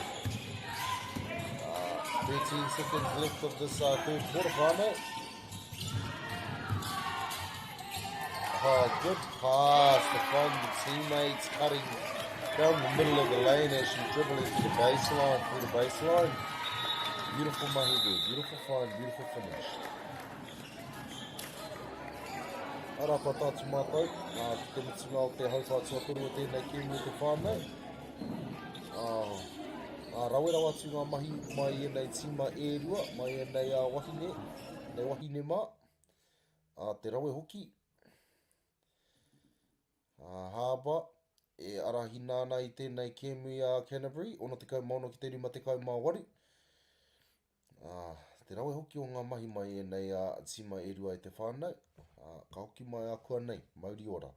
13 seconds left of this third quarter final. Good pass to find the teammates cutting down the middle of the lane as she dribbled into the baseline, through the baseline. Beautiful mahi there, beautiful find, beautiful finish. Ara pa tātu mātou, ki te mitunga o te hauwhātua toru o tēnei kēmu o te whānau. Rawera watu ngā mahi mai e nei tima e rua, mai e nei wahine, nei wahine mā. Te rawe hoki. Hāba, e arahina I tēnei kēmu I a Canterbury, ono te kau maono ki te rima te kau MΑORI. Te rawe hoki o ngā mahi mai e nei tima e rua I te whānau. Ka hoki mai a kua nei, mauri ora.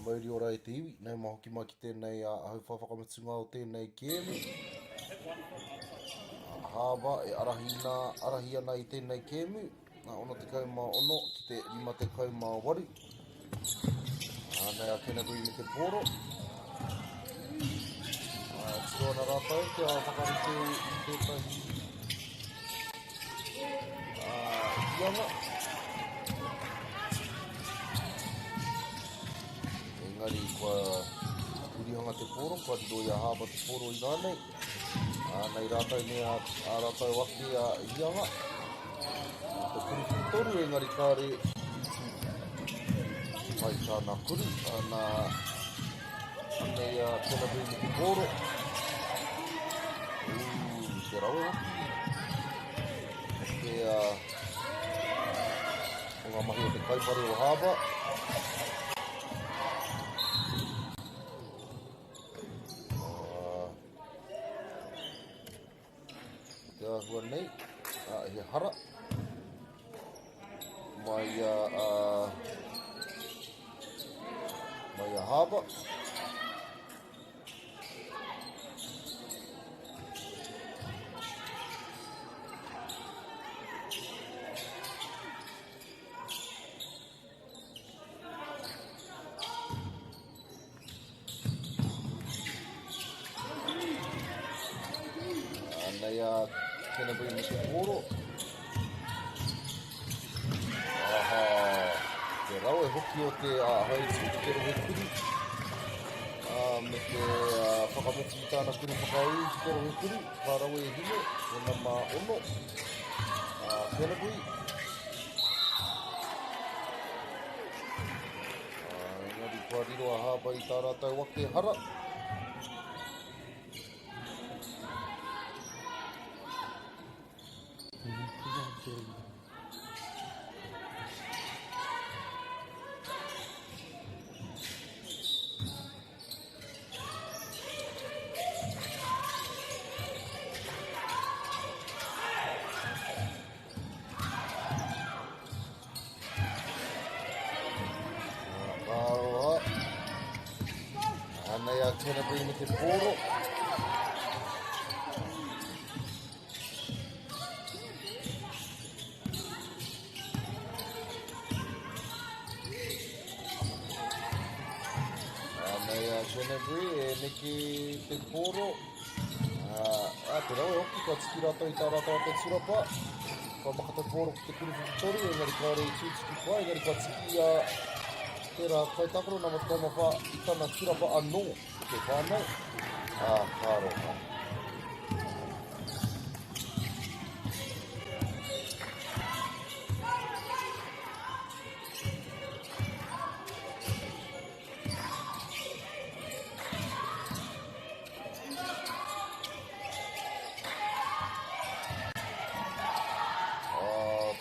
Mauri ora e te iwi, nei mahoki mai ki tēnei ahau whawhakamatunga o tēnei kēmu. Hāwa e arahi ana I tēnei kēmu. Ono te kau mā ono ki te rima te kau mā waru. Nei a Canterbury me te pōro. Tiro ana rātou te whakarite I tētahi ianga. Engari kua urihanga te pōro, kua riro I a hāba te pōro I nānei. Nei rātou me a rātou waki a ianga. Te kuru toru engari kāre mai tāna kuru. Nei a Canterbury me te pōro. Te rawe hoki. Te ngā mahi o te Kaipare o Haba. Te ahua nei, he hara. Mai a Haba. Nei a tēnā bui me te koro. Aha, te rau e hoki o te haiti, te rohe kuri. Me te whakamuti i tāna kuri whakau, te rohe kuri. Ka rau e hine, e ngā MΑORI. Tēnā bui. Engari Porirua Haba i tā rātou wake hara. Nei a tēnā bui me te koro. Nei a tēnā bui e neke te koro. Te rau e hoki ka tiki rātou i tā rātou a te turapa. Ka makata koro ki te kuri whikitori, engari ka rei tūtiki pai, engari ka tiki tērā kaitakaro nā mata kaumawha i tāna turapa anō te whānau. Kāroha.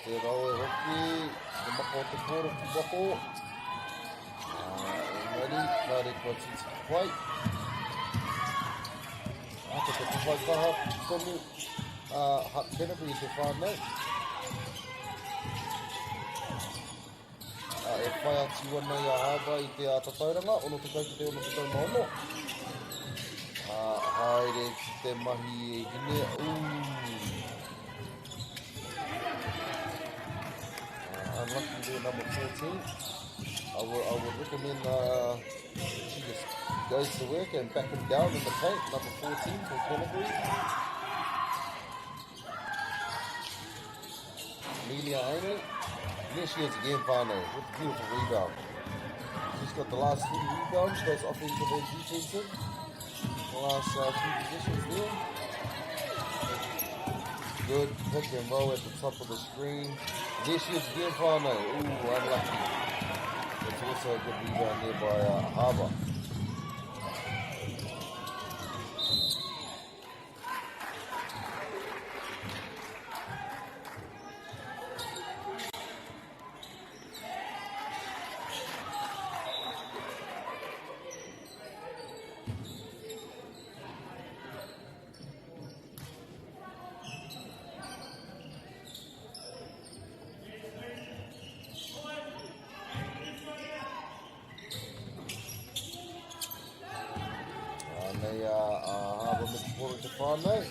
Te rau e hoki, te mako o te koro ki wako. Engari, ka re kua tūtiki pai. Te te whaipaha tonu, tēnā bui te whānau. E whai atu ana i a Haba i te ātatauranga, ono te kaukite, ono te taumaono. Haere ki te mahi e hine. Unlucky there, number 14. I would recommend she just goes to work and back him down in the paint, number 14 for Canterbury. Amelia Amy. There she is again, Pano, with a beautiful rebound. She's got the last 3 rebounds, goes offensive and defensive. The last 3 positions there. Good pick and roll at the top of the screen. There she is again, Pano. Ooh, unlucky. It's also a good rebound there by Haba. Nei Haba me te poro te whānau.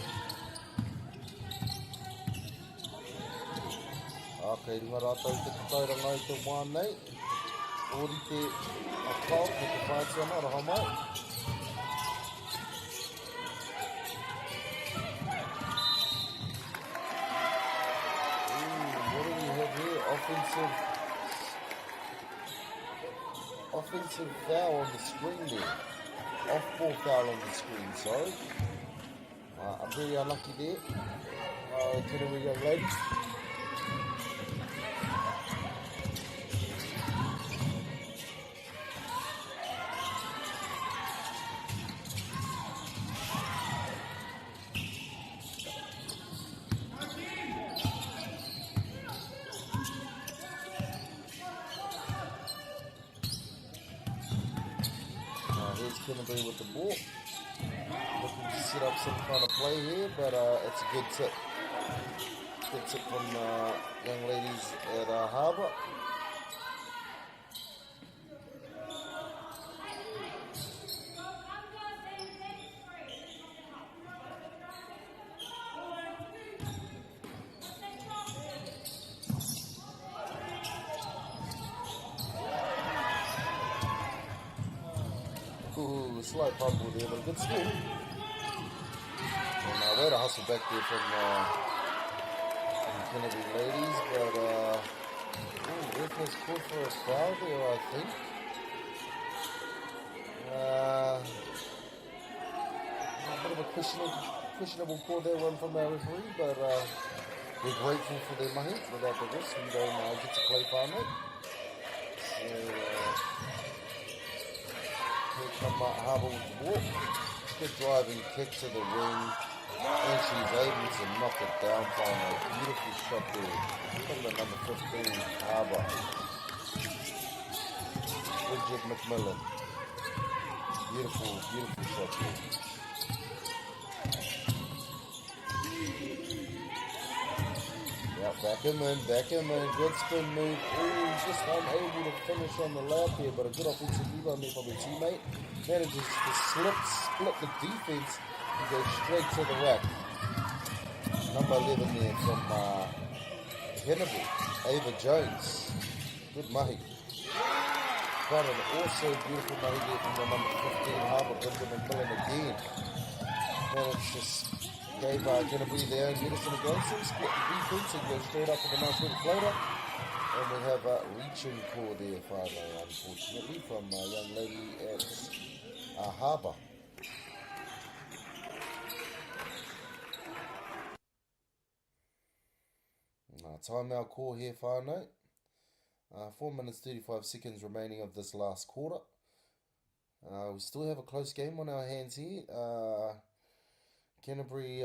Kei runga rātou te tauranga i te wānei. Ori te akau me te whātiana, raha mai. What do we have here? Offensive foul on the screen there. Off-ball foul on the screen, sorry. I'm very unlucky there. Canterbury young ladies. Canterbury with the ball. Looking to set up some kind of play here, but it's a good tip. Good tip from young ladies at Harbour. Ooh, slight fumble there, but a good steal. And way to hustle back there from Kennedy ladies, but ref has called for a foul there, I think. A bit of a questionable call there, one from our referee, but we're grateful for their mahi. Without the risk, we don't get to play whānau. So, here come Harbour with the ball. Good driving kick to the wing. And she's able to knock it down finally. Beautiful shot there. From the number 15, Harbour. Bridget McMillan. Beautiful, beautiful shot there. Yeah, back him in. Good spin move. Ooh, just unable to finish on the lap here, but a good offensive rebound there from his teammate. Manages to split the defense and go straight to the rack. Number 11 there from Kennedy, Ava Jones. Good mahi. But an also beautiful mahi there from the number 15 Harbour, Bridget McMillan again. Managed to gave Kennedy there and medicine against him, split the defense and go straight up for the nice little floater. And we have a reaching call there, Father, unfortunately, from a young lady at Harbour. Timeout call here, whānau. 4 minutes 35 seconds remaining of this last quarter. We still have a close game on our hands here. Canterbury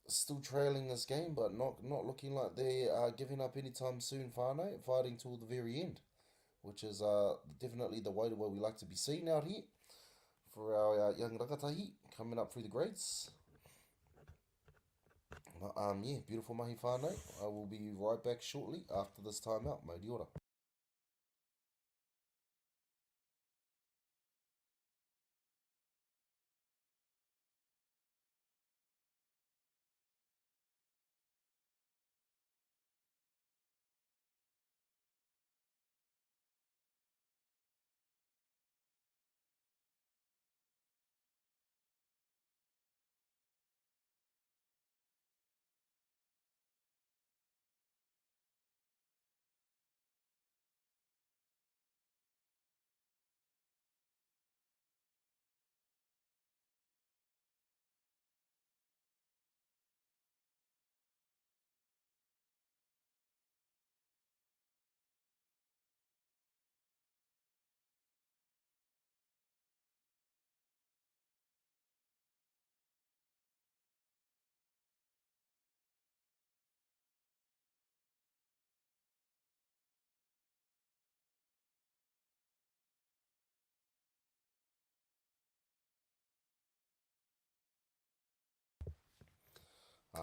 still trailing this game, but not looking like they are giving up anytime soon, whānau. Fighting till the very end, which is definitely the way we like to be seen out here for our young rakatahi coming up through the grades. Yeah, beautiful mahi whānau. I will be right back shortly after this timeout. MāORI.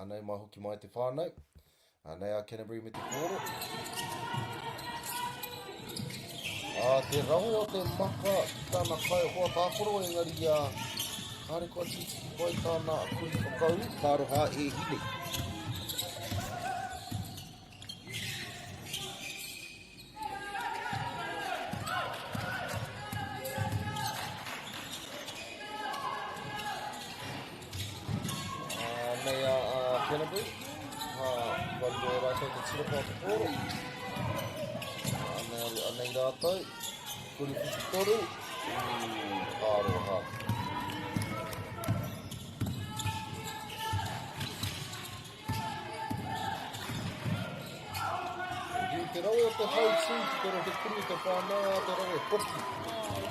Anei mai hoki mai te whānau. Anei a Canterbury me te kōro. Te raho o te maka ki tāna kai hoa tākoro, engari kāre kua titiki pai tāna kuri whakau, kāroha e hine. Canterbury, wharu rātou te tirapa o te kōro. Anei rātou, kuri whiti toru, āroha. Te rawe o te hautu, te koro te kuri o te whānau, te rawe hoki.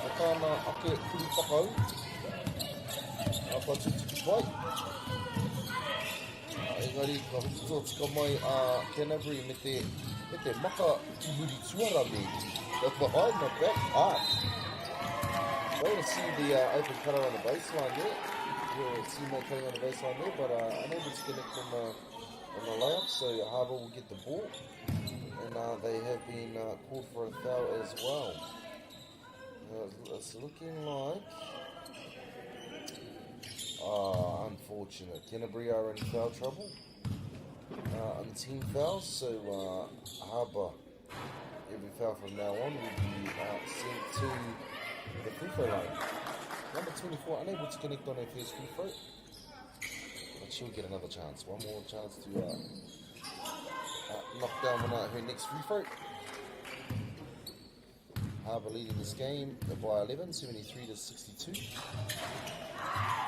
A tāna ake kuri whakau. Apa tūtiki pai. Engari, ka hoki tō tika mai a Canterbury me te maka ki muri tuara me. That's behind my back half. Going to see the open cutter on the baseline there. Your teammate cutting on the baseline there, but unable to connect on the layup, so Harbour will get the ball. And they have been called for a foul as well. It's looking like... unfortunate. Canterbury are in foul trouble. On team fouls, so Harbour, every foul from now on will be sent to the free throw line. Number 24, unable to connect on her first free throw, but she'll get another chance. One more chance to knock down her next free throw. Harbour leading this game by 11, 73 to 62.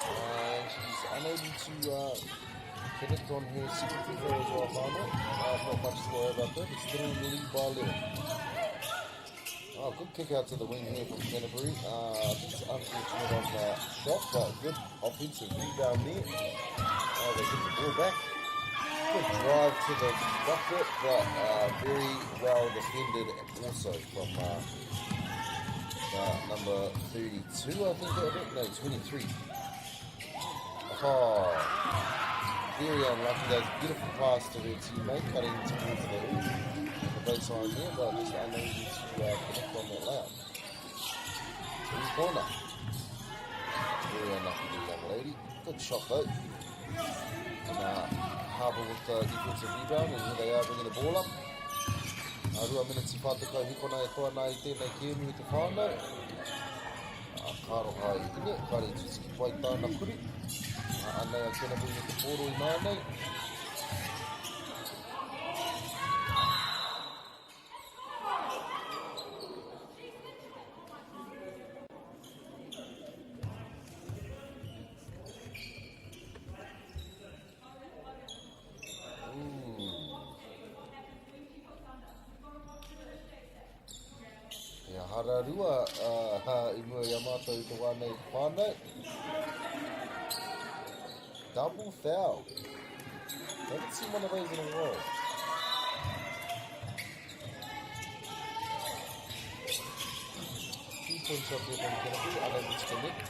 And she's unable to connect on her second free throw as well, Farmer. Not much to worry about that. It's still in the lead by 11. Oh, good kick out to the wing here from Canterbury. Just unfortunate on the shot, but good offensive rebound there. They get the ball back. Good drive to the bucket, but very well defended also from number 32, I think that was. No, 23. Oh, very unlucky. That was a beautiful pass to her teammate, cutting towards the baseline there, but just unable to connect on that layup. Three-pointer. Very unlucky, the young lady. Good shot though. And Harbour with the defensive rebound, and here they are bringing the ball up. Rua minutes whātaka hikona e toa nā I tēnei kēmu I te whānau. Kāroha I hine, kāre tutiki pai tāna kuri. Anei a Canterbury with the pōro I nānei. Hararua I mua Yamato I te wānei whānau. Double foul. Haven't seen one of those in a while. Two-point shot there from Canterbury, unable to connect.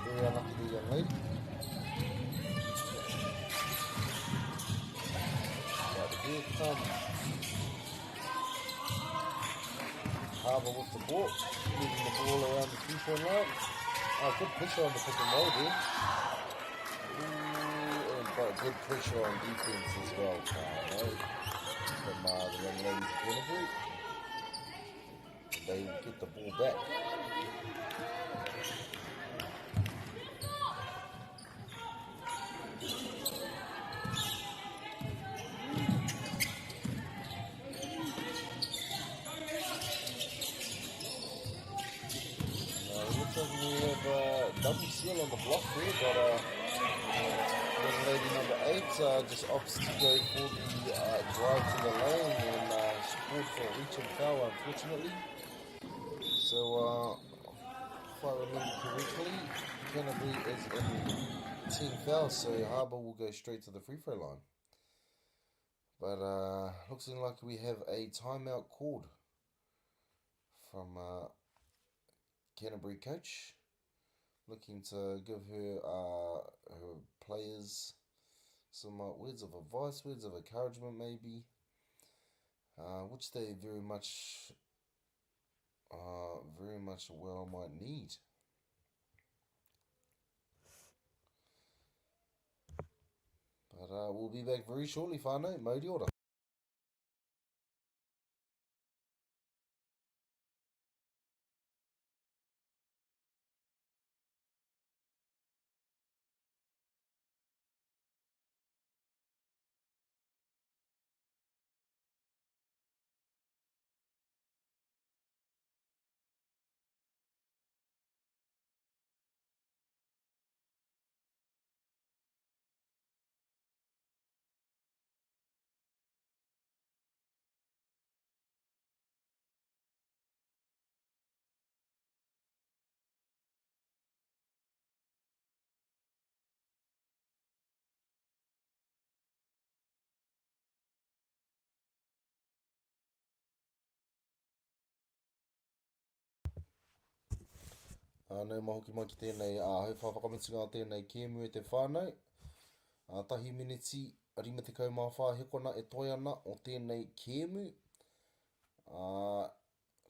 Very unlucky the young lady. But here comes Harbour with the ball, moving the ball around the three-point line. Good pressure on the pick and roll there. But good pressure on defense as well, from the young ladies of Canterbury. They will get the ball back. Looks like we have double seal on the block there, but young lady number 8 just opts to go for the drive to the lane and scored for a reaching foul, unfortunately. So, if I remember correctly, Canterbury is in team foul, so Harbour will go straight to the free throw line. But looks like we have a timeout called from Canterbury coach, looking to give her players some words of advice, words of encouragement maybe, which they very much well might need. But we'll be back very shortly, whānau, MāORI. Nei mahoki mai ki tēnei hei whawhakamitinga o tēnei kēmu e te whānau. Tahi miniti, 54 hekona e toi ana o tēnei kēmu.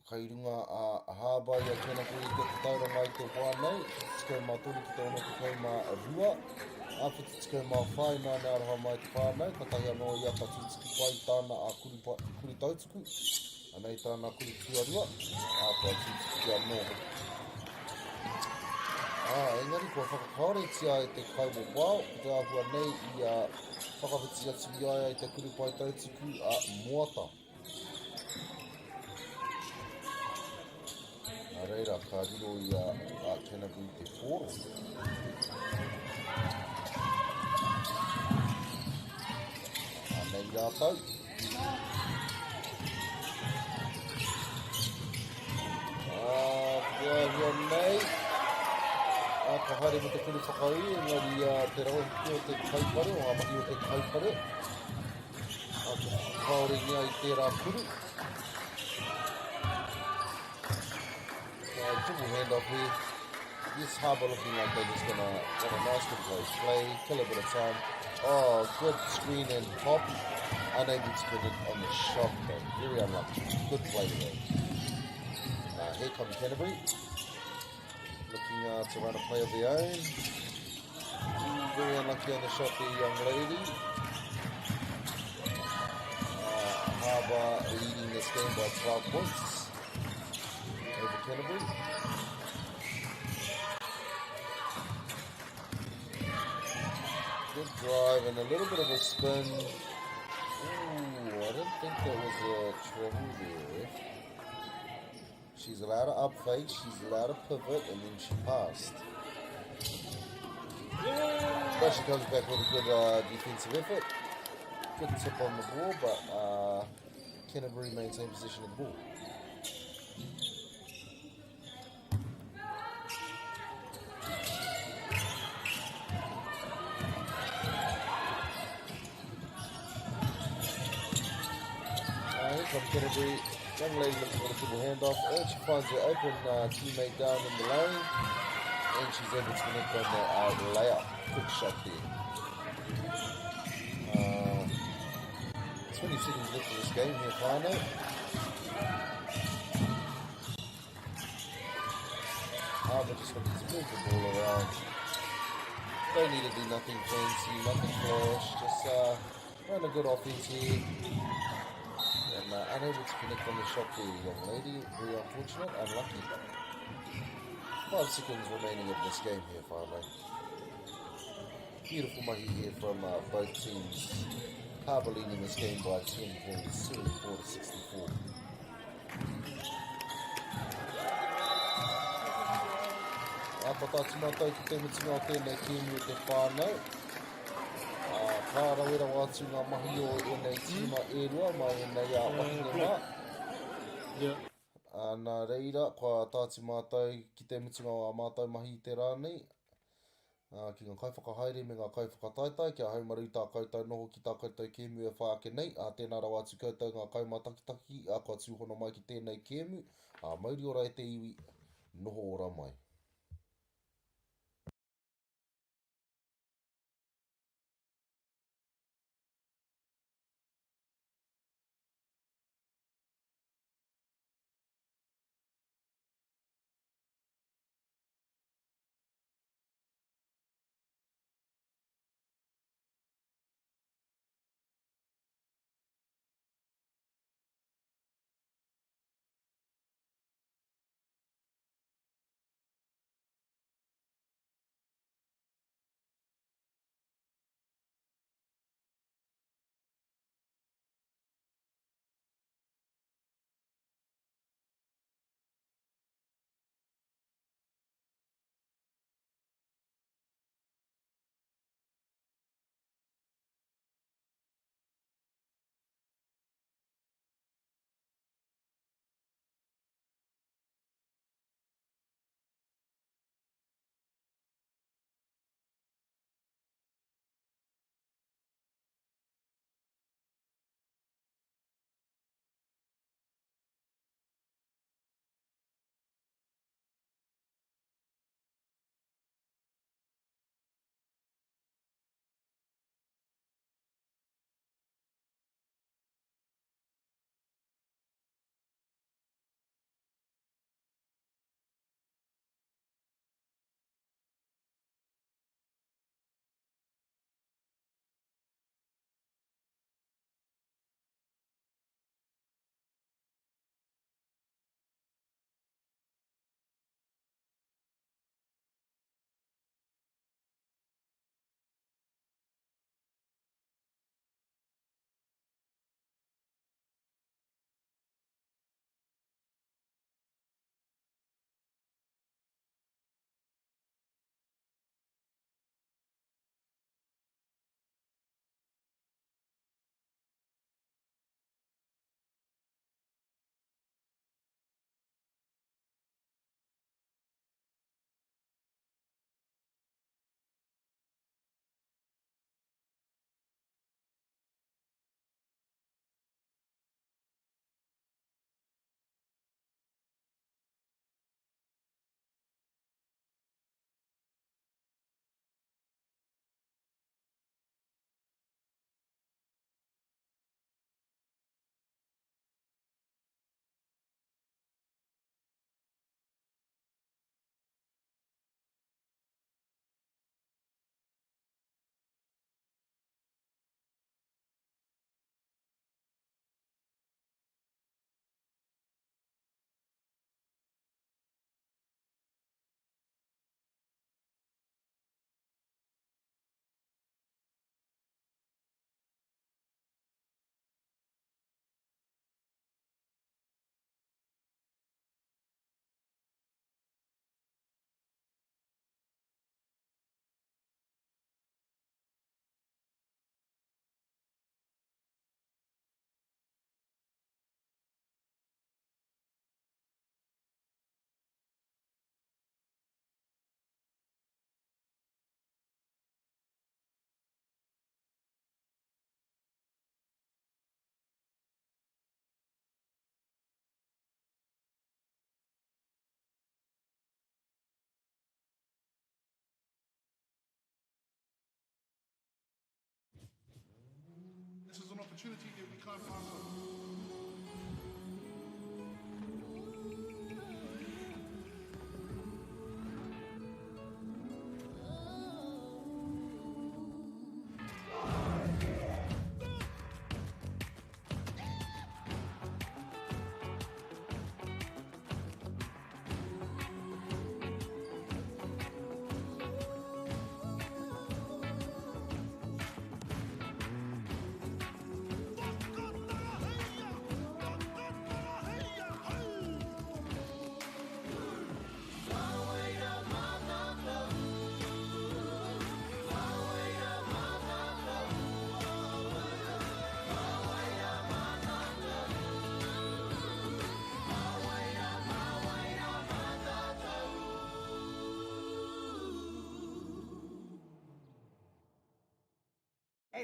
Kai runga a hābai a kena koe te tauranga i te whānau. Tikau mā tonu ki te ono tikau mā rua. Awhiti tikau mā whai nā ne aroha mai te whānau. Ka tahi anō ia ka tūtiki pai tāna a kuri tautuku. Anei tāna kuri tuarua. Ka tūtiki anō. Engari kua whakakaore e te kaua wao. Ko te ahua nei i whakawhiti atu i aia i te kuri pai tautuku a Moata. Reira, ka riro i a Canterbury te poro. Nei rātau. Kua hua nei. Ka haere mo te kuri whakau, engari te rauhi o te kaupare, o amahi o te kaupare. Ka whakaore nia i tērā kuru. Triple handoff here. This Harbour looking like they're just gonna get a nice good play, kill a bit of time. Oh, good screen and pop. Unable to put it on the shot though. Very unlucky. Good play though. Here comes Canterbury. Looking to run a play of their own. Very unlucky on the shot there, young lady. Harbour leading this game by 12 points. Over Canterbury. Good drive and a little bit of a spin. Ooh, I didn't think there was a treble there. She's allowed to up fake, she's allowed to pivot, and then she passed. But she comes back with a good defensive effort. Good tip on the ball, but Canterbury maintain possession of the ball. From Canterbury, young lady looking for a triple handoff, and she finds her open teammate down in the lane, and she's able to connect on the layup. Quick shot there. 20 seconds left of this game here, Whānau. Harbour just looking to move the ball around. Don't need to do nothing fancy, nothing flash, just run a good offense here. And unable to connect on the shot there, young lady. Very unfortunate, unlucky. 5 seconds remaining of this game here, Whānau. Beautiful mahi here from both teams. Harbour leading this game by 10 points, 74 to 64. Pata tumata ki te mitinga o tēnei kēmu te whānau. Ka rawera wātu ngā mahi o enei tīma e rua, mai enei wahine mā. Nā reira, kua tāti mātou ki te mitinga o a mātou mahi i te rānei. Ki ngā kaiwhakahaere me ngā kaiwhakataitai, kia haumaru tā koutou noho ki tā koutou kēmu e whaake nei. Tēnā rau atu koutou ngā kaumatakitaki, kua tūhono mai ki tēnei kēmu. Mauri ora e te iwi, noho ora mai. opportunity that we can't pass up.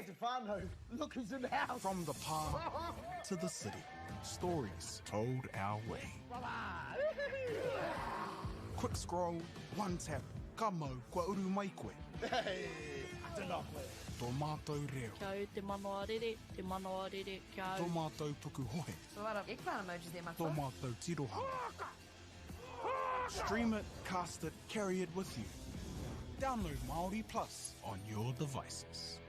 Stefano, look who's in the house. From the park to the city, stories told our way. Quick scroll, one tap. Kamo, kua uru mai koe. Hey, I don't know. Tō mātou reo. Kia au te manoarere, kia au. Tō mātou tuku hohe. So a lot of ikwana emojis there, my Tō mātou tirohanga. Stream it, cast it, carry it with you. Download MāORI Plus on your devices.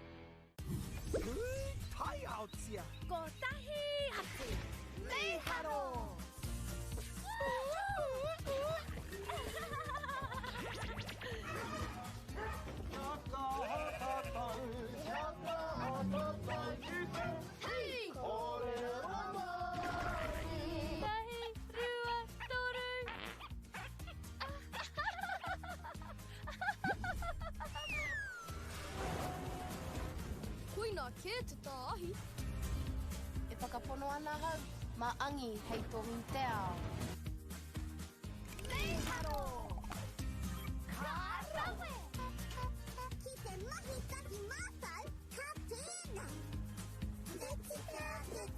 Tai out here. Ko tahi atu. Nei haro. Hey! Tahi, rua, toru. Kuina ke te tāhi. E whakapono ana hau, ma'angi hei tō te ao. Nei haro! Ka rawe! Ki te mahi taki mātai, ka tēnā. Te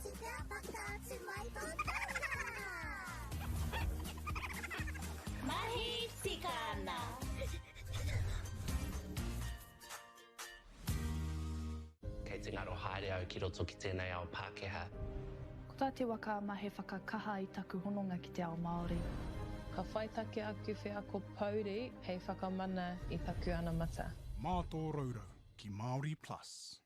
tika, pakātu mai tō Mahi tikana. Kei te ngaro haere au ki roto ki tēnei ao Pākehā. Ko tā te waka ma he whakakaha i taku hononga ki te ao Māori. Ka whaitake aku whea ko Porirua hei whakamana i taku ana mata. Mā tō raurau ki MāORI Plus.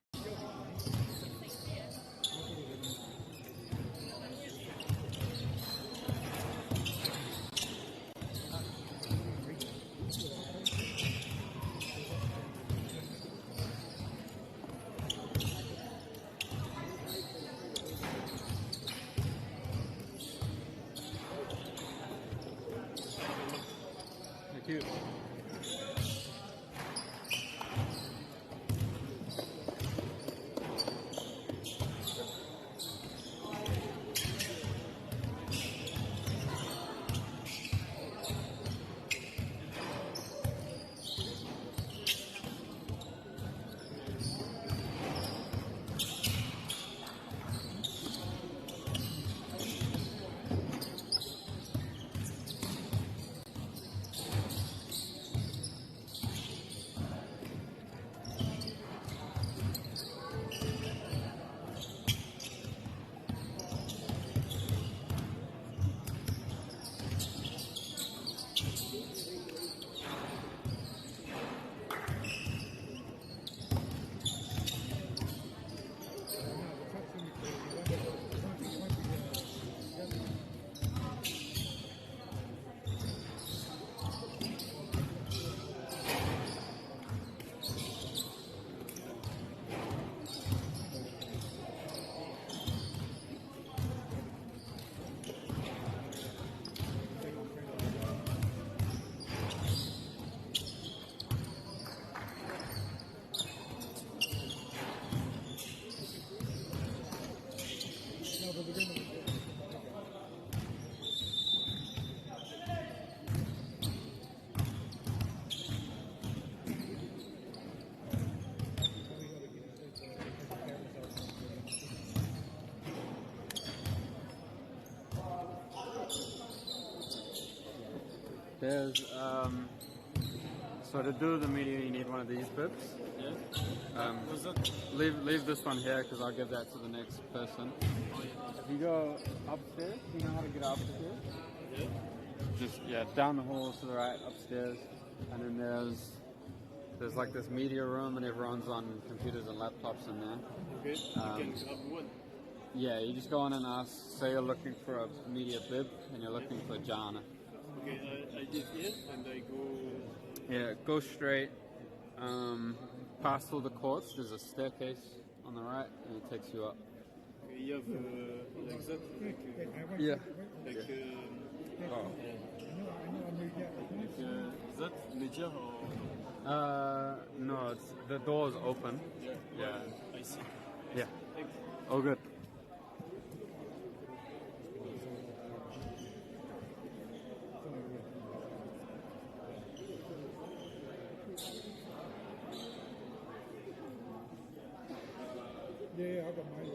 Thank you. There's, so to do the media you need one of these bibs. Yeah. Leave this one here because I'll give that to the next person. If you go upstairs, you know how to get upstairs? Yeah. Just down the hall to the right, upstairs, and then there's like this media room, and everyone's on computers and laptops in there. Okay. You can grab one. Yeah, you just go in and ask. Say you're looking for a media bib, and you're looking for Jana. Okay, I did here, and I go. Yeah, go straight. Past all the courts, there's a staircase on the right, and it takes you up. Okay, you have like that? Yeah. Like, Oh. Like that, media or? No, it's, the door's open. Yeah. I see. Yeah. Oh, good. Yeah, I got mine.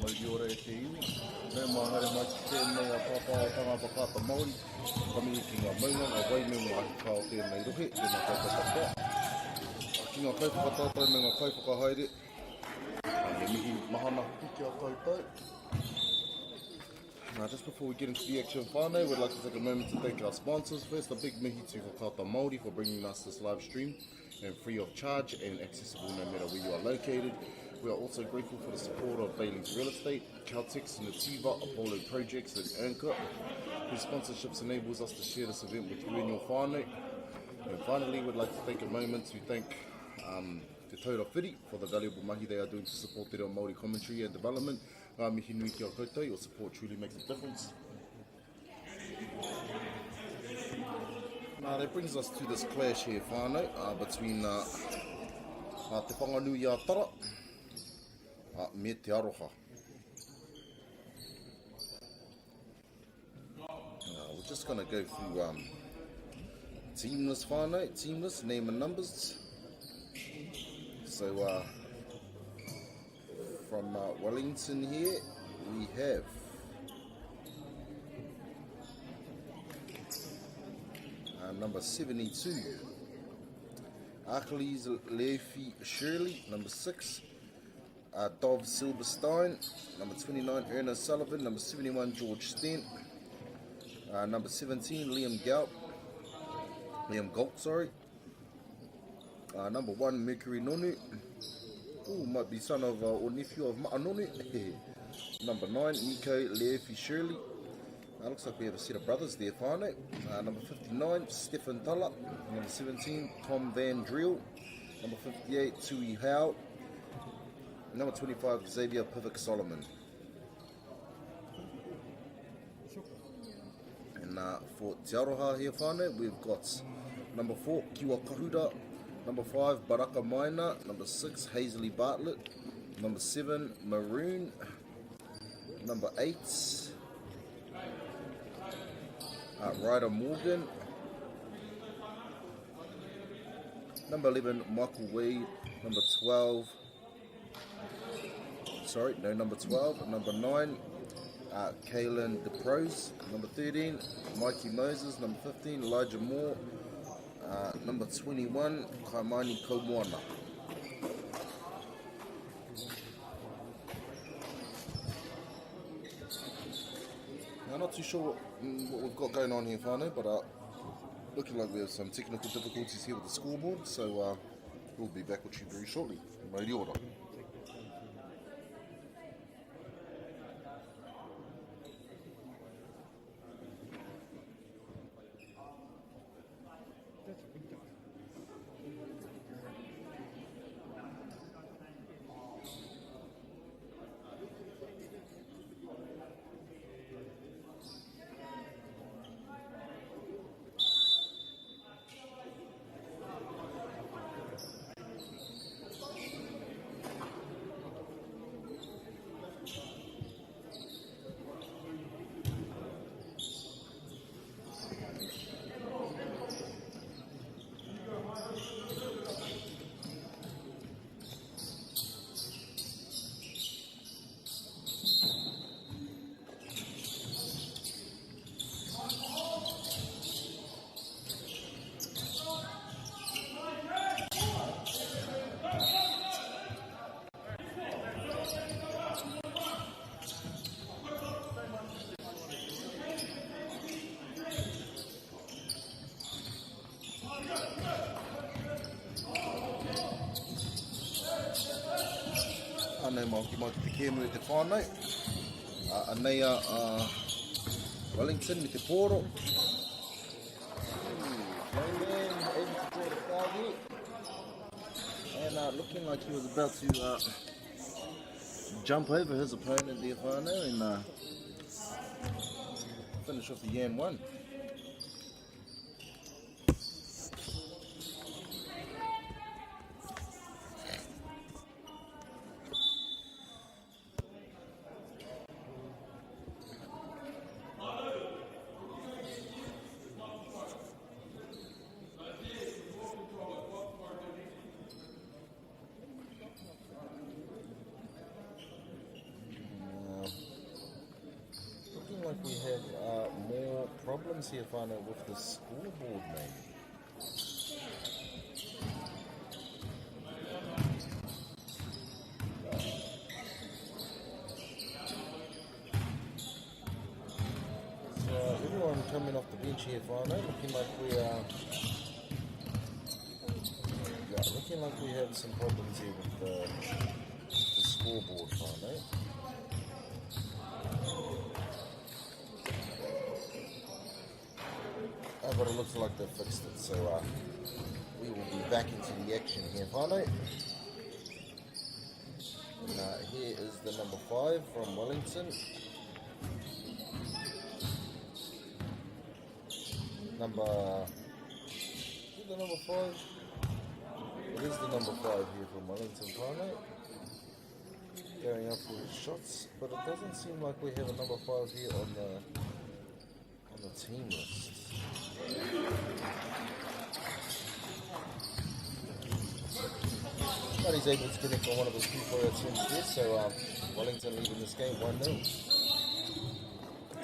Mauri ora e te iwi. Me mahare mai ki tēnei a papa o tanga whakata Māori. Kami i ki ngā maunga, ngā waimeu ngā ahi kā o tēnei rohe, e ngā kaupapa. Ki ngā kaupakatātai me ngā kaupakahaere. He mihi mahana hoki ki a koutou. Now, just before we get into the action whānau, we'd like to take a moment to thank our sponsors. First, a big mihi to Whakata Māori for bringing us this live stream and free of charge and accessible no matter where you are located. We are also grateful for the support of Bailey's Real Estate, Caltex, Nativa, Apollo Projects and Anchor, whose sponsorships enables us to share this event with you and your whānau. And finally, we'd like to take a moment to thank Te Taura Whiri for the valuable mahi they are doing to support Te Reo Māori commentary and development. Ngā mihi nui ki a koutou, your support truly makes a difference. Now that brings us to this clash here, whānau, between Te Whanganui a Tara me Te Aroha. We're just going to go through teamless whānau, teamless, name and numbers. So from Wellington here, we have number 72, Achilles Leafy Shirley, number 6, Dov Silverstein, number 29, Erna Sullivan, number 71, George Stent, number 17, Liam Galt, number 1, Mercury Nonu, Ooh, might be son of or nephew of Ma'anoni. Number 9, Nico Leofi Shirley. Looks like we have a set of brothers there, whānau. Number 59, Stefan Tala. Number 17, Tom Van Driel. Number 58, Tui Howe. Number 25, Xavier Pivik Solomon. And for Te Aroha here, whānau, we've got number 4, Kiwa Kahuda. Number 5, Baraka Maina. Number 6, Hazley Bartlett. Number 7, Maroon. Number 8, Ryder Morgan. Number 11, Michael Wade. Number 12, number 12. Number 9, Kaylin DeProse. Number 13, Mikey Moses. Number 15, Elijah Moore. Number 21, Kaimani Komwana. I'm not too sure what we've got going on here, whānau, but looking like we have some technical difficulties here with the scoreboard, so we'll be back with you very shortly. Maioriora. Anei mai ki te kēmu e te whānau. Anei Wellington me te pōro. Playman able to draw the foul here. And looking like he was about to jump over his opponent there, whānau, and finish off the Yan 1. We have more problems here, whānau, with the scoreboard, maybe. So everyone coming off the bench here, whānau, looking like we are... Yeah, looking like we have some problems here with the scoreboard, whānau. But it looks like they fixed it, so we will be back into the action here, whānau. And here is the number 5 from Wellington. Is it the number 5? It is the number 5 here from Wellington, whānau. Going up for his shots, but it doesn't seem like we have a number 5 here on the team list. But he's able to connect on one of his key player attempts there, so Wellington leading this game 1-0.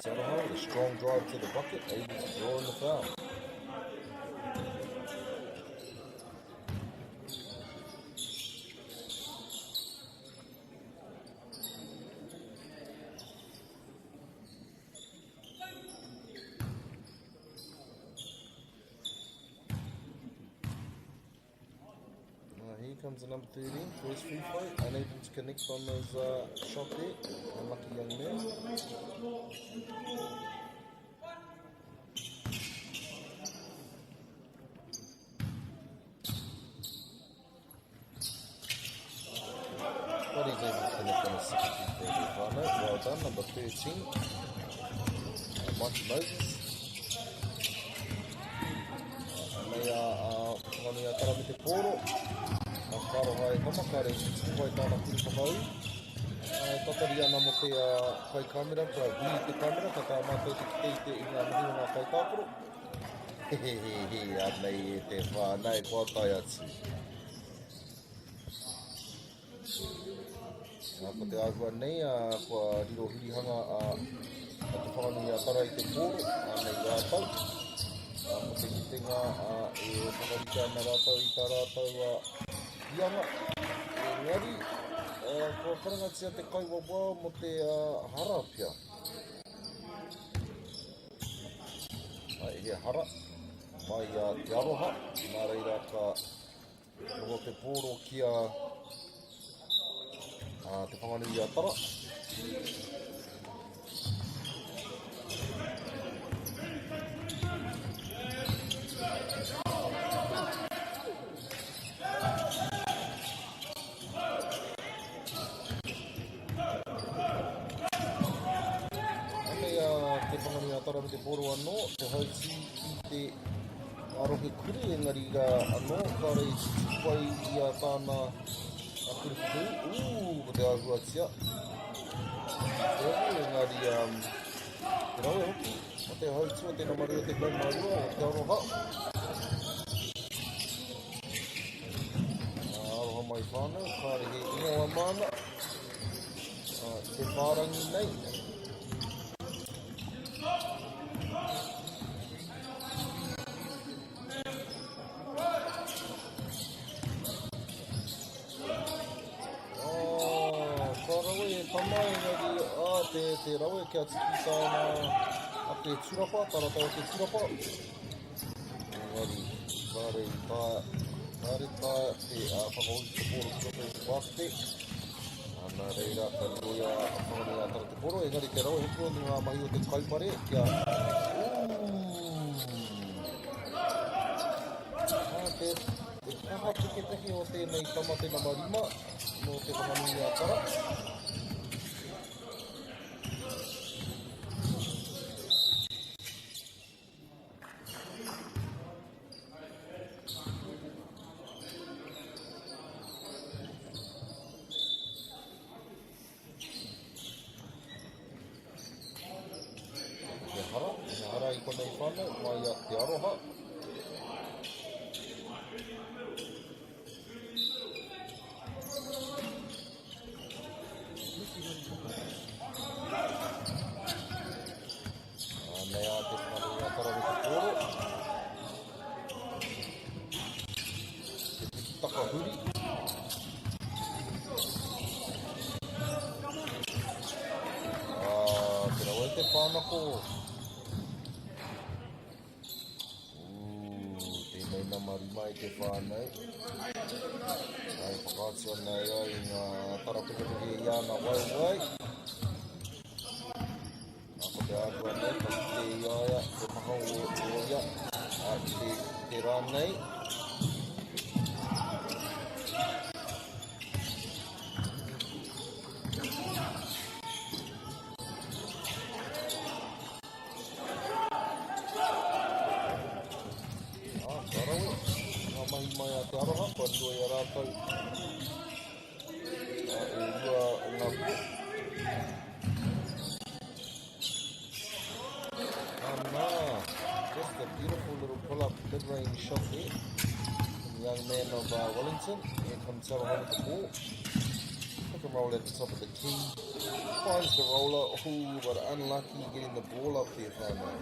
Te Aroha with a strong drive to the bucket, able to draw in the foul. comes the number 13, first free throw, unable to connect on his shot there. Unlucky young man. But he's able to connect on his second free throw there, Vano. Well done, number 13. Mikey Moses. And they are Whangia Tara me te pōro. Karo hai kamakare, tukai tāna kuri whakau. Tatari ana mo te kai kamera, kai hui te kamera, ka tā mātou te kitei te i ngā mihi o ngā kai tāporo. Hehehe, anei e te whānei kua tai atu. Ko te āhua nei, kua riro hurihanga a te whanganui a tara i te pōro, anei rātau. Ko te kitenga e whakarika ana rātau i tā rātau ianga. Engari, kua karangatia te kaiwawa mo te hara pia. Ai, he hara. Mai te aroha. Nā reira ka rongo te pōro kia te whanganui a tara. Te whanganui a tara me te pōro anō, te hauti ki te arohe kuri, engari anō, karei tupai i a tāna kuri whu. Ko te āhua tia. Te ahu, engari te rawe hoki, o te hauti o tēnā maria te kaumārua, o te aroha. Aroha mai whānau, kāre he ingoa mana, te whārangi nei. Te rawe kia tiki tāna a te turapa, taratau a te turapa. Engari, kāre tā te whakaori te pōro ki roto i te wākete. Ana reira ka roia a whanganui a tara te pōro. Engari te rawe heko ni ngā mahi o te kaipare kia... Te kaha tuketehi o tēnei tamate nama 5 no te whanganui a tara. Mai a te aroha. Nei a te whanganui a tara me te pōro. Te pitaka huri. Te rawa te whānako. Nā marima i te whānau. Ai whakātua nei ai ngā tarapukepuke i ana waiwai. Ako te ākua nei, ka te iaia, te mahau o oia, a te rānei. Mai a te aroha, Porirua i a rātau. E rua o ngā pua. Just a beautiful little pull-up mid-range shot there from the young man of Wellington. Here comes Taraha with the ball. Pick and roll at the top of the key. Finds the roller, but unlucky getting the ball up there, Whanau.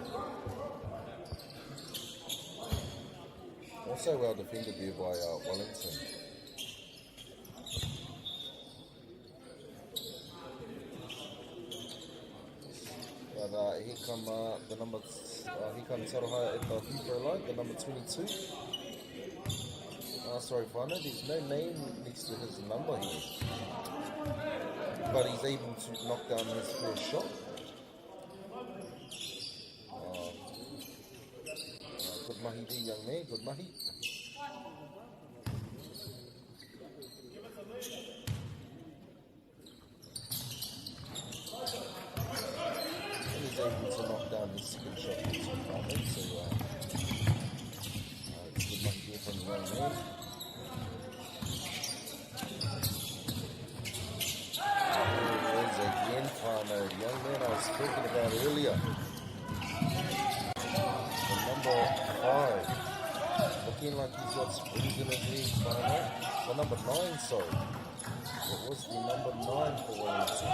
Also well defended there by Wellington. But here come the number. Here comes Taraha at the free throw line, the number 22. sorry, Whana, there's no name next to his number here. But he's able to knock down his first shot. Good mahi there, young man, good mahi. And he's able to knock down his second shot. So, it's good mahi there from the young man. Again, Whānau, the young man I was speaking about earlier. The number 5. Looking like he's got springs in his legs, Whānau. The number 9, sorry. What was the number 9 for Wellington?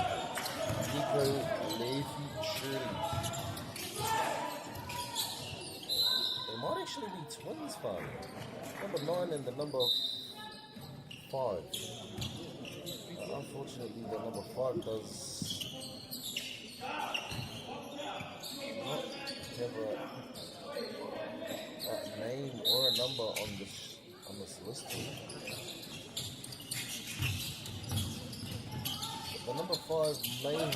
Nico Levi Shirley. They might actually be twins, Whānau. Number 9 and the number 5. Unfortunately, the number 5 does not have a name or a number on this list here. The number 5 may have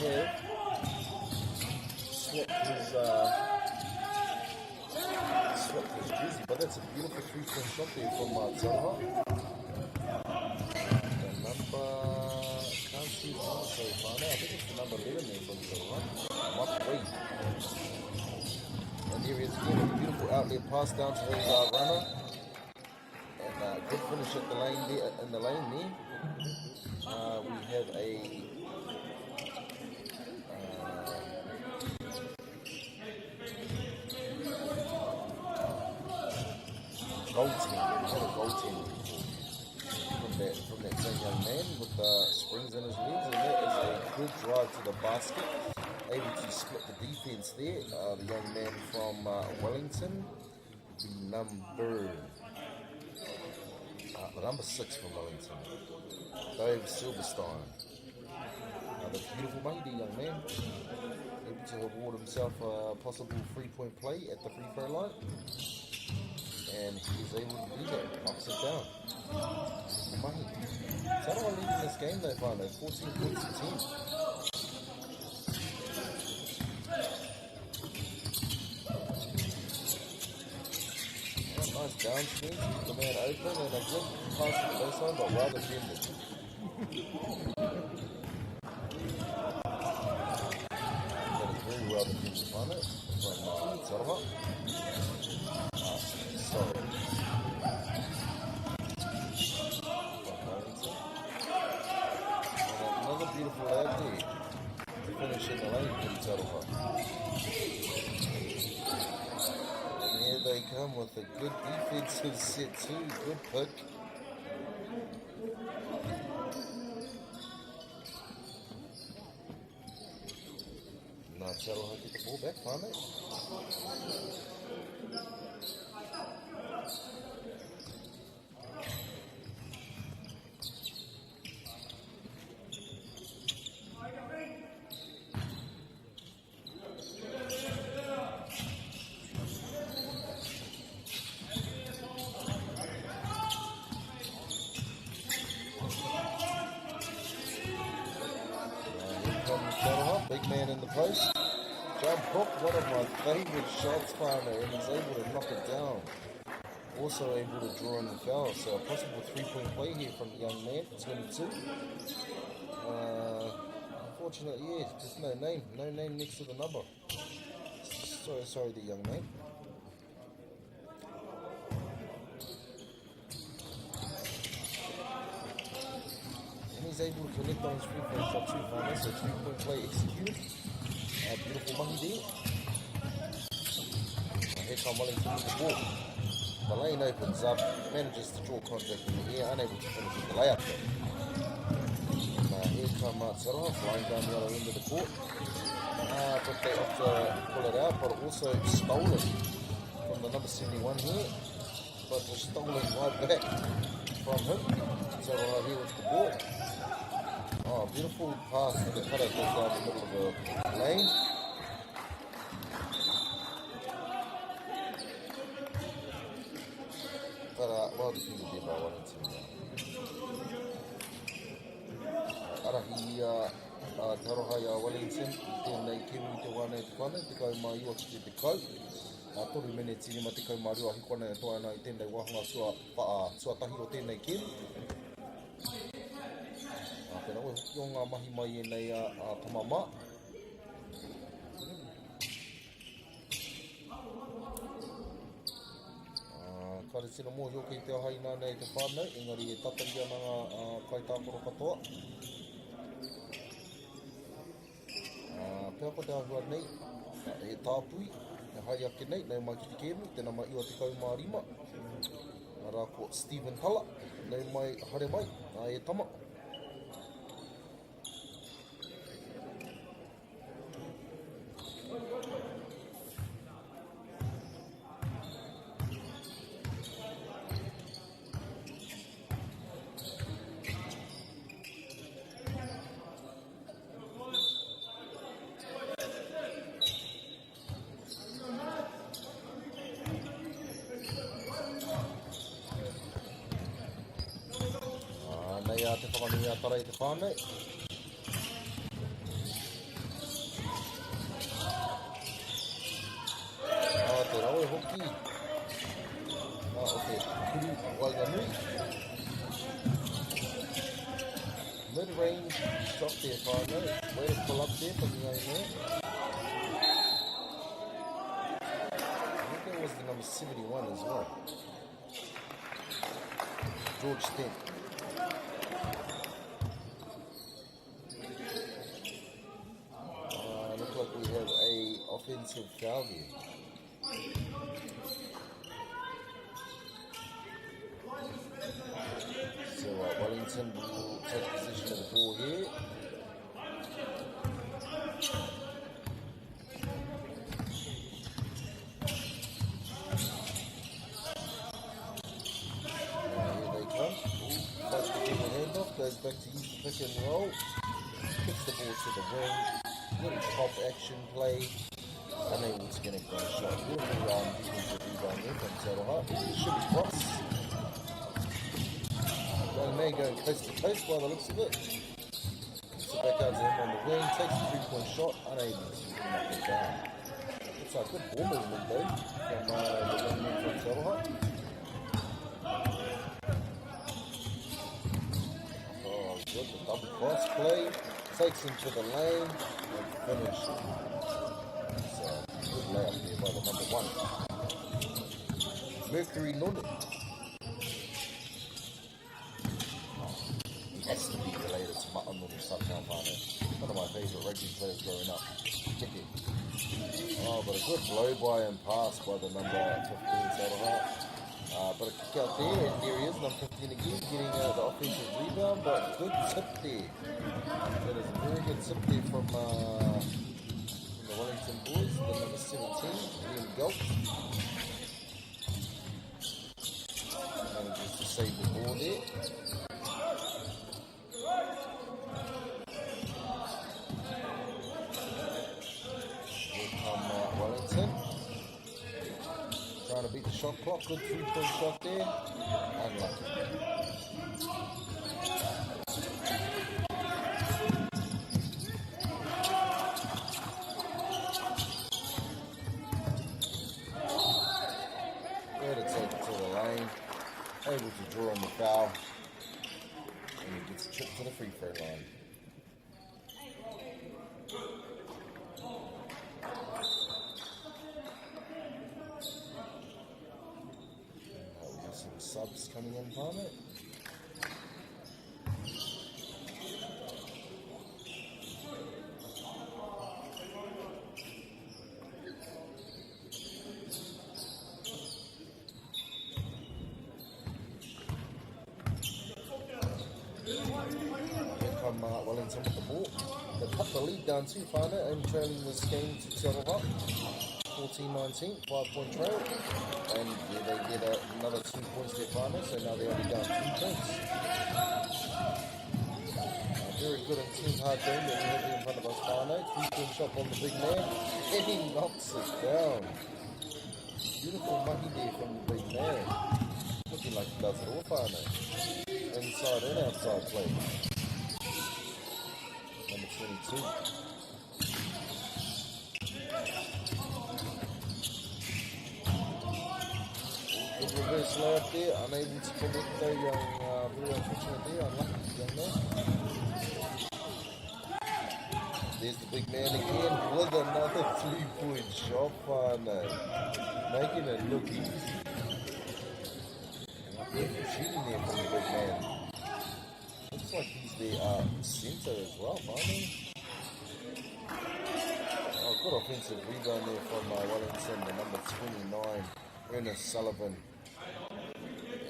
swapped his jersey, but that's a beautiful 3-point shot there from Taraha. The number... So far now, I think it's the number 11 there from Porirua. Mark Wade. And here he is again, a beautiful outlet pass down to his runner. And good finish at the lane there, in the lane there. We have a goaltender. From that same young man with springs in his legs, and that is a good drive to the basket, able to split the defense there. The young man from Wellington, the number 6 from Wellington, Dave Silverstein. The beautiful mighty young man, able to award himself a possible 3-point play at the free throw line. And he's able to do that, knocks it down. Mahi. Tarawa leading this game though, Whānau, 14 points to 10. Nice down swing, keep the man open, and a good pass to the baseline, but well defended. That is very well defended, Whānau, from Tarawa. Sorry. Another beautiful lad there. Finish in the lane from Tarawa. And here they come with a good defensive set too. Good pick. Now Tarawa get the ball back, Whānau. Big man in the post. Jump hook, one of my favourite shots, Whānau, and he's able to knock it down. Also able to draw in the foul, so a possible 3-point play here from the young man, 22. Unfortunately, yeah, just no name next to the number. Sorry, the young man. He's able to connect on his free-throw shot too, Whānau, so 3-point play executed. Beautiful mahi there. Here come Wellington with the ball. The lane opens up, manages to draw contact in the air, unable to finish with the layup though. Here come Tarawa flying down the other end of the court. But they have to pull it out, but also stolen from the number 71 here. But was stolen right back from him. Tarawa here with the ball. Oh, beautiful pass to the cutter, goes down the middle of the lane. But, well defended there by Wellington. Arahi te aroha ia Wellington, tēnei kemu I te wane te whane, te kau mai ua ki te kau. Toru minutes ma te kau mai rua hikona e toa ana I tēnei wahanga sua tahi o tēnei kemu. Pena oe hoki o ngā mahi mai e nei a tamama. Kare tino mō hio kei te ahai nānei te whānau, engari e tatari ana ngā kai tākoro katoa. Pea ko te ahua nei, e tāpui, e hai ake nei, nei mai ki te kēmu, tēnā mai iwa te kau mārima. Rā ko Stephen Hala, nei mai hare mai, e tama. Nei a te whakanui a tarai te whānei. Te rau e hoki. O te kuru waia nui. Mid-range shot there whānei. Way to pull up there for the young man. I think that was the number 71 as well. George Stent. We have a offensive foul here. So Wellington will take position of the ball here. Here they come. Tries to get the handoff, goes back to use the pick and roll. Kicks the ball to the wing. Little pop action play, unable to get a great shot. Beautiful defensive rebound there from Saroha. Should be cross. Young May going coast to coast by the looks of it. So back out to him on the wing, takes a 3-point shot, unable to knock it down. Looks like good ball movement though from the young man from Saroha. Oh, good, the double cross play. Takes him to the lane and finish. So, good layup there by the number 1. Mercury Nune. He has to be related to MΑΟRI somehow, one of my favourite rugby players growing up. Oh, but a good blow by and pass by the number 15 Saroha. But a kick out there, and there he is, number 15 again, getting the offensive rebound, but good tip there. That is a very good tip there from the Wellington boys, the number 17, Liam Galt. Manages to save the ball there. Here come Wellington. Trying to beat the shot clock, good 3-point shot there, unlucky. There to take it to the lane, able to draw on the foul, and he gets a trip to the free throw line. Subs coming in from it. Here come Wellington with the ball. They cut the lead down to Whānau, and trailing this game to Saroha. 14-19, 5-point trail, and yeah, they get another 2 points there, Whānau, so now they're only down 2 points. Very good and team hard game that we have in front of us, Whānau. 3-point shot on the big man, and he knocks it down. Beautiful monkey there from the big man. Look looking like he does it all, whānau. Inside and outside play. Number 22. Good reverse layup there, unable to connect though, very unfortunate there, unlucky young man. There's the big man again with another 3-point shot, whānau. Making it look easy. Beautiful shooting there from the big man. Looks like he's the centre as well, whānau. Oh, good offensive rebound there from Wellington, the number 29. Ernest Sullivan,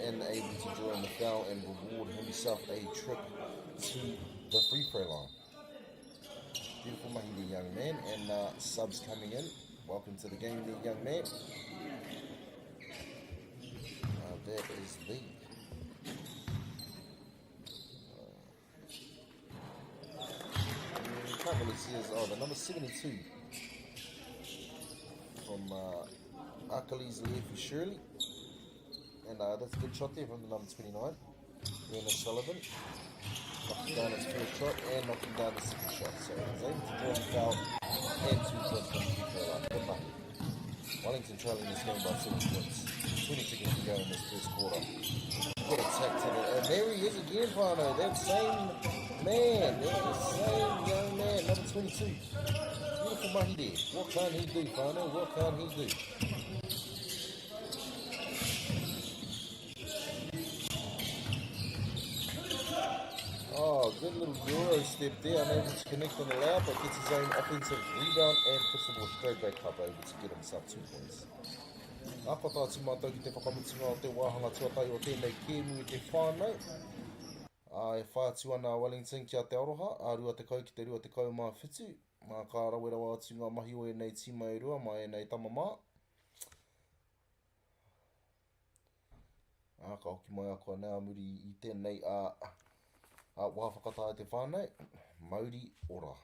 and able to draw in the foul and reward himself a trip to the free throw line. Beautiful mahi there, young man, and subs coming in. Welcome to the game there, young man. That is the can't really see as the number 72 from Akali's Leafy Shirley, and that's a good shot there from the number 29, Ernest Sullivan, knocking down his first shot and knocking down the second shot, so he's able to draw the foul and 2 points from the free throw line. Good money. Wellington trailing this game by 7 points, 20 seconds to go in this first quarter. Good attack to the, and there he is again, whānau, that same man, that same young man, number 22. Beautiful mahi there. What can he do, whānau? What can he do? Oh, good little Euro step there. Unable to connect on the layup, but gets his own offensive rebound and puts the ball straight back up, able to get himself 2 points. Apata atu mātou ki te whakamutunga o te wāhanga tuatai o tēnei kēmu i te whānau. E whātu ana Wellington ki a te aroha, a rua te kau ki te rua te kau mā whitu. Mā ka rawera atu ngā mahi o e nei tīma e rua, mai e nei tamamā. Ka hoki mai a koa nea muri i tēnei wā whakatāa te whānau, MΑORI ora.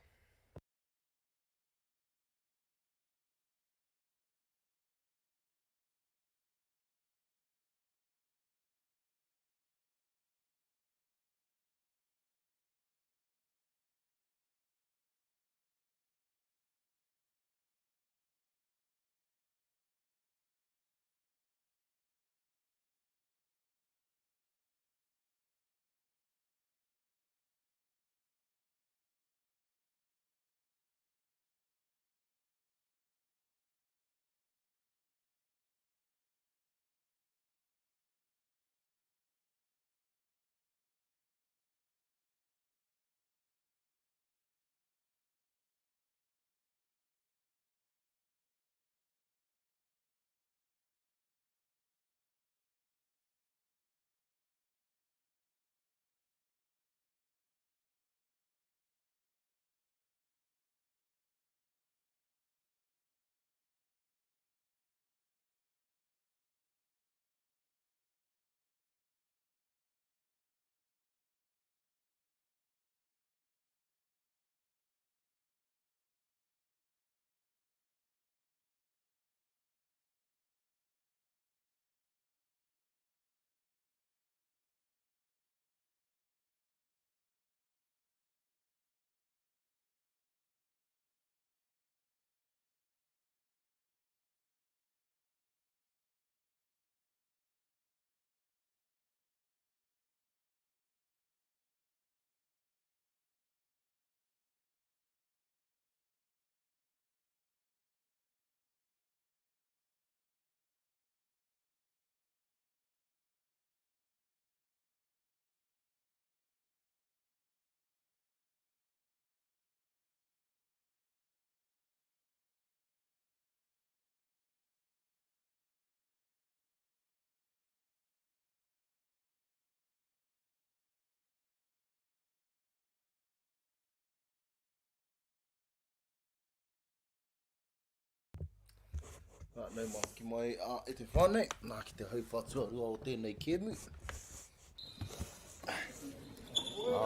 Nei maki mai e te whānei, nā ki te hauwhatua rua o tēnei kēmu.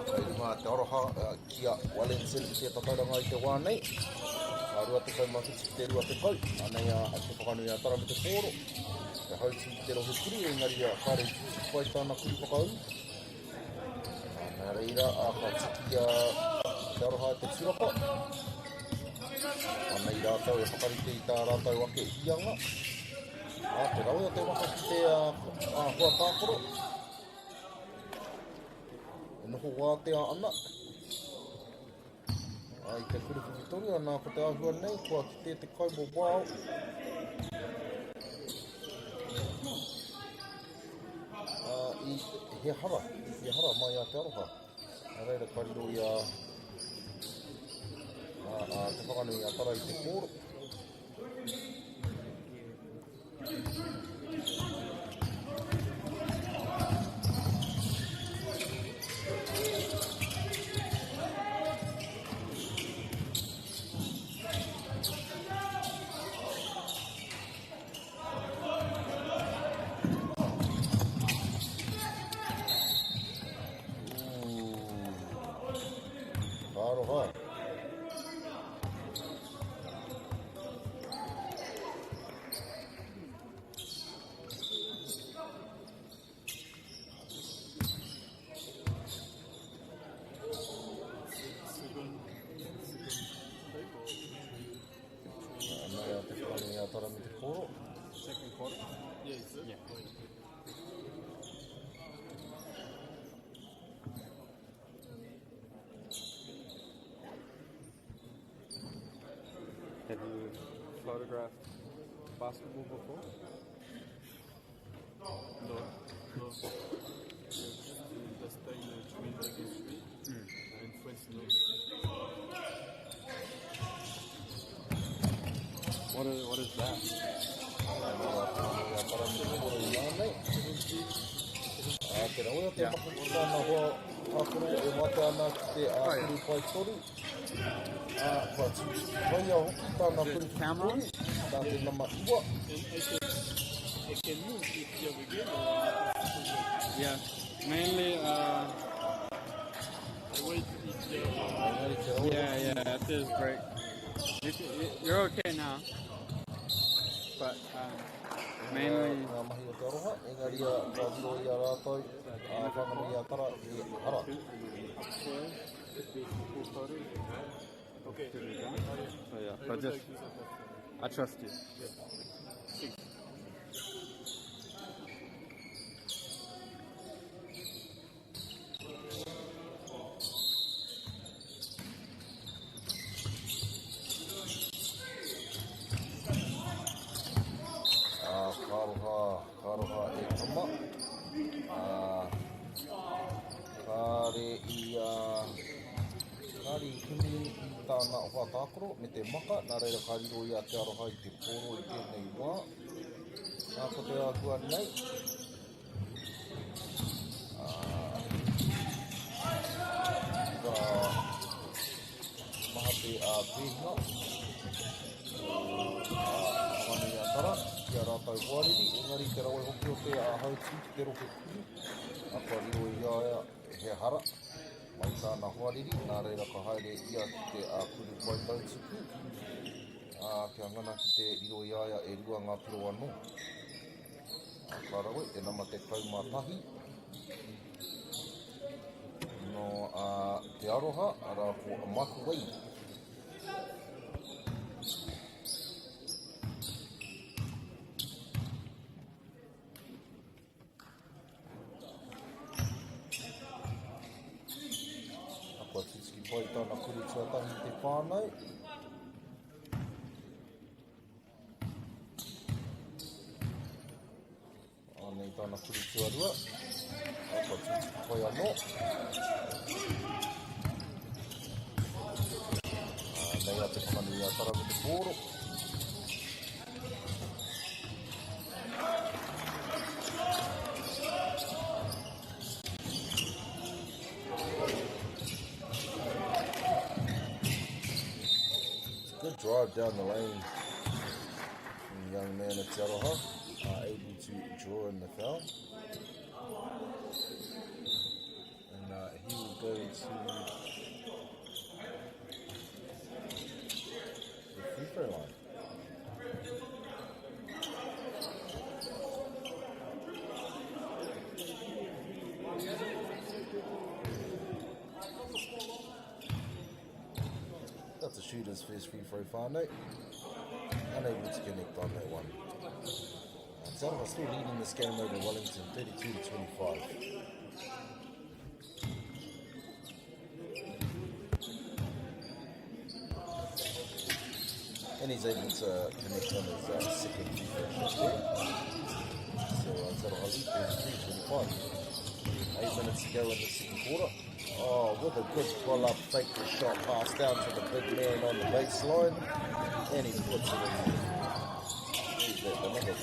Kei runga te aroha kia Wellington i te tatauranga i te wānei. Rua te kaumawhiti ki te rua te kau, anei te whakanui a tara me te kōro. Te hauti te rohe kuri, engari a kāre pai tāna kuri whakau. Nā reira, a ka tiki te aroha te tirapa. Ana I rātau e whakarite I tā rātau ake ianga. Te rauia te waka ki te hua tākoro. E noho wā te ana. I te kuru whitori, anā ko te ahua nei, kua ki te kaimo wāo. He hara mai a te aroha. Nā reira kariro I te whakanui a tara I te kōro. Aroha. Second quarter? Yes. Yeah. Have you photographed basketball before? No. The style between the street and Fresno. What is that? Te rauia te whakakutana hoa tākoro e mate ana ki te kuri pai toru. Kua tūwhaia hoki tāna kuri toru. Tā te nama iwa. It can move if you're beginner. Yeah, mainly yeah, it is great. You're okay now, but mainly ngā mahi o te aroha, engari a ka wiro I a rātou, whanganui a tara I hara. Okay. So yeah, but just I trust you. Karoha e tama. Kāri himi I tāna hoa tākoro me te maka, nā reira kāriro I a te aroha I te pōro I tēnei wā. Nā ko te ahua nei. Maha te pēhinga. Whani a tara, ki a rātau wāriri, engari te rawe hoki o te hauti ki te rohe kuri. A ka riro I aia he hara. Mai tāna wāriri, nā reira ka haere ia ki te kuri pai tautuku. Kia ngana ki te riro I aia e rua ngā piro anō. Ka rawe, te nama te kaumatahi. No te aroha, ara ko microwave. Pai tāna kuri tuatahi te whānau. Anei tāna kuri tuarua. Apa tūtiki pai anō. Nei a te whanui a tara me te pōro. Good drive down the lane from the young man at Te Aroha, able to draw in the foul. And he will go to the free throw line. Got to shoot his first free throw whānau. Unable to connect on that one. Tauranga still leading this game over Wellington, 32-25. And he's able to connect on his second free throw shot there. So Tauranga lead 33-25. 8 minutes to go in the second quarter. Oh, with a good pull-up, fake the shot, pass down to the big man on the baseline, and he puts it in. Here's that, the number 20.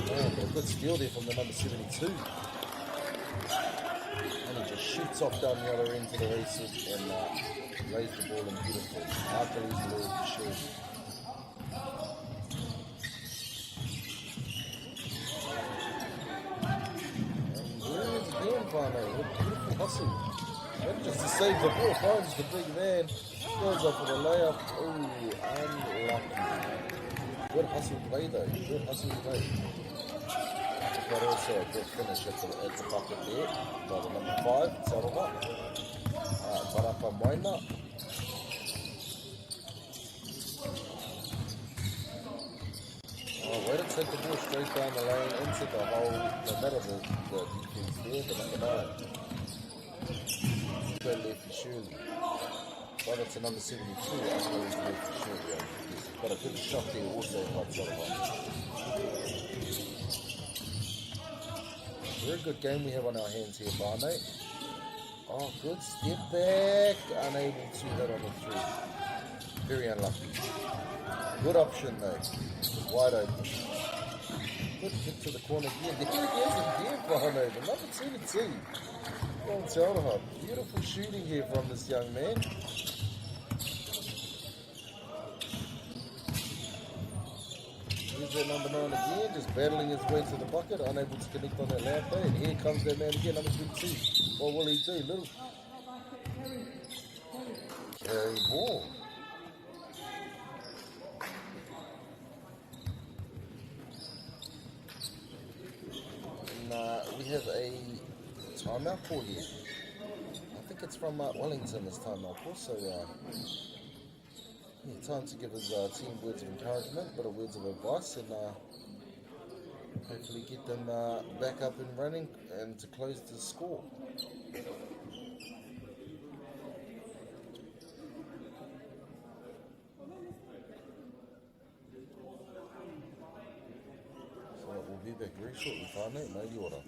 Man, but a good steal there from the number 72. And he just shoots off down the other end to the races and lays the ball in beautiful. Hercules Lord for sure. Beautiful hustle. And just to save the ball, finds the big man, goes up for the layup. Oh, unlucky. Good hustle play though, good hustle play. But also a good finish at the bucket there by the number 5, Tauranga. Barapa Moina. Oh, way to take the ball straight down the lane into the hole, no matter the defense there, the number 9. Good left for Shirley. Brother to number 72, I suppose left for Shirley. Got a good shot there also by Tauranga. Very good game we have on our hands here, Barney. Oh, good step back. Unable to hit on the 3. Very unlucky. Good option though. Wide open. Good kick to the corner again. There he is again, Barney. The number 22. Well, Tauranga. Beautiful shooting here from this young man. Here's that number 9 again, just battling his way to the bucket, unable to connect on that layup play. And here comes that man again, number 22. What will he do? Little carry ball. And we have a timeout call here. I think it's from Wellington, this timeout call. So yeah, time to give his team words of encouragement, but words of advice, and hopefully get them back up and running and to close the score. So we'll be back very shortly, whānau, MāORI.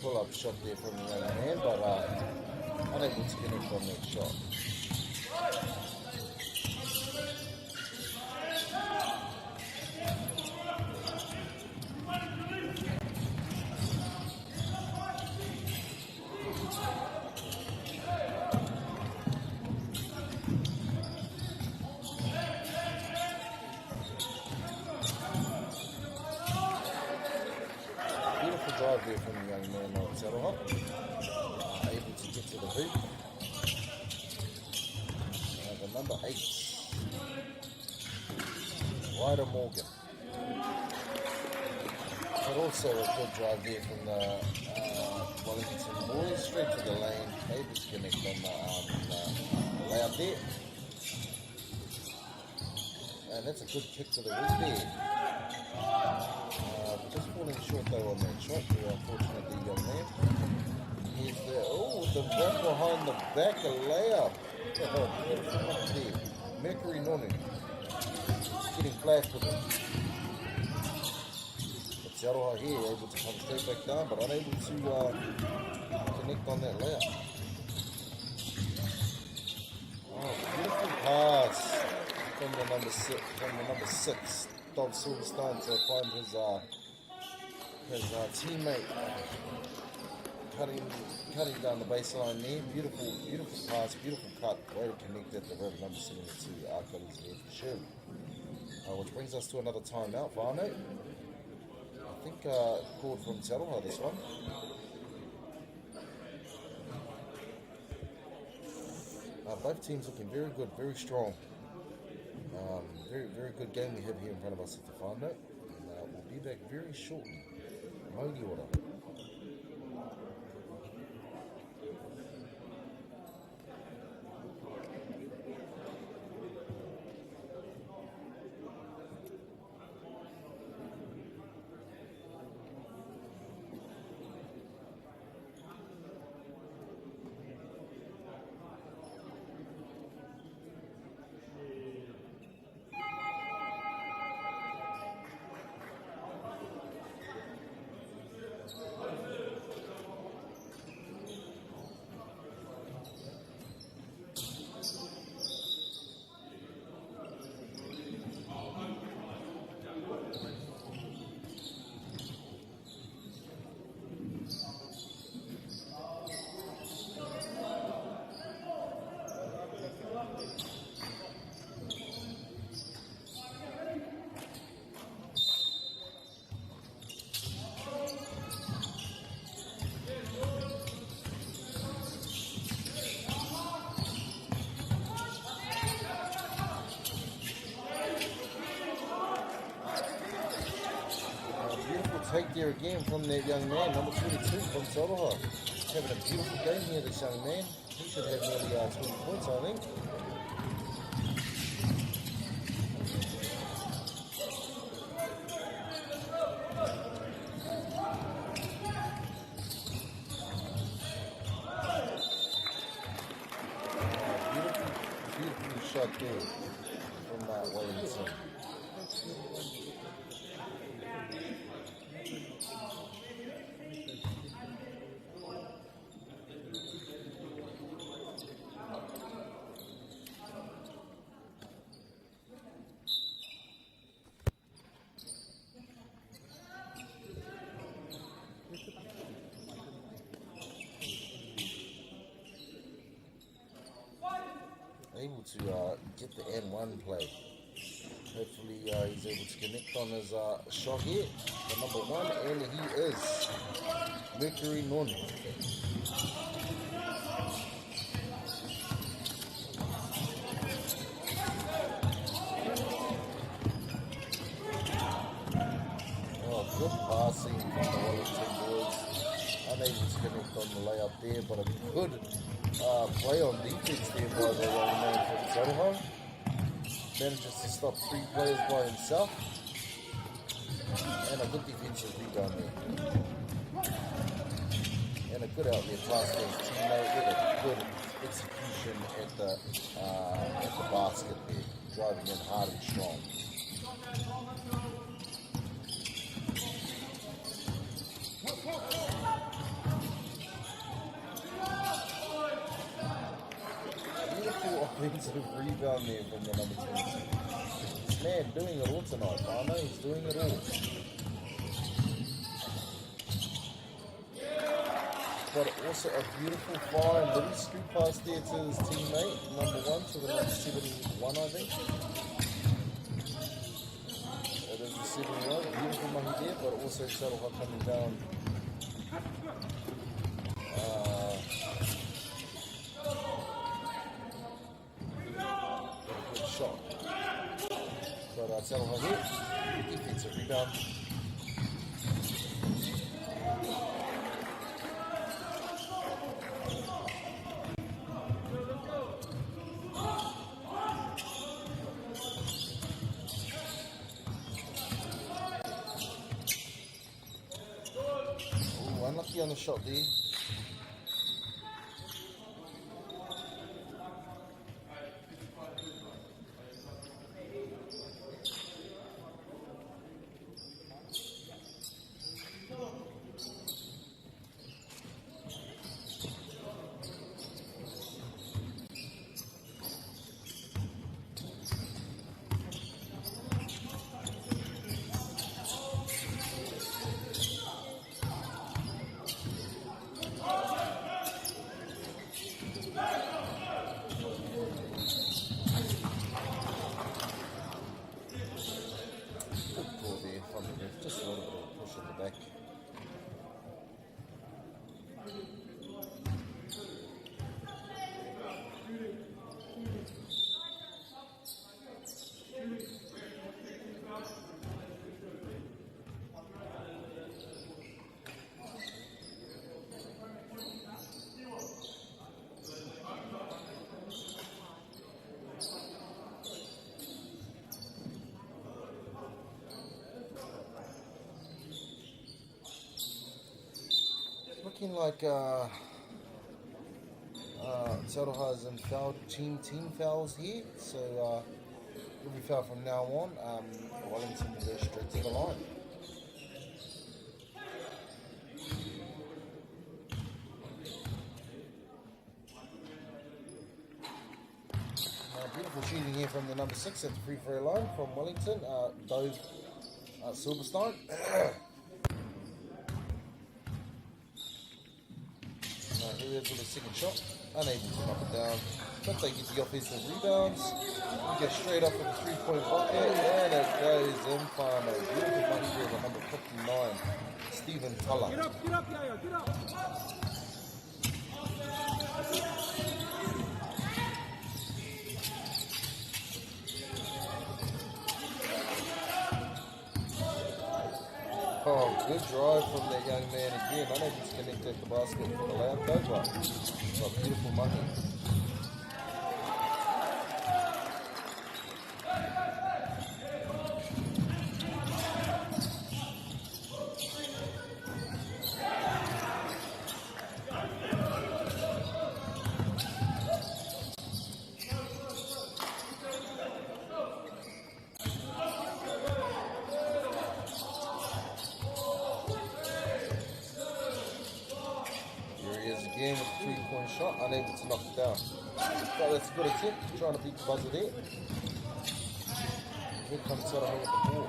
Pull-up shot there from the young man, but unable to connect on that shot. Drive there from the young man on Tauranga. Able to get to the hoop. The number 8. Ryder Morgan. But also a good drive there from the Wellington boys straight to the lane, able to connect on the layup there. And that's a good kick to the ring there. Just falling short though on that shot there, unfortunately, young man. Here's the, the run behind the back, a layup. Beautiful look there. Mercury Nonu. Getting flashed with it. But Te Aroha here able to come straight back down, but unable to connect on that layup. Oh, beautiful pass from the number six, Dov Silverstein, to find his teammate cutting down the baseline there. Beautiful pass, beautiful cut. Way to connect at the rim, number 72, Arkalis there for sure. Which brings us to another timeout, Varno. I think called from Te Aroha this one. Both teams looking very good, very strong. Very good game we have here in front of us at the Whānau. And we'll be back very shortly. MāORI. Take there again from that young man, number 22 from Te Aroha. Having a beautiful game here, this young man. He should have nearly 20 points, I think. Beautiful shot there from Wellington. Able to get the N1 play. Hopefully he's able to connect on his shot here. The number one, and he is Mercury Nonu. Oh, good passing from the Wellington boys. Unable to connect on the layup there, but a good play on defense there by the young man from Te Aroha. Manages to stop 3 players by himself. And a good defensive rebound there. And a good outlet pass for his teammate with a good execution at the basket there. Driving in hard and strong. Offensive rebound there from the number 22. This man doing it all tonight, Whānau. He's doing it all. But also a beautiful fine little scoop pass there to his teammate, number 1 to the number 71, I think. It is the 71. Beautiful mahi there, but also Te Aroha coming down. Shot. But Te Aroha here, defensive rebound. on the shot there. Just a little bit of a push in the back. Looking like Rauparaha's in team fouls here, so every foul from now on, Wellington will go straight to the line. Beautiful shooting here from the number 6 at the free throw line from Wellington, Dove Silverstone. Here is with a second shot, unable to knock it down, but they get the offensive rebounds, get straight up with a 3-point bucket, and it goes in final. Beautiful money here with number 59, Stephen Tuller. Get up, Yaya, get up! Oh, good drive from that young man again. Unable to connect at the basket for the loud go, but beautiful money. Again with a 3-point shot, unable to knock it down. But that's a good attempt, trying to beat the buzzer there. Here comes Rauparaha with the ball.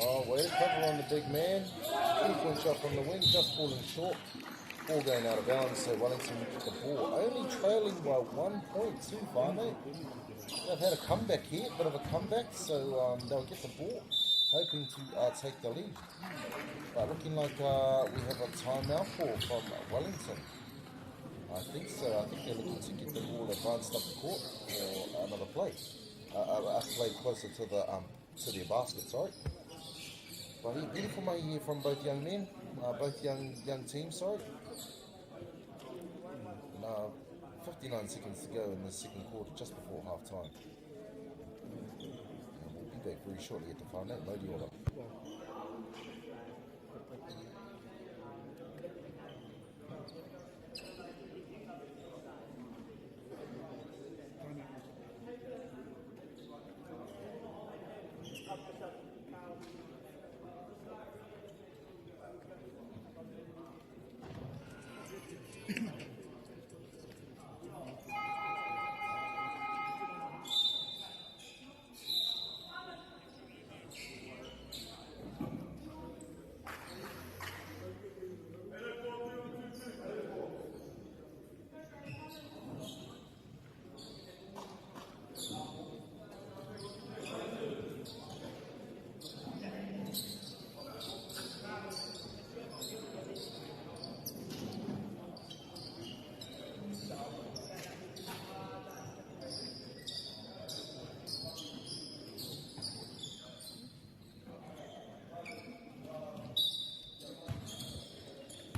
Oh, well, cover on the big man. 3-point shot from the wing, just falling short. Ball going out of bounds, so Wellington will get the ball. Only trailing by 1 point, too, Varney. They've had a comeback here, bit of a comeback, so they'll get the ball, hoping to take the lead. But looking like we have a timeout call from Wellington. I think so. I think they're looking to get the ball advanced up the court for another play. A play closer to their basket, sorry. But beautiful money here from both young men, both young teams, sorry. And, 59 seconds to go in the second quarter, just before half time. We'll be back very shortly at the final. Load the order.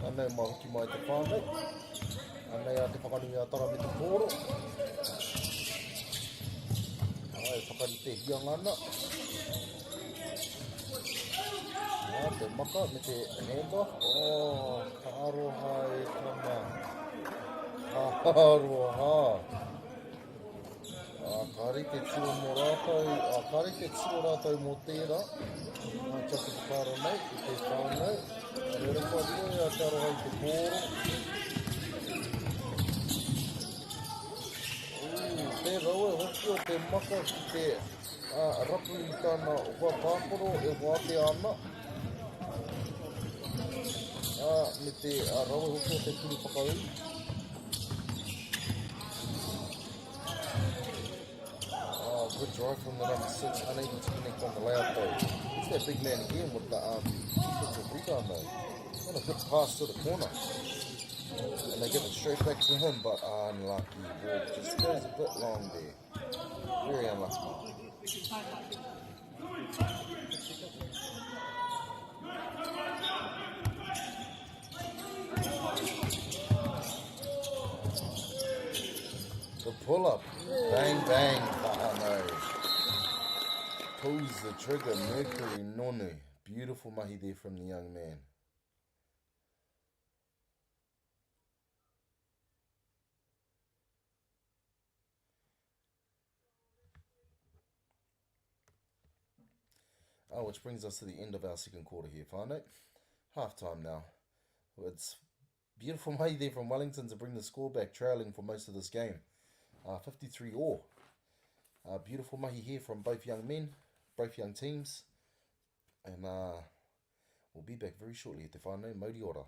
Anei mahuki mai te whānei. Anei a te whakanui a tara me te kōro. Ai, whakarite hianga ana. Te maka me te handoff. Oh, ka aroha e tama. Ka aroha. Kari te tiro mo rātou. Kari te tiro rātou mo tērā. Ngā chaka whakaro nei, i te whānau. Re rapa rio e a te aroha i te kōro. Te rau e hoki o te maka ki te rapu i tāna wha tākoro e wāte ana. Me te rau e hoki o te turu whakaui. Good drive from the number 6, unable to connect on the layout though. It's that big man again with the defensive rebound though. And a good pass to the corner. And they give it straight back to him, but unlucky. Ball just goes a bit long there. Very unlucky. The pull-up. Bang, bang. No. Pulls the trigger. Mercury Nonu. Beautiful mahi there from the young man. Which brings us to the end of our second quarter here, whānau. Half time now. It's beautiful mahi there from Wellington to bring the score back, trailing for most of this game. 53-all. Beautiful mahi here from both young men, both young teams. And we'll be back very shortly at te whānau. Mōri ora.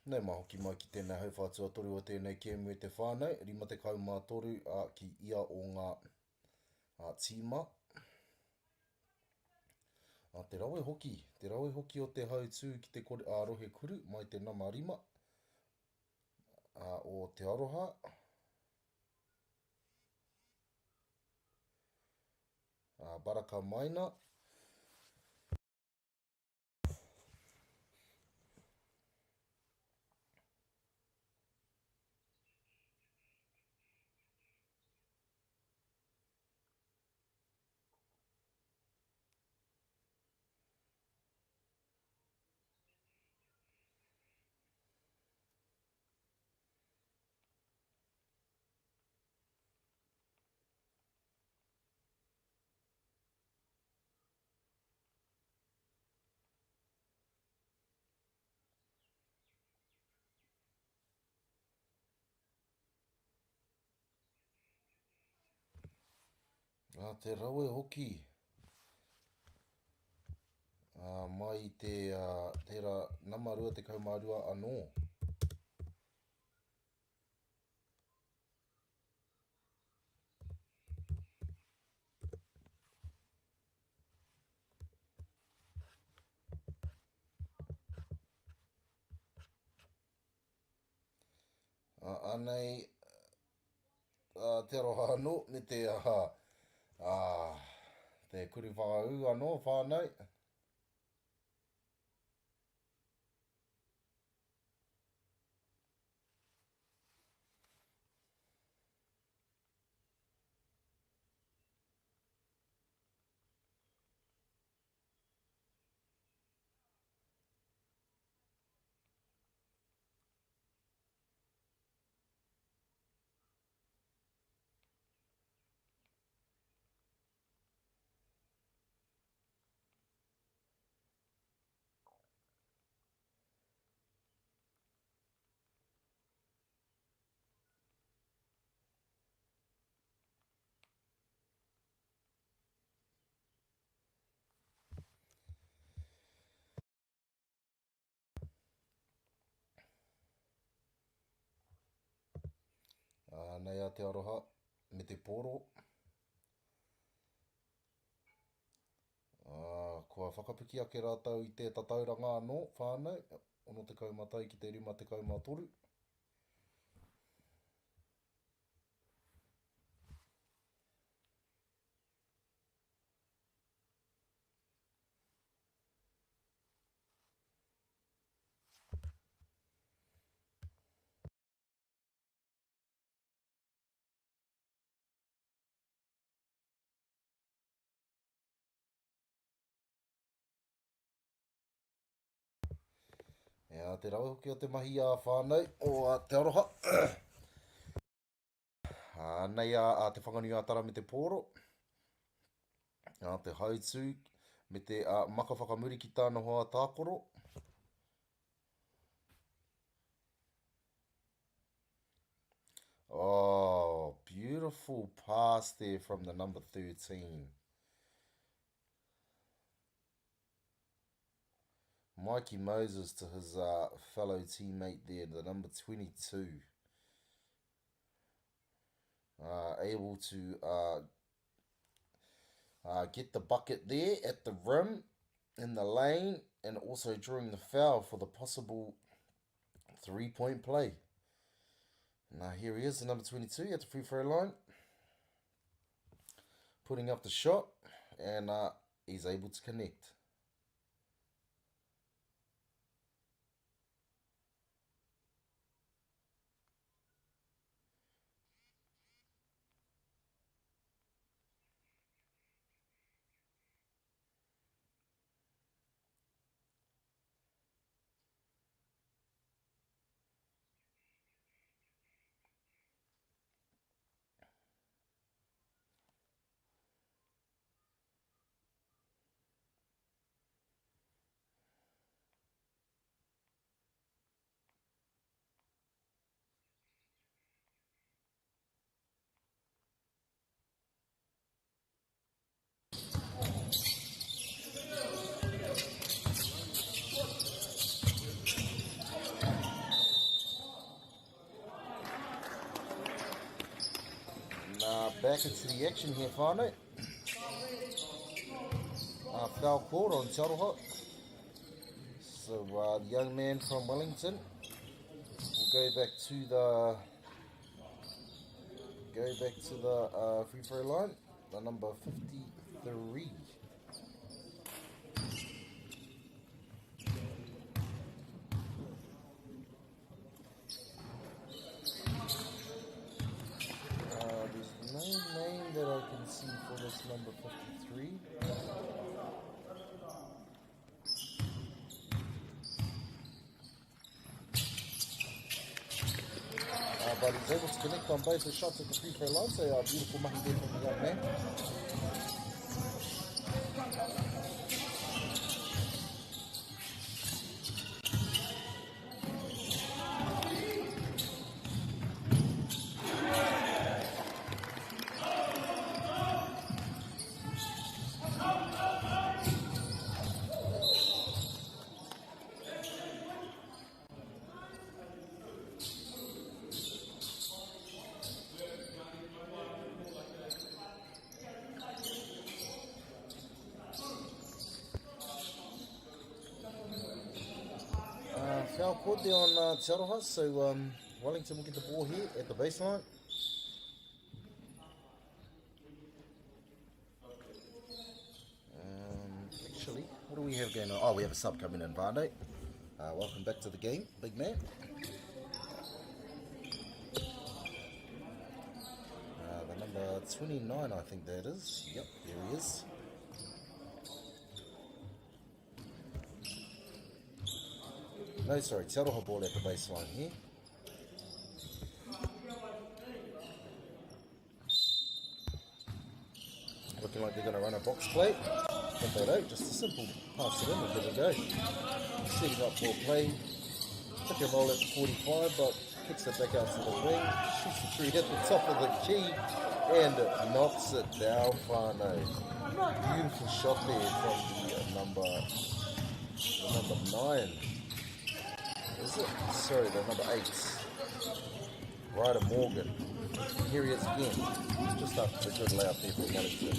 Nei mā hoki mai ki tēnei hauwhātua toru o tēnei kēmu e te whānau, 53 ki ia o ngā tīma. Te rawe hoki o te hautū ki te rohe kuru mai te namarima o te aroha. Baraka Maina. Te rawe hoki. Mai te tera namarua te kaumarua anō. Anei, te aroha anō, me te kuri whakau anō, whānau. Nei a te aroha, me te poro. Kua whakapiki ake rātau i te tatauranga anō, whānau, ono te kaumatai ki te 5 te kaumatoru. Te rawe hoki o te mahi a whānau o te aroha. Nei te whanganui a tara me te poro. Te hautū me te maka whakamuri ki tāna hoa tākoro. Oh, beautiful pass there from the number 13. Mikey Moses to his fellow teammate there, the number 22. Able to get the bucket there at the rim, in the lane, and also drawing the foul for the possible 3-point play. Now here he is, the number 22 at the free throw line. Putting up the shot, and he's able to connect. back into the action here, whānau. Foul called on Te Aroha. So the young man from Wellington will go back to the free throw line, the number 53. There's no name that I can see for this number 53. But he's able to connect on both the shots at the free throw line, so beautiful mahi there from the young man. Foul called there on Te Aroha, so Wellington will get the ball here at the baseline. Actually, what do we have going on? Oh, we have a sub coming in, Vande. Welcome back to the game, big man. The number 29, I think that is. Yep, there he is. No, sorry, Te Aroha ball at the baseline here. Looking like they're going to run a box play. But they don't, just a simple pass it in and give it a go. Setting up for play. Pick and roll at the 45, but kicks it back out to the wing. Shoots the three at the top of the key and knocks it down, whānau. Beautiful shot there from the number 9. Is it? Sorry, the number 8. Ryder Morgan. Here he is again. Just after the good layup there from Wellington.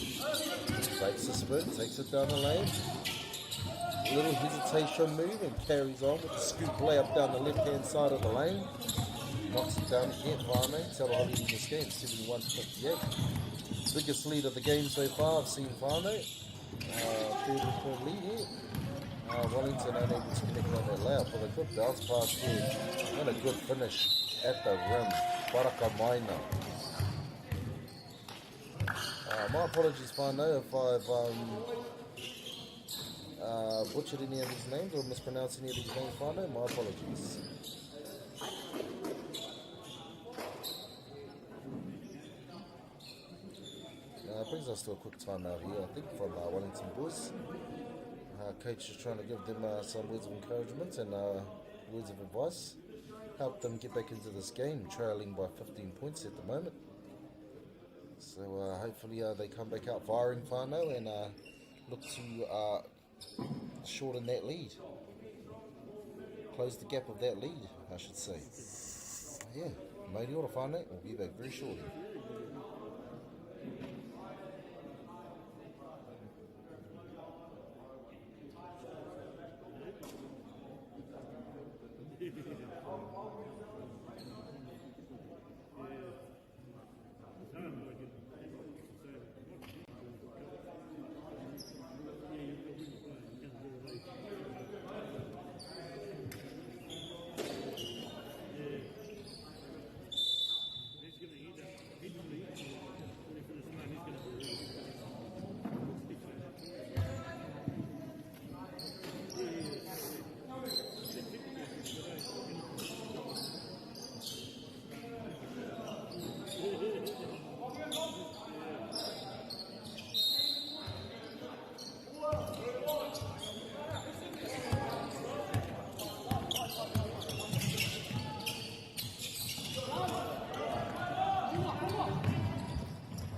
Fakes the spin, takes it down the lane. A little hesitation move and carries on with the scoop layup down the left hand side of the lane. Knocks it down again, whānau. Te Aroha leading this game, 71-58. Biggest lead of the game so far, I've seen whānau. 30-point lead here. Wellington unable to connect on that layup with a good bounce pass here and a good finish at the rim. Baraka Maina. My apologies, whānau, if I've butchered any of these names or mispronounced any of these names, whānau. My apologies. Brings us to a quick timeout here, I think, from Wellington boys. Coach is trying to give them some words of encouragement and words of advice. Help them get back into this game, trailing by 15 points at the moment. So hopefully they come back out firing, whānau, and look to shorten that lead. Close the gap of that lead, I should say. Yeah, MāORI whānau, we'll be back very shortly.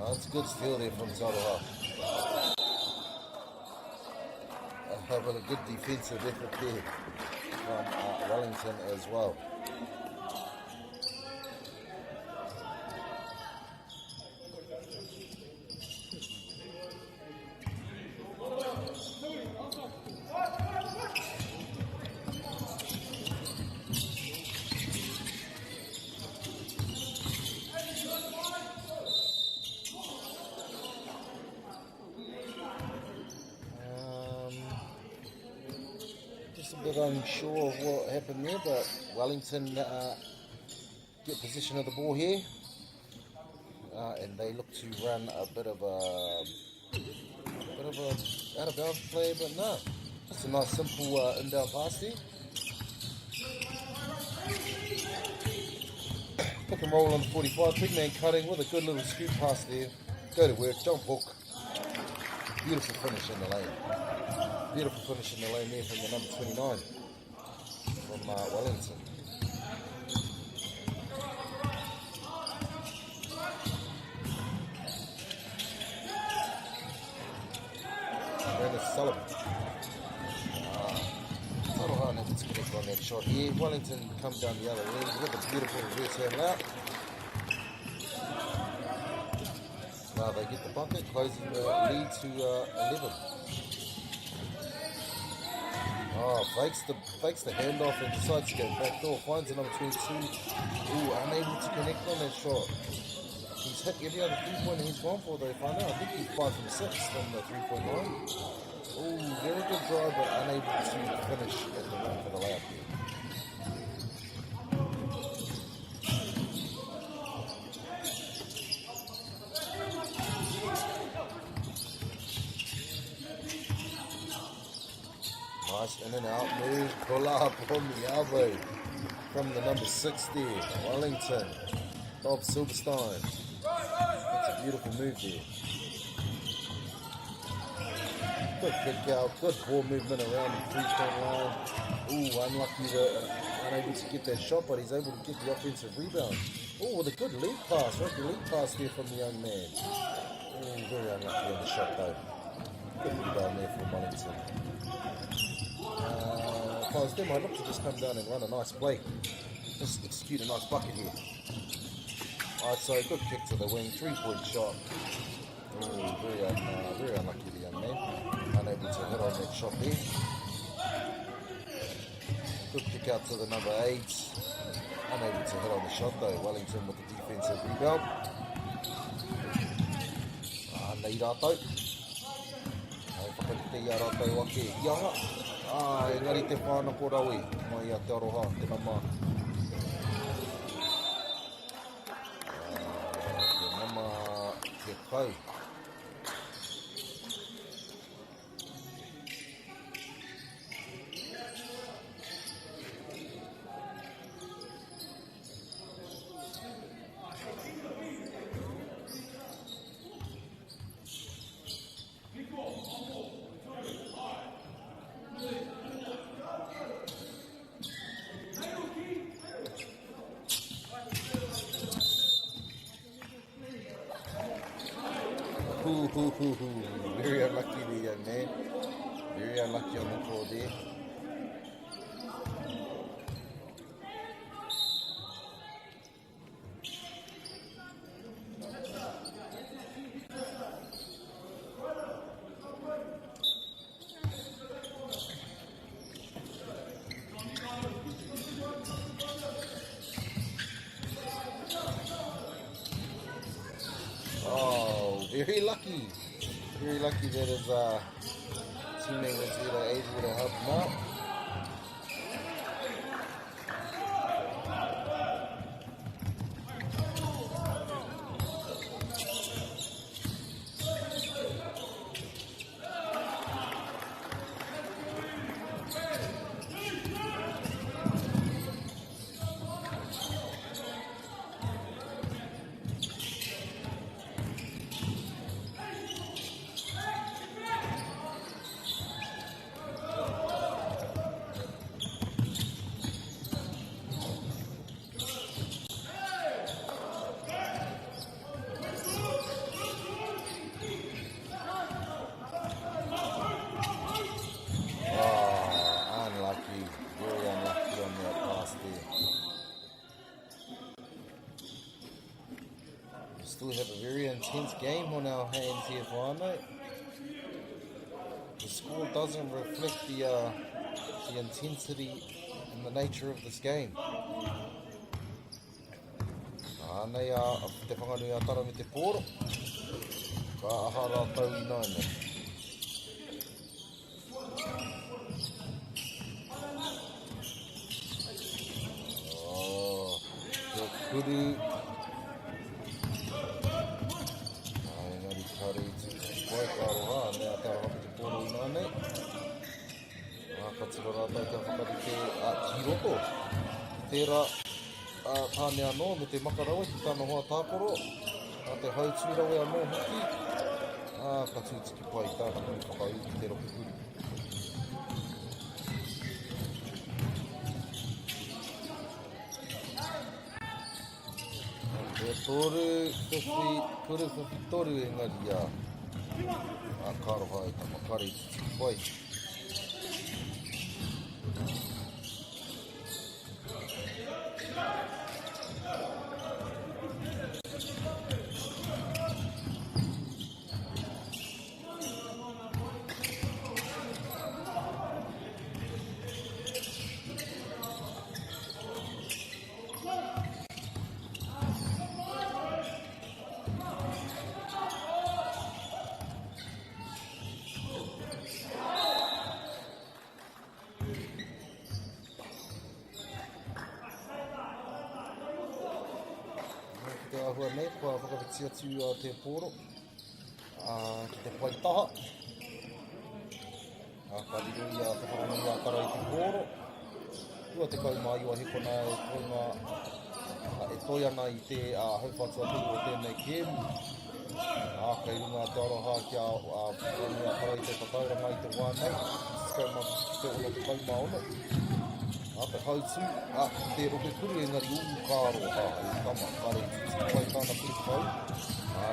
That's a good steal there from Te Aroha. But a good defensive effort there from Wellington as well. Just a bit unsure of what happened there, but Wellington get possession of the ball here, and they look to run a bit of a out of bounds play, but no, just a nice simple inbound pass there. Pick and roll on the 45, big man cutting with a good little scoop pass there. Go to work, don't hook. Beautiful finish in the lane. Beautiful finish in the lane there from the number 29 from Wellington. Brandon Sullivan. Rauparaha never to connect on that shot here. Wellington come down the other end with a beautiful reverse handle out. Now they get the bucket, closing the lead to 11. Oh, fakes the handoff and decides to go back door. Finds the number 22. Ooh, unable to connect on that shot. He's hit every other 3-pointer he's gone for though, I think he's 5 from 6 from the 3-point line. Ooh, very good drive, but unable to finish at the rim for the layup here. Nice in and out move, pull up on the elbow from the number 6 there, Wellington, Bob Silverstein. That's a beautiful move there. Good kick out, good ball movement around the 3-point line. Ooh, unable to get that shot, but he's able to get the offensive rebound. Ooh, with a good lead pass, right? The lead pass there from the young man. Ooh, very unlucky on the shot though. Good rebound there from Wellington. If I was them, I'd look to just come down and run a nice play. Just execute a nice bucket here. Alright, so good kick to the wing, 3-point shot. Ooh, very unlucky the young man. Unable to hit on that shot there. Good kick out to the number 8. Unable to hit on the shot though. Wellington with the defensive rebound. Nei rātou. Ai whakakite ia rātou wake ianga. Engari te whānako raui. Mai a te aroha, te nama. Te nama te kau. Very unlucky the young man. Very unlucky on the call there. Very lucky. Very lucky that his teammate was able to help him out. Still have a very intense game on our hands here, Whānau. The score doesn't reflect the intensity and the nature of this game. Nei te whanganui a tara me te pōro. Ka aha rātau I nāne. Te kuru. Engari kare I tuki koe ka aroha. Nei a tara me te pōro I nāne. Ka tira rātau kia whakarite ki roto. Tērā tāne anō me te makaraua ki tāna hoa tāporo. Te hautūrawe anō hoki. Ka tūtiki pai tāna muni whakau ki te roki kuri. Te kuru whiwhi toru engari kāroha ta makare I tūtiki pai. Nei, kua whakawhiti atu te pōro. Ki te pai taha. Ka riru te whakanui a tara I te pōro. Tua te kaumāiwa hekona toinga e toi ana I te hauwhatua tū o tēnei kēmu. Kei runga te aroha kia whakanui a tara I te whakauranga I te wānei. Te ono te kaumāono. Te hautū, te roke kuri engari kāroha I tama, kare pai tāna piri kau.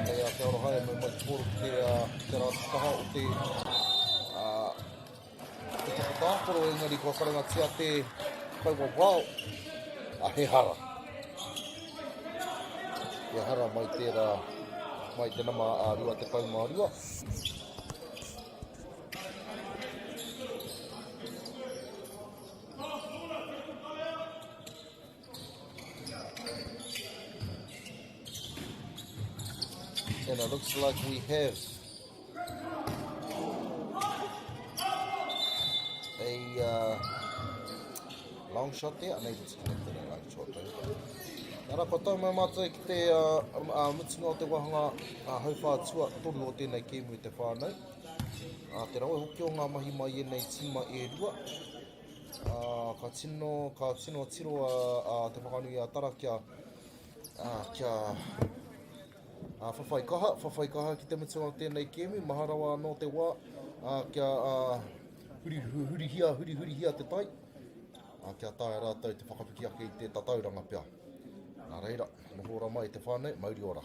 Nei a te aroha e mai te pōro ki te rātutaha o te tāporo engari kua karangatia te kaua wao. He hara. He hara mai tērā, mai te nama rua te kaumārua. And it looks like we have a long shot there, unable to connect it like short though. Nara ko tau mai mātua ki te mutunga o te wahanga hauwhātua toru o tēnei kēmu I te whānau. Te rawe hoki o ngā mahi mai nei tima e rua. Ka tino tiro te whakanui a tara kia whawhai kaha ki te mutunga o tēnei kēmu, maharawa anō te wā, kia hurihia te tai, kia tae rātou te whakapiki ake I te tatauranga pia. Nā reira, nohora mai te whānau, mauri ora.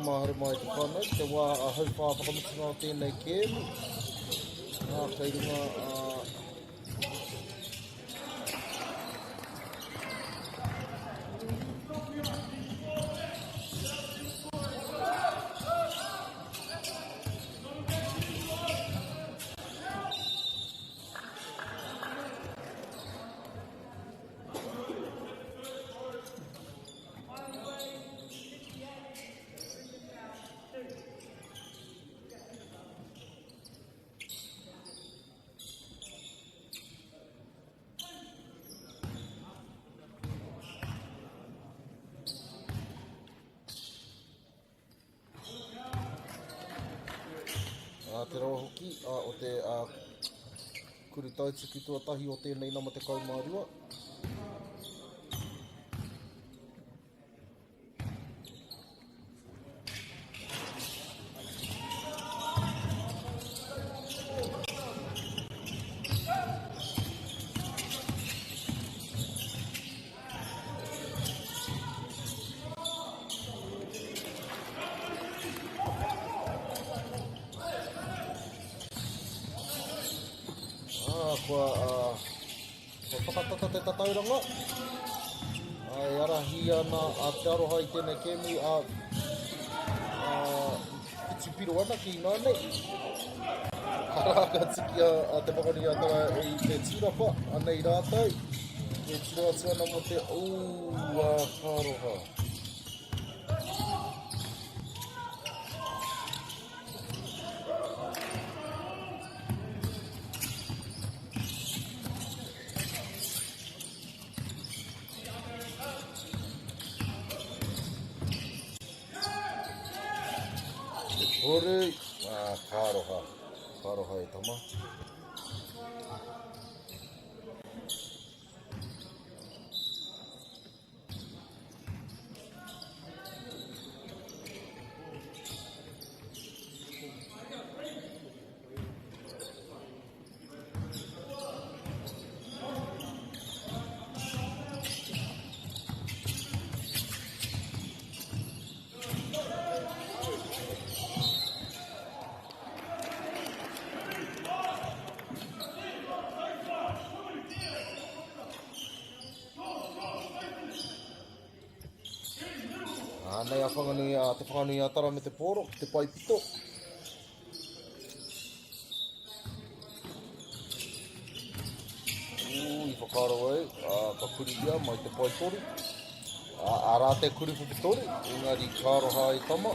mahare mai te whānau, te wā a hau whāwhakamutinga o tēnei kēmu. Kei runga te rawa hoki o te kuri tautiki tuatahi o tēnei nama te kau Mārua. Kua whakatata te tatauranga. E arahi ana a te aroha I tēnei kēmu whitipiro ana ki nānei. Haraka tiki a te whakani atara I te tirapa anei rātou. E tiro atu ana mo te kāroha. Porirua, kāroha. Kāroha e tama. Nei a te whanganui a tara me te pōro, ki te paipito. I whakaro au, ka kuri ia mai te paitori. A rā te kuri whipitori, engari kāroha I tama.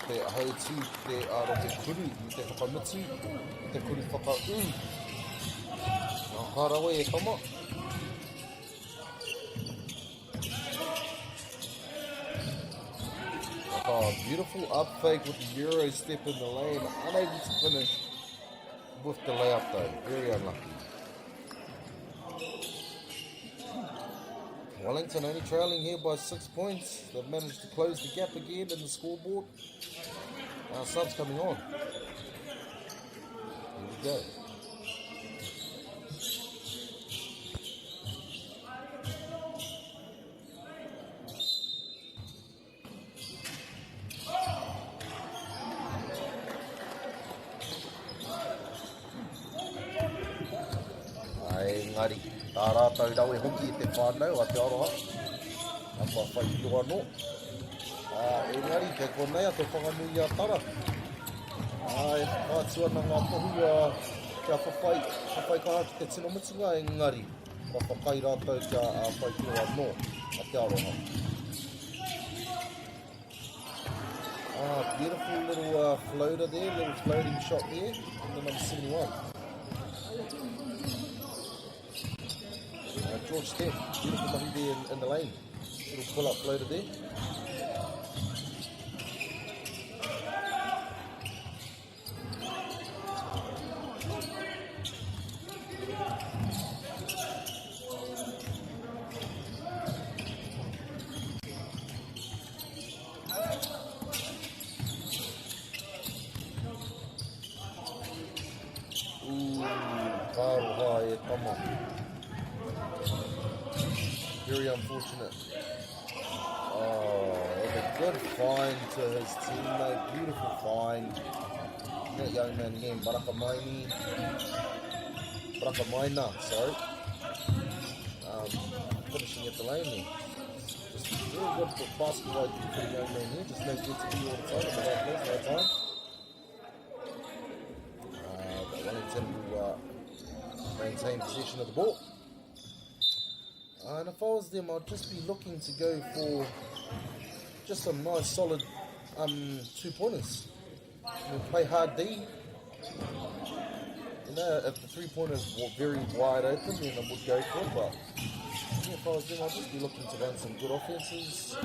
Te hauti, te arohe kuru, te whakamuti, te kuri whakau. Nā kārawe e tama. Beautiful up fake with the Euro step in the lane. Unable to finish with the layup though. Very unlucky. Wellington only trailing here by 6 points. They've managed to close the gap again in the scoreboard. Our subs coming on. Here we go. Engari, tā rātau rau e hoki te whānau a te aroha. Apa whai tua no. Engari, te konei a te whanganui a tara. E whātua na ngā tohu kia whawhai kaha ki te tino mutinga. Engari, whawhakai rātau kia whai tua no a te aroha. beautiful little floater there, little floating shot there, and the number 71. George Stent, beautiful mahi there in the lane. Little pull-up floater there. Very unfortunate. Oh, a good find to his teammate. Beautiful find. That young man again, Baraka sorry. Finishing at the lane there. Just really good basketball for the young man here. Just no good to be all the time. But that place, no time. But Wellington will maintain possession of the ball. And if I was them, I'd just be looking to go for just some nice solid 2-pointers. Play hard D. You know, if the 3-pointers were very wide open, then I would go for it. But yeah, if I was them, I'd just be looking to run some good offenses,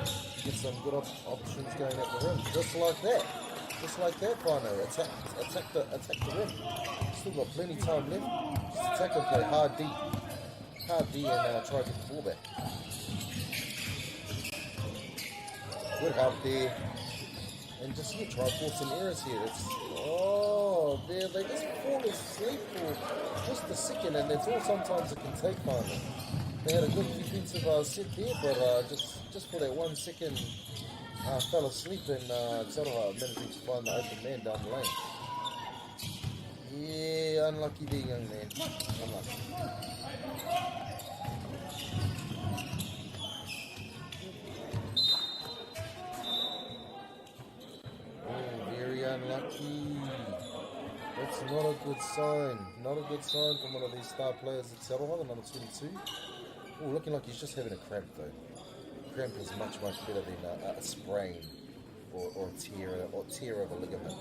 get some good opportunities going at the rim, just like that. Just like that, Whānau. Attack the rim. Still got plenty of time left. Just attack and play hard D. Hard D and try to get the ball back. Good help there. And just try to force some errors here. They just fall asleep for just a second, and that's all sometimes it can take, Whānau. They had a good defensive set there, but just for that 1 second, fell asleep, and Rauparaha managed to find the open man down the lane. Yeah, unlucky there, young man. Unlucky. Oh, very unlucky. That's not a good sign. Not a good sign from one of these star players at Rauparaha, the number 22. Oh, looking like he's just having a cramp though. Cramp is much better than a sprain or a tear of a ligament.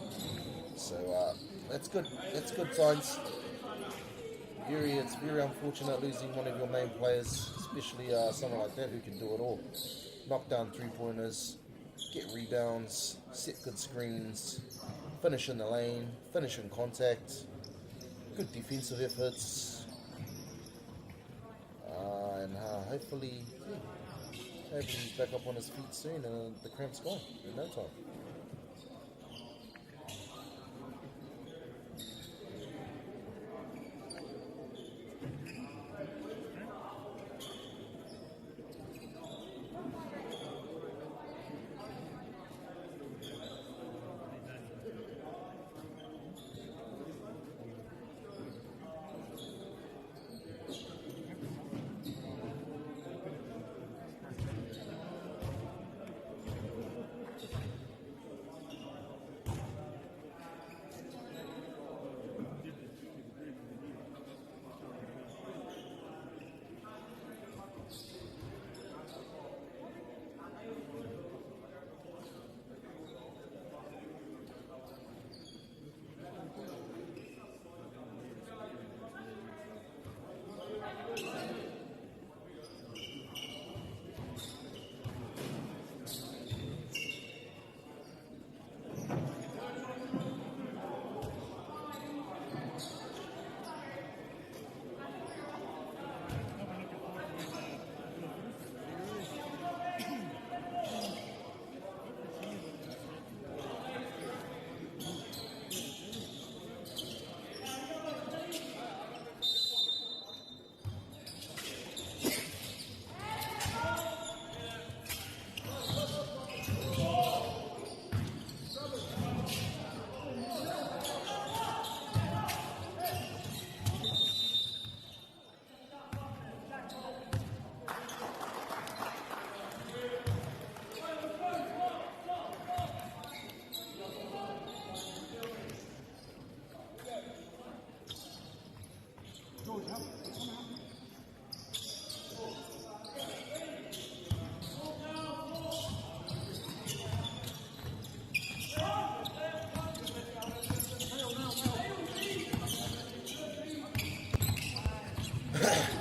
So that's good. That's good signs. It's very unfortunate losing one of your main players, especially someone like that who can do it all. Knock down 3-pointers, get rebounds, set good screens, finish in the lane, finish in contact, good defensive efforts, and hopefully he's back up on his feet soon and the cramp's gone in no time.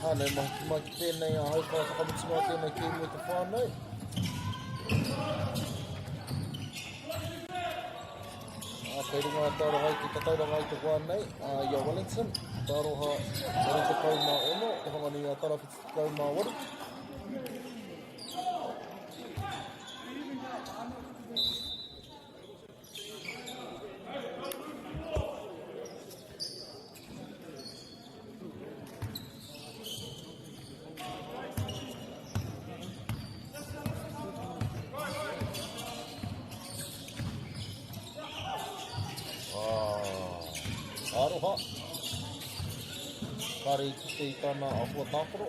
Nei mahi mai ki tēnei a hauwha whakamutinga tēnei ki mua te whānau. Kei runga tāroha i te tatauranga i te whānei, ia Wellington, tāroha ori te kauma ono, te whanganui a tarawhiti te kauma ori. Aroha. Kare i kite i tāna ahua tāporo.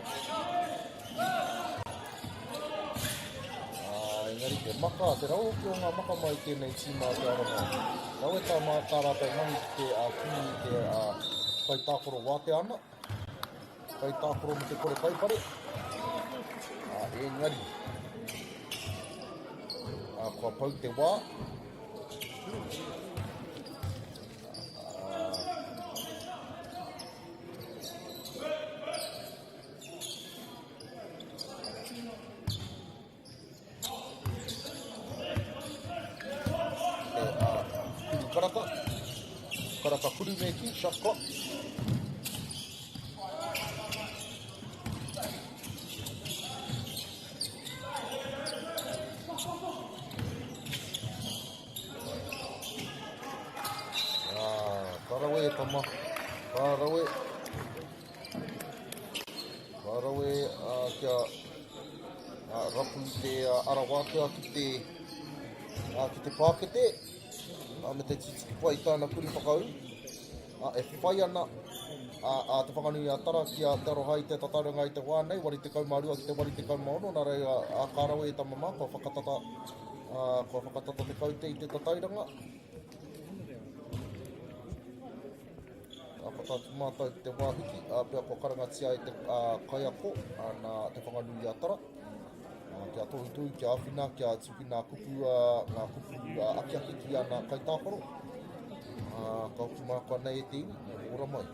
Engari te maka, te rau ki o ngā maka mai tēnei tīma te aroha. Rau e tā mā tā rātou mangi ki te kuni i te kai tāporo wāte ana. Kai tāporo mo te kore kaipare. Engari. Kua pau te wā. Karaka kurumeki, shot clock. Karawe e tama. Karawe. Karawe kia rapu i te arawātea ki te pākete. Me te titiki pai tāna kuri whakau. E whai ana te whakanui a tara ki a te aroha i te tatauranga i te wānei, wari te kaumārua ki te wari te kaumaono, nā rei a kārawe e tamama, kua whakatata te kaute i te tatauranga. Whakatatu mātou te wāhiki, pia kua karangatia i te kaiako, te whakanui a tara. Kia tohitui, kia awhina, kia tuki ngā kupu aki ki ana kai tāporo. Ka upu mākua nei e te iwi, ora mai.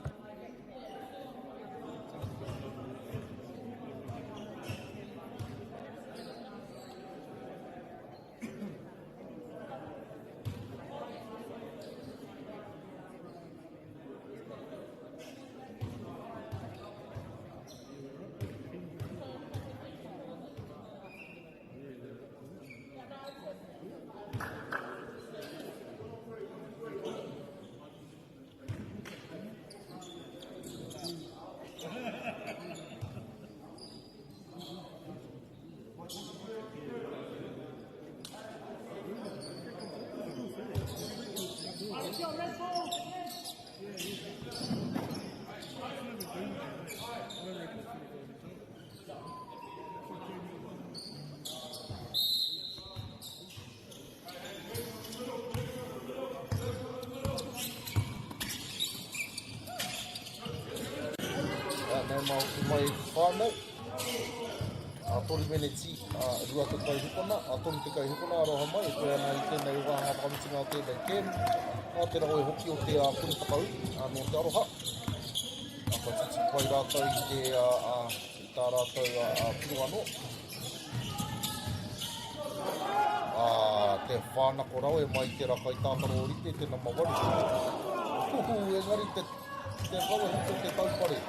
Mai whānau, tori mene ti rua te kai hukona, tori te kai hukona aroha mai, e koe ana i tēnei wāha whakamitinga o tēnei kem, te rau e hoki o te kuri whakau, no te aroha. Ka titi pai rātou i tā rātou puru anō. Te whānako rau e mai te rakai tāparo o rite, te nama waru. Engari te rau e hoki o te taupare.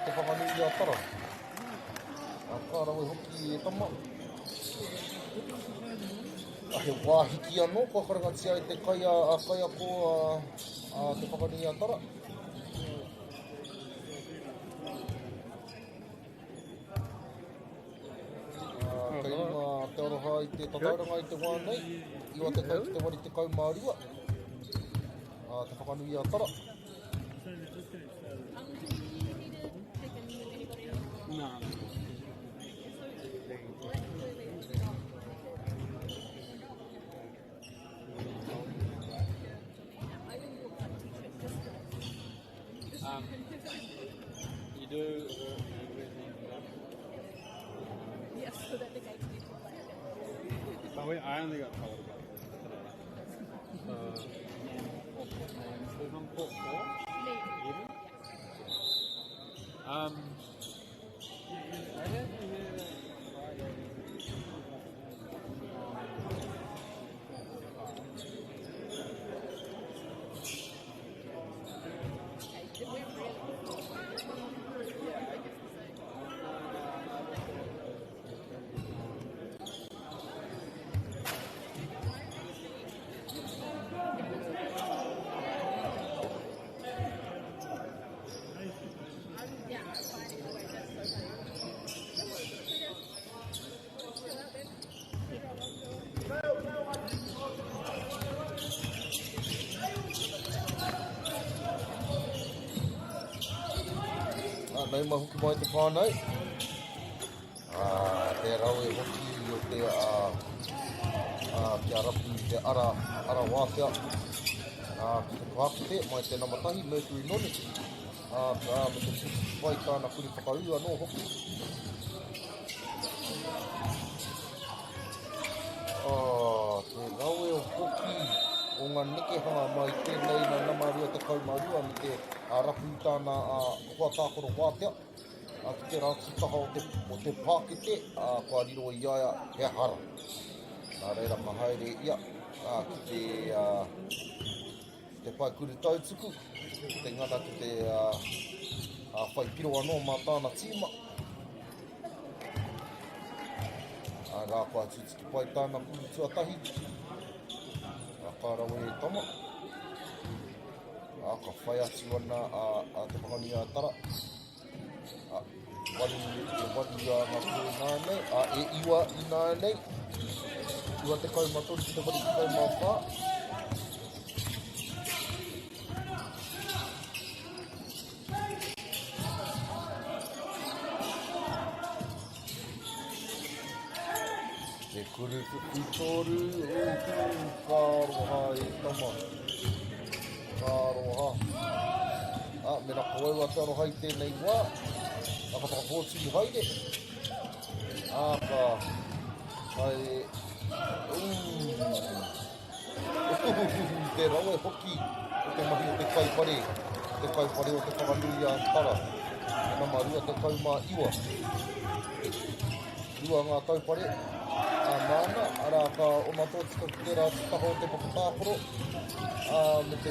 Te whakanui a tara. Ka rau e hoki e tama. He wāhiki anō, kua karangatia i te kaiako te whakanui a tara. Kei runga te aroha i te tatauranga i te wānei. Iwa te kau ki te wari te kau MΑORI. Te whakanui a tara. No. You do. Yes, so that the guy can do it. Oh, wait, I only got told about this today. On port 4? Even? I had to hear Friday. Nei mahuki mai te whānau. Te rau e hoki o te kia rapu te ara wātea. Ki te kākite mai te namatahi Mercury noni. Me te titi wai tāna kuri whakaua no hoki. Te rau e hoki o ngā nekehanga mai tēnei na namarua te kaumarua me te rapu tāna hoa tākoro wātea. Ki te rātutaha o te pākite, kua riro i aia he hara. Nā reira mahaere ia, ki te paikuri tautuku, te ngana ki te whai piro anō mā tāna tīma. Rā kua tūtiki pai tāna kuru tuatahi. Ka rawe e tama. Ka whai atu ana te whakani a tara. Wari ngā kua nānei, e iwa i nānei. Iwa te kaumatori ki te wari ki kaumawha. Te kuru kutoru, kāroha e tama. Kāroha. Mena koewa te aroha i tēnei wā. Ka whakapōtu i haere. Ka hai... Te rau e hoki o te mahi o te kaipare. Te kaipare o te whakanui a tara. Nā marua te kaumā iwa. Iwa ngā kaipare. Mana, ara ka o matotika ki te rātutaha o te whakatāporo. Me te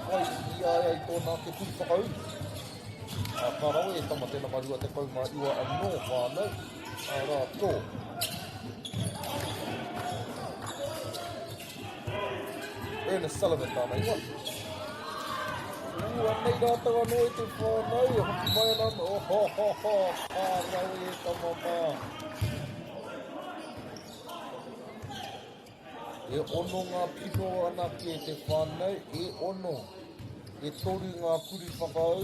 pai i aia i tōna ke kuri whakau. Ka rau e tama tēnā marua te kaumā iwa anō whānau. Rā tō. Ernest Sullivan tāna iwa. Anei rātau anō e te whānau. Hoki mai anā. Ka rau e tama mā. E ono ngā pino ana ki te whānau, e ono. E toru ngā kuri whakaau.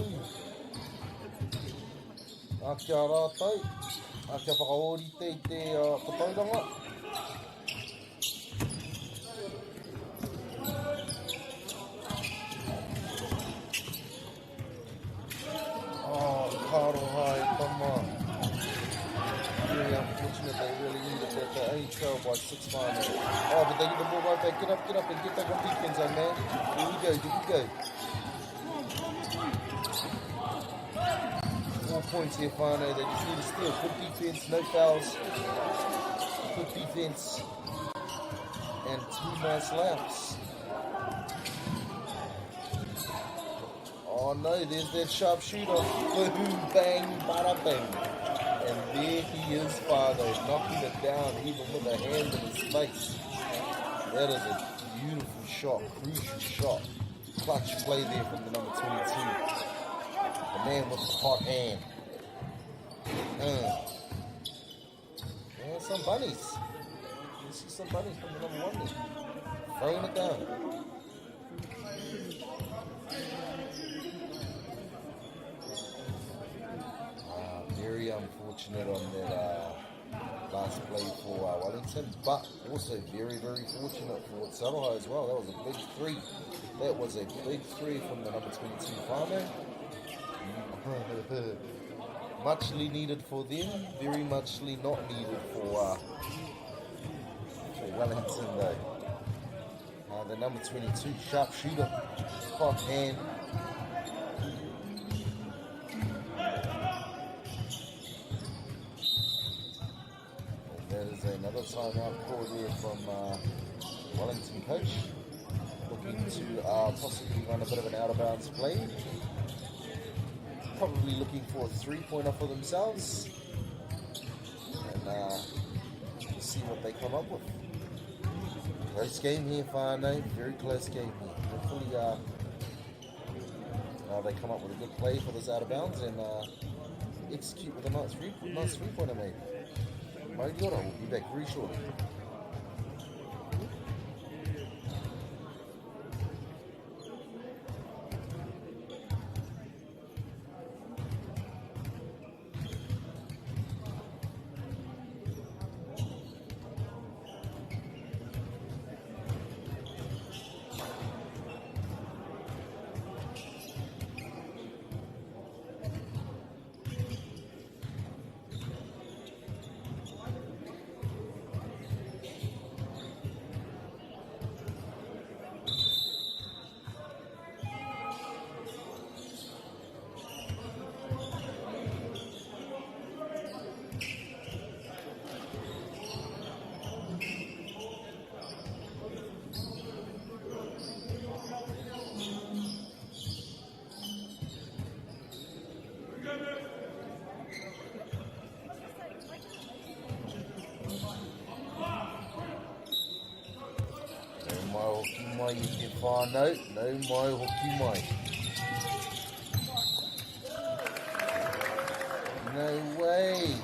Kia rātau, kia whakaorite i te katauranga. Kāroha e tama. Very unfortunate they really needed that. They're only trailed by 6 finals. But they get the ball right back. Get up and get that on defense, man. Here we go. 4 points here, Fano. They just need to steal. Good defense, no fouls. Good defense. And 2 nice laps. Oh no, there's that sharpshooter. Boom, bang, bada bang. And there he is, Fano, knocking it down even with a hand in his face. That is a beautiful shot, crucial shot. Clutch play there from the number 22. The man with the hot hand. Some bunnies. You see some bunnies from the number 1 there. Throwing it down. Very unfortunate on that last play for Wellington, but also very, very fortunate for Saroha as well. That was a big 3. That was a big 3 from the number 22 Fano. Muchly needed for them, very muchly not needed for Wellington though. The number 22 sharpshooter, hot hand. timeout call there from Wellington coach. Looking to possibly run a bit of an out of bounds play. Probably looking for a 3-pointer for themselves. And we'll see what they come up with. Close game here, Whānau. Very close game here. Hopefully they come up with a good play for this out of bounds and execute with a nice three-pointer maybe. Mōriora will be back very shortly. You can find out, no mai hoki mai. No way.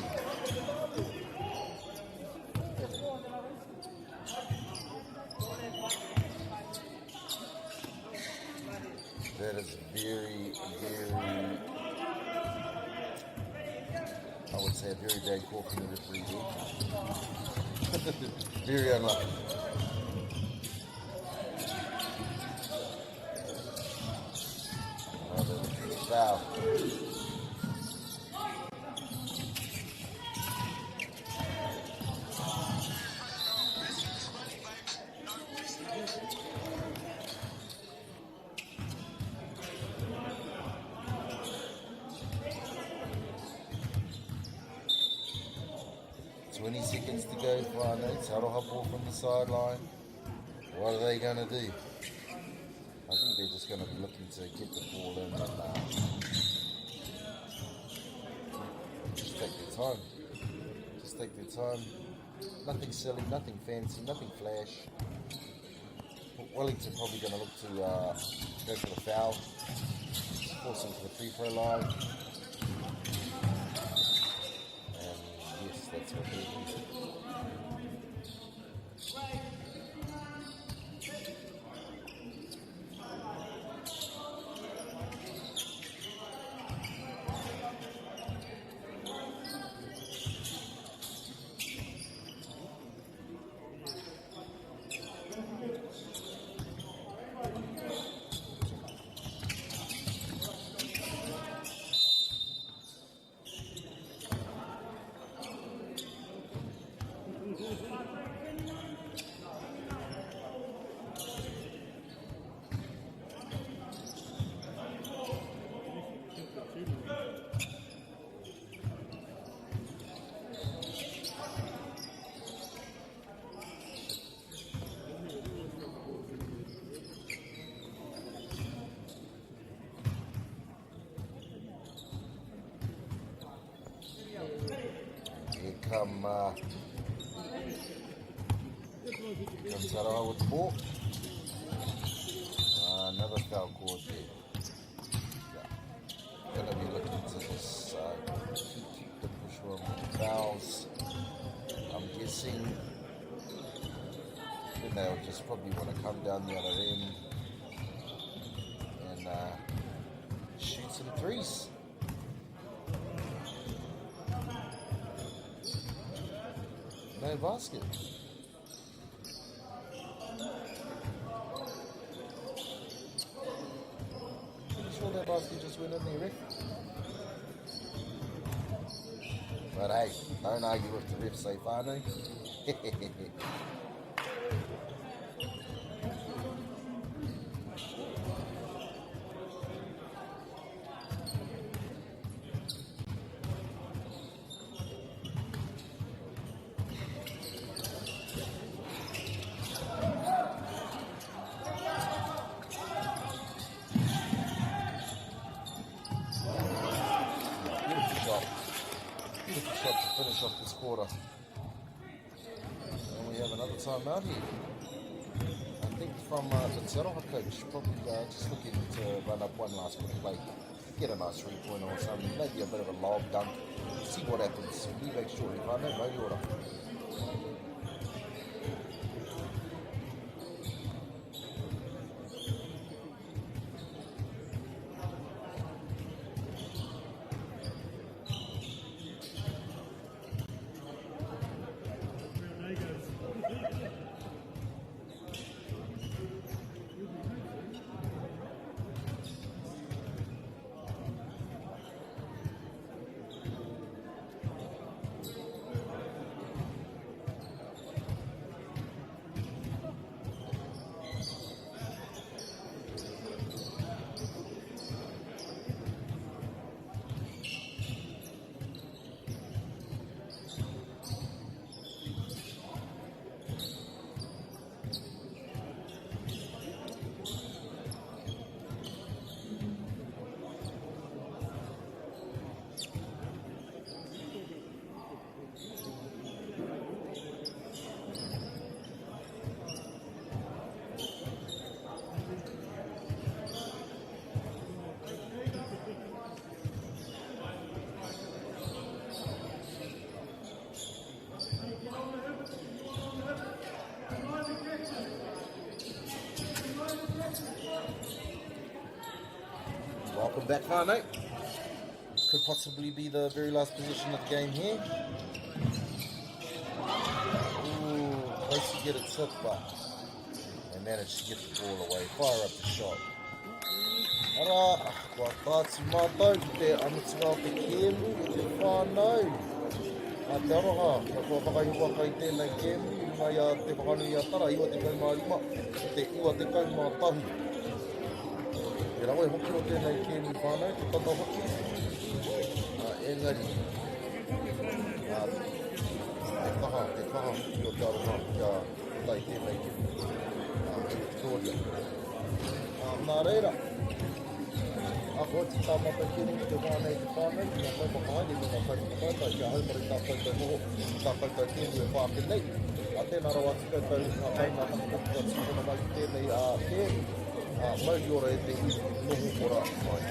That is very, I would say a very bad call from the referee there. Very unlucky. Foul. Seconds to go for our notes. Taroha ball from the sideline. What are they going to do? I think they're just going to be looking to get the ball in and just take their time. Just take their time. Nothing silly, nothing fancy, nothing flash. Wellington probably going to look to go for the foul. Force them to the free throw line. And yes, that's what they do. Comes Taroha with the ball. Another foul called there. Yeah. Gonna be looking to this keep the push on with fouls. I'm guessing then they'll just probably want to come down the other end and shoot some threes. No basket. Pretty sure that basket just went in there, ref. But hey, don't argue with the ref, say Whānau. quarter. And we have another time out here. I think from the Tiroha coach, probably just looking to run up one last quick play. Get a nice 3-pointer or something, maybe a bit of a lob dunk. See what happens. Be back shortly, whānau, Maiora. Welcome back, whānau. Could possibly be the very last position of the game here. Ooh, close to get it tipped, but they managed to get the ball away. Fire up the shot. Ara, kua tāti mātou ki te amutua te kēmu, ki te whānau. A te aroha, ka kua whakaihoa kai tēnei kēmu, mai a te whakanui a tara, iwa te kaumārima, te iwa te kaumātahi. E rawa e hoki o tēnei kēmu whānau, te tata hoki. Engari. Te kaha hoki o te aroha, kia tai tēnei kēmu. Victoria. Nā reira. Ako te tāmata kēmu ki te whānei te whānau, ki ngā kai whakahaere me ngā kai whakaitai, kia haumare tā koutou noho, tā koutou kēmu e whāpenei. A tēnā rawa te koutou ngā kai ngā hakamoku ka tikona mai ki tēnei kēmu. Mauri ora e te noho ora mai.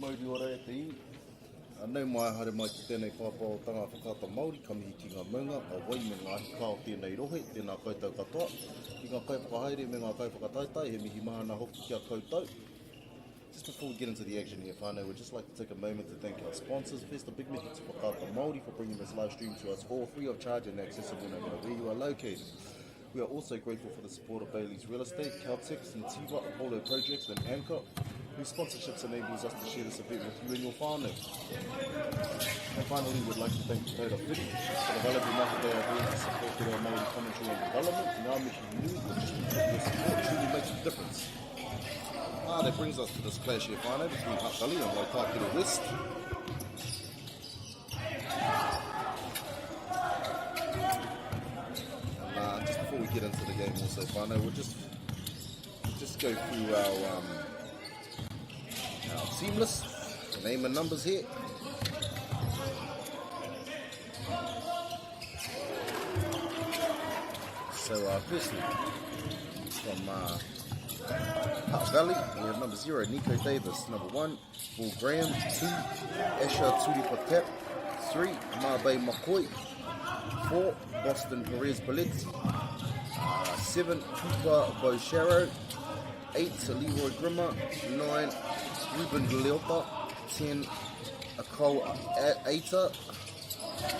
mauri ora e te i. Nei mai hare mai ki tēnei pāpā o tanga whakata Māori, ka mihi ki ngā maunga, a wai me ngā hika o tēnei rohe, tēnā koutou katoa. Ki ngā kai whakahaere me ngā kai whakataitai, he mihi mahana hoki kia koutou. Just before we get into the action here, whānau, we'd just like to take a moment to thank our sponsors. First, a big mihi to Whakata Māori for bringing this live stream to us all free of charge and accessible no matter where you are located. We are also grateful for the support of Bailey's Real Estate, Caltex, Nativa, Apollo Projects, and Anchor, whose sponsorships enables us to share this event with you and your whānau. And finally, we'd like to thank Taura Whiri for the valuable mata they are doing to support Te Reo Māori commentary and development. Ngā mihi nui, or just your support truly makes a difference. That brings us to this clash here, whānau, between Hutt and Rauparaha West. And just before we get into the game also, whānau, we'll just go through our team list, the name and numbers here. So firstly, from Hutt Valley, we have number 0, Nico Davis. Number 1, Paul Graham. 2, Asha Turipatep. 3, Mabe McCoy. 4, Boston Perez Belletti. 7, Tupa Bosharo. 8, Leroy Grimmer. 9, Ruben Leota. 10, Akol Aita.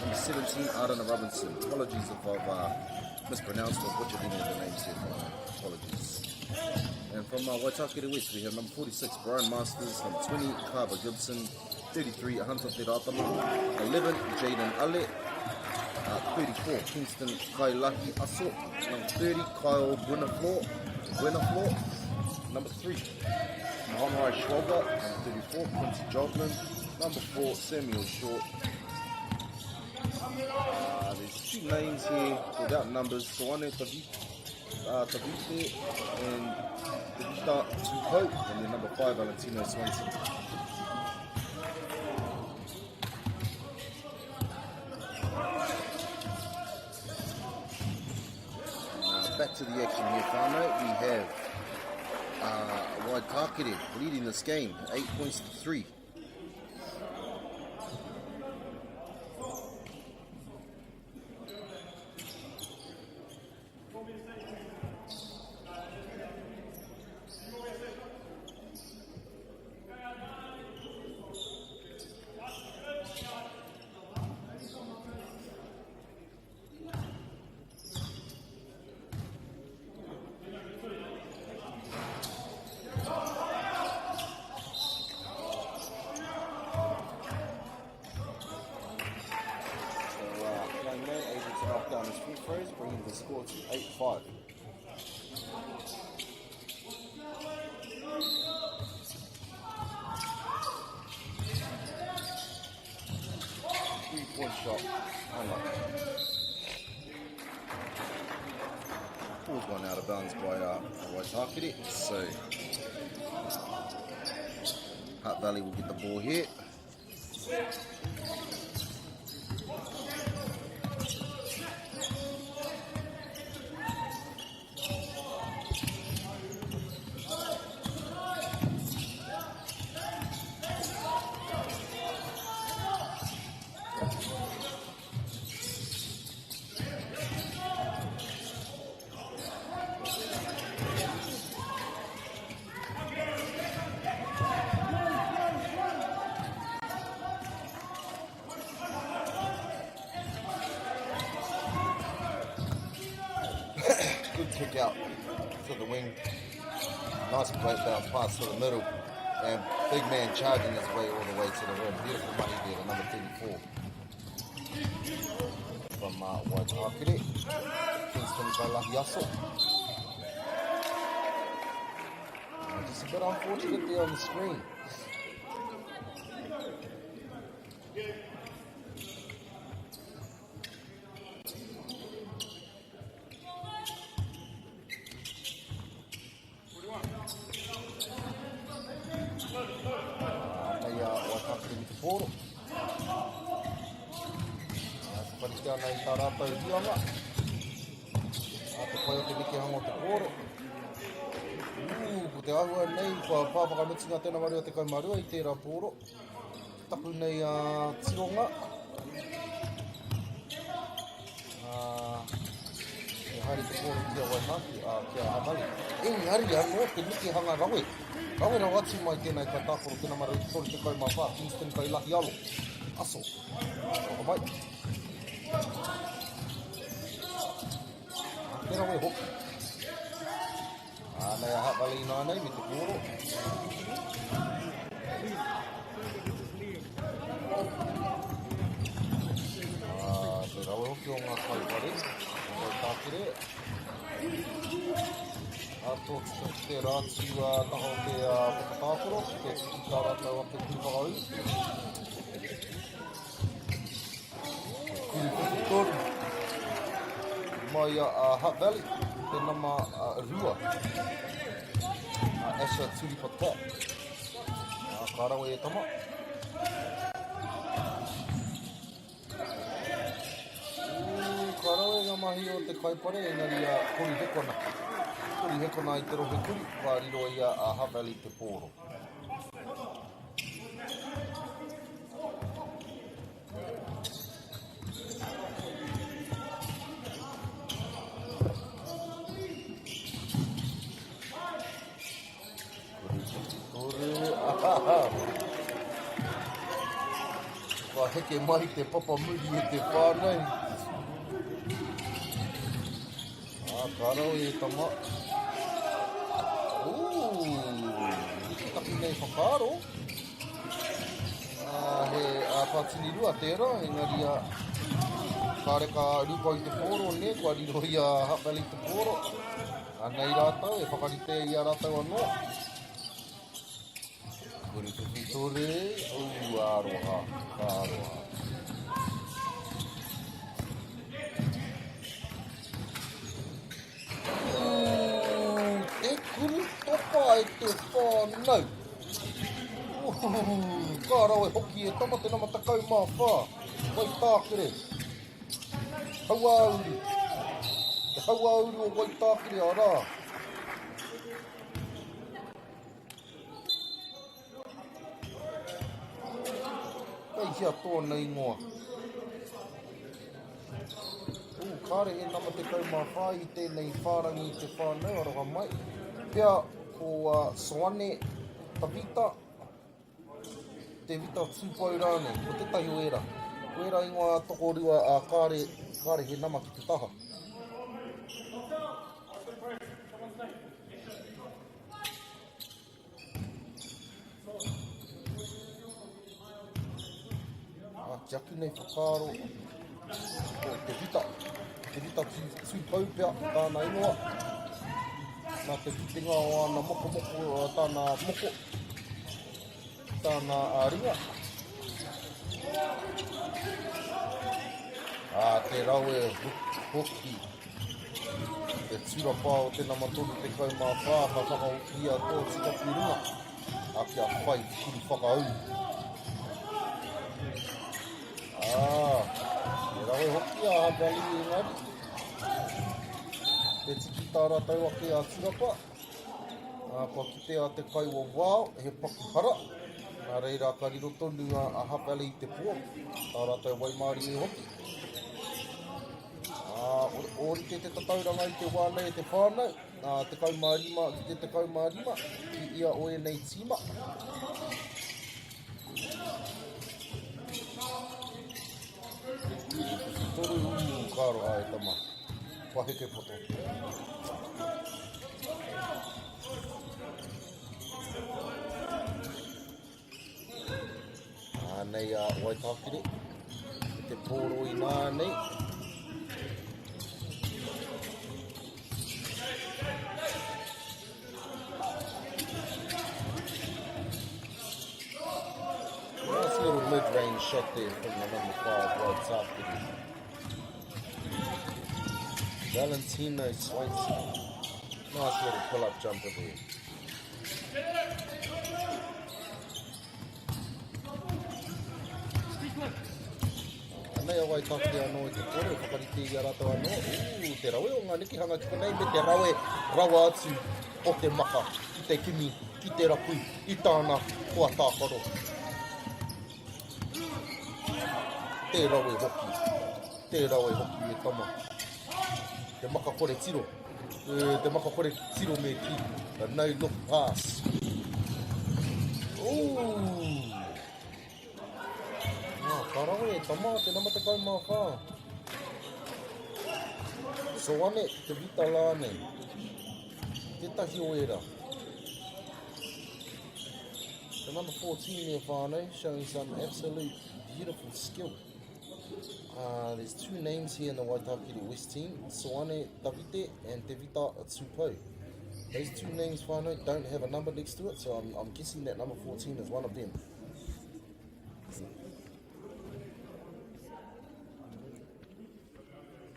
Number 17, Ardana Robinson. Apologies if I've mispronounced or butchered any of the names here. Apologies. And from Waitakere West, we have number 46, Brian Masters. Number 20, Carver Gibson. 33, Hunter Teratama. 11, Jaden Ale. 34, Kingston Kailaki Aso. Number 30, Kyle Buenaflor. Number 3, Mahamai Schwager. Number 34, Quincy Joplin. Number 4, Samuel Short. There's 2 names here without numbers. Soane Tavite and Tavita Tupo. And then number 5, Valentino Swanson. Back to the action here, whānau. We have Waitakere leading this game, 8 points to 3. Bringing the score to 8-5. Three-point shot. Ball's gone out of bounds by Waitakere. So Hutt Valley will get the ball here. Kick out to the wing. Nice great bounce pass to the middle. And big man charging his way all the way to the rim. Beautiful money there, the number 34. From Waitakere. Kingston Kailaki Aso. Just a bit unfortunate there on the screen. Poro. Whakatau nei tā rātou hianga. Te koe o te wiki hanga o te poro. te ahua nei, kua pāwhakanutinga tēnā mari o te kaumarua I te Rauparaha. Tapu nei tironga. E hari te pōro kia Waihaki, kia Havali. Hari anō te niki hanga rawe. Rawe rau atu mai tēnei kai tākoro tēnā mari o te kaumawha, Kingston kai lahi alo. Aso. Roka mai. Te rawe hoki. Nei a Havali nā nei me te pōro. Te rawe hoki o ngā kaiware. Tākere. Ato te rātu taho te whakatākoro, te tiki rātau a te kūwhakau. Kuri whakatoru. Mai a Hutt Valley, te nama Rua. Asha Turipata. Kārawe e tama. Kārawe ngā mahi o te kaipare, engari kori hekona. Kori hekona I te rohe kuri, wā riro I a Hutt Valley te pōro. Wā heke mai te papa muri e te whānei. Kārawe e tama. Taki nei whakaro. He pātini rua tērā, engari kāreka rupa I te pōro ne, kua riro I a Hutt Valley te pōro. Nei rātau, e whakarite I a rātau anō. Kuri whiwhitore, aroha, kāroha. Kuri topa e te whānau. Kārawe hoki e tama te nama takau mā whā. Wai tākere. Haua auru. Te haua auru o wai tākere a rā. Kai hia tōna ingoa. Kāre he nama te kau mā whā I tēnei whārangi I te whānau aroha mai. Pea ko Soane Tavita, te vita tūpau rāne, ko te tahi o era. Ko era ingoa toko rua kāre he nama ki te taha. Te aki nei whakaro o te vita tūpau pea tāna ingoa. Nā te kitinga o ana moko tāna moko, tāna ringa. Te rawe hoki, te turapā o te namatoru te kaumā whā, ka whakahoki a tō tikapi ringa, a kia whai kuri whakaau. Te rawe hoki a Hutt Valley engari. Te tiki tā rātau ake a turapa. Kua kite a te kai o wāo, he pakuhara. Nā reira ka riro tonu a Hutt Valley I te pōro. Tā rātau Waimāori e hoki. Ori te tatauranga I te wānei e te whānau. Te kaumārima, ki te kaumārima, ki ia o e nei tīma. Toru unu kāroha e tama. Kua heke poto. Nei a Waitakere, te pōro I nā nei. Nice little mid-range shot there from the number 5 Waitakere. Valentino Swainson. Nice little pull-up jumper there. Nei a Waitakere anō I te pōro, whakarite I a rātou anō. Te rawe o ngā niki hanga ki konei me te rawe rawa atu o te maka. te kimi ki te rapu I tāna kua tākaro. Te rawe hoki e tama. Te maka kore tiro. Te maka kore tiro me ki. A no look pass. Ooh. Karawe e tama te nama te kau mā whā. So ane te vita lāne. Te tahi o era. The number 14 there, whānau, showing some absolute beautiful skill. There's two names here in the Waitakere West team, Soane Davite and Te Vita Tupou. Those two names, whānau, don't have a number next to it, so I'm guessing that number 14 is one of them.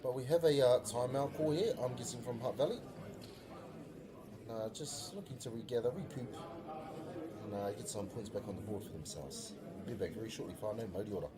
But we have a timeout call here, I'm guessing from Hutt Valley. Just looking to regather, recoup, and get some points back on the board for themselves. Be back very shortly, whānau, Mōriora.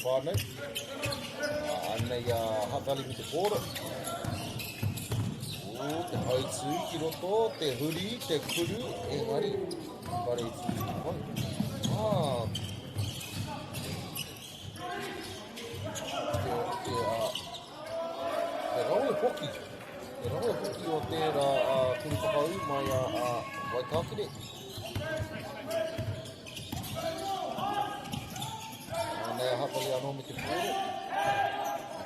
Whānau. Anei Hutt Valley with the border. Te hautū ki roto, te huri, te kuru, engari. Whare tū ki hoi. Te rawe hoki. Te rawe hoki o tērā kuru whakau mai Waitakere. Nei Hutt Valley anō me te pōre.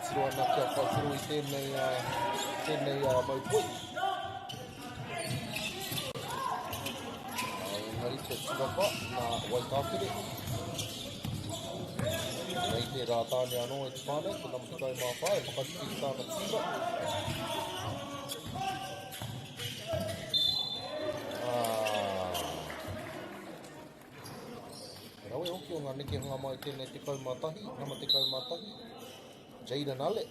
Tiro ana kia whaitiro I tēnei maupoi. Engari te tirapa nā Waitakere. Nei te rā tāne anō e te whānau, te nama te kau mā whā, e whakariki I tāna tira. Rawe hoki o ngā neke hanga mai tēnei te kaumātahi, nama te kaumātahi, Jaden Ale.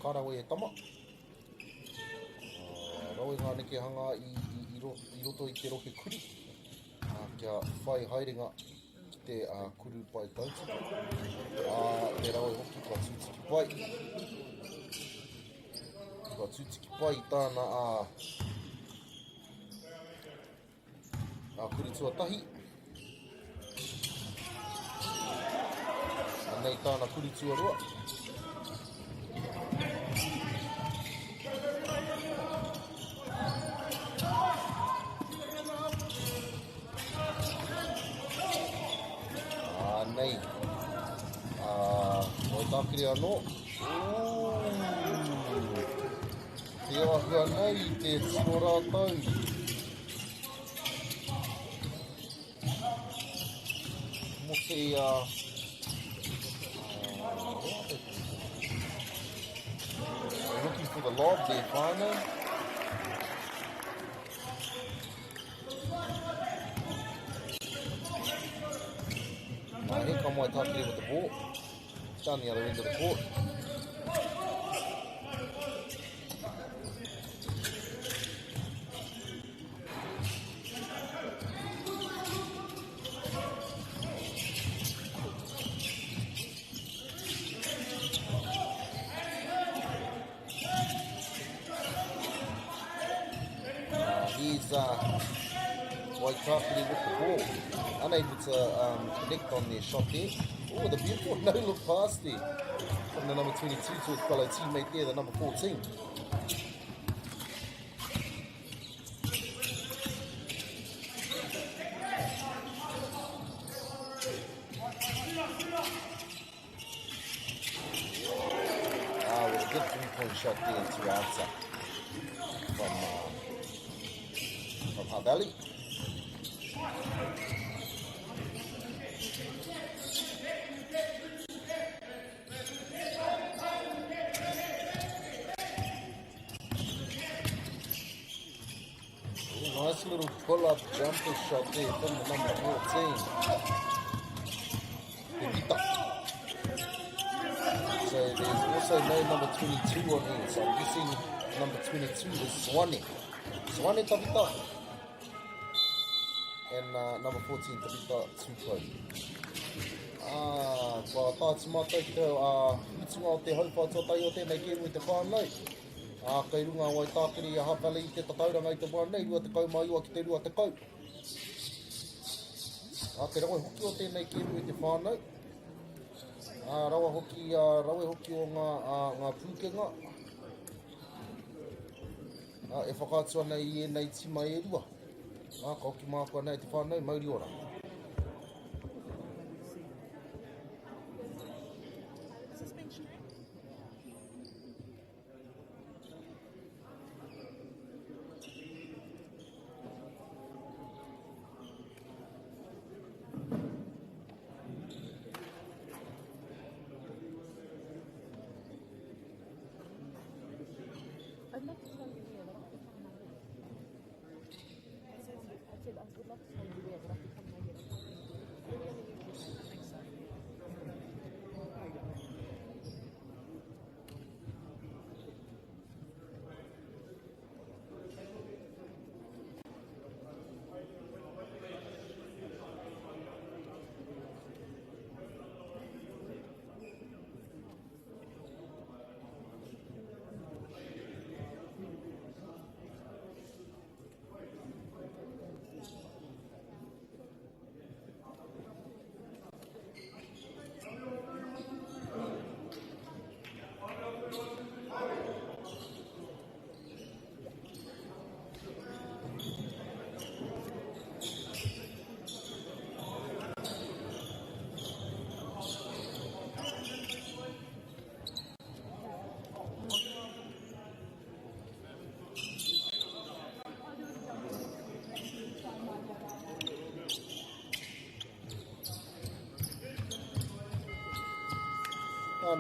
Kārawe e tama. Rawe ngā neke hanga I roto I te rohe kuri. Kia whai haerenga ki te kuru pai tautiki. Te rawe hoki kua tūtiki pai. Kua tūtiki pai I tāna kuri tuatahi. Nei tāna kuri tuarua. Nei. Waitakere anō. Te ahua nei te tino rātau. Mo te looking for the lob there, whānau. Here come Waitakere with the ball. Down the other end of the court. Here's Waitakere with the ball. Unable to connect on their shot there. Oh, the beautiful no-look pass there from the number 22 to his fellow teammate there, the number 14. shot there to answer from Hutt Valley. Nice little pull-up jumper shot there from the number 14. So there's also no number 22 on here. So I'm guessing number 22 is Swane. Swane Tavita. And number 14 Tavita Tupo. Kua tāti mātou ki te hutunga o te haupātotai o tēnei game with te whānau. Kei runga wai tākiri a Hutt Valley te tatauranga i te wānei, rua te kau mai ua ki te rua te kau. Kei rawa hoki o tēnei game with te whānau. Rawa hoki o ngā pūkenga. E whakaatua nei I nei tima e rua. Ka hoki mākua nei te whānau, mauri ora.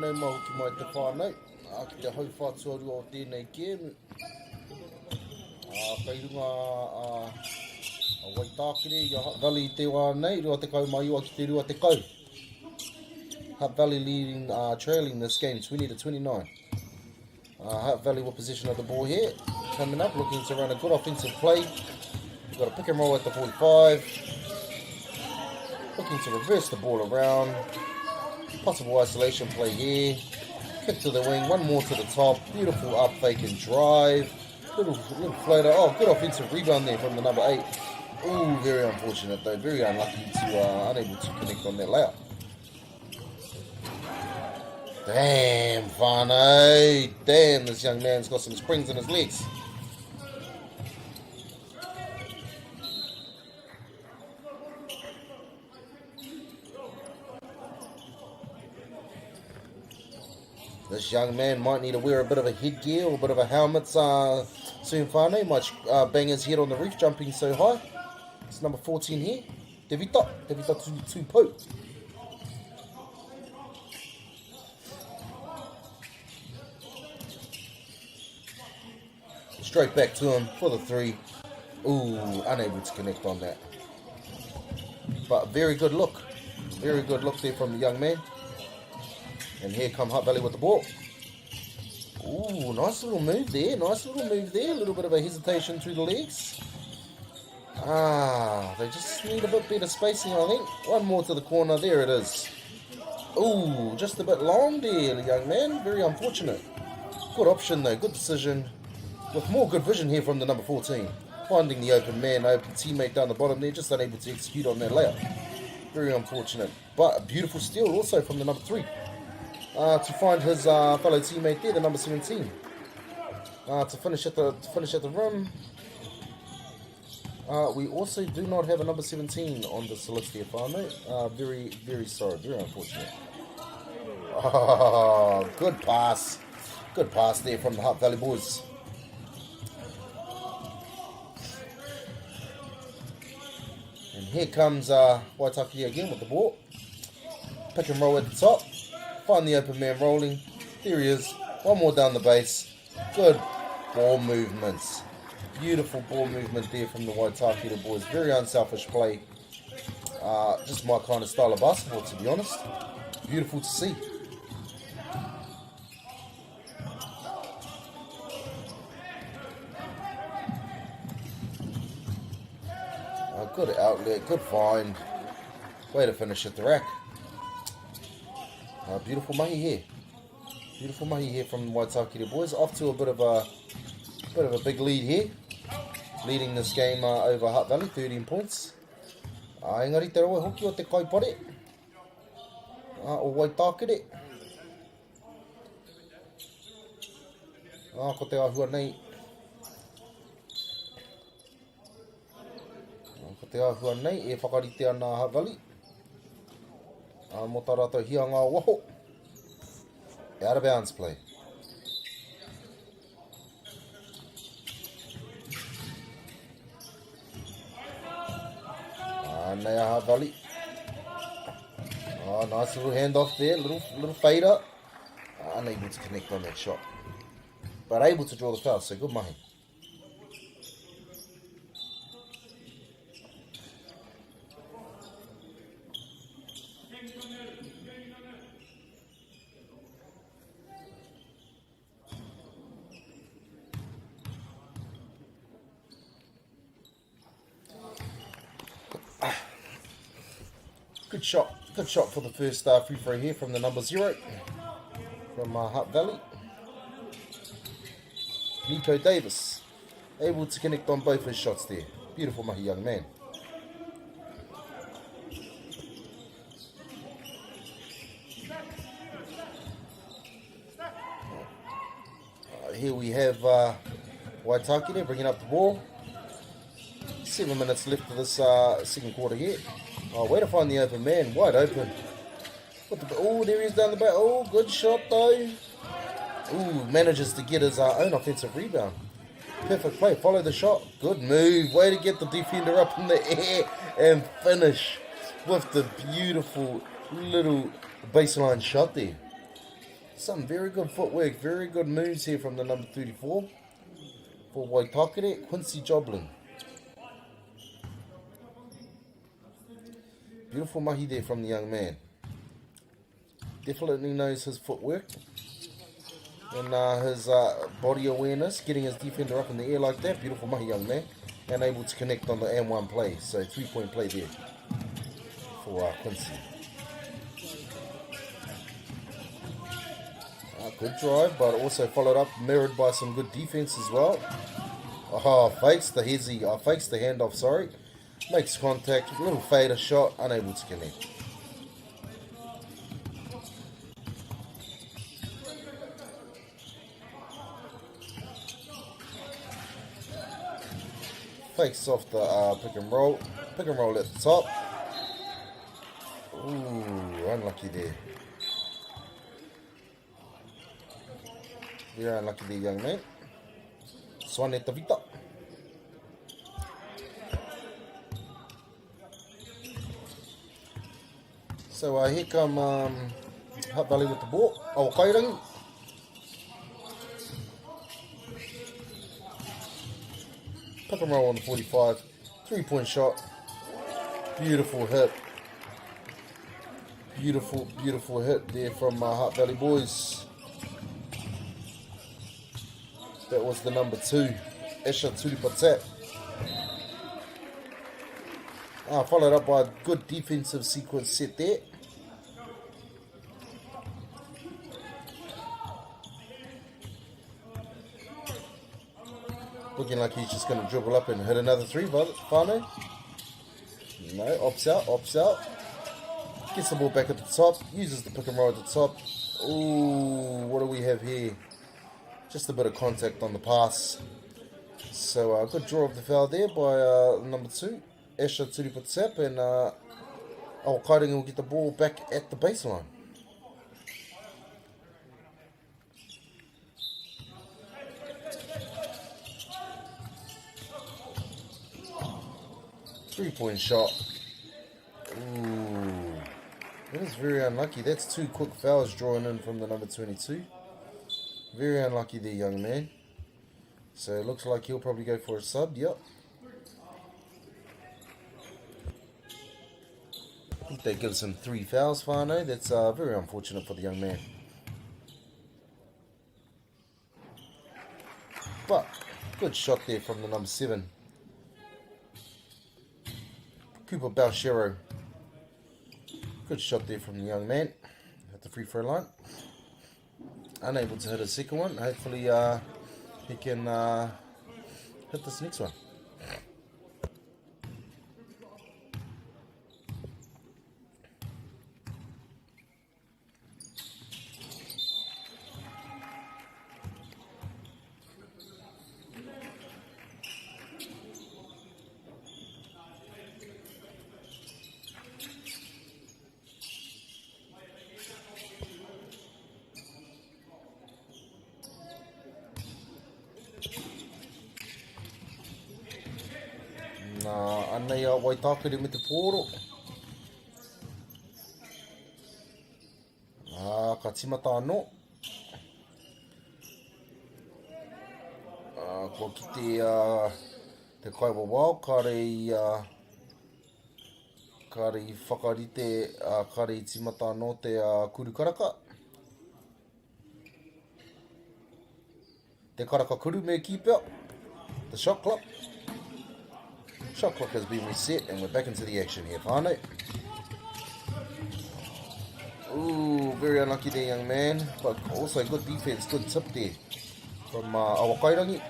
Nei mahu ki mai te whānau. Ki te hau whātuarua o tēnei game. Kei runga a Waitakere I Hutt Valley te wānei, rua te kau mai ua ki te rua te kau. Hutt Valley leading, trailing this game 20-29. Hutt Valley with possession of the ball here. Coming up, looking to run a good offensive play. We've got a pick and roll at the 45. Looking to reverse the ball around. Possible isolation play here. Kick to the wing, one more to the top. Beautiful up fake and drive. Little floater. Oh, good offensive rebound there from the number 8. Ooh, very unfortunate though. Very unlucky to unable to connect on that layup. Damn, Fano. Damn, this young man's got some springs in his legs. This young man might need to wear a bit of a headgear or a bit of a helmet soon. Whānau might bang his head on the roof jumping so high. It's number 14 here. Devita Tupo. Straight back to him for the 3. Ooh, unable to connect on that. But very good look. Very good look there from the young man. And here come Hutt Valley with the ball. Ooh, nice little move there. Nice little move there. A little bit of a hesitation through the legs. They just need a bit better spacing, I think. One more to the corner. There it is. Ooh, just a bit long there, young man. Very unfortunate. Good option, though. Good decision. With more good vision here from the number 14. Finding the open man, open teammate down the bottom there. Just unable to execute on that layup. Very unfortunate. But a beautiful steal also from the number 3. To find his fellow teammate there, the number 17. To finish at the rim. We also do not have a number 17 on this list here, Whānau. Very, very sorry. Very unfortunate. Oh, good pass. Good pass there from the Hutt Valley boys. And here comes Waitaki again with the ball. Pick and roll at the top. Find the open man rolling. There he is. One more down the base. Good ball movements. Beautiful ball movement there from the Waitaki boys. Very unselfish play. Just my kind of style of basketball, to be honest. Beautiful to see. Good outlet, good find. Way to finish at the rack. Beautiful mahi here. Beautiful mahi here from the Waitaki boys. Off to a bit of a big lead here. Leading this game over Hutt Valley, 13 points. Engari te roa hoki o te kaipare. O Waitakere. Ko te ahua nei. Ko te ahua nei e whakarite ana Hutt Valley. Mo tā rātou hia ngā waho. Out of bounds play. Nei a Hutt Valley. Nice little handoff there, little fader. Unable to connect on that shot. But able to draw the foul, so good mahi. Good shot for the first free throw here from the number 0 from Hutt Valley. Nico Davis able to connect on both his shots there. Beautiful mahi, young man. Here we have Waitaki there bringing up the ball. 7 minutes left of this second quarter here. Way to find the open man, wide open. There he is down the back. Good shot though. Manages to get his own offensive rebound. Perfect play, follow the shot. Good move, way to get the defender up in the air and finish with the beautiful little baseline shot there. Some very good footwork, very good moves here from the number 34 for Waitakere, Quincy Joblin. Beautiful mahi there from the young man. Definitely knows his footwork and his body awareness, getting his defender up in the air like that. Beautiful mahi, young man. And able to connect on the and one play. So 3-point play there for Quincy. Good drive, but also followed up, mirrored by some good defense as well. Fakes the hezzy, fakes the handoff, sorry. Makes contact, little fader shot, unable to connect. Fakes off the pick and roll at the top. Unlucky there. Very unlucky there, young man. Swan at the Vita. So here come Hutt Valley with the ball. Kairangi. Pick and roll on the 45. 3-point shot. Beautiful hit. Beautiful hit there from Hutt Valley boys. That was the number 2. Esha Tulipatap. Followed up by a good defensive sequence set there. Looking like he's just going to dribble up and hit another 3, Fano. No, opts out. Gets the ball back at the top. Uses the pick and roll at the top. What do we have here? Just a bit of contact on the pass. So good draw of the foul there by number 2. Esha Tulipatap, and Kairangi will get the ball back at the baseline. 3-point shot. Ooh. That is very unlucky. That's 2 quick fouls drawn in from the number 22. Very unlucky there, young man. So it looks like he'll probably go for a sub. Yep. I think that gives him 3 fouls, Whānau. That's very unfortunate for the young man. But good shot there from the number 7. Cooper Balshero. Good shot there from the young man at the free throw line. Unable to hit a second one. Hopefully he can hit this next one. Anei a Waitakere me te pōro. Ka timata anō. Kua ki te kaiwa wao, ka rei whakarite, ka rei timata anō te kuru karaka. Te karaka kuru me keep out. The shot clock. Shot clock has been reset and we're back into the action here, whānau. Ooh, very unlucky there, young man. But also good defense, good tip there from Awakairangi.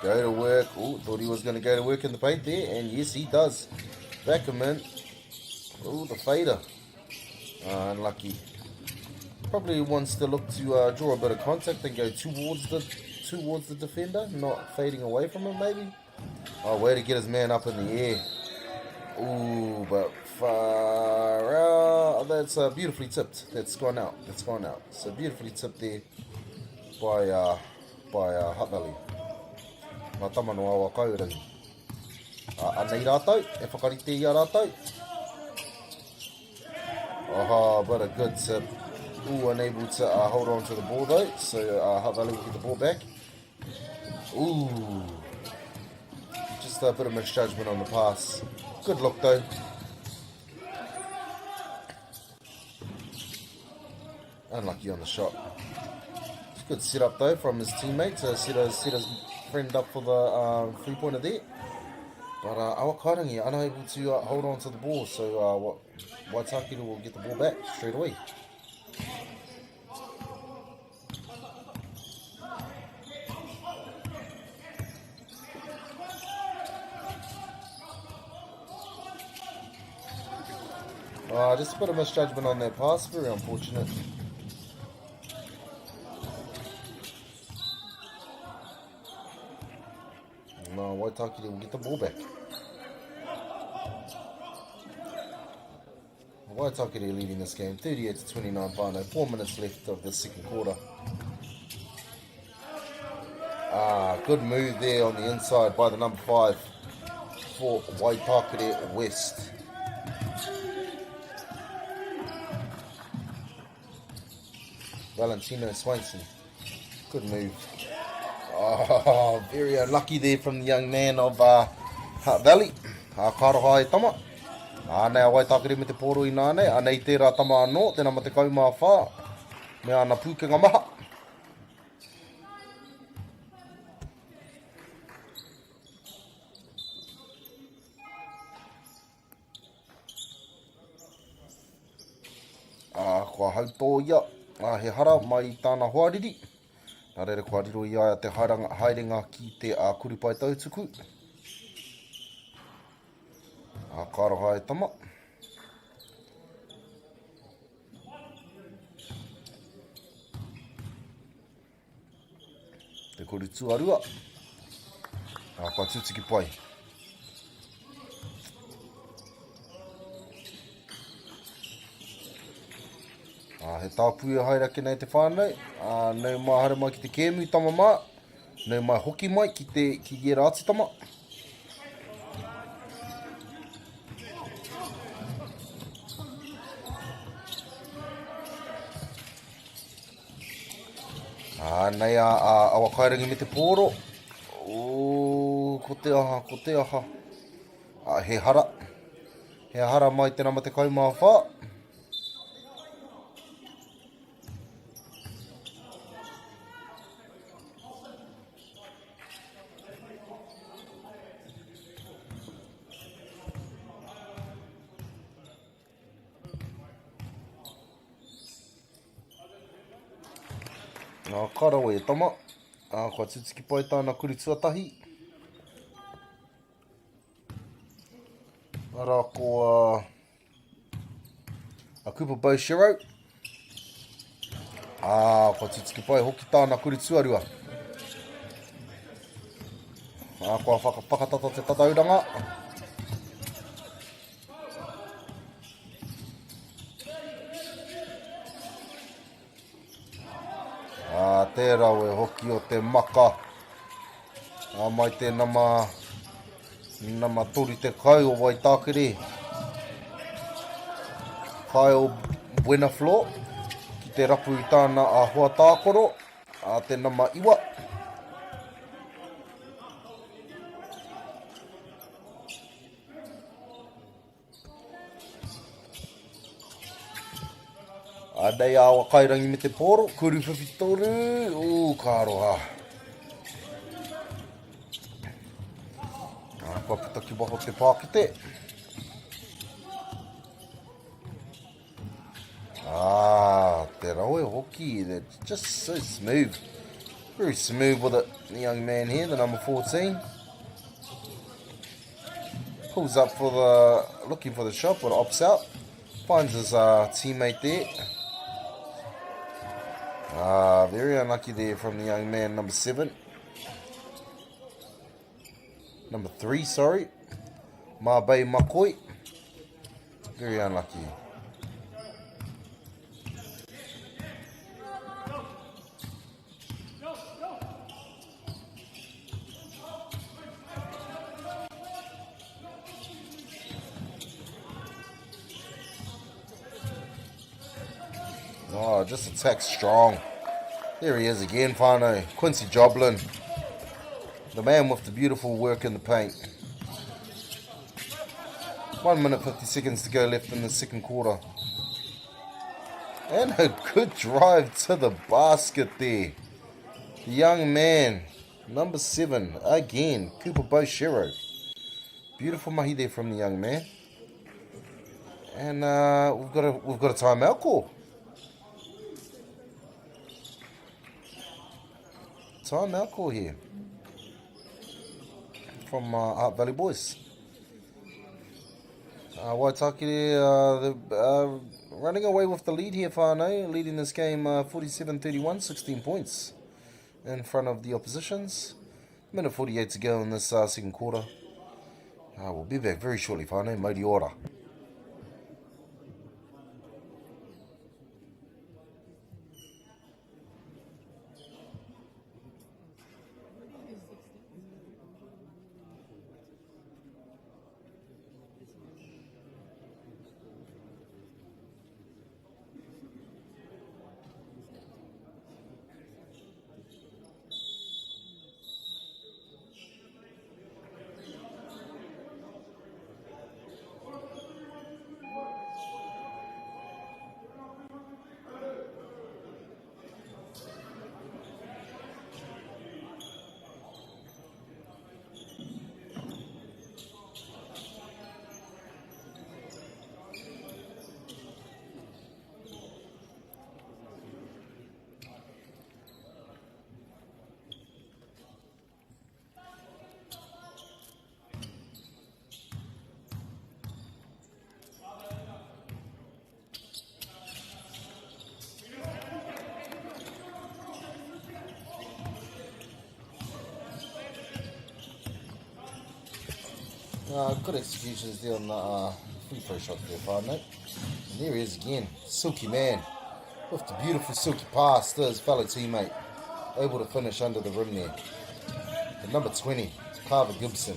Go to work. Ooh, thought he was going to go to work in the paint there. And yes, he does. Back him in. Ooh, the fader. Unlucky. Probably wants to look to draw a bit of contact and go towards the defender, not fading away from him maybe. Oh, way to get his man up in the air. Ooh, but far out. That's beautifully tipped. That's gone out. That's gone out. So beautifully tipped there by Hutt Valley. Mā tama no awa kaurangi. Anei rātou, e whakarite ia rātou. Aha, but a good tip. Ooh, unable to hold on to the ball though, so Hutt Valley will get the ball back. Ooh, just a bit of misjudgment on the pass. Good look though. Unlucky on the shot. It's a good setup though from his teammate to set his friend up for the 3-pointer there. But Awakairangi unable to hold on to the ball, so Waitakere will get the ball back straight away. Just a bit of misjudgment on that pass, very unfortunate. No, Waitakere will get the ball back. Waitakere leading this game, 38-29 whānau, 4 minutes left of the second quarter. Good move there on the inside by the number 5 for Waitakere West. Valentino Swainson. Good move. Oh, very unlucky there from the young man of Hutt Valley. Karoha e tama. Ānei a Waitakere me te pōro I nāne. Ānei tērā tama anō, tēnā ma te kaumā whā. Me ana pūkenga maha. Kua hautō ia. He hara mai tāna hoariri. Nā reira kua riro ia te haerenga ki te kurupai tautuku. Karoha e tama. Te kuru tuarua. Kua tūtiki pai. He tāpua haere ake nei te whānau. Nau mahara mai ki te kēmu tama mā. Nau mai hoki mai ki te rātitama. Nei awa kairangi me te pōro. Ko te aha. He hara. He hara mai tēnā ma te kaumā whā. Karawa e tama. Kua tutiki pai tāna kuri tuatahi. Ara ko a Cooper Bow Shiro. Kua tutiki pai hoki tāna kuri tuarua. Kua whakatata te tatauranga. Tērā e hoki o te maka. Mai te nama tori te kai o Waitakere. Kai o Buena Flor. Ki te rapu i tāna a Hoa Tākoro. Te nama iwa. Nei awa kairangi me te pōro, kuru whiwhitoru, ka aroha. Kua putaki waho te pākite. Te rau e hoki, they're just so smooth. Very smooth with it, the young man here, the number 14. Pulls up looking for the shot, but opts out. Finds his teammate there. Very unlucky there from the young man, number 7. Number 3, sorry. Mabai Makoi. Very unlucky. Just attack strong. There he is again, whānau. Quincy Joblin. The man with the beautiful work in the paint. 1 minute 50 seconds to go left in the second quarter. And a good drive to the basket there. The young man, number 7, again, Cooper Boshiro. Beautiful mahi there from the young man. And we've got a timeout call. Timeout call here from Art Valley Boys. Waitakere running away with the lead here, whānau, leading this game 47-31, 16 points in front of the oppositions. Minute 48 to go in this second quarter. We'll be back very shortly, whānau. MāORI. Good executions there on the free throw shot there, whānau. And there he is again, Silky Man, with the beautiful silky pass to his fellow teammate. Able to finish under the rim there. And number 20, Carver Gibson.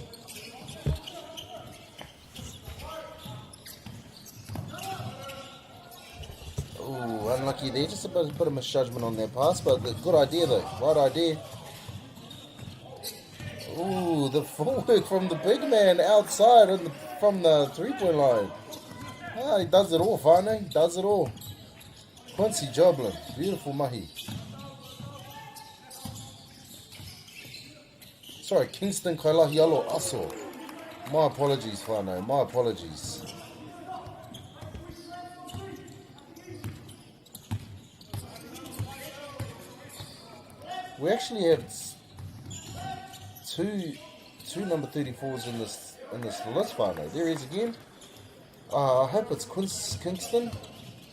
Ooh, unlucky there. Just a bit of misjudgment on their pass, but good idea though. Right idea. Ooh, the footwork from the big man outside from the 3-point line. Ah, he does it all, Fane. He does it all. Quincy Joblin. Beautiful mahi. Sorry, Kingston Kailahialo Aso. My apologies, Fane. My apologies. We actually have two number 34s in this list, Fane. There he is again. I hope it's Kingston.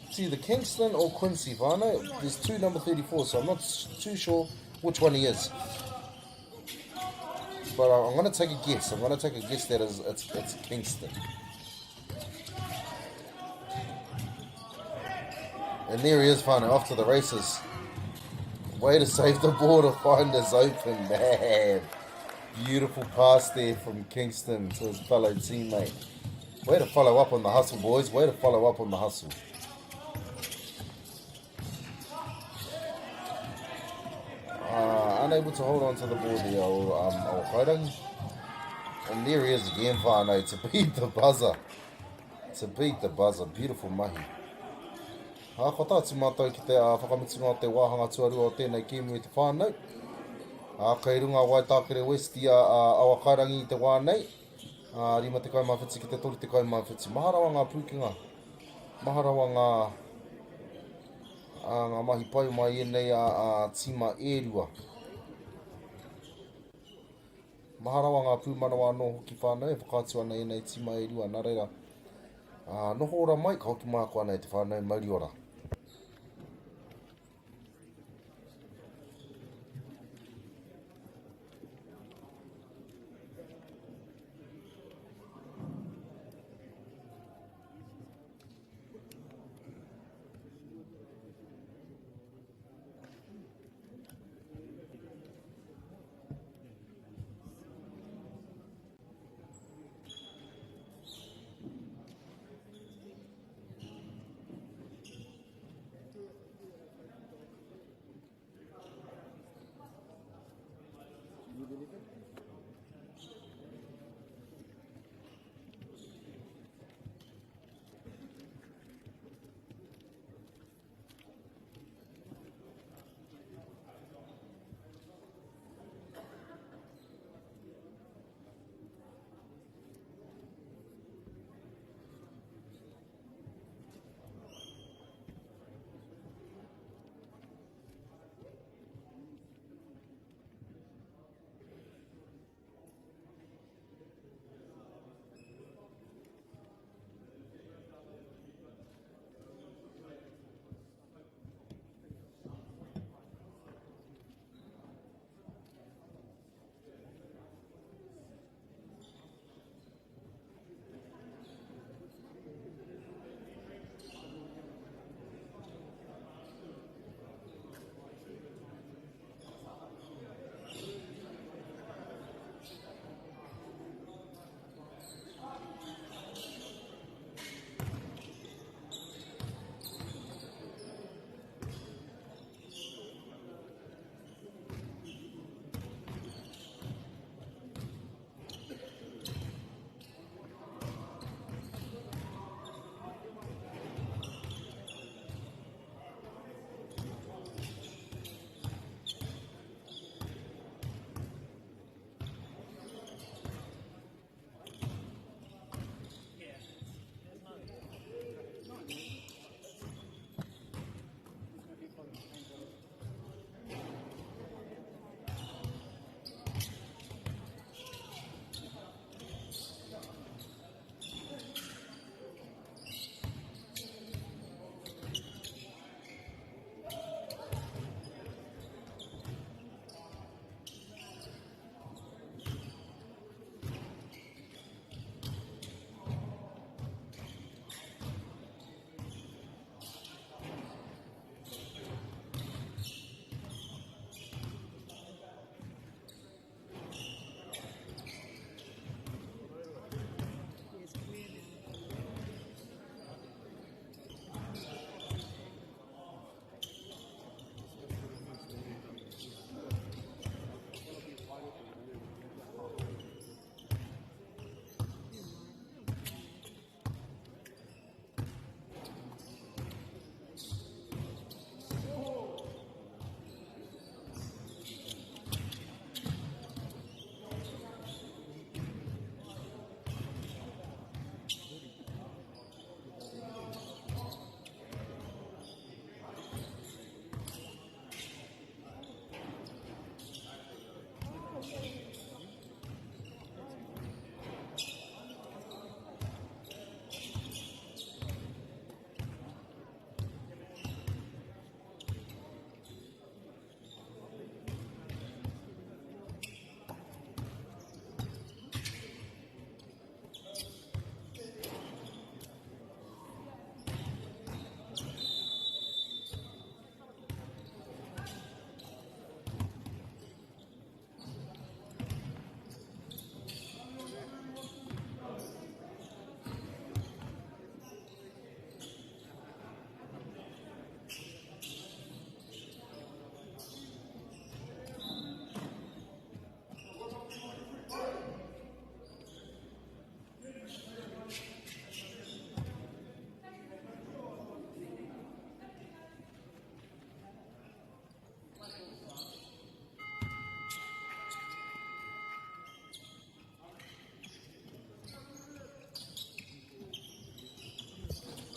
It's either Kingston or Quincy, Fane. There's two number 34s, so I'm not too sure which one he is. But I'm going to take a guess. I'm going to take a guess that it's Kingston. And there he is, Fane, off to the races. Way to save the ball to find us open, man. Beautiful pass there from Kingston to his fellow teammate. Way to follow up on the hustle, boys. Way to follow up on the hustle. Unable to hold on to the ball there, old Kairangi. And there he is again, Fane, to beat the buzzer. To beat the buzzer. Beautiful mahi. Kata atu mātou ki te whakamitunga o te wāhanga tuarua o tēnei kēmu i te whānau. Kei runga Waitakere West i awa Kairangi i te wānei. Rima te kaimawhiti ki te tori te kaimawhiti. Maharawa ngā pūkinga. Maharawa ngā mahi pai mai e nei a tima Porirua. Maharawa ngā pūmanawa anō hoki whānau e whakātua nei e nei tima Porirua. Nā reira, noho ora mai ka hoki mākua nei te whānau mauri ora.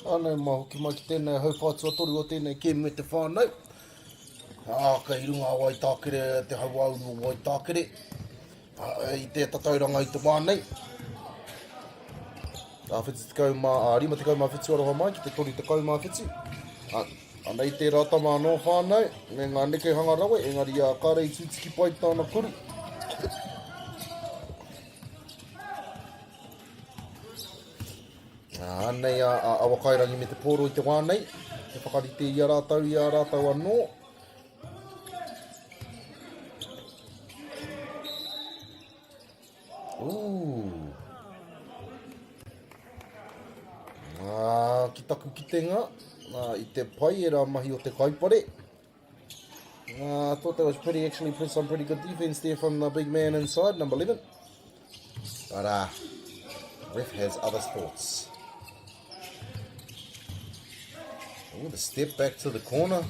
Anei mā hoki mai ki tēnei haupātua toru o tēnei ke me te whānau. Ka i runga o Waitakere, te hauauru o Waitakere. I te tatauranga i te wānei. Rima te kaumā whitu aroha mai ki te tori te kaumā whitu. Anei te rata mā no whānau, me ngā neke hangarawe, engari kārei tūtiki pai tāna kuru. Anei awakairangi me te pōro i te wānei, te whakarite i a rātau anō. Ki taku ki te ngā, i te pai e rā mahi o te kaipare. I thought that was some pretty good defense there from the big man inside, number 11. But ref has other thoughts. The step back to the corner.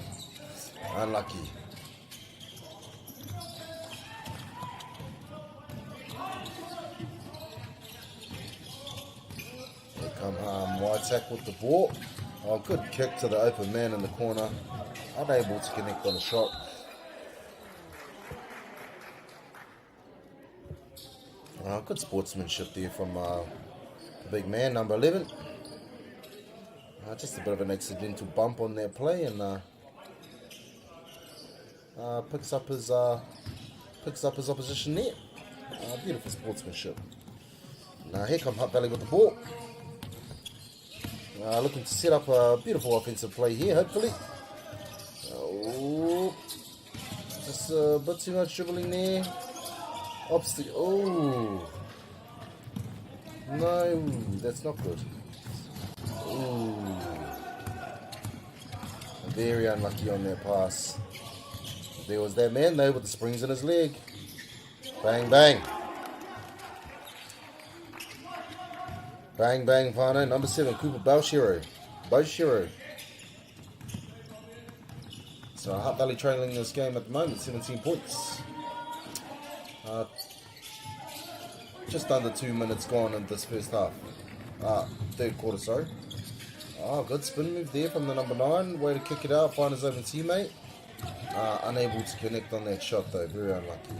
Unlucky. Here come Whitesack with the ball. Good kick to the open man in the corner. Unable to connect on the shot. Good sportsmanship there from the big man, number 11. Just a bit of an accidental bump on that play, and picks up his opposition there. Beautiful sportsmanship. Now here come Hutt Valley with the ball. Looking to set up a beautiful offensive play here, hopefully. Just a bit too much dribbling there. No, that's not good. Very unlucky on that pass. There was that man though with the springs in his leg. Bang, bang. Bang, bang, whānau. Number 7, Cooper Boshiro. So Hutt Valley trailing this game at the moment, 17 points. Just under 2 minutes gone in this first half. Third quarter, sorry. Good spin move there from the number 9. Way to kick it out, find his open teammate. Unable to connect on that shot though, very unlucky.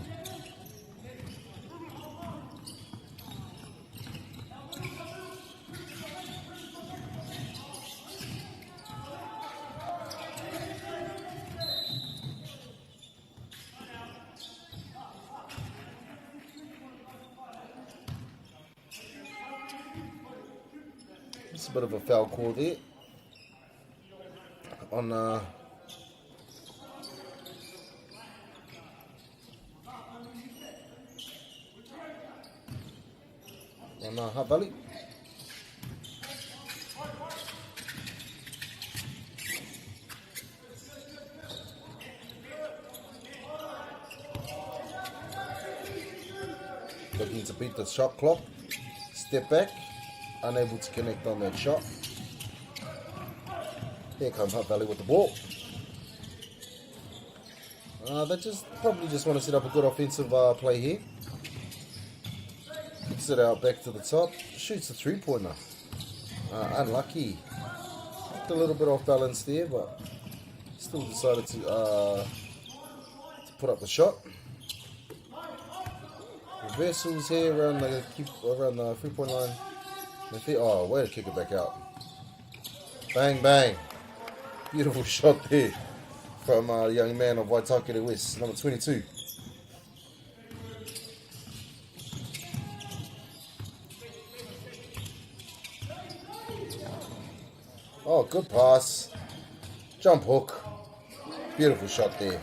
Just a bit of a foul call there on Hutt Valley. Looking to beat the shot clock. Step back. Unable to connect on that shot. Here comes Hutt Valley with the ball. They probably just want to set up a good offensive play here. Kicks it out back to the top. Shoots a 3-pointer. Unlucky. Looked a little bit off balance there, but still decided to put up the shot. Reversals here around the 3-point line. Way to kick it back out. Bang, bang. Beautiful shot there from a young man of Waitakere West, number 22. Good pass. Jump hook. Beautiful shot there.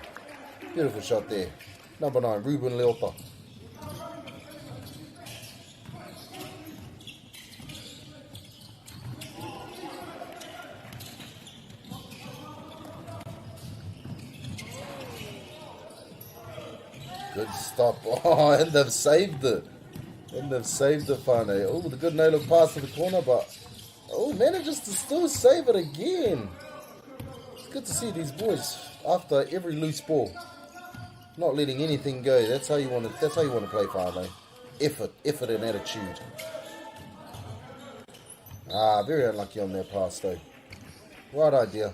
Number 9, Ruben Leota. Good stop. And they've saved it. Whānau. The good no-look pass to the corner, but manages to still save it again. It's good to see these boys after every loose ball, not letting anything go. That's how you want to play, Whānau. Effort and attitude. Very unlucky on their pass though. Right idea.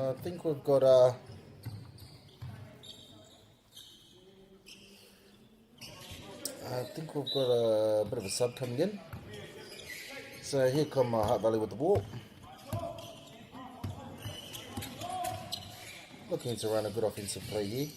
I think we've got a bit of a sub coming in. So here come Heart Valley with the ball. Looking to run a good offensive play here.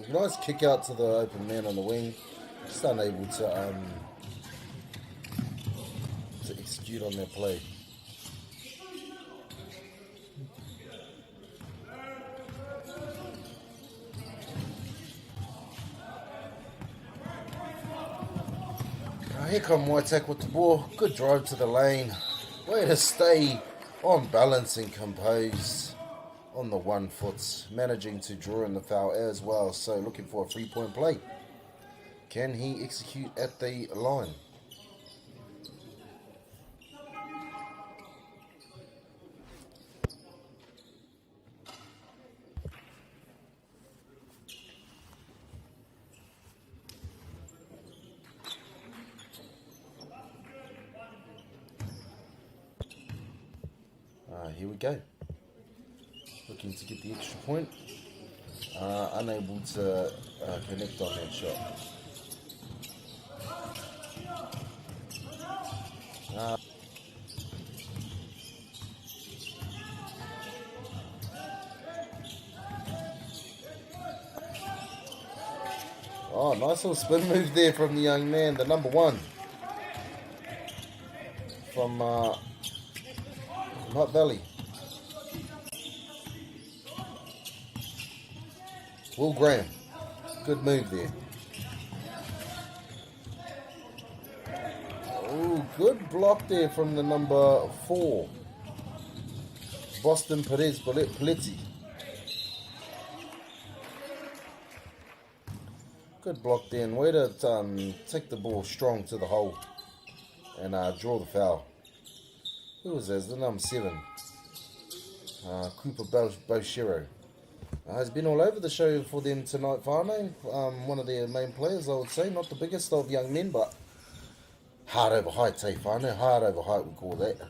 Nice kick out to the open man on the wing. Just unable to execute on their play. Here come Whiteack with the ball. Good drive to the lane. Way to stay on balance and composed on the 1 foot, managing to draw in the foul as well. So looking for a 3-point play. Can he execute at the line? Here we go. Looking to get the extra point. Unable to connect on that shot. Oh, nice little spin move there from the young man, the number 1 from Hutt Valley. Will Graham, good move there. Oh, good block there from the number 4, Boston Perez Paletti. Good block there, and way to take the ball strong to the hole and draw the foul. Who was that? The number 7, Cooper Boshiro. Has been all over the show for them tonight, Whānau. One of their main players, I would say. Not the biggest of young men, but hard over height, eh, Whānau? Hard over height, we call that.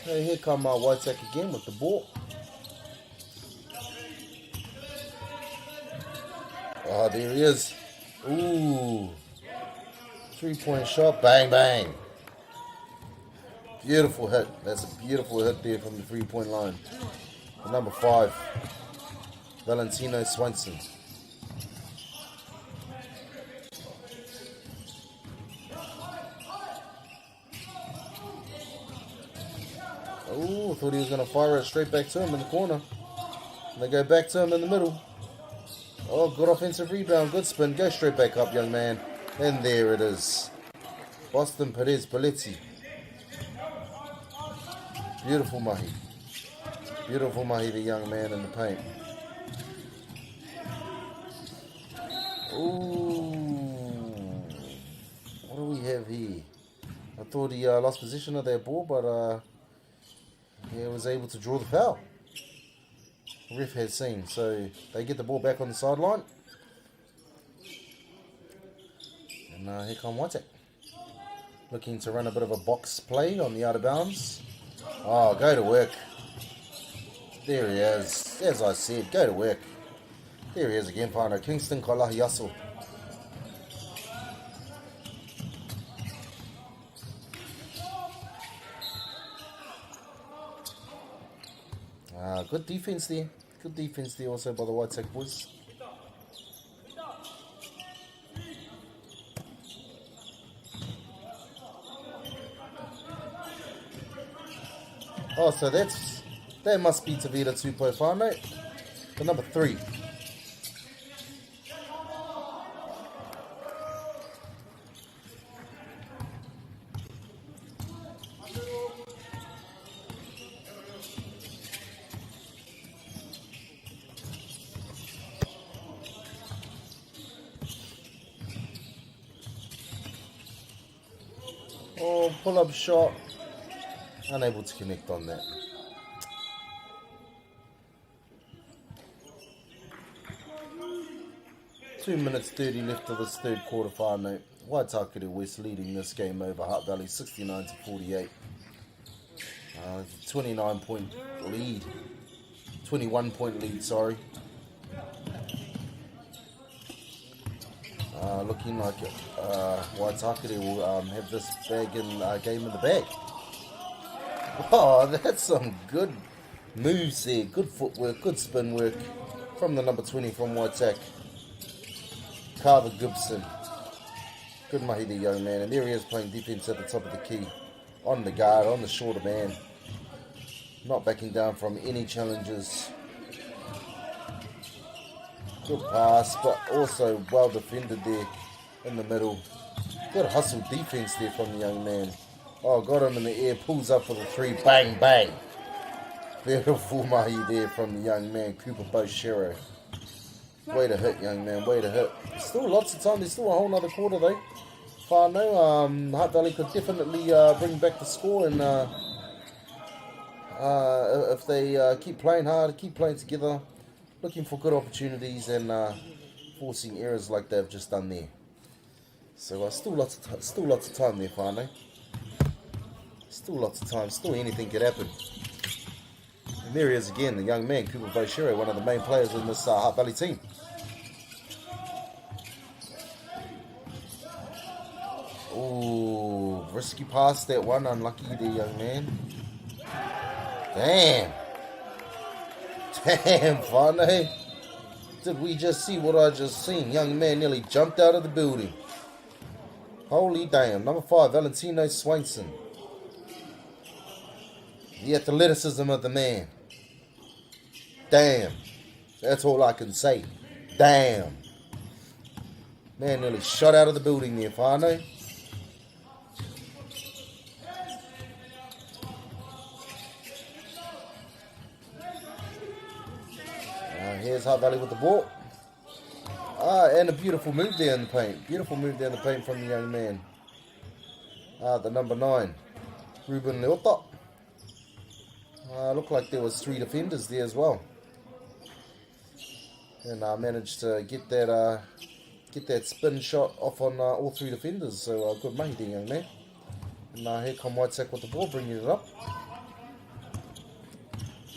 So here come Whiteack again with the ball. Oh, there he is. Ooh. 3-point shot. Bang, bang. Beautiful hit. That's a beautiful hit there from the 3-point line. The number 5, Valentino Swanson. Ooh, thought he was going to fire it straight back to him in the corner. And they go back to him in the middle. Oh, good offensive rebound. Good spin. Go straight back up, young man. And there it is. Boston Perez Paletti. Beautiful mahi. Beautiful mahi, the young man in the paint. Ooh. What do we have here? I thought he lost possession of that ball, but he was able to draw the foul. The ref has seen, so they get the ball back on the sideline. And here come Waitek. Looking to run a bit of a box play on the out of bounds. Oh, go to work. There he is. As I said, go to work. There he is again, whānau. Kingston Kailahi Aso. Good defense there. Good defense there also by the Waitek boys. Oh, so that must be Tavita Tupo whānau. The number 3. Oh, pull-up shot. Unable to connect on that. Two minutes 30 left of this third quarter whānau. Waitakere West leading this game over Hutt Valley 69-48. 29-point lead. 21-point lead, sorry. Looking like Waitakere will have this game in the bag. Oh, that's some good moves there. Good footwork, good spin work from the number 20 from Waitak. Carver Gibson. Good mahi there, young man. And there he is playing defense at the top of the key. On the guard, on the shorter man. Not backing down from any challenges. Good pass, but also well defended there in the middle. Good hustle defense there from the young man. Oh, got him in the air, pulls up for the 3, bang, bang. Beautiful mahi there from the young man, Cooper Boshero. Way to hit, young man, way to hit. Still lots of time, there's still a whole nother quarter though. Whānau, Hutt Valley could definitely bring back the score, and if they keep playing hard, keep playing together, looking for good opportunities and forcing errors like they've just done there. So still lots of time there, whānau. Still lots of time, still anything could happen. And there he is again, the young man, Cooper Boshero, one of the main players in this Hutt Valley team. Oh, risky pass that one, unlucky there, young man. Damn, whānau. Did we just see what I just seen? Young man nearly jumped out of the building. Holy damn. Number 5, Valentino Swainson. The athleticism of the man. Damn. That's all I can say. Damn. Man nearly shot out of the building there, whānau. Here's Hutt Valley with the ball. And a beautiful move there in the paint. Beautiful move there in the paint from the young man. The number 9, Ruben Leota. Looked like there was 3 defenders there as well. And managed to get that spin shot off on all 3 defenders. So good mahi there, young man. And here come Waitak with the ball, bringing it up.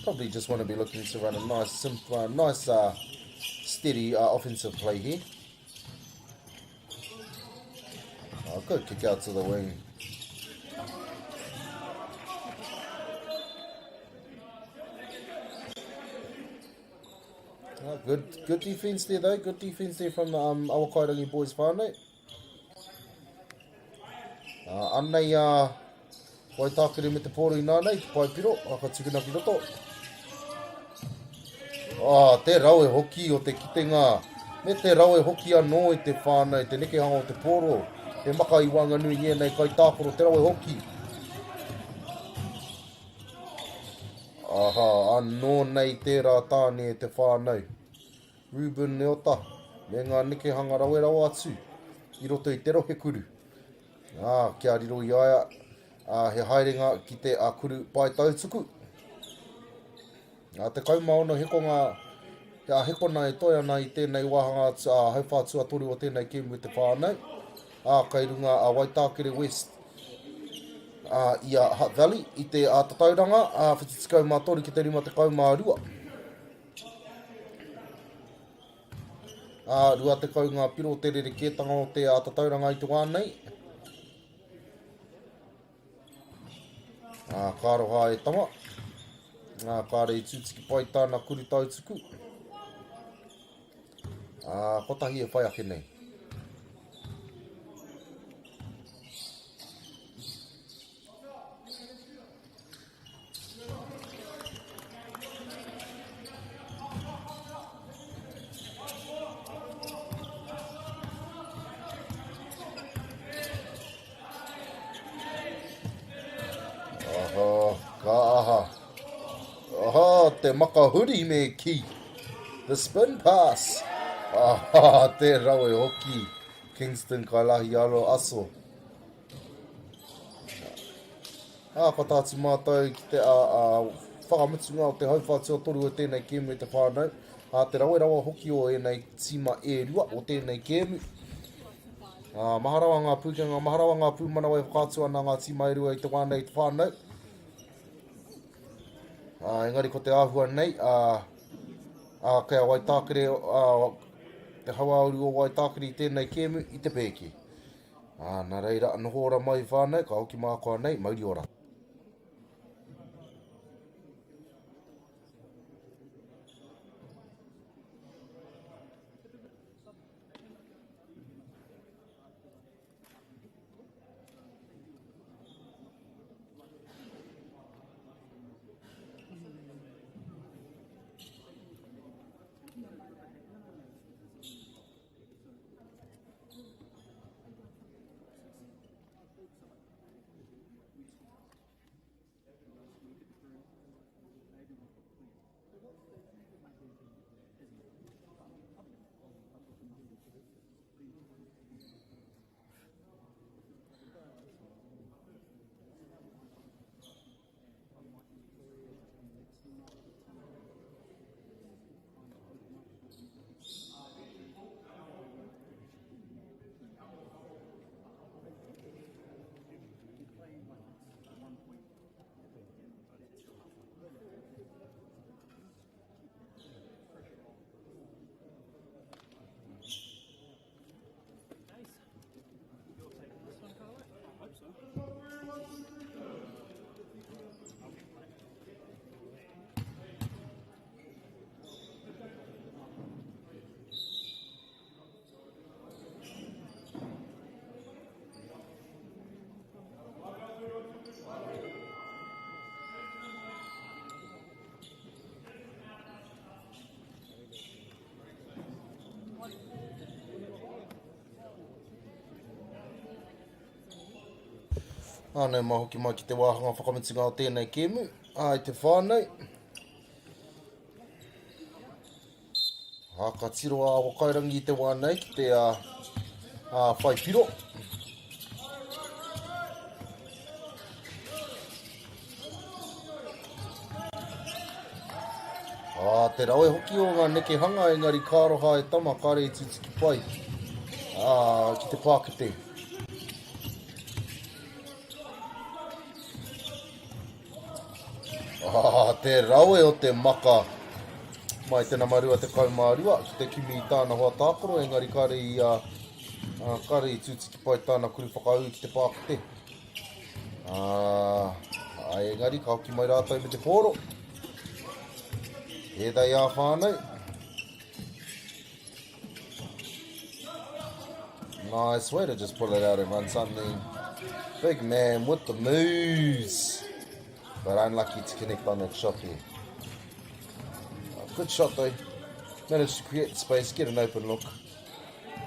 Probably just want to be looking to run a nice, simple, steady offensive play here. Good kick out to the wing. Good defense there though. Good defense there from the Awakairangi boys, whānau. Anei Waitakere me te pōrui nānei, te paipiro, aka tukuna ki roto. Te rau e hoki o te kitenga. Me te rau e hoki anō i te whānau, te neke hanga o te pōro. Te maka i wanga nui ia nei kai tāporo, te rau e hoki. Anō nei tērā tāne e te whānau. Ruben Leota, me ngā neke hanga rau e rau atu. I roto i te rohe kuru. Kia riro i aia. He haerenga ki te kuru pai tautuku. Te kaumaona hekonga, hekona e toi ana i tēnei wahanga hauwhātua toru o tēnei kēmu te whānau. kai runga a Waitakere West. Ia Hutt Valley, I te tatauranga, whititikau mātori ki te 5 te kau MΑORIwa. Rua te kau ngā piro te rere ketanga o te tatauranga I te wānei. Kāroha e tama. Kāre I tūtiki pai tāna kuri tautuku. Kotahi e whai ake nei. Te makahuri me ki. The spin pass. Te rawe hoki. Kingston Kailahi alo aso. Ko tāti mātou ki te whakamutunga o te hauwhātua toru o tēnei kēmu te whānau. Te rawe hoki o enei tima e rua o tēnei kēmu. Maharawa ngā pūkenga, maharawa ngā pūmanawa e whakātua nā ngā tima e rua I te wānei te whānau. Engari ko te āhua nei, kei a Waitakere, te hauauri o Waitakere I tēnei kēmu I te pēki. Nā reira, anohora mai whānau, ka hoki mākoa nei, mauri ora. Nei hoki mai ki te wāhanga whakamutunga o tēnei kēmu. I te whānau. Ka tiro a wakairangi I te wānei ki te whaipiro. Te rawe hoki o ngā neke hanga engari kāroha e tama kāre I tūtiki pai. Ki te Pākete. Te rawe o te maka mai tēnā marua te kaumārua ki te kimi I tāna hoa tākoro engari kāre I tūtiki pai tāna kuri whakau ki te Pākete. Engari ka hoki mai rātou me te pōro. Ēdai ā whānau. Nice way to just pull it out and run something. Big man with the moves. But unlucky to connect on that shot here. Good shot though. Managed to create space, get an open look.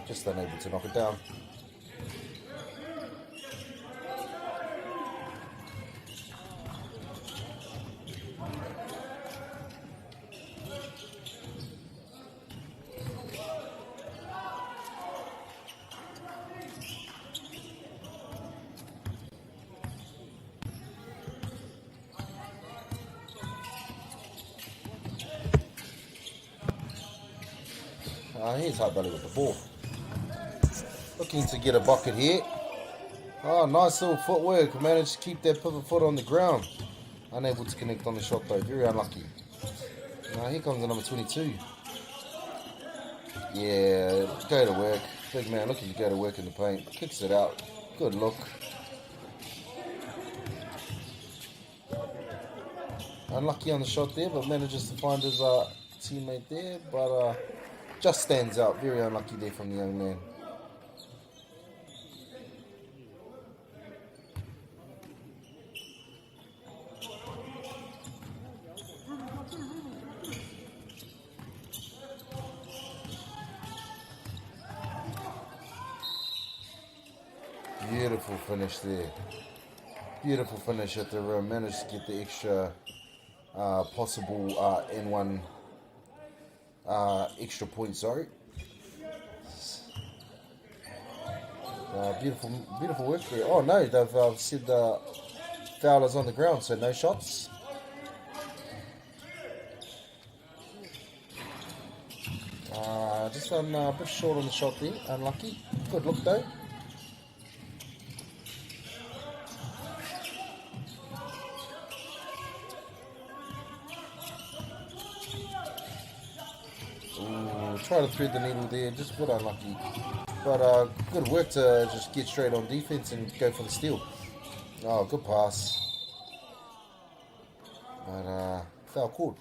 Just unable to knock it down. Here's Hutt Valley with the ball. Looking to get a bucket here. Oh, nice little footwork. Managed to keep that pivot foot on the ground. Unable to connect on the shot though. Very unlucky. Now here comes the number 22. Yeah, go to work. Big man looking to go to work in the paint. Kicks it out. Good look. Unlucky on the shot there, but manages to find his teammate there. But just stands out. Very unlucky there from the young man. Beautiful finish there. Beautiful finish at the rim. Managed to get the extra possible N1 extra point, sorry. Beautiful work there. Oh no, they've said the foul is on the ground, so no shots. Just a bit short on the shot there. Unlucky. Good look though. Try to thread the needle there, just a bit unlucky. But good work to just get straight on defense and go for the steal. Oh, good pass. But foul called.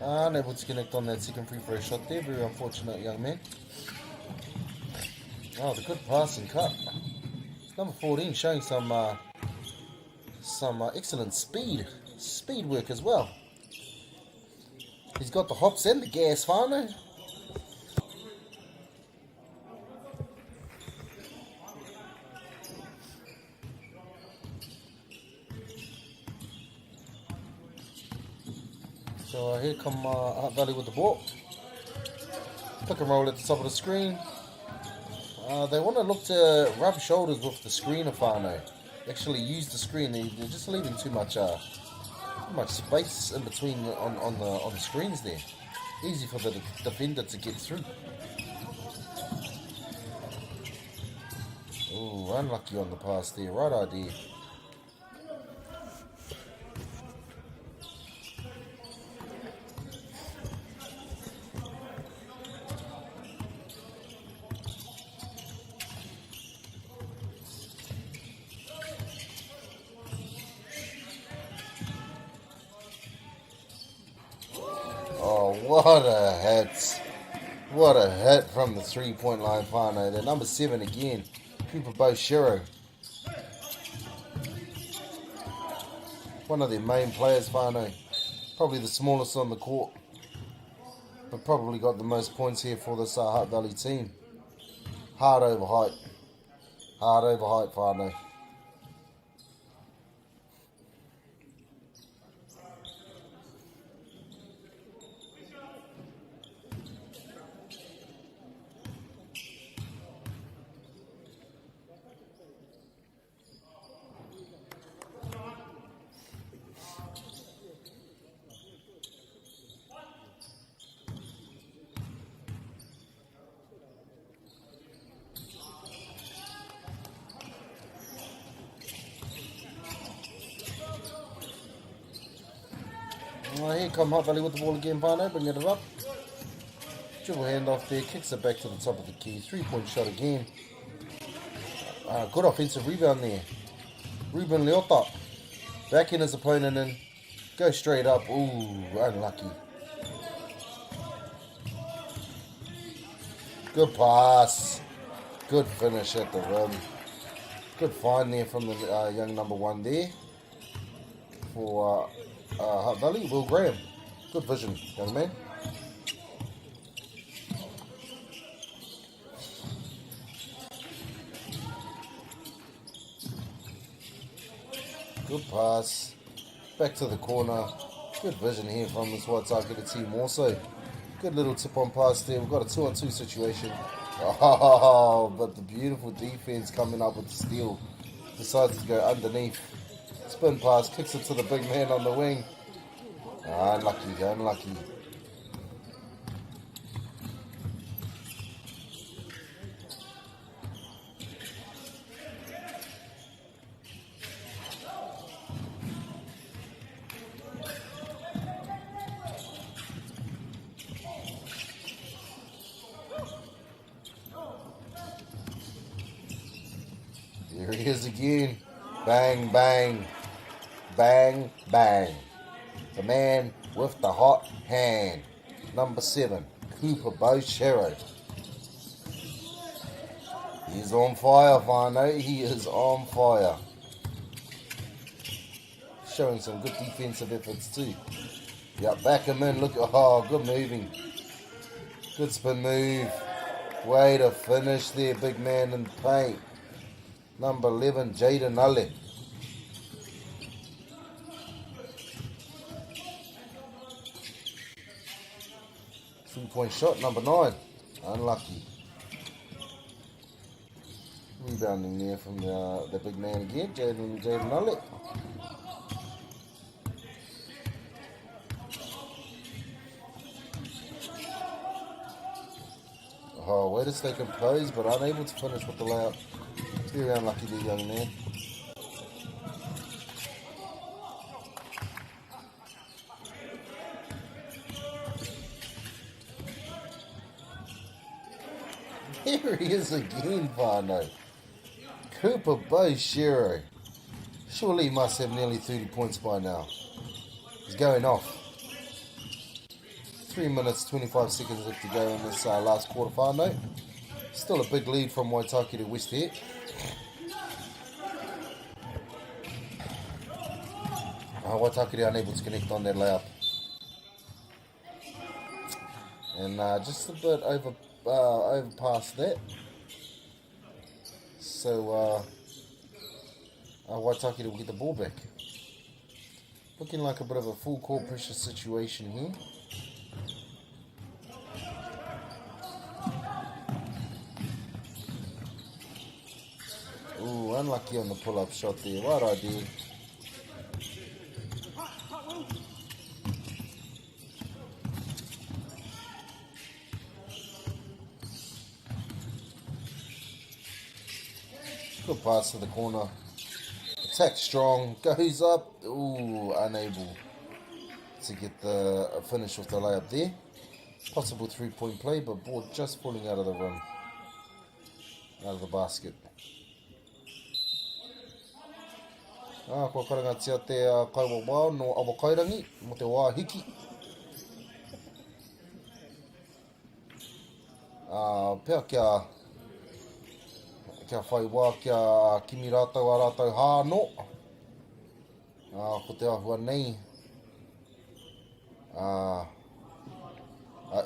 Unable to connect on that second free throw shot there. Very unfortunate, young man. Oh, the good pass and cut. Number 14 showing some excellent speed work as well. He's got the hops and the gas, finally. So here come Hutt Valley with the ball. Pick and roll at the top of the screen. They want to look to rub shoulders with the screen of Whānau. Actually use the screen. They're just leaving too much space in between on the screens there. Easy for the defender to get through. Oh, unlucky on the pass there. Right idea. What a hit. What a hit from the 3-point line, Whānau. They're number 7 again. Cooper Boshiro. One of their main players, Whānau. Probably the smallest on the court. But probably got the most points here for this Hutt Valley team. Hard over height. Hard over height, Whānau. Well, here come Hutt Valley with the ball again, Whānau, bringing it up. Dribble handoff there, kicks it back to the top of the key. 3-point shot again. Good offensive rebound there. Ruben Leota back in his opponent and go straight up. Ooh, unlucky. Good pass. Good finish at the rim. Good find there from the young number 1 there for Hutt Valley, Will Graham. Good vision, young man. Good pass. Back to the corner. Good vision here from this Waitakere team also. Good little tip-on pass there. We've got a 2-on-2 situation. Oh, but the beautiful defense coming up with the steal. Decides to go underneath. Spin pass, kicks it to the big man on the wing. Unlucky, unlucky. Here he is again. Bang, bang. Bang, bang. The man with the hot hand. Number 7, Cooper Boshero. He's on fire, Whānau. He is on fire. Showing some good defensive efforts too. Yep, back him in. Look, oh, good moving. Good spin move. Way to finish there, big man in the paint. Number 11, Jaden Ale. 3-point shot, number 9. Unlucky. Rebounding there from the big man again, Jaden Ale. Oh, way to stay composed, but unable to finish with the layup. Very unlucky there, young man. Here he is again, Whānau. Cooper Boshero. Surely he must have nearly 30 points by now. He's going off. 3 minutes, 25 seconds left to go in this last quarter, Whānau. Still a big lead from Waitaki to West here. Waitaki unable to connect on that layup. And just a bit over past that. So Waitaki will get the ball back. Looking like a bit of a full court pressure situation here. Ooh, unlucky on the pull-up shot there. Right idea. Good pass to the corner. Attack strong. Goes up. Ooh, unable to get the finish with the layup there. Possible 3-point play, but ball just falling out of the rim. Out of the basket. Kua karangatia te kaiwawa no awakairangi mo te wā hiki. Pea kia whai wā kia kimi rātau a rātau hāno. Ko te ahua nei.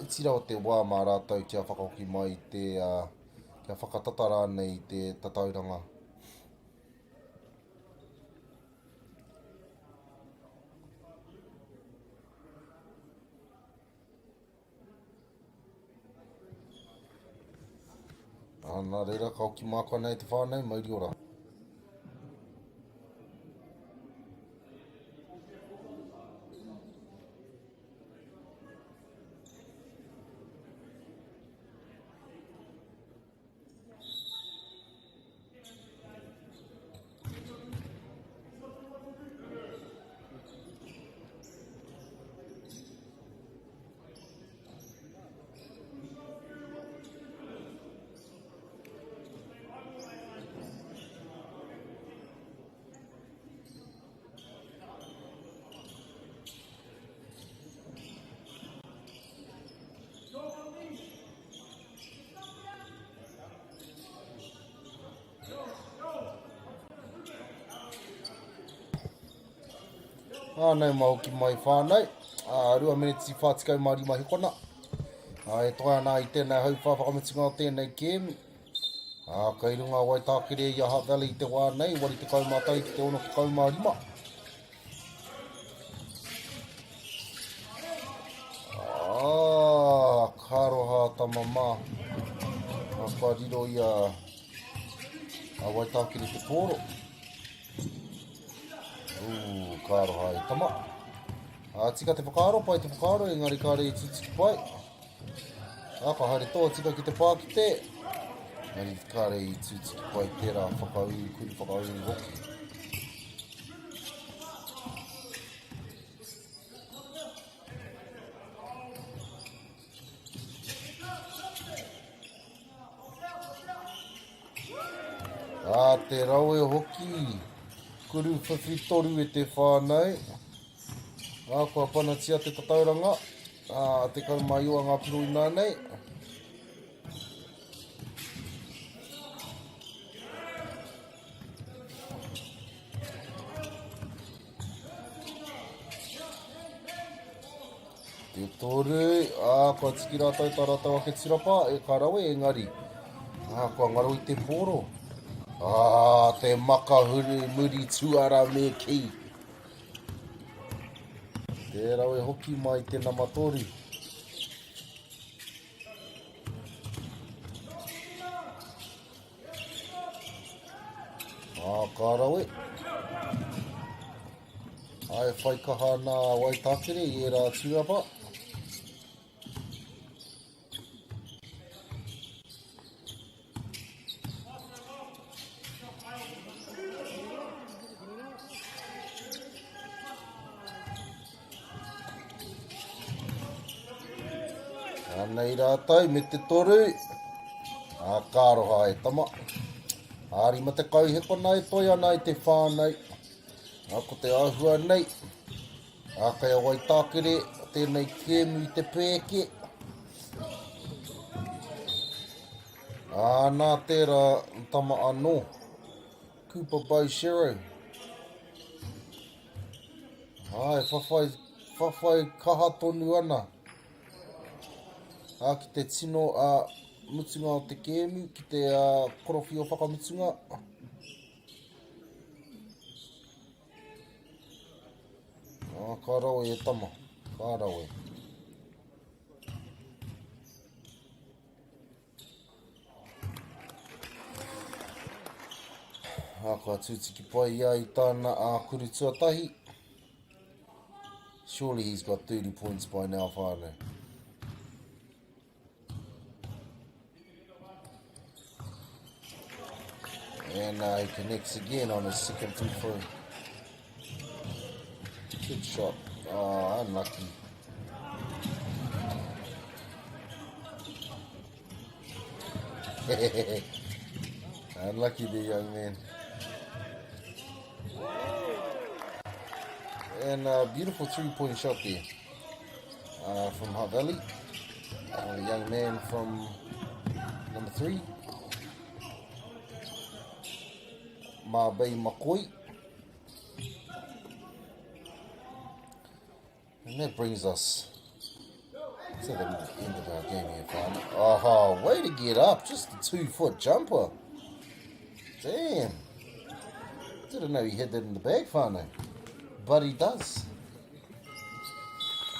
Itira o te wā mā rātau kia whakahoki mai te kia whakatatara nei te tatauranga. Nā reira, ka hoki mākua nei te whānau, mauri ora. Nei mauki mai whānei. 2 minutes I whātikau marima he kona. E toa ana I tēnei hau whawhakamitunga o tēnei game. Kei runga wai tākere I a Hutt Valley I te wānei. Wari te kaumātai ki te ono ki kaumarima. Karoha tamama. Whariro I a wai tākere te pōro. Karoha I tama. Tika te whakaaro, pai te whakaaro, engari kāre I tūtiki pai. Ka haere toa tika ki te pākite. Engari kāre I tūtiki pai tērā whakaui, kuri whakaui hoki. Te rau e hoki. Kuru whiwhitoru e te whānei. Kua panatia te tatauranga. Te kaumaiua ngā piro I nānei. Te toru. Kua tiki rātou tā rātou ake tirapa. E kārawe engari. Kua ngaro I te pōro. Te makahuri muri tuara me ki. Te rau e hoki mai tēnā matori. Kārawe. Ai whaikaha nā waitakere I rā tuapa. Nei rātai me te toru. Kāroha e tama. Ārima te kauheko nei toi ana I te whānei. Ko te ahua nei. Kai a wai tākere tēnei kēmu I te pēke. Nā tērā tama anō. Cooper Bay Shero. Whawhai kaha tonu ana. Ki te tino mutunga o te kēmu, ki te korofi o whakamutunga. Kārawe e tama, kārawe. Kua tūtiki pai ia I tāna kuru tuatahi. Surely he's got 30 points by now, whānei. And he connects again on his second 2-3. Good shot. Unlucky. Unlucky there, young man. And a beautiful 3-point shot there from Hutt Valley. A young man from number 3. MāORI. And that brings us to the end of our game here, finally. Way to get up. Just a 2-foot jumper. Damn. Didn't know he had that in the bag, whānei. But he does.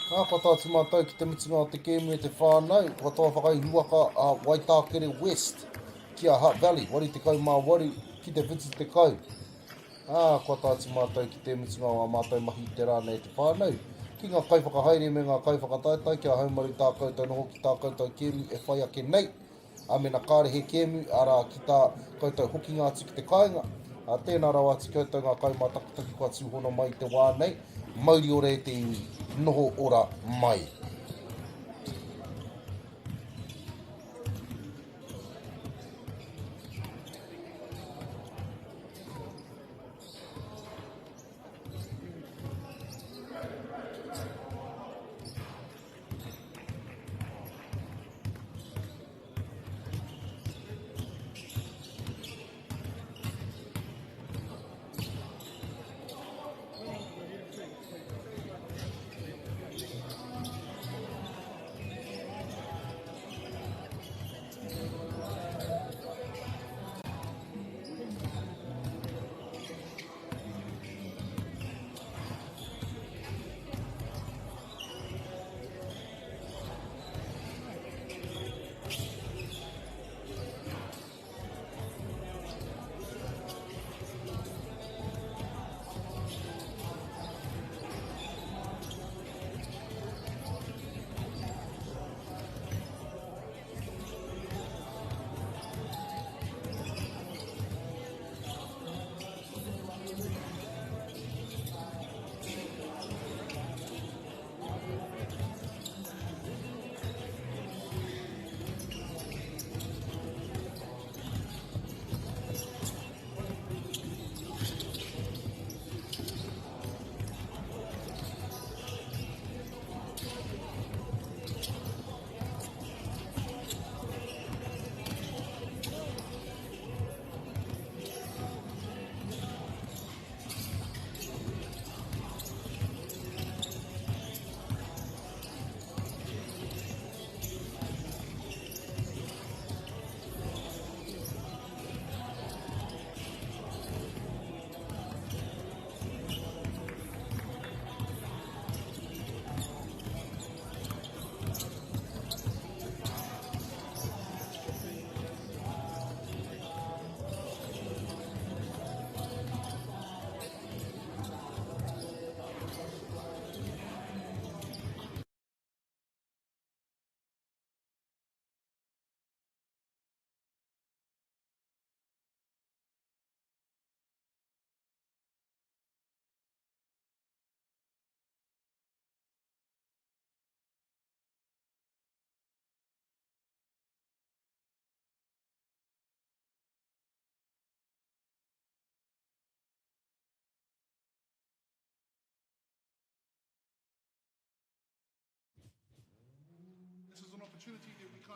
Kua tātu mātou ki te mutunga o te kēmu e te whānau. Kua tō whakaihuaka a Waitakere West. Kia Hutt Valley. Wari te kau MāORI. Ki te whiti te kau. Kua tātu mātou ki te mutunga o a mātou mahi te rānei te whānau. Ki ngā kaiwhakahaere me ngā kaiwhakataitai, kia haumaru tā koutou noho ki tā koutou kēmu e whai ake nei. Me nā kārehe kēmu, ara ki tā koutou hoki ngā tuki te kāinga. Tēnā rau atu koutou ngā kaumātakataki kua tūhono mai te wānei. Mauri ore te iwi, noho ora mai.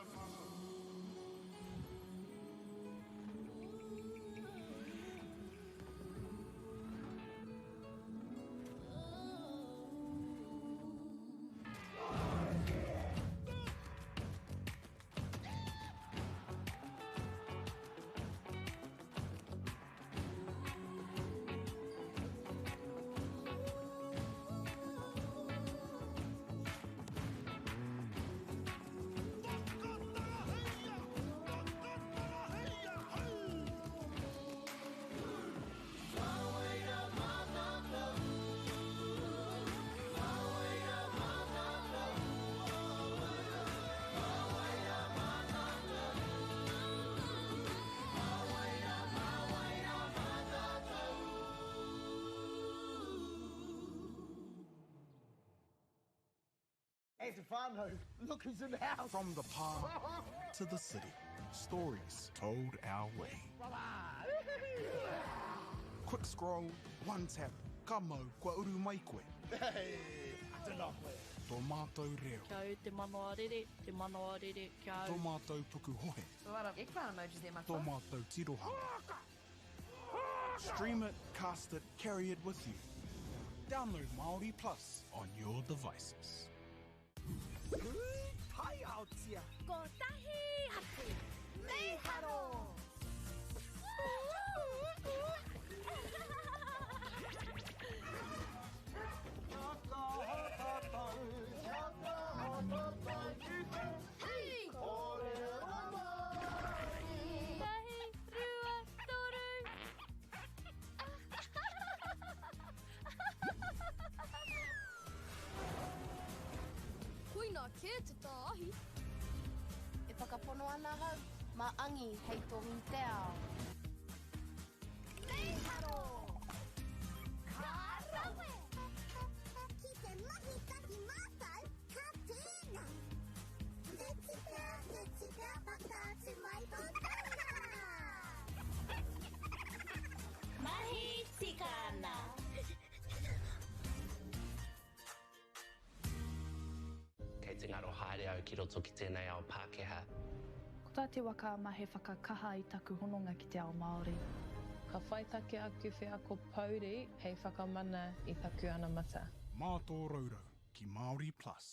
can't pass up. Stefano, look who's in the house. From the park to the city, stories told our way. Quick scroll, one tap, kamo, kua uru mai koe. Hey, ata koe. Tō mātou reo. Kia au te MāORI, te MāORI, kia au. Tō mātou puku hohe. A lot of eggplant emojis there, my Tō mātou tirohanga. Stream it, cast it, carry it with you. Download MāORI Plus on your devices. Pai autia. Ko tahi atu. Me haro. Kuina ke te tāhi. E whakapono ana hau, maangi hei tō te ao. Meiharo! Ka rawe! Ki te mahi taki mātai, ka tēnā! Te tika, pakātu mai tōtana! Mahi tika ana! Kei te ngaro haere au ki roto ki tēnei ao Pākehā. Ko tā te waka ma he whakakaha i taku hononga ki te ao Māori. Ka whaitake ake whea ko Pauri hei whakamana i taku ana mata. Mā tō raurau ki MāORI Plus.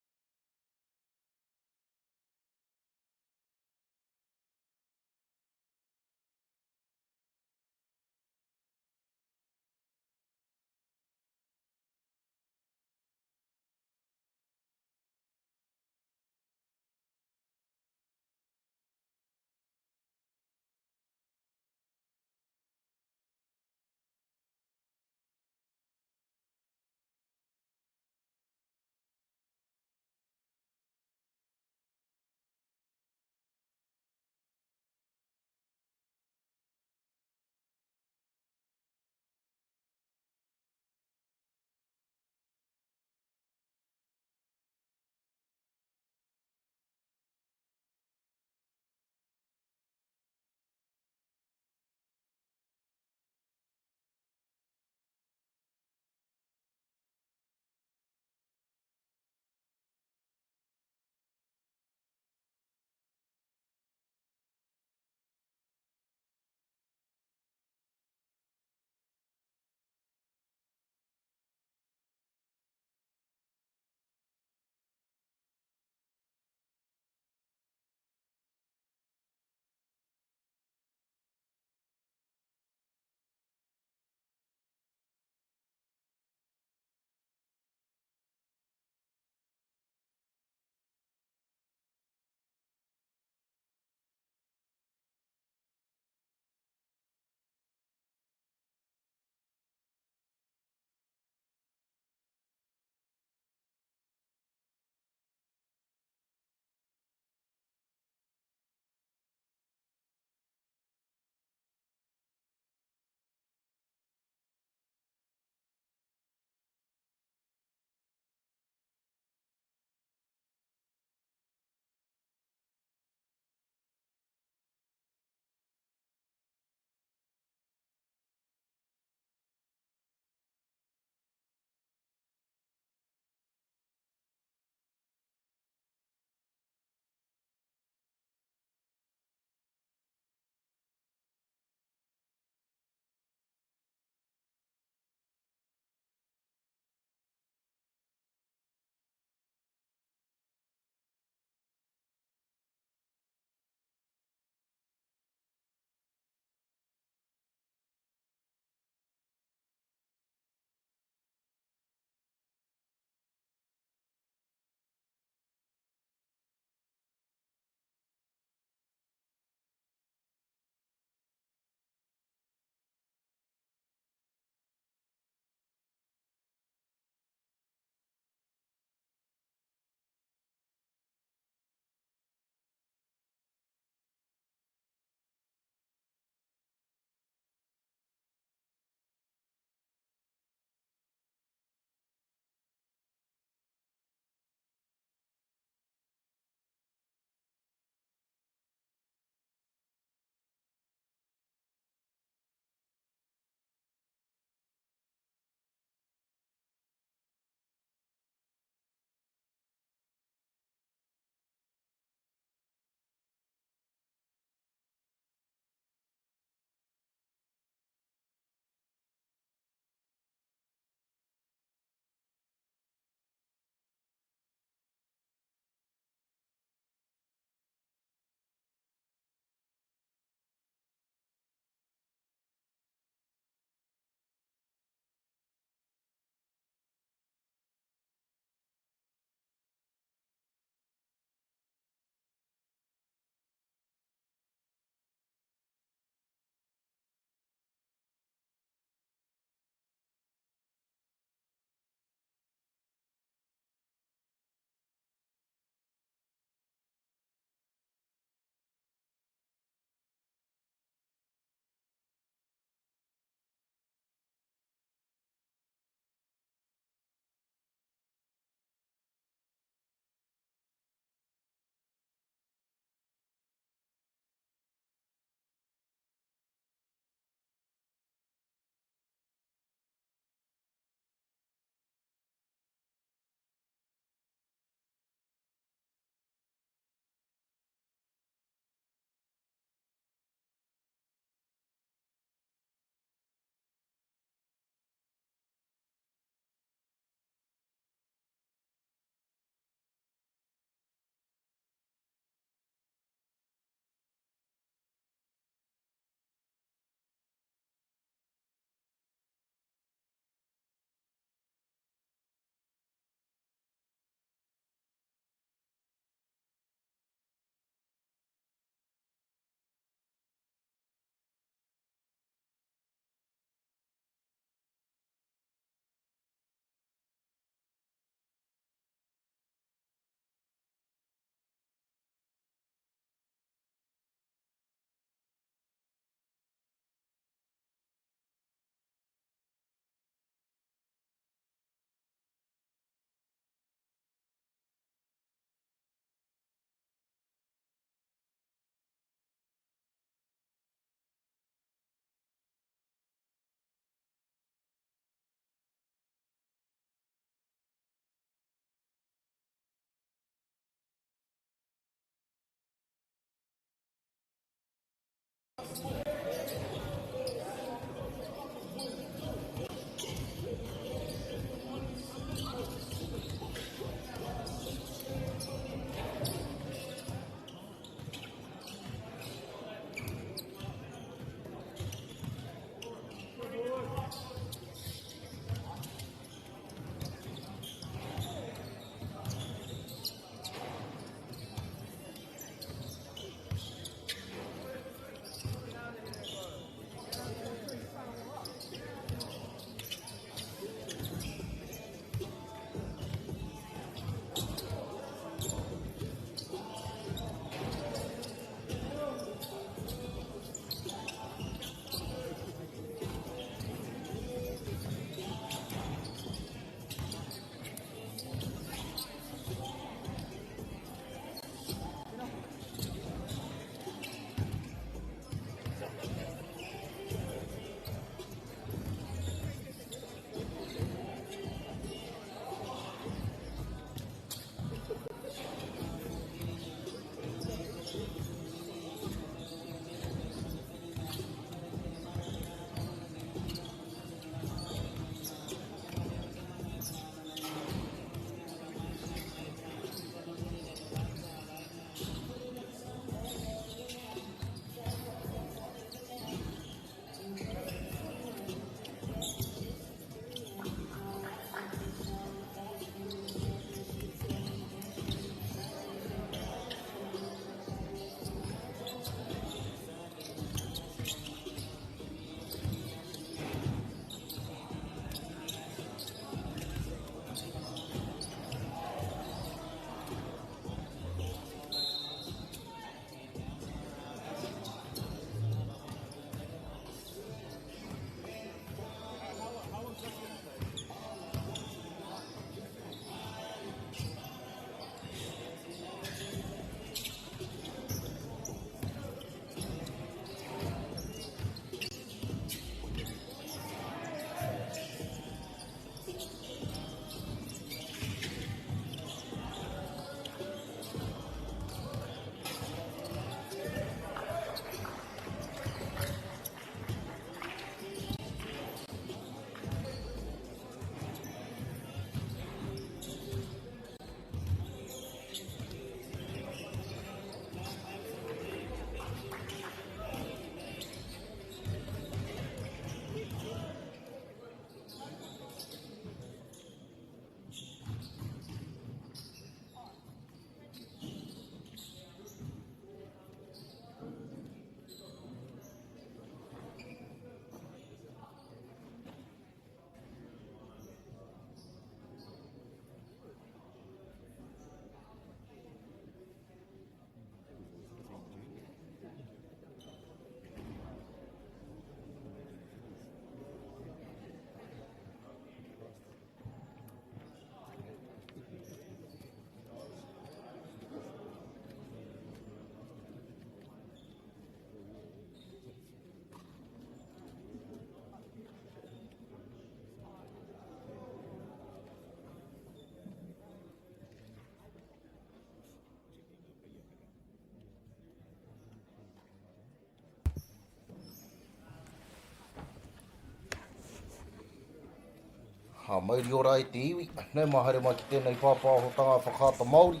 Mauri ora e te iwi. Nei mahere mai ki tēnei pāpā ho tanga whakata Māori.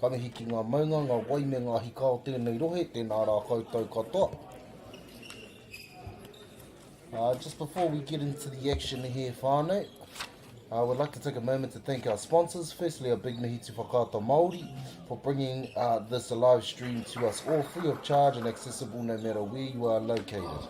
Ka mihi ki ngā maunga, ngā waime, ngā hika o tēnei rohe, tēnā rā koutou katoa. Just before we get into the action here, whānau, I would like to take a moment to thank our sponsors. Firstly, a big mihi to Whakata Māori for bringing this live stream to us all free of charge and accessible no matter where you are located.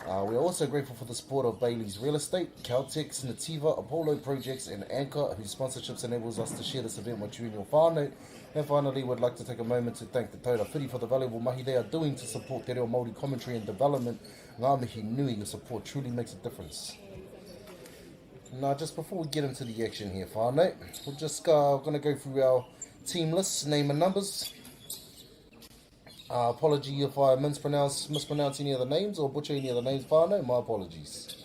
We are also grateful for the support of Bailey's Real Estate, Caltex, Nativa, Apollo Projects and Anchor, whose sponsorships enables us to share this event with you and your whānau. And finally, we'd like to take a moment to thank the Taura Whiri for the valuable mahi they are doing to support te reo Māori commentary and development. Ngā mihi nui, your support truly makes a difference. Now, just before we get into the action here, whānau, we're just going to go through our team lists, name and numbers. Apology if I mispronounce any of the names or butcher any of the names, whānau, my apologies.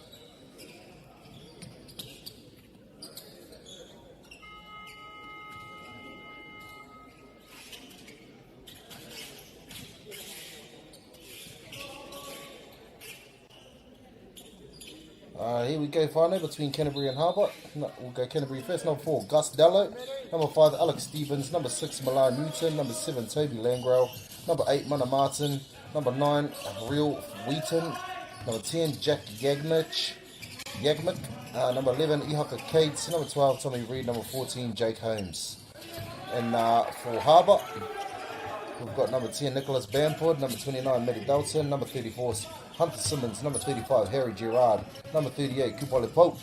Here we go, whānau, between Canterbury and Harbour. No, we'll go Canterbury first. Number 4, Gus Dello. Number 5, Alex Stevens. Number 6, Milan Newton. Number 7, Toby Landgrel. Number 8, Mana Martin. Number 9, Real Wheaton. Number 10, Jack Yagmic. Number 11, Ihaka Cates. Number 12, Tommy Reid. Number 14, Jake Holmes. And for Harbour, we've got number 10, Nicholas Bamford. Number 29, Matty Dalton. Number 34, Hunter Simmons. Number 35, Harry Gerard. Number 38, Kupole Pope.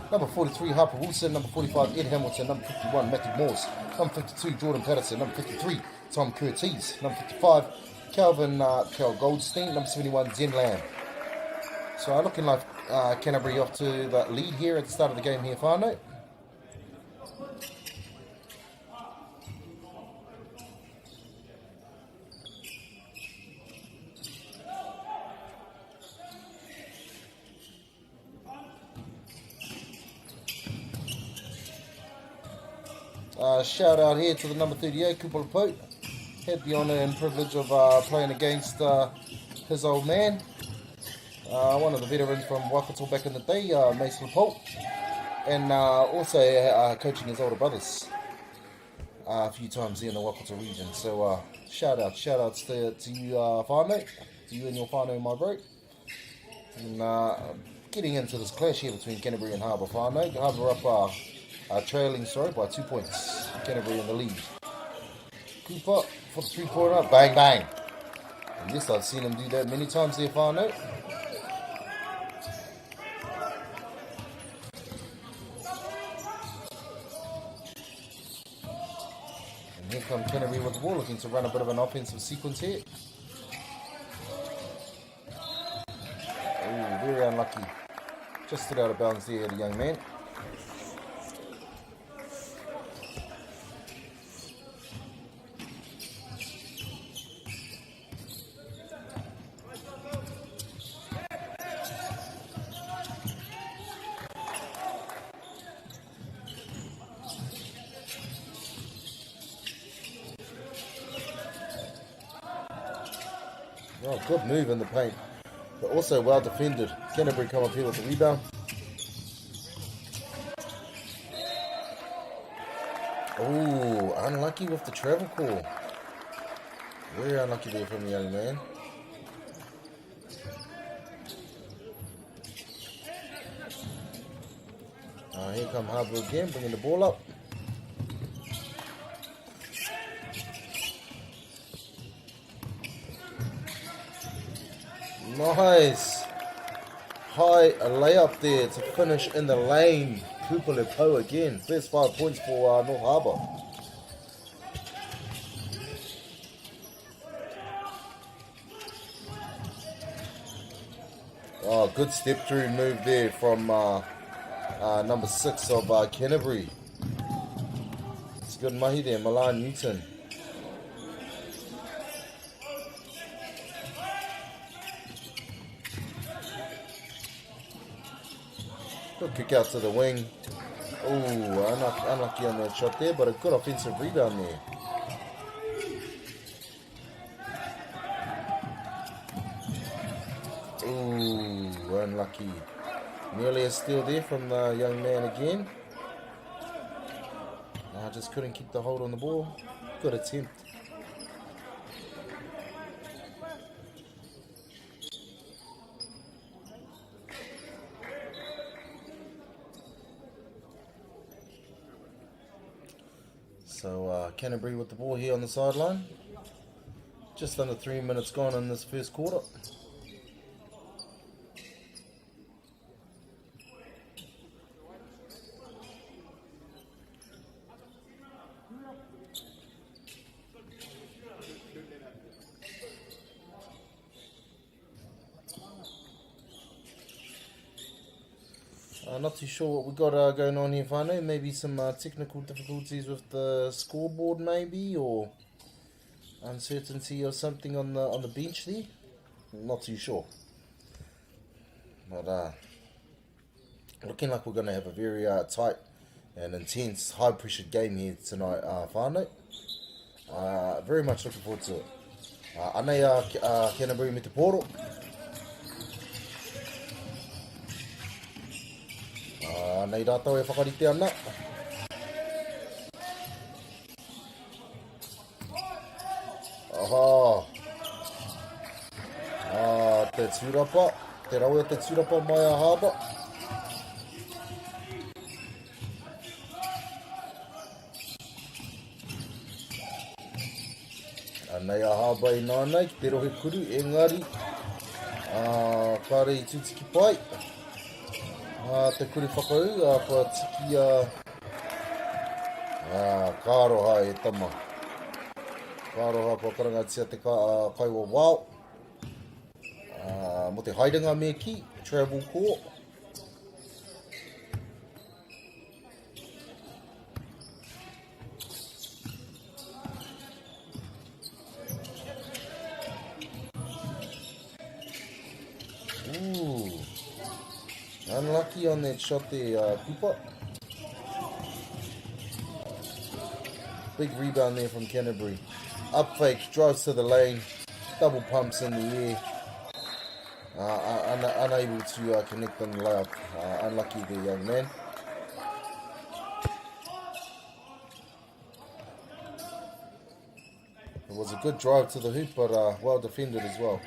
Number 43, Harper Wilson. Number 45, Ed Hamilton. Number 51, Matthew Morse. Number 52, Jordan Patterson. Number 53, Tom Curtis. Number 55, Calvin Cal Goldstein. Number 71, Zen Lamb. So looking like Canterbury off to the lead here at the start of the game here, whānau. Shout out here to the number 38, Kupala Pope. Had the honour and privilege of playing against his old man. One of the veterans from Waikato back in the day, Mason Pope. And also coaching his older brothers a few times here in the Waikato region. So shout outs to you, whānau, to you and your whānau, my bro. And getting into this clash here between Canterbury and Harbour, whānau. Harbour up trailing, by 2 points. Canterbury in the lead. Cooper for the 3-pointer, bang bang. And yes, I've seen him do that many times there, whānau. And here come Canterbury with the ball, looking to run a bit of an offensive sequence here. Oh, very unlucky. Just stood out of bounds there, the young man. Oh, good move in the paint, but also well defended. Canterbury come up here with the rebound. Oh, unlucky with the travel call. Very unlucky there from the young man. Here come Harbour again, bringing the ball up. Nice. High layup there to finish in the lane. Kupale Pope again. First 5 points for North Harbour. Oh, good step through move there from number 6 of Canterbury. It's good mahi there, Milan Newton. Good kick out to the wing. Oh, unlucky on that shot there, but a good offensive rebound there. We're unlucky. Nearly a steal there from the young man again. Just couldn't keep the hold on the ball. Good attempt. So Canterbury with the ball here on the sideline. Just under 3 minutes gone in this first quarter. Not too sure what we got going on here, whānau. Maybe some technical difficulties with the scoreboard, maybe, or uncertainty or something on the bench there. Not too sure. But looking like we're going to have a very tight and intense, high-pressured game here tonight, whānau. Very much looking forward to it. Anei Canterbury me te poro. Nei rātau e whakarite ana. Aha. Te tūrapa. Te rawe te tūrapa mai a hāba. Nei a hāba I nānei, ki te rohe kuru, engari. Kāre I tūtiki pai. Te kuri whakau, kua tiki kāroha e tama. Kāroha kua karangatia te kaiwa wao. Mo te haidanga me ki, travel core. Ooh. Unlucky on that shot there, Cooper. Big rebound there from Canterbury. Up fake, drives to the lane, double pumps in the air. Unable to connect on the layup. Unlucky there, young man. It was a good drive to the hoop, but well defended as well.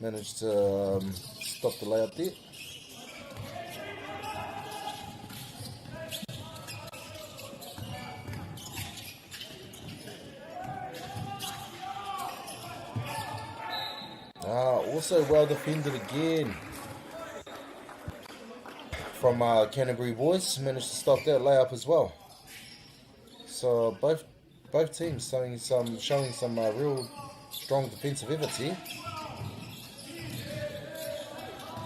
Managed to stop the layup there. Also well defended again from Canterbury boys. Managed to stop that layup as well. So both teams showing some real strong defensive efforts here.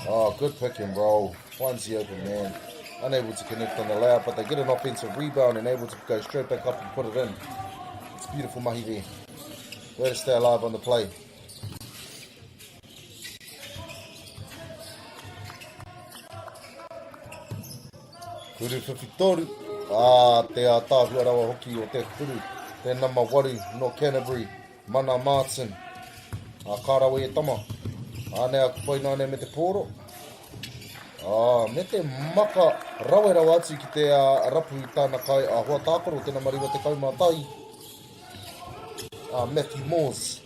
Oh, good pick and roll. Finds the open man. Unable to connect on the layup, but they get an offensive rebound and able to go straight back up and put it in. It's beautiful mahi there. Way to stay alive on the play. Kuru whiwhitoru. Te tāhua rawa hoki o te kuru. Te nama waru no Canterbury. Mana Martin. Kārawe e tama. Ane a kupai nāne me te pōro. Me te maka rawe rawa atu ki te rapu I tāna kai a hoa tākoro. Tēnā mariwa te kaumātai. Matthew Moores.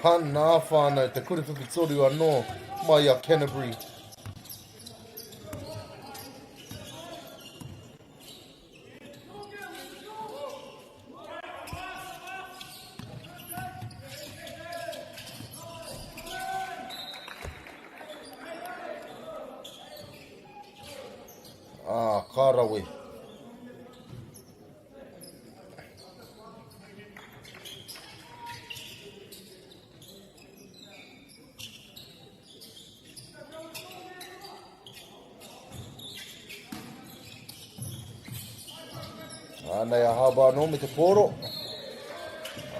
Nā whānau, te kore whiwhitoru anō mai a Canterbury. Kārawe. Nei a haba anō me te pōro.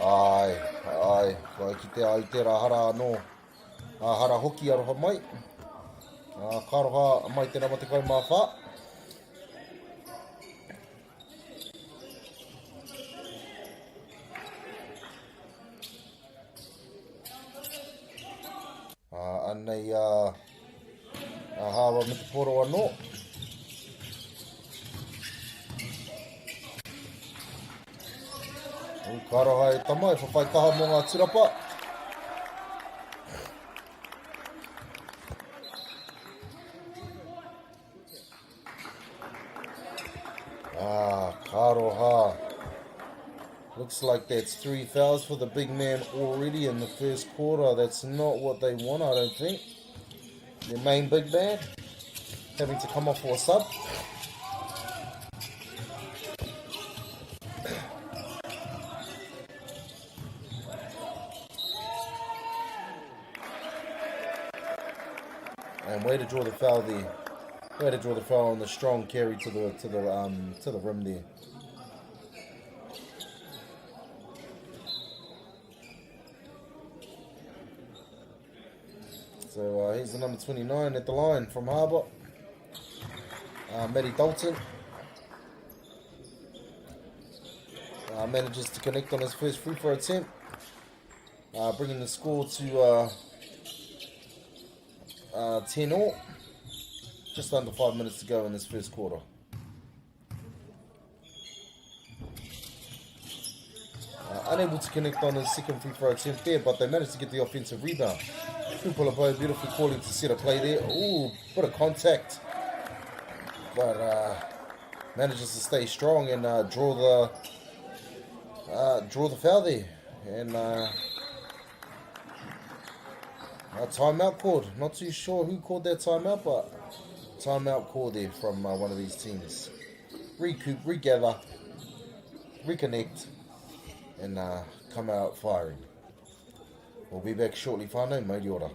Ai, kai ki te aitera hara anō. Hara hoki aroha mai. Karoha mai tēnā ma te kaumāwha. nei hawa me te poro anō. Karoha e tama e whawhaikaha mō ngā tirapa. Karoha. Looks like that's 3 fouls for the big man already in the first quarter. That's not what they want, I don't think. Their main big man having to come off for a sub. And way to draw the foul there. Way to draw the foul on the strong carry to the rim there. So here's the number 29 at the line from Harbour. Matty Dalton. Manages to connect on his first free throw attempt. Bringing the score to 10-all. Just under 5 minutes to go in this first quarter. Unable to connect on his second free throw attempt there, but they managed to get the offensive rebound. Kupulabo beautifully calling to set a play there. Ooh, bit of contact. But manages to stay strong and draw the foul there. And a timeout called. Not too sure who called that timeout, but timeout call there from one of these teams. Recoup, regather, reconnect, and come out firing. We'll be back shortly, whānau, MāORI.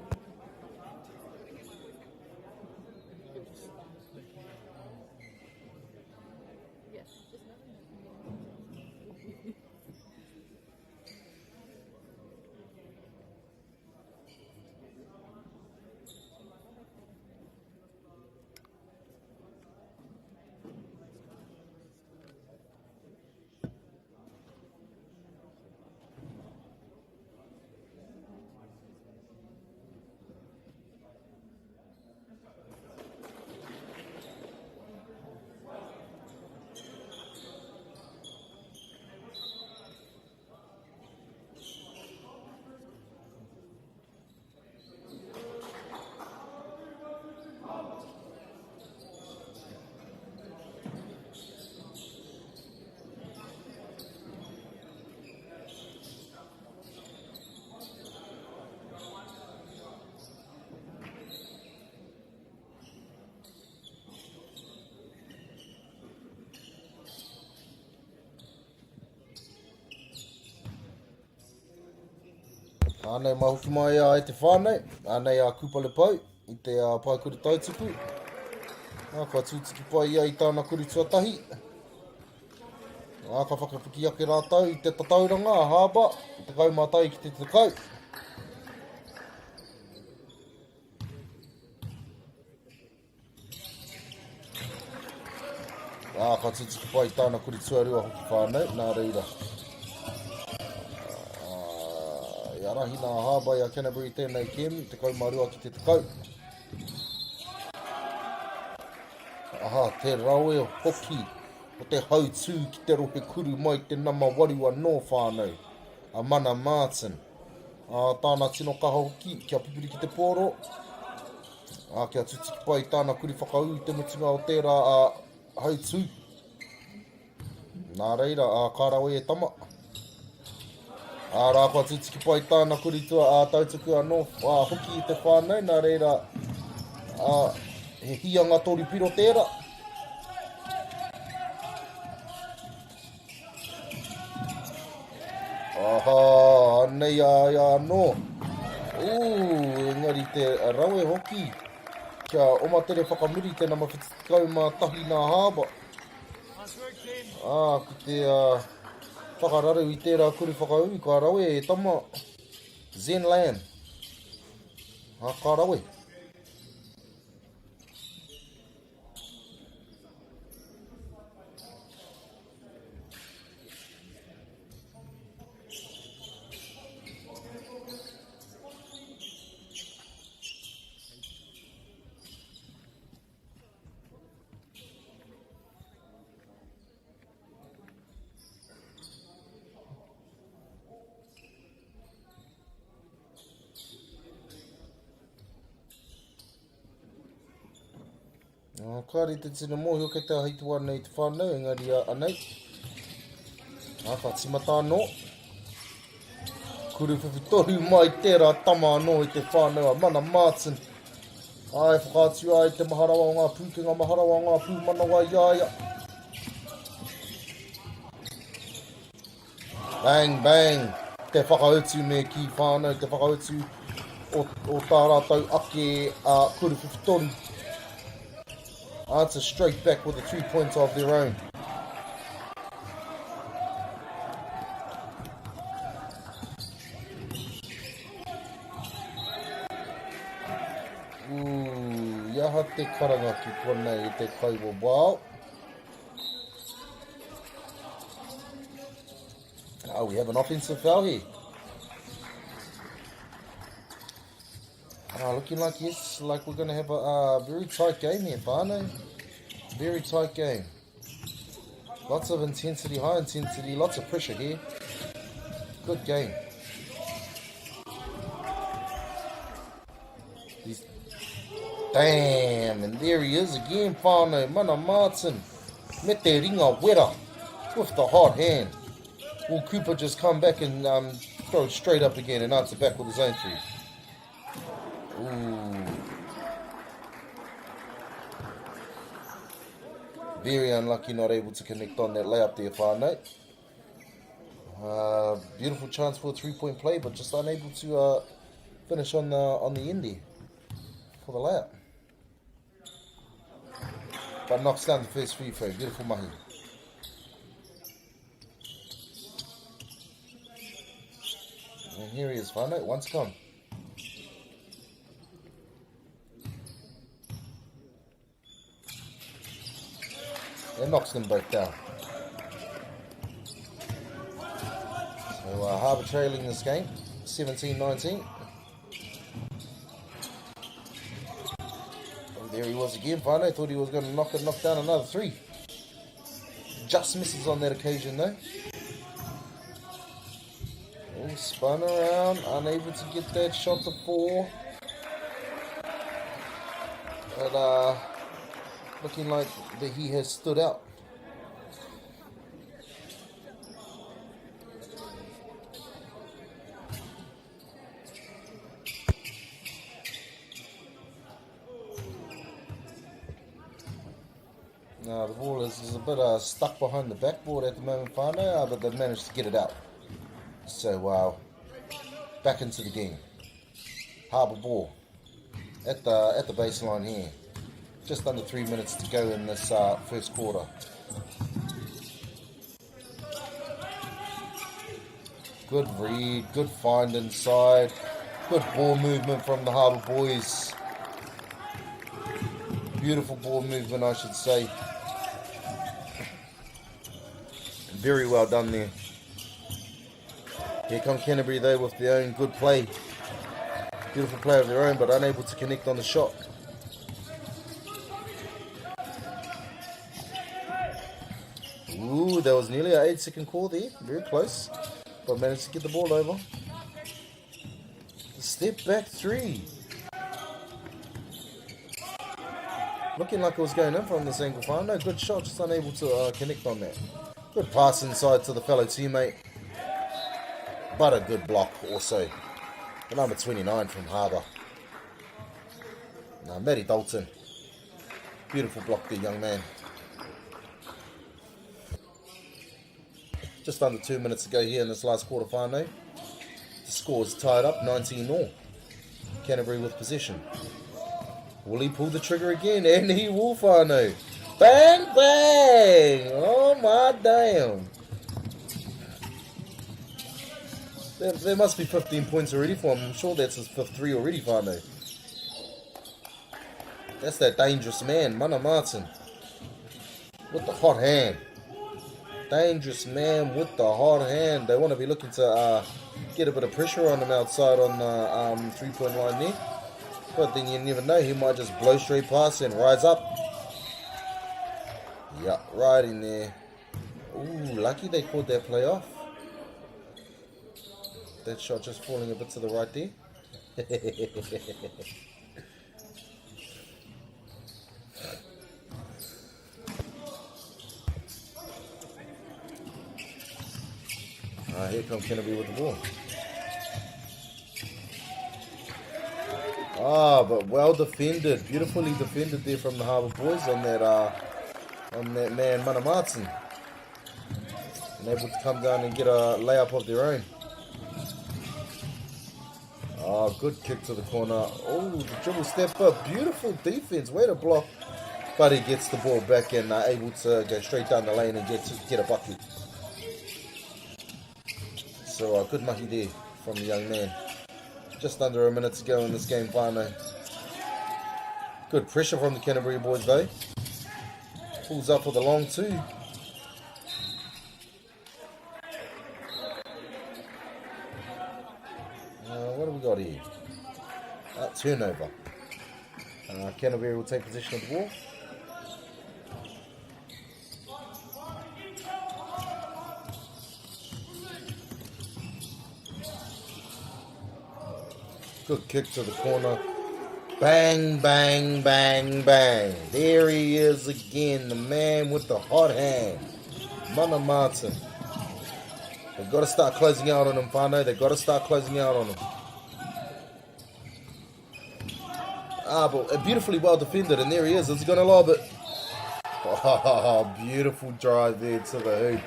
Ānei mahuki mai e te whānei, ānei a kupale pau, I te paikuri taituku. Ka tūtiki pai ia I tāna kuri tuatahi. Ka whakawhiki ake rātau I te tatauranga, a Harbour, I te kaumātai ki te tekau. Ka tūtiki pai I tāna kuri tuarua hoki whānau, nā reira. Rahi nā Harbour I a Canterbury tēnei kemi, te kaumarua ki te tekau. Te rawe hoki, o te hautū ki te rohe kuru mai te nama wariwa no whānau, a Mana Martin. Tāna tino kaha hoki, kia pipiri ki te pōro. Kia tutiki pai tāna kuri whakau I te mutunga o tērā hautū. Nā reira, ka rawe e tama. Rā kua tūtiki pai tāna kuri tua tautuku anō hoki I te whānau, nā reira he hianga tori piro tērā. Nei anō. Engari te rawe hoki. Kia omatere whakamuri te nama whitikau mā tahi nā Harbour. Ki te whakararu I tērā kuri whakau, ka rawe e tama Zenland. Ka rawe. Kāre te tino mō, hio kei te haitua nei te whānau, engari anei. Whatimata anō. Kuru whiwhitoru mai tērā tama anō i te whānau a Mana Martin. Ai, whakātua ai te maharawa o ngā pūkenga, maharawa o ngā pūmanawa iaia. Bang, bang. Te whakautu me ki whānau, te whakautu o tā rātou ake kuru whiwhitoru. Answer straight back with a 3-pointer of their own. Iaha te karanga ki konei I te kaiwa. Wow. Oh, we have an offensive foul here. Looking like, yes, like we're going to have a very tight game here, whānau. Very tight game. Lots of intensity, high intensity, lots of pressure here. Good game. Damn, and there he is again, whānau. Mana Martin. Me te ringa wera with the hot hand. Will Cooper just come back and throw it straight up again and answer back with his own three? Ooh. Very unlucky, not able to connect on that layup there, whānau. Beautiful chance for a 3-point play, but just unable to finish on the end there for the layup. But knocks down the first free throw. Beautiful mahi. And here he is, whānau, once gone. It knocks them both down. So Harbour trailing this game, 17-19. And there he was again, whānau. Thought he was going to knock down another three. Just misses on that occasion though. Oh, spun around, unable to get that shot to fall. But looking like that he has stood out. Now the ball is a bit stuck behind the backboard at the moment, whānau, but they've managed to get it out. So back into the game. Harbour ball at the baseline here. Just under 3 minutes to go in this first quarter. Good read, good find inside, good ball movement from the Harbour boys. Beautiful ball movement, I should say. Very well done there. Here come Canterbury though with their own good play. Beautiful play of their own, but unable to connect on the shot. Ooh, that was nearly an 8-second call there. Very close. But managed to get the ball over. Step back three. Looking like it was going in from this angle, whānau. Good shot, just unable to connect on that. Good pass inside to the fellow teammate. But a good block also. The number 29 from Harbour. Now, Matty Dalton. Beautiful block there, young man. Just under 2 minutes to go here in this last quarter, whānau. The score is tied up, 19-all. Canterbury with possession. Will he pull the trigger again? And he will, whānau. Bang, bang! Oh my damn. There must be 15 points already for him. I'm sure that's his fifth three already, whānau. That's that dangerous man, Mana Martin. With the hot hand. Dangerous man with the hot hand. They want to be looking to get a bit of pressure on him outside on the 3-point line there. But then you never know, he might just blow straight past and rise up. Yeah, right in there. Ooh, lucky they caught that play off. That shot just falling a bit to the right there. here come Canterbury with the ball. But well defended, beautifully defended there from the Harbour boys on that man Mana Martin, and able to come down and get a layup of their own. Good kick to the corner. The dribble step up, beautiful defense, way to block, but he gets the ball back and able to go straight down the lane and get a bucket. So good mahi there from the young man. Just under a minute to go in this game final. Good pressure from the Canterbury boys though. Pulls up for the long two. What do we got here? Turnover. Canterbury will take possession of the ball. Good kick to the corner. Bang, bang, bang, bang. There he is again, the man with the hot hand. Mana Martin. They've got to start closing out on him, whānau. They've got to start closing out on him. But beautifully well defended, and there he is. Is he going to lob it? Beautiful drive there to the hoop.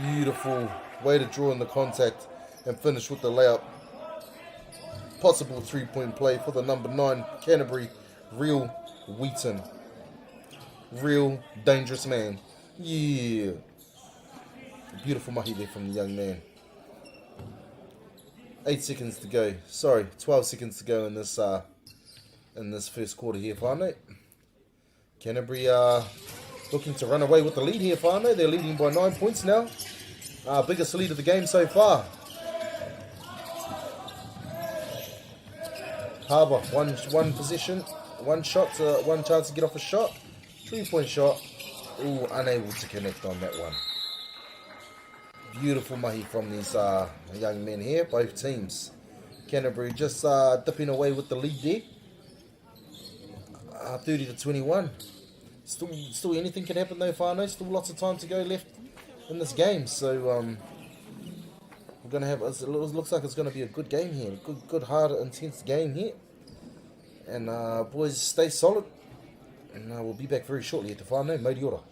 Beautiful way to draw in the contact and finish with the layup. Possible 3-point play for the number 9 Canterbury, Real Wheaton. Real dangerous man. Yeah. Beautiful mahi there from the young man. 8 seconds to go. Sorry, 12 seconds to go in this first quarter here, whānau. Canterbury are looking to run away with the lead here, whānau. They're leading by 9 points now. Biggest lead of the game so far. Harbour, one possession, one shot, one chance to get off a shot. 3-point shot. Unable to connect on that one. Beautiful mahi from these young men here, both teams. Canterbury just dipping away with the lead there. 30-21. Still anything can happen though, whānau. Still lots of time to go left in this game. So we're gonna have. It looks like it's gonna be a good game here. Good, hard, intense game here. And boys, stay solid. And we'll be back very shortly at the whānau. Mōriora.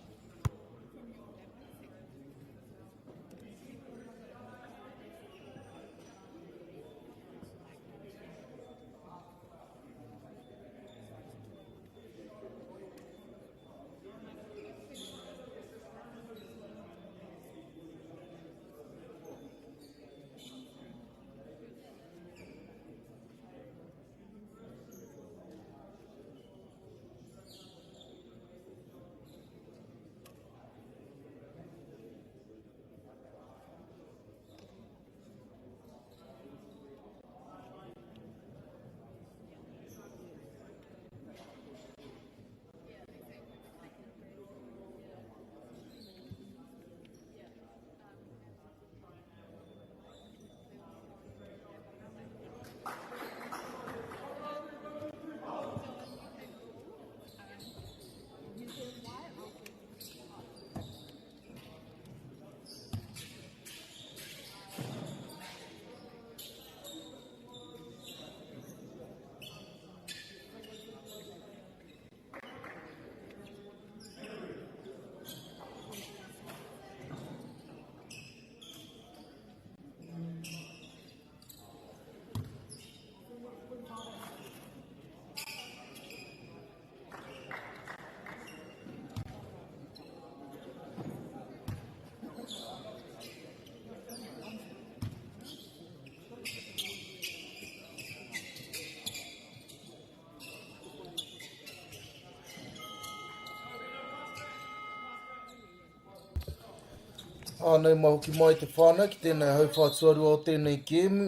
Nei mahuki mai te whānau ki tēnei hauwhātuarua o tēnei kēmu.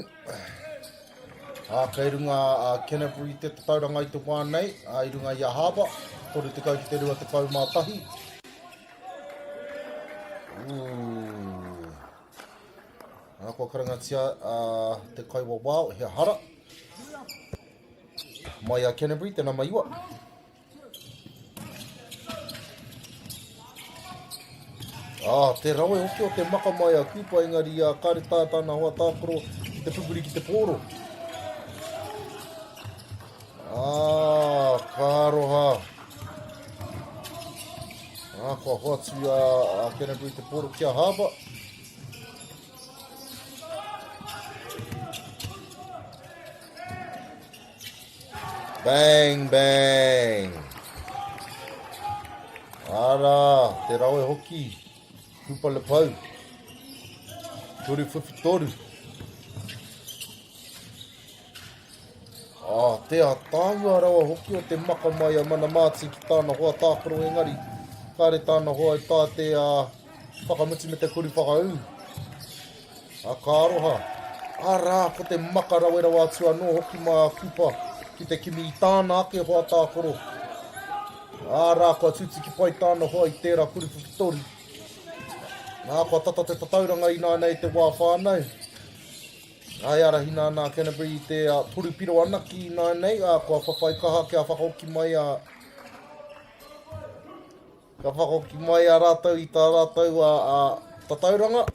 Kei runga Canterbury te tauranga i te whānei, i runga i a Harbour, toru te kau ki te rua te kau mātahi. Kua karangatia te kaiwa wāo, hea hara. Mai a Canterbury, tēnā mai ua. Te rawe hoki o te maka mai a kupa engari kare tātana hoa tākoro ki te pupuri ki te pōro. Kāroha. Kua hoatu a Canterbury te pōro kia haba. Bang, bang. Ara, te rawe hoki. Kupa le pau. Turi whiwhitoru. Te a tāua rawa hoki o te maka mai a mana māti ki tāna hoa tākaro engari. Kāre tāna hoa i tā te whakamuti me te kuri whakau. Kāroha. Rā, ko te maka rawe rawa atua no hoki mā kupa. Ki te kimi i tāna ake hoa tākaro. Rā, kua tuti ki pai tāna hoa i tērā kuri whiwhitori. Kua tata te tatauranga i nānei te wā whānau. Ai ara hina nā Canterbury i te turupiro anaki i nānei. Kua whawhai kaha kia whakaoki mai Ka whakaoki mai a rātou i tā rātou tatauranga.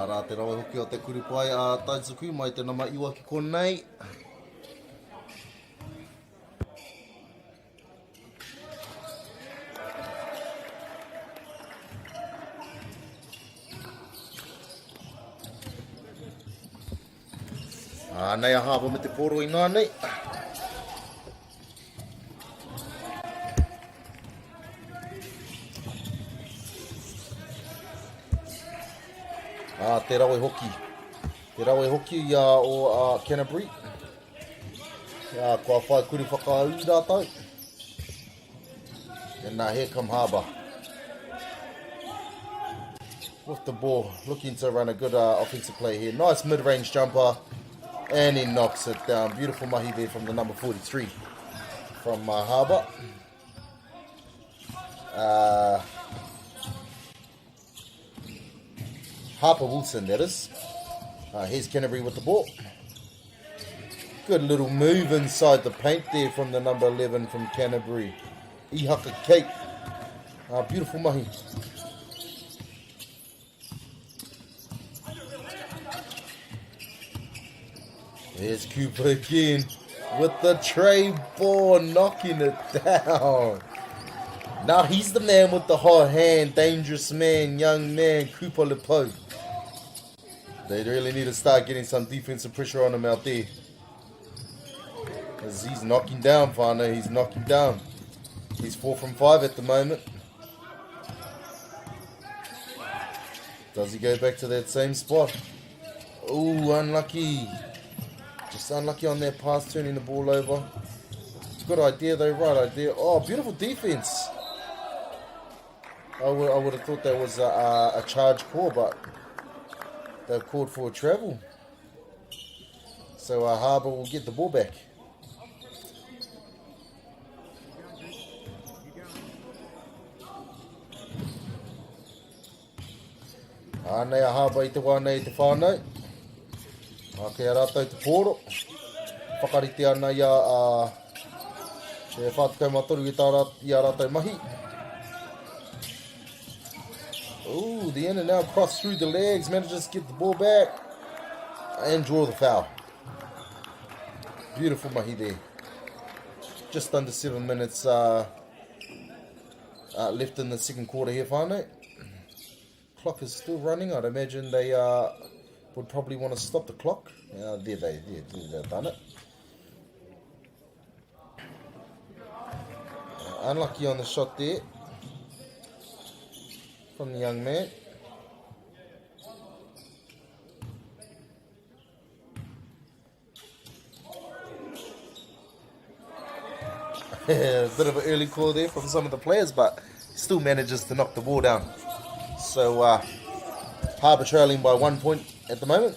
Rā te rawa hoki o te kuripai a taituku mai te nama iwa ki konei. Nei a hāwa me te pōro i nānei. Te rawe hoki. Te rawe hoki o Canterbury. Kua whai kuri whakau i rātou. And here come Harbour. With the ball, looking to run a good offensive play here. Nice mid-range jumper. And he knocks it down. Beautiful mahi there from the number 43 from Harbour. Harper Wilson, that is. Here's Canterbury with the ball. Good little move inside the paint there from the number 11 from Canterbury. Ihaka Kate. Beautiful mahi. There's Cooper again with the tray ball, knocking it down. Now he's the man with the hot hand, dangerous man, young man, Cooper Lepo. They really need to start getting some defensive pressure on him out there. Because he's knocking down, Fana. He's knocking down. He's 4 from 5 at the moment. Does he go back to that same spot? Ooh, unlucky. Just unlucky on that pass, turning the ball over. Good idea though, right idea. Oh, beautiful defense. I would have thought that was a charge call, but they've called for a travel. So Harbour will get the ball back. Nei a Harbour I te wānei te whānau. Kei a rātou te pōro. Whakarite ana I te whātukau matoru I a rātou mahi. Ooh, the in and out cross through the legs. Manages to get the ball back and draw the foul. Beautiful mahi there. Just under 7 minutes left in the second quarter here, whānau. Clock is still running. I'd imagine they would probably want to stop the clock. They've done it. Unlucky on the shot there from the young man. A bit of an early call there from some of the players, but still manages to knock the ball down. So Harbour trailing by 1 point at the moment.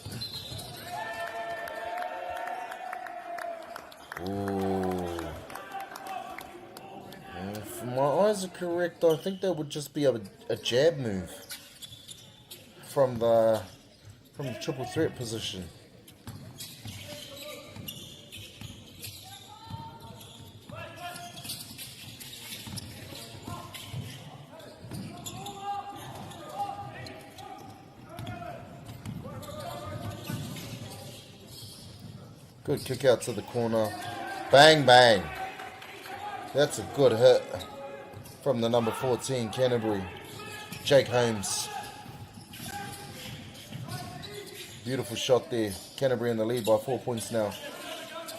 Ooh. If my eyes are correct, I think that would just be a jab move from the triple threat position. Good kick out to the corner. Bang, bang. That's a good hit from the number 14, Canterbury. Jake Holmes. Beautiful shot there. Canterbury in the lead by 4 points now.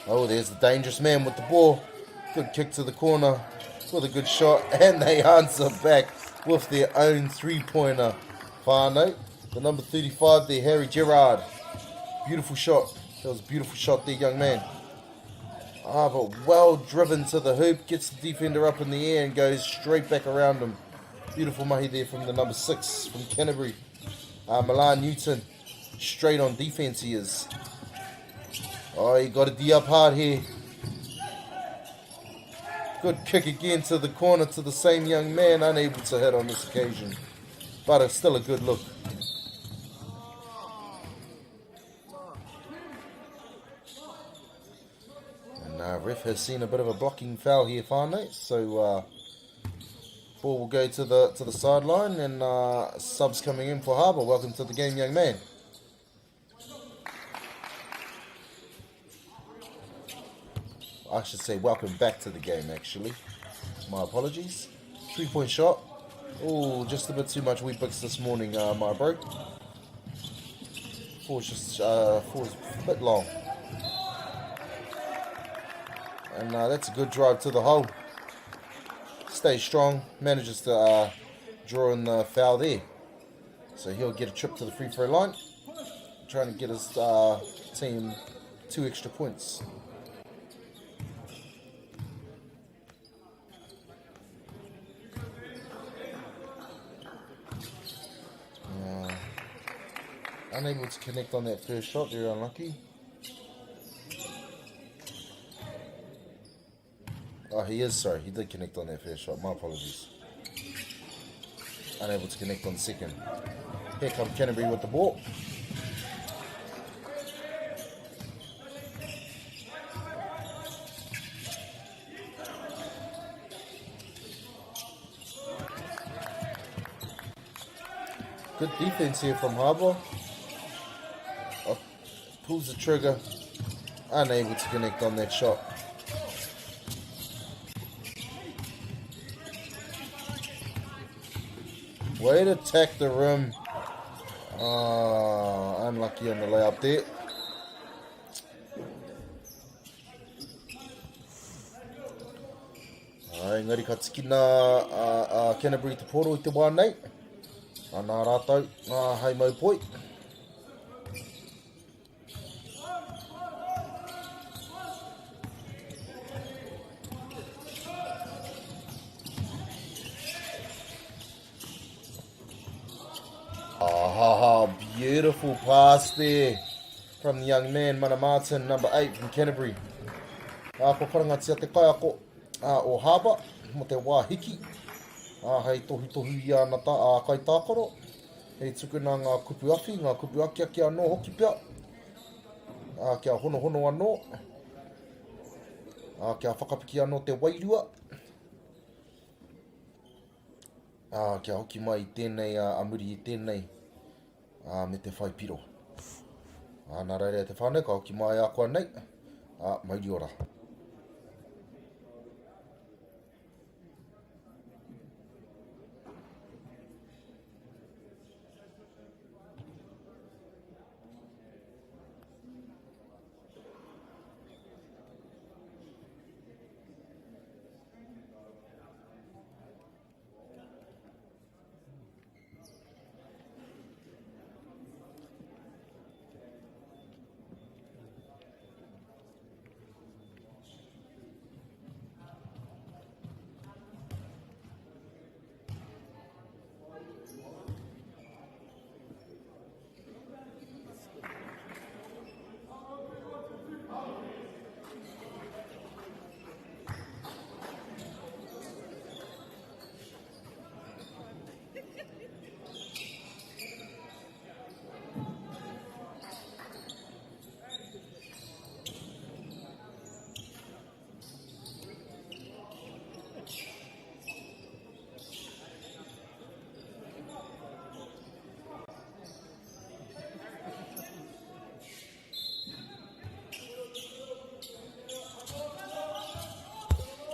Oh, there's the dangerous man with the ball. Good kick to the corner with a good shot. And they answer back with their own three-pointer. Whānau. The number 35 there, Harry Gerard. Beautiful shot. That was a beautiful shot there, young man. But well driven to the hoop. Gets the defender up in the air and goes straight back around him. Beautiful mahi there from the number 6 from Canterbury. Milan Newton. Straight on defense he is. Oh, he got a D up hard here. Good kick again to the corner to the same young man. Unable to hit on this occasion. But it's still a good look. Ref has seen a bit of a blocking foul here, Whānau. So ball will go to the sideline, and subs coming in for Harbour. Welcome to the game, young man. I should say welcome back to the game, actually. My apologies. 3-point shot. Oh, just a bit too much wheat bix this morning, my bro. Four's a bit long. And that's a good drive to the hole. Stays strong. Manages to draw in the foul there. So he'll get a trip to the free throw line. Trying to get his team 2 extra points. Unable to connect on that first shot. Very unlucky. Oh, he is, sorry. He did connect on that first shot. My apologies. Unable to connect on the second. Here comes Canterbury with the ball. Good defense here from Harbour. Pulls the trigger. Unable to connect on that shot. Way to attack the rim. Unlucky on the layup there. Engari ka tiki nā Canterbury te poro I te wā nei. Nā rātou, hei mau poi. Beautiful pass there from the young man, Mana Martin, number 8 from Canterbury. Ko karangatia te kai ako o Harbour, mo te wā hiki. Hei tohu I ana kai tākoro. Hei tukuna ngā kupu awhi, ngā kupu akia kia anō hoki pia. Kia hono anō. Kia whakapiki anō te wairua. Kia hoki mai I tēnei amuri I tēnei. Me te whai piro. Nā reira te whānau, ka hoki mai a koa nei. Mauri ora.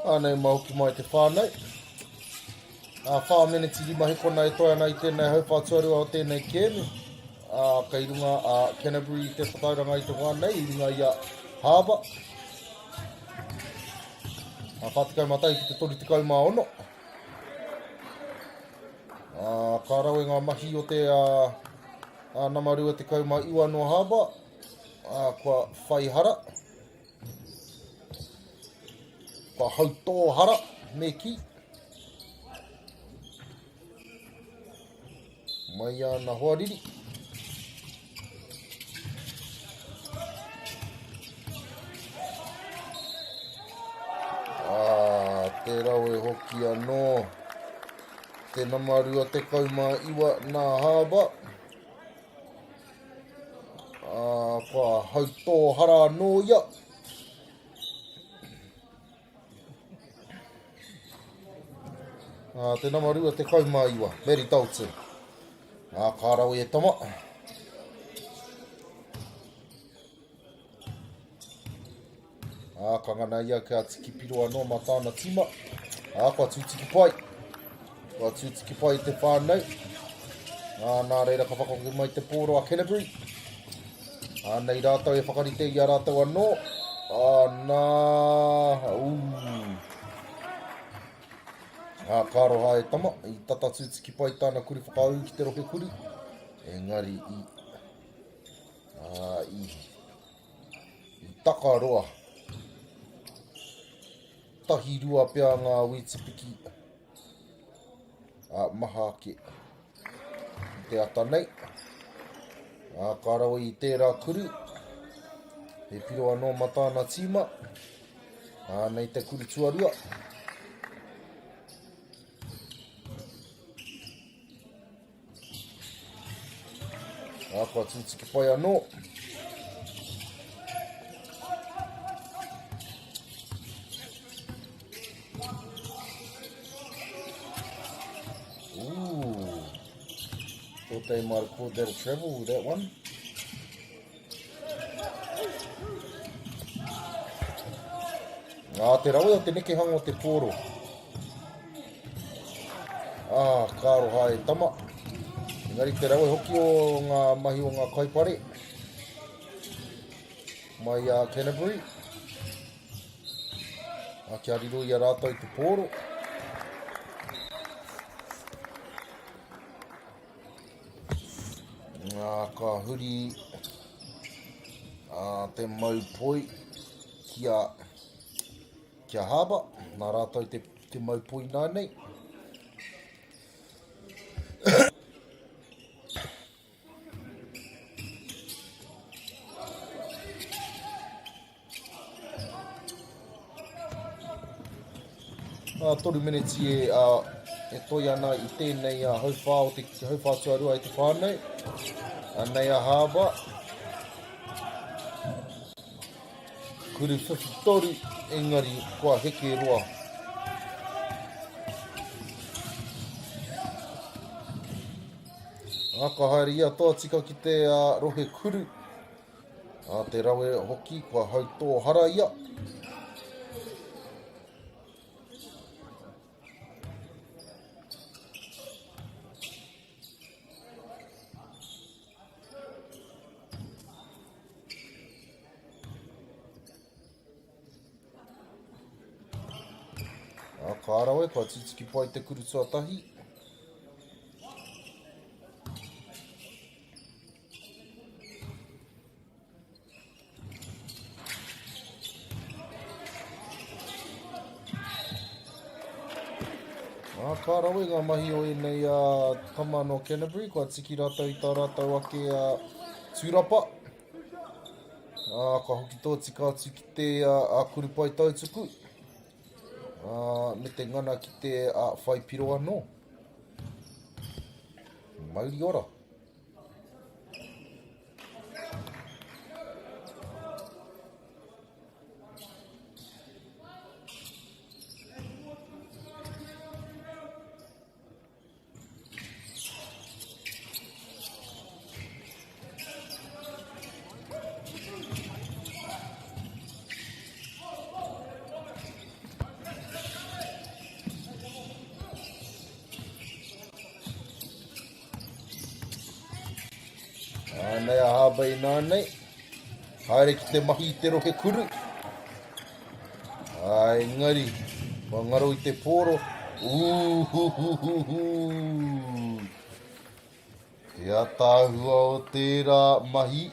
Anei mahoki mai te whānei. Whāmeneti lima he kona e toi ana I tēnei hau whātuarua o tēnei kēmi. Kei runga a Canterbury te whatauranga I te whānei, I runga I a Harbour. Whātikau matai ki te tori te kaumā ono. Ka rau e ngā mahi o te namarua te kaumā iwa no Harbour. Kua whaihara. Kua hautōhara me ki. Mai ana hoariri. Te rau e hoki anō. Te namarua te kaumā iwa nā Harbour. Kua hautōhara anō ia. Te namarua te kaumā iwa. Mary Dalton. Ka rau e tama. Ka ngana ia kia tiki piro anō ma tāna tima. Kua tūtiki pai. Kua tūtiki pai te whānei. Nā reira ka whakakoki mai te pōro a Canterbury. Nei rātau e whakarite I a rātau anō. Ka roha e tama. I tata tūtiki pai tāna kuri whakau ki te rohe kuri. Engari I takaroa. Tahi rua pia ngā witipiki. Maha ake. Te ata nei. Ka rawa I tērā kuru. He piro anō ma tāna tima. Nei te kuru tuarua. Kua tūtiki pai anō. Thought they might have called that a travel with that one. Te rawe o te nekehanga o te pōro. Ka roha e tama. Engari te rawe hoki o ngā mahi o ngā kaipare. Mai a Canterbury. Kia riro I a rātou te pōro. Ka huri te maupoi kia Harbour. Nā rātou te maupoi nā nei. Toru miniti e toi ana I tēnei hauwhā tuarua I te whānei. Nei a Harbour. Kuru whiwhitoru engari kua heke roa. Ka haere ia toa tika ki te rohe kuru. Te rawe hoki kua hautōhara ia. Ka arawe, kua titiki pai te kuru tuatahi. Ka arawe ngā mahi o nei tama no Canterbury, kua tiki rātau I tā rātau ake tūrapa. Ka hoki tō tika atu ki te kuru pai tautuku. Me te ngana ki te whai piro anō. Mauri ora. Nei a hāba I nānei. Haere ki te mahi I te rohe kuru. Ai, ngari. Wangaro I te pōro. Kia tāhua o tērā mahi.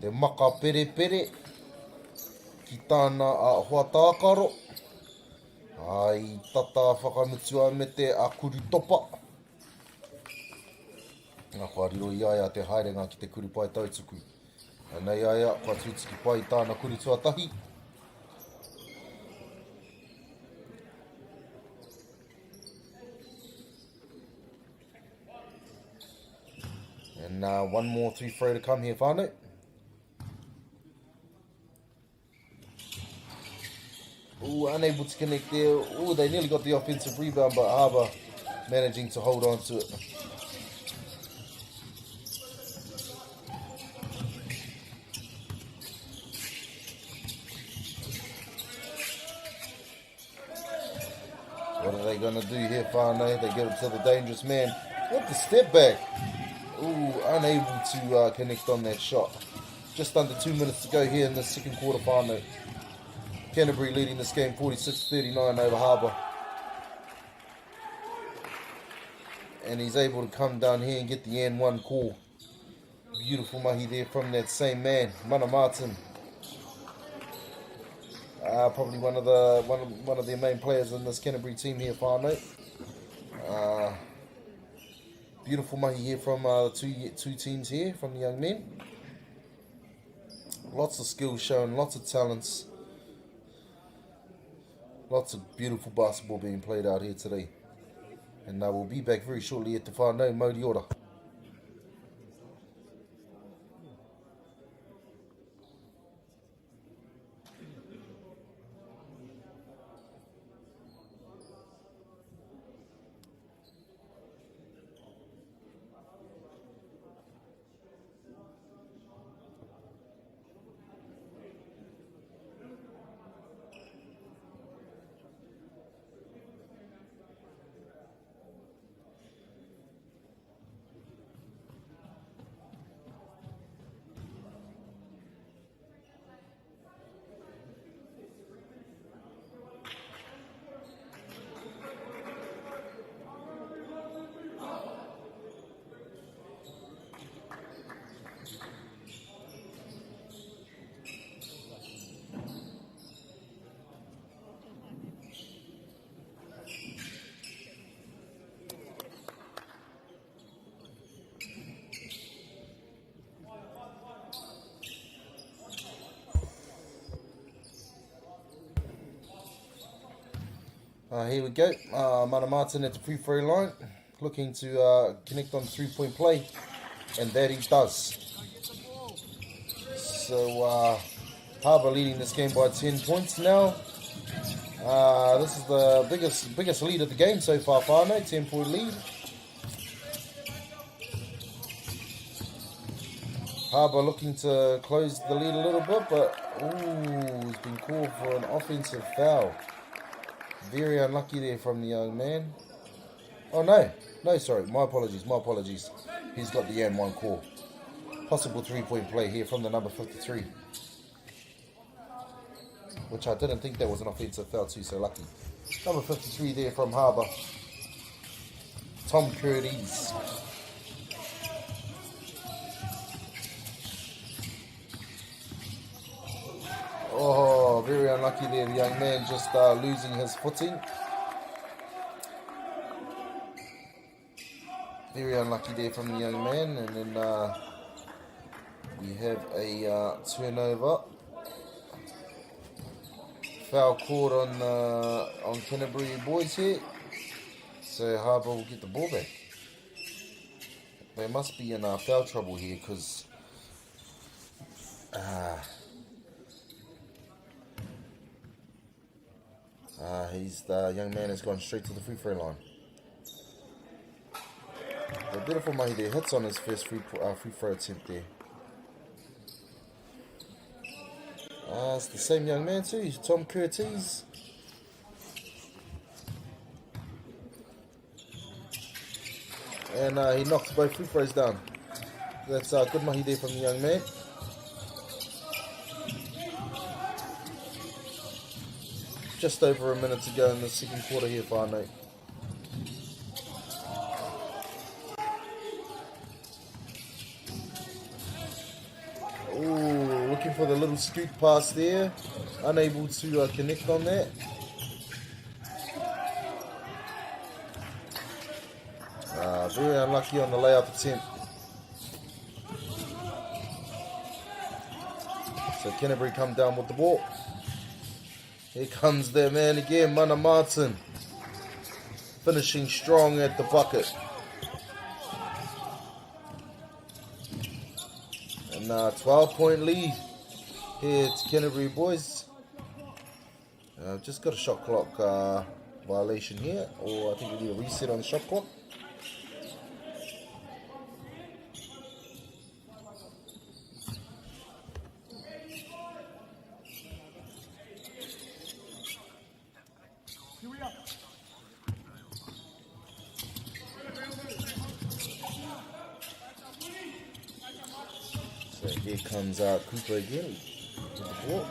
Te maka pere pere. Ki tāna a hoa tākaro. Ai, tata whakamutua me te akuru topa. Ngā whariro I aia te haerenga ki te kuru pai tautuku. Nei aia, kua tūtiki pai tāna kuru tuatahi. And one more three throw to come here, whānau. Ooh, unable to connect there. Ooh, they nearly got the offensive rebound, but Harbour managing to hold on to it. What are they going to do here, whānau? They give it to the dangerous man. What the step back? Ooh, unable to connect on that shot. Just under 2 minutes to go here in the second quarter, whānau. Canterbury leading this game 46-39 over Harbour. And he's able to come down here and get the N1 call. Beautiful mahi there from that same man, Mana Martin. Probably one of their main players in this Canterbury team here, whānau. Beautiful mahi here from two teams here, from the young men. Lots of skills shown, lots of talents. Lots of beautiful basketball being played out here today. And we'll be back very shortly at the whānau Mōriora. Here we go. Mana Martin at the free throw line, looking to connect on the three-point play, and that he does. So Harbour leading this game by 10 points now. This is the biggest lead of the game so far, whānau, 10-point lead. Harbour looking to close the lead a little bit, but he's been called for an offensive foul. Very unlucky there from the young man. Oh no, sorry, my apologies. He's got the N1 call. Possible three-point play here from the number 53. Which I didn't think that was an offensive foul too, so lucky. Number 53 there from Harbour. Tom Curtis. Oh, very unlucky there, the young man just losing his footing. Very unlucky there from the young man, and then we have a turnover. Foul called on Canterbury boys here, so Harbour will get the ball back. They must be in foul trouble here, because the young man has gone straight to the free throw line. The beautiful mahi there hits on his first free throw attempt there. It's the same young man too, Tom Curtis. And he knocked both free throws down. That's good mahi there from the young man. Just over a minute to go in the second quarter here, whānau. Ooh, looking for the little scoop pass there. Unable to connect on that. Very unlucky on the layup attempt. So Canterbury come down with the ball. Here comes their man again, Mana Martin. Finishing strong at the bucket. And 12-point lead here to Canterbury boys. Just got a shot clock violation here, or I think we need a reset on the shot clock. So here comes Cooper again with the ball.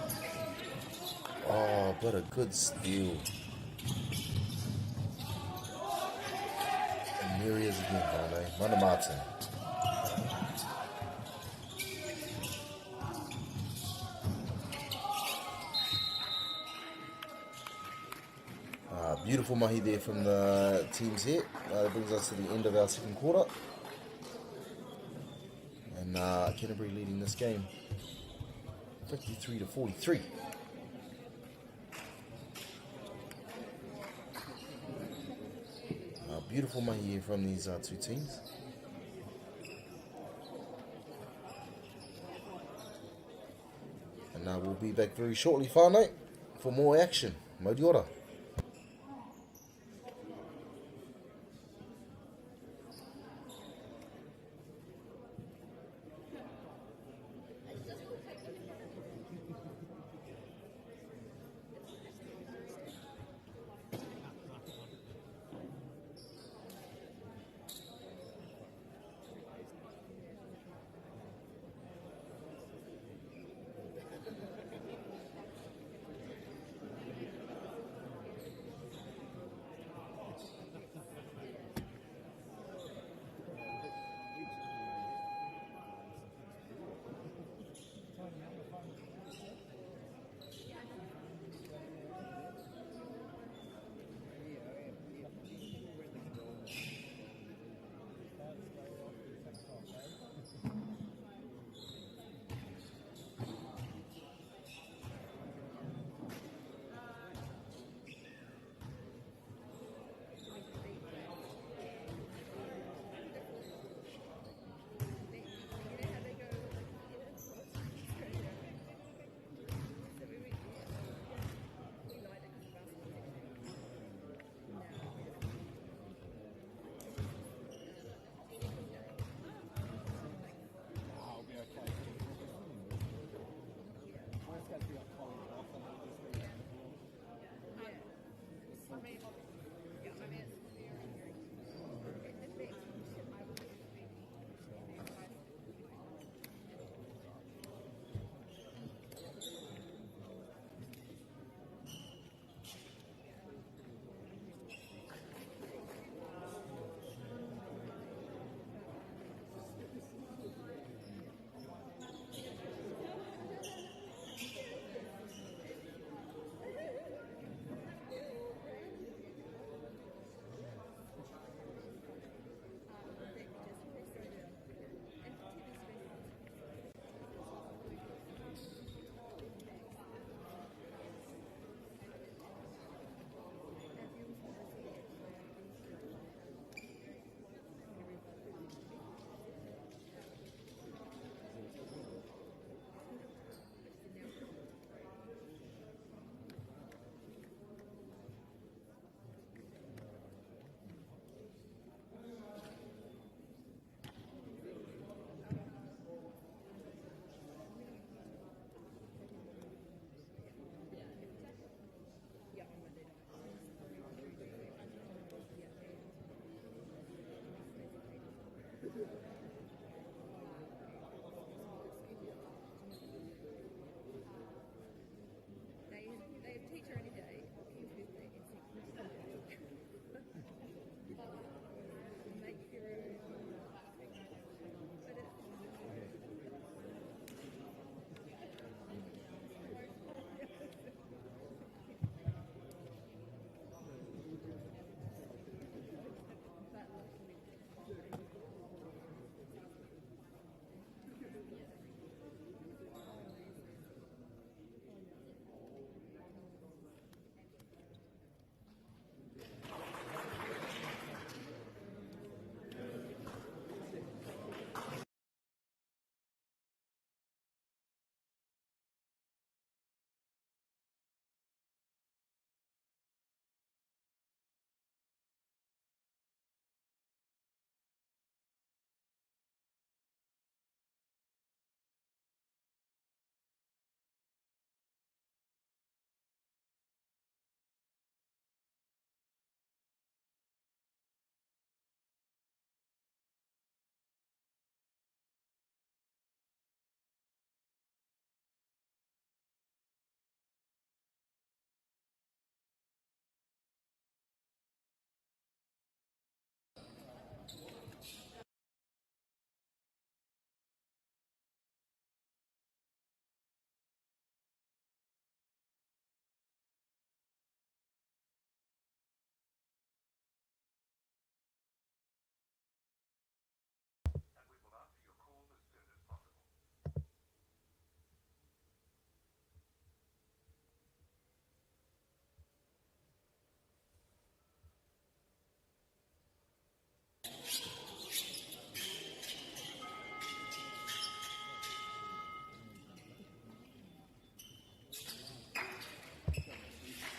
Oh, but a good steal. And here he is again, Mana Martin. Beautiful mahi there from the teams here. That brings us to the end of our second quarter. And Canterbury leading this game 53-43. Beautiful mahi here from these two teams. And we'll be back very shortly, whānau, for more action. Mōri ora.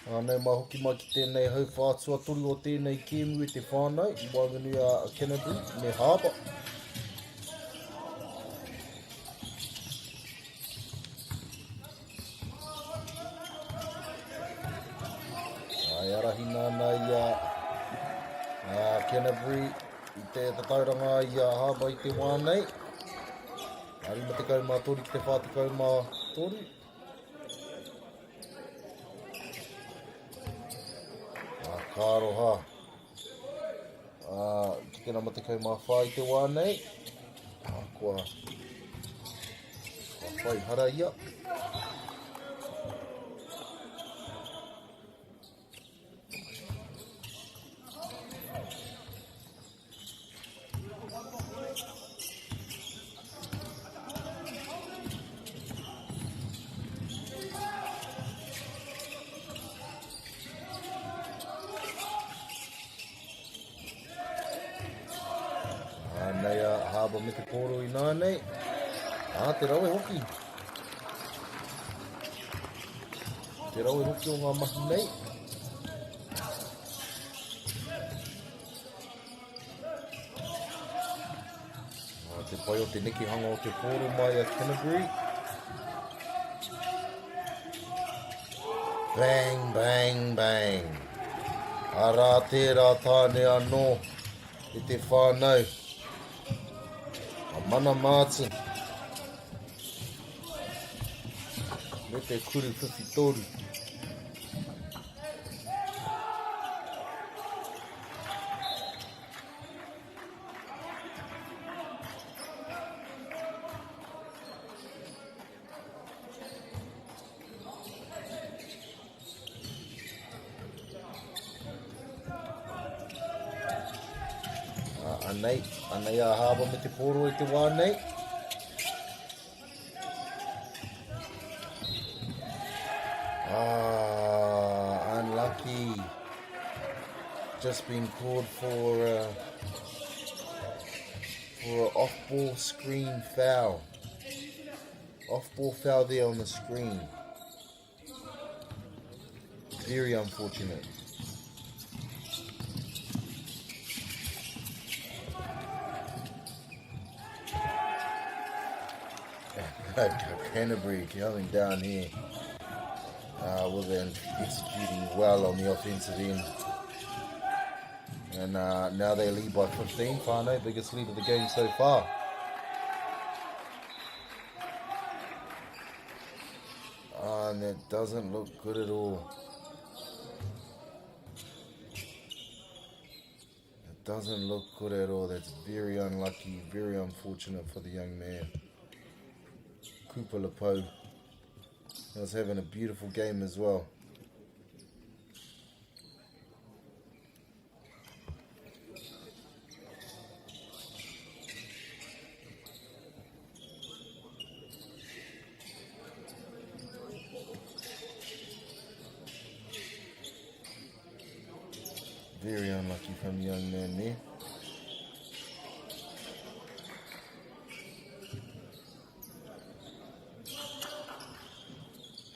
Anei mā hoki mai ki tēnei hau whātua tori o tēnei kēmu e te whānau, I wanganu a Canterbury, me Harbour. Ai arahi nāna I Canterbury, I te tatauranga I Harbour I te wānei. Arima te kaumā tori ki te whātikau mā tori. Kāroha. Ki tēnā mate kau mā whai te wānei. Kua whai hara ia. Nei a Harbour me te pōro I nānei. Te rawe hoki. Te rawe hoki o ngā mahi nei. Te pai o te neki hanga o te pōro mai a Canterbury. Bang, bang, bang. Ara tērā tāne anō I te whānau. Mana Martin. Me te kuru whiwhi toru. Anei a Harbour me te pōro I te wānei. Unlucky. Just been called for an off-ball screen foul. Off-ball foul there on the screen. Very unfortunate. Canterbury coming down here with them executing well on the offensive end. And now they lead by 15. Whānau, biggest lead of the game so far. And it doesn't look good at all. It doesn't look good at all. That's very unlucky, very unfortunate for the young man. Cooper Lepo. He was having a beautiful game as well. Very unlucky from the young man there.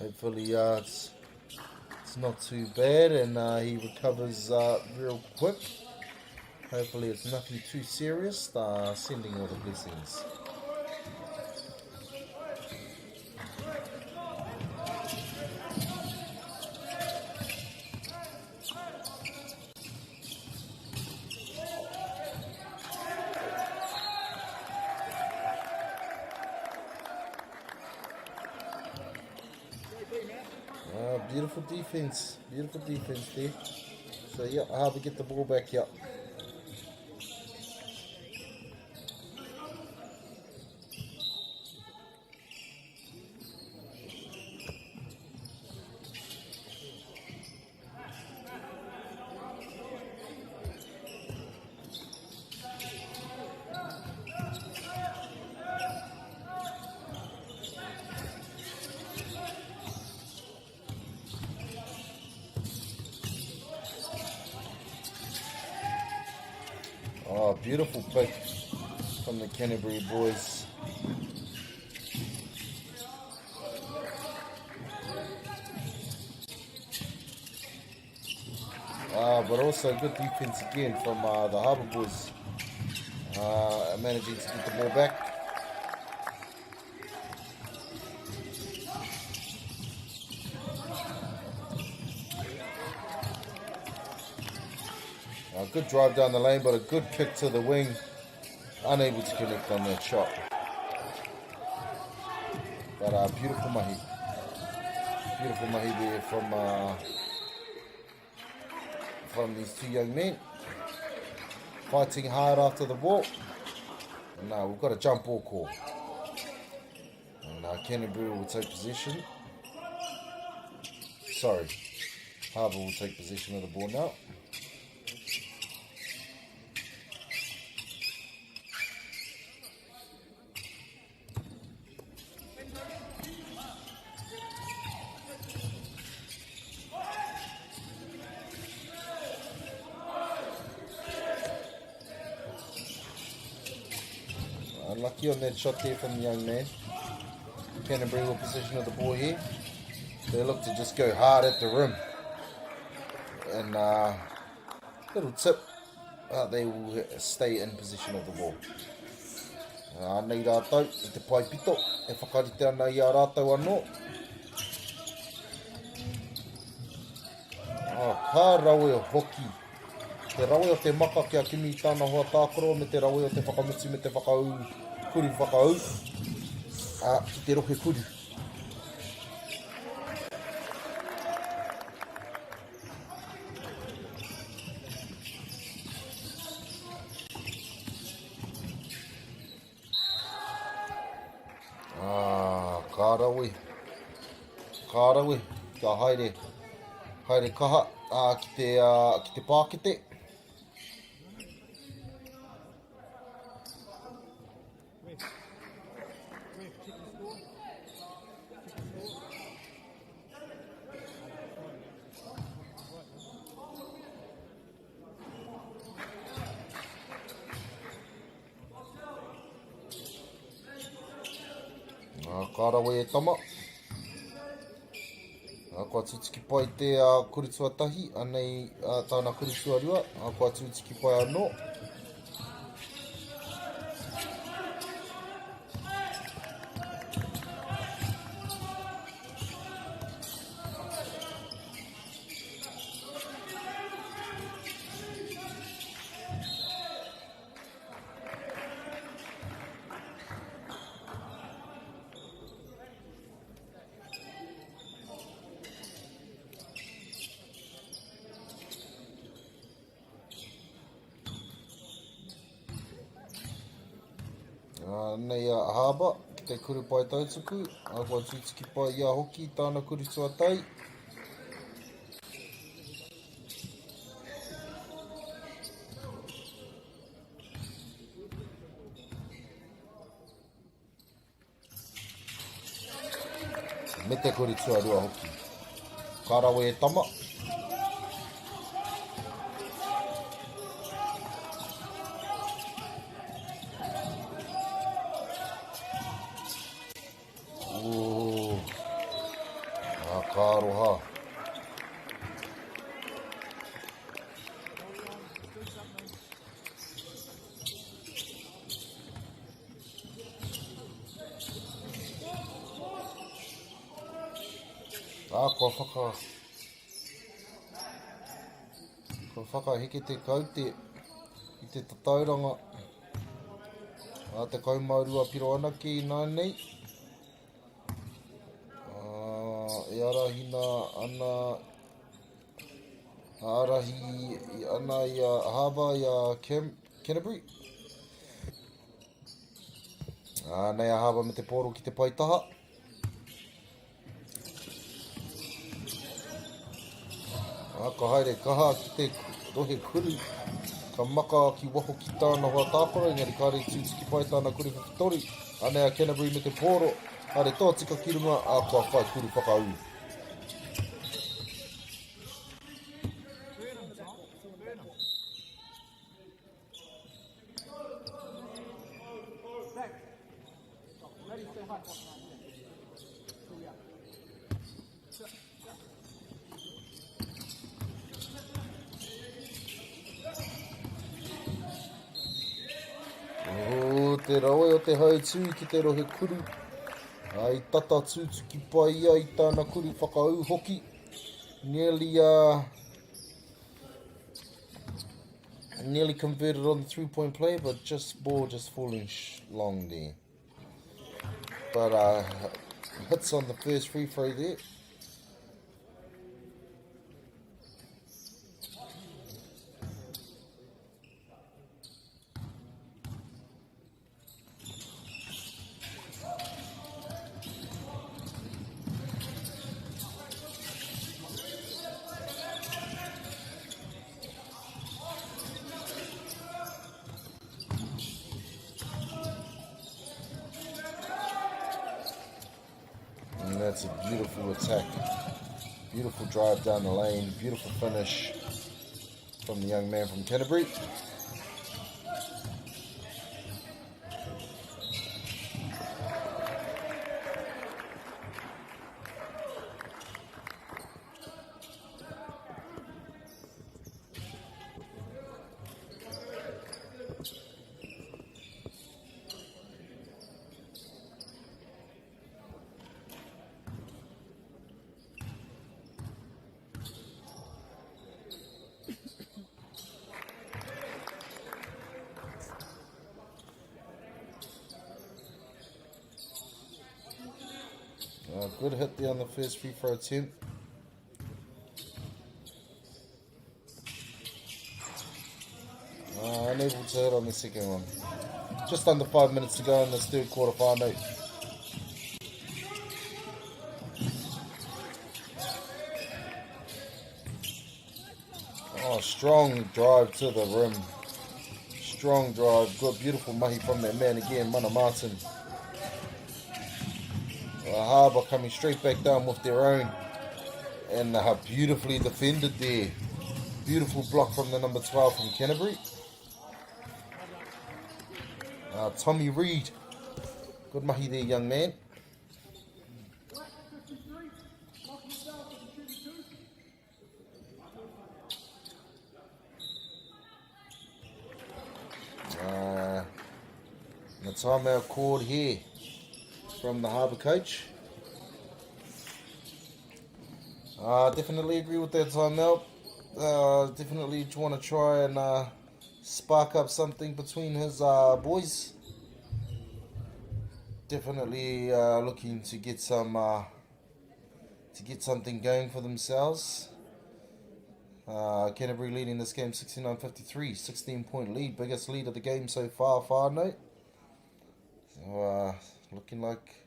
Hopefully it's not too bad and he recovers real quick. Hopefully it's nothing too serious. Sending all the blessings. Beautiful defense there. So yeah, Harbour get the ball back, yeah. Oh, beautiful pick from the Canterbury boys. But also good defense again from the Harbour boys. Managing to get the ball back. Good drive down the lane, but a good kick to the wing. Unable to connect on that shot. But beautiful mahi. Beautiful mahi there from these two young men. Fighting hard after the ball. And now we've got a jump ball call. And Canterbury will take possession. Sorry. Harbour will take possession of the ball now. Unlucky on that shot there from the young man. Canterbury will possession of the ball here. They look to just go hard at the rim. And little tip, they will stay in position of the ball. Nei rātou, I te pai pito, e whakarite ana I a rātou anō. Ka rawe o hoki. Te rawe o te maka kia kimi I tāna hoa tākoro, me te rawe o te whakamuti, me te whakau, kuri whakau. Ki te rohe kuri. Kārawe, kia haere kaha ki te pākete. Kārawe e tama. Kua tūtiki pai te kuritua tahi, anei tāna kuritua rua, kua tūtiki pai anō. Nei Harbour, ki te kuru pai tautuku, kua tūtiki pai ia hoki tāna kuritua tai. Me te kuritua rua hoki. Kārawe e tama. Kāroha. Kua whakaheke te kaute I te tatauranga. Te kaumārua piro ana ki nānei. E arahina ana arahi ana I a Harbour I a Canterbury. Nei a Harbour me te poro ki te paitaha. Ka haere kaha ki te rohe kuru. Ka maka ki waho ki tāna hoa tāpara, engari kāre tūtiki pai tāna kuri whakitori. Nei a Canterbury me te poro. Are tō tika ki runga a kua whai kuru whakau. te rawe o te hautū ki te rohe kuru. I tata tūtu ki pai ia I tāna kuru whakaau hoki. Nearly converted on the 3-point play, but just falling long there. But hits on the first free throw there. And that's a beautiful attack. Beautiful drive down the lane. Beautiful finish from the young man from Canterbury. Good hit there on the first free throw attempt. Unable to hit on the second one. Just under 5 minutes to go in this third quarter final. Oh, strong drive to the rim. Strong drive. Good, beautiful mahi from that man again, Mana Martin. Harbour coming straight back down with their own, and beautifully defended there. Beautiful block from the number 12 from Canterbury. Tommy Reid, good mahi there, young man. The timeout called here from the Harbour coach. Definitely agree with that timeout. Definitely want to try and spark up something between his boys. Definitely looking to get something going for themselves. Canterbury leading this game 69-53, 16-point lead, biggest lead of the game so far note. So looking like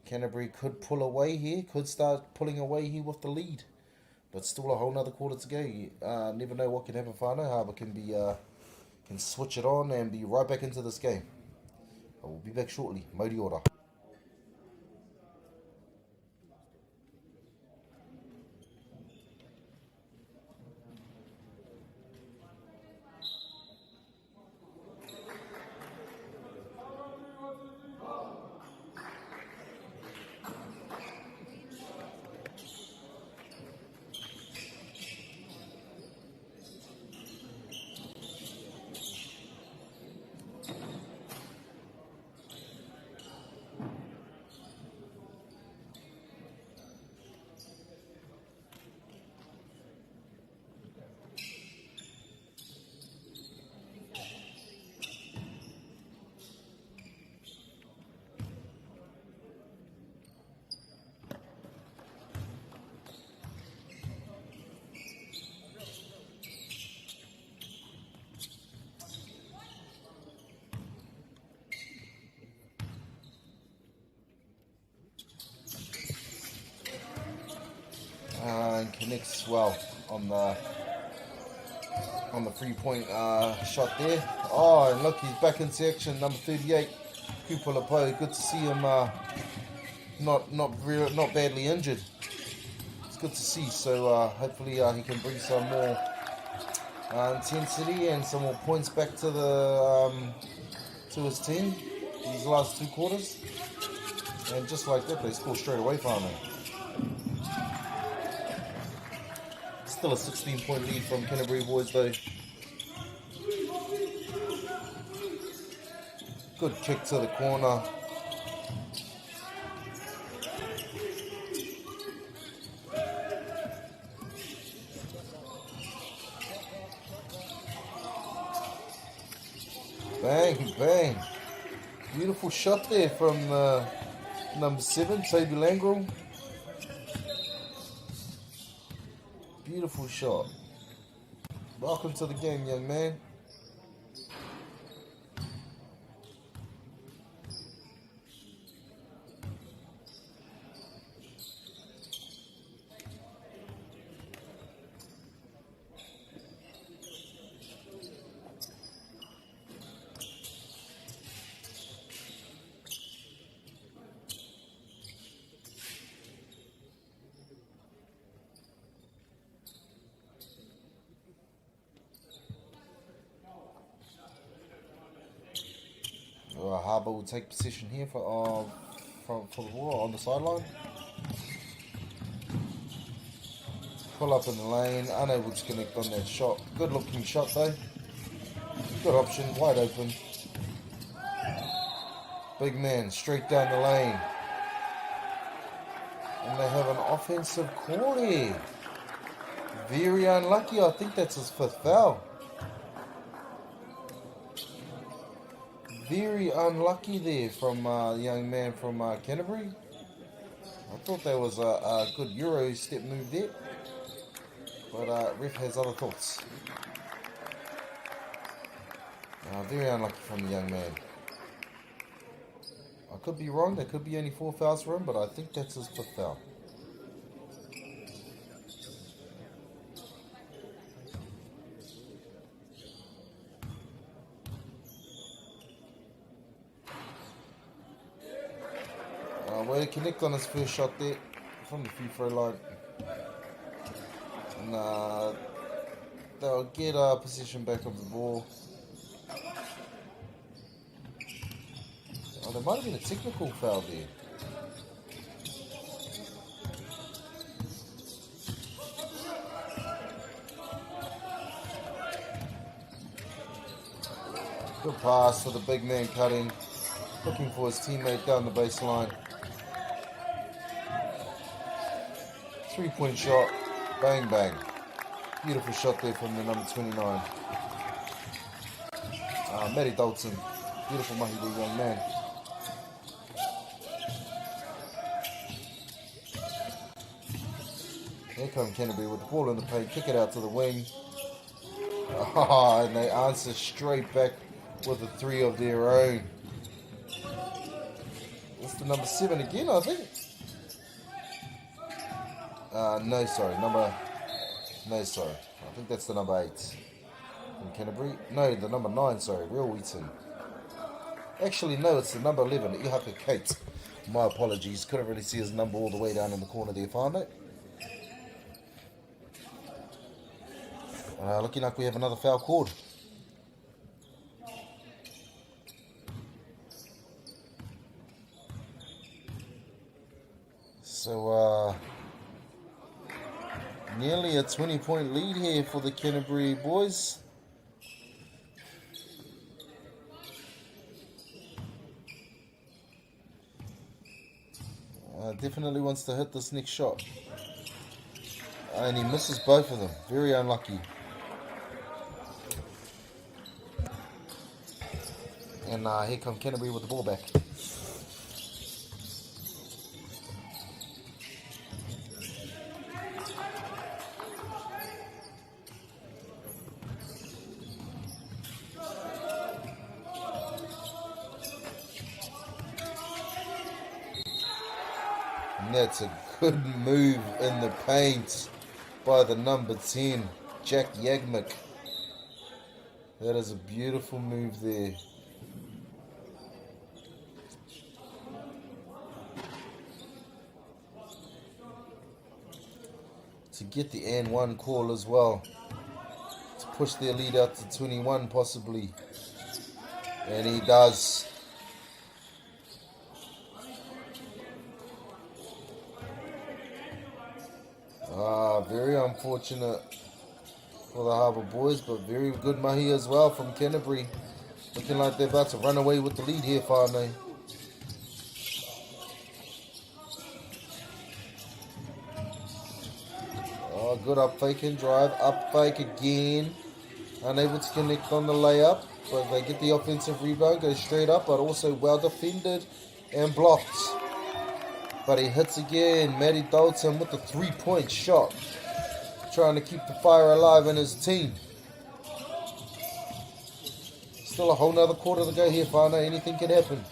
Canterbury could pull away here, could start pulling away here with the lead. But still a whole nother quarter to go. Never know what can happen. Whānau Harbour can switch it on and be right back into this game. But we'll be back shortly. Mauri ora. And connects well on the 3-point shot there. Oh, and look, he's back into action. Number 38, Kupulapo. Good to see him not badly injured. It's good to see. So hopefully he can bring some more intensity and some more points back to his team these last 2 quarters. And just like that, they score straight away from him. Still a 16-point lead from Canterbury boys though. Good kick to the corner. Bang, bang. Beautiful shot there from number 7, Toby Langrel. Beautiful shot. Welcome to the game, young man. Harbour will take position here for the ball on the sideline. Pull up in the lane, unable to connect on that shot. Good looking shot though. Good option, wide open. Big man, straight down the lane. And they have an offensive call here. Very unlucky, I think that's his 5th foul. Very unlucky there from the young man from Canterbury. I thought that was a good Euro step move there. But ref has other thoughts. Very unlucky from the young man. I could be wrong, there could be only 4 fouls for him, but I think that's his 5th foul. Way to connect on his first shot there from the free throw line. And they'll get possession back of the ball. Oh, there might have been a technical foul there. Good pass for the big man cutting. Looking for his teammate down the baseline. 3-point shot, bang bang. Beautiful shot there from the number 29. Matty Dalton, beautiful mahi there, young man. Here come Canterbury with the ball in the paint, kick it out to the wing. And they answer straight back with a 3 of their own. It's the number 7 again, I think. No, sorry. I think that's the number 8 from Canterbury. No, the number 9, sorry. Real Wheaton. Actually, no, it's the number 11, Ihaka Kate. My apologies. Couldn't really see his number all the way down in the corner there, Whānau. Looking like we have another foul called. So, nearly a 20-point lead here for the Canterbury boys. Definitely wants to hit this next shot. And he misses both of them. Very unlucky. And here come Canterbury with the ball back. And that's a good move in the paint by the number 10, Jack Yagmick. That is a beautiful move there. To get the and 1 call as well. To push their lead out to 21 possibly. And he does. Very unfortunate for the Harbour boys, but very good mahi as well from Canterbury. Looking like they're about to run away with the lead here, whānau. Oh, good up fake and drive. Up fake again. Unable to connect on the layup, but they get the offensive rebound, go straight up, but also well defended and blocked. But he hits again. Matty Dalton with the 3-point shot, trying to keep the fire alive in his team. Still a whole nother quarter to go here, whānau. Anything can happen.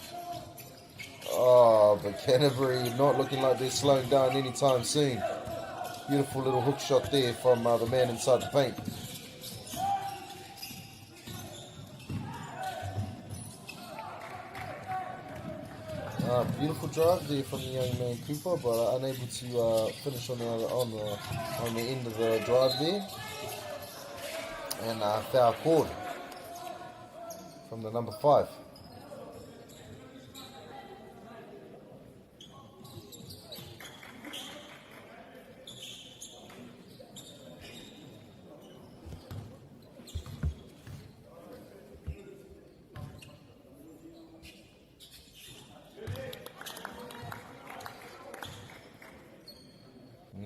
Oh, but Canterbury not looking like they're slowing down anytime soon. Beautiful little hook shot there from the man inside the paint. Beautiful drive there from the young man Cooper, but unable to finish on the end of the drive there. And foul called from the number 5.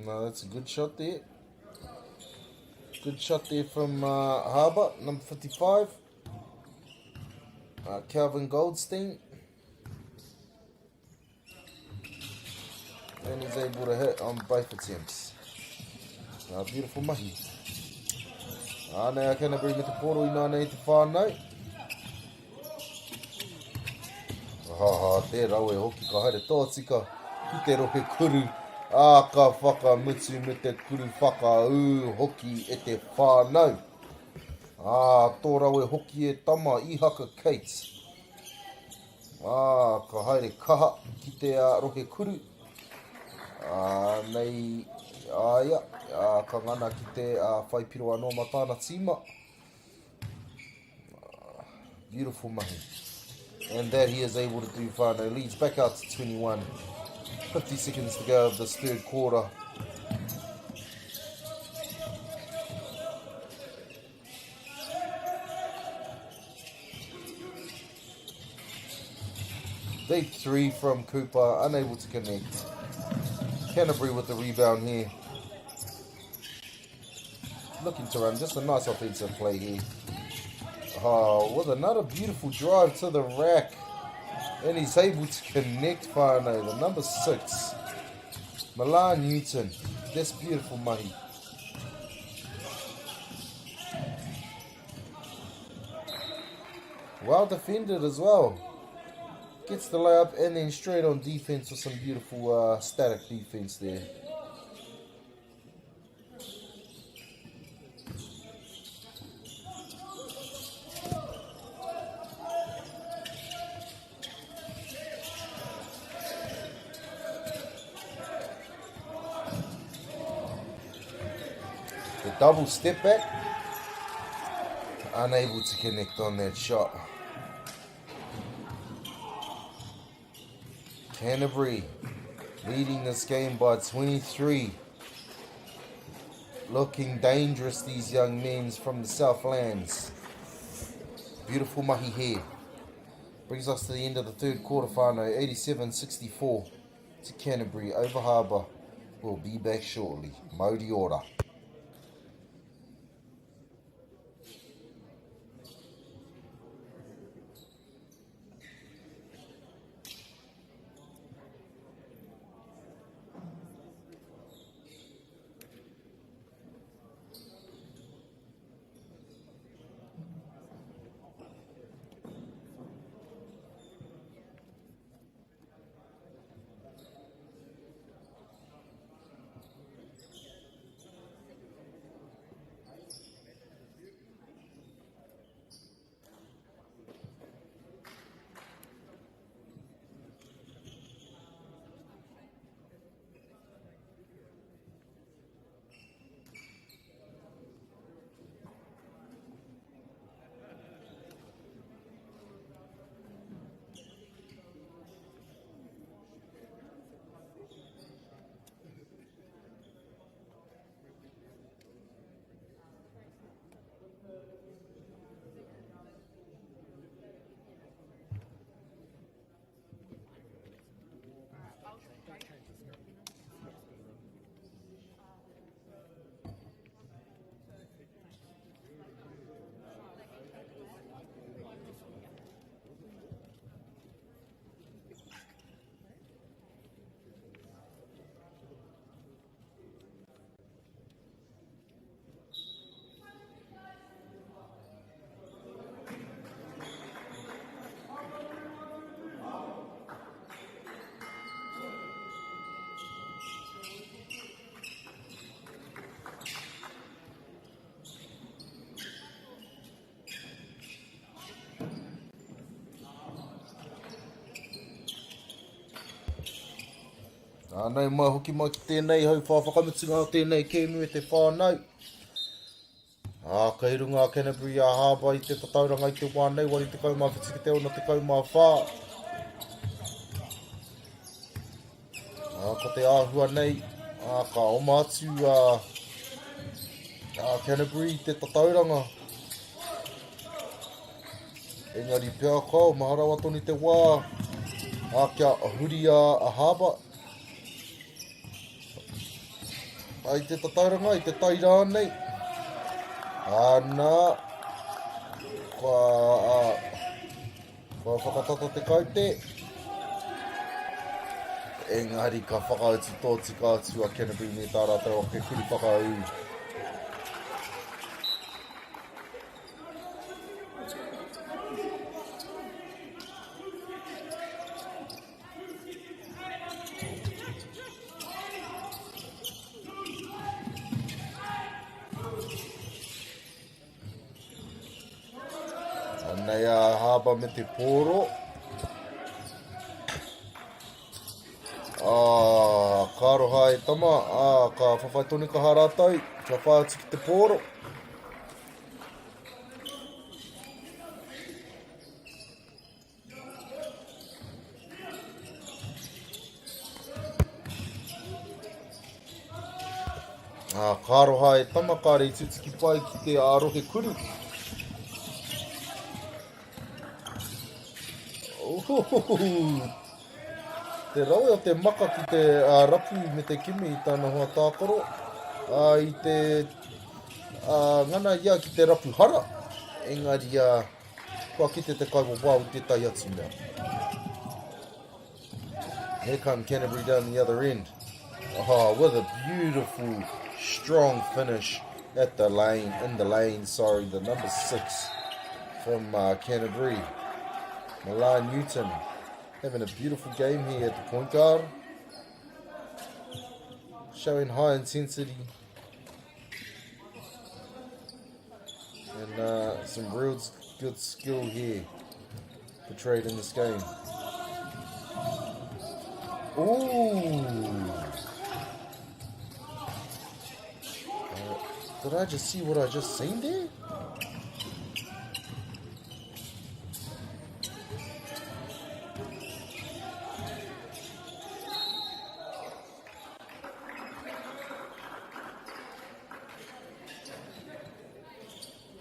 No, that's a good shot there. Good shot there from Harbour, number 55. Calvin Goldstein. And he's able to hit on both attempts. Beautiful mahi. Now Canterbury me te poro I nānei te whānau. Te rau e hoki ka haere tōtika ki te rohe kuru. Ka whakamutu me te kuru whakaū hoki e te whānau. Tō rau e hoki e tama I haka Kate. Ka haere kaha ki te rohe kuru. Nei, ka ngana ki te whaipiro anō ma tāna tīma. Beautiful mahi. And that he is able to do whānau. Leads back out to 21. 50 seconds to go of this third quarter. Deep 3 from Cooper, unable to connect. Canterbury with the rebound here. Looking to run, just a nice offensive play here. With another beautiful drive to the rack. And he's able to connect whānau, the number 6. Milan Newton. That's beautiful mahi. Well defended as well. Gets the layup and then straight on defense with some beautiful static defense there. The double step back. Unable to connect on that shot. Canterbury leading this game by 23. Looking dangerous, these young men from the Southlands. Beautiful mahi here. Brings us to the end of the third quarter, whānau. 87-64 to Canterbury over Harbour. We'll be back shortly. MāORI. Anei mai hoki mai ki tēnei hau whawhakamutunga o tēnei kēmu e te whānau. Kei runga Canterbury a Harbour I te tatauranga I te wānei, wari te kaumawhiti ki te ona te kaumawhā. Ko te āhua nei, ka oma atu Canterbury te tatauranga. Engari pia kau, maharawa toni te wā, kia huri a Harbour. Ai te tatauranga, I te taira nei. Ana, kua whakatata te kaute. Engari ka whakautu tō tika atu a Canterbury me tā rātou o ke kuri whakau. Nei a Harbour me te pōro. Karoha e tama, ka whawhai tonu ka hārātou, kia whai atu ki te pōro. Karoha e tama, ka rei tutiki pai ki te arohe kuru. Te rawe o te maka ki te rapu me te kimi I tāna hoa tākaro. I te ngana ia ki te rapu hara. Engari kua ki te kaiwa wau te tai atu mea. Here come Canterbury down the other end. With a beautiful, strong finish at the lane, the number 6 from Canterbury. Milan Newton having a beautiful game here at the point guard. Showing high intensity. And some real good skill here portrayed in this game. Ooh! Did I just see what I just seen there?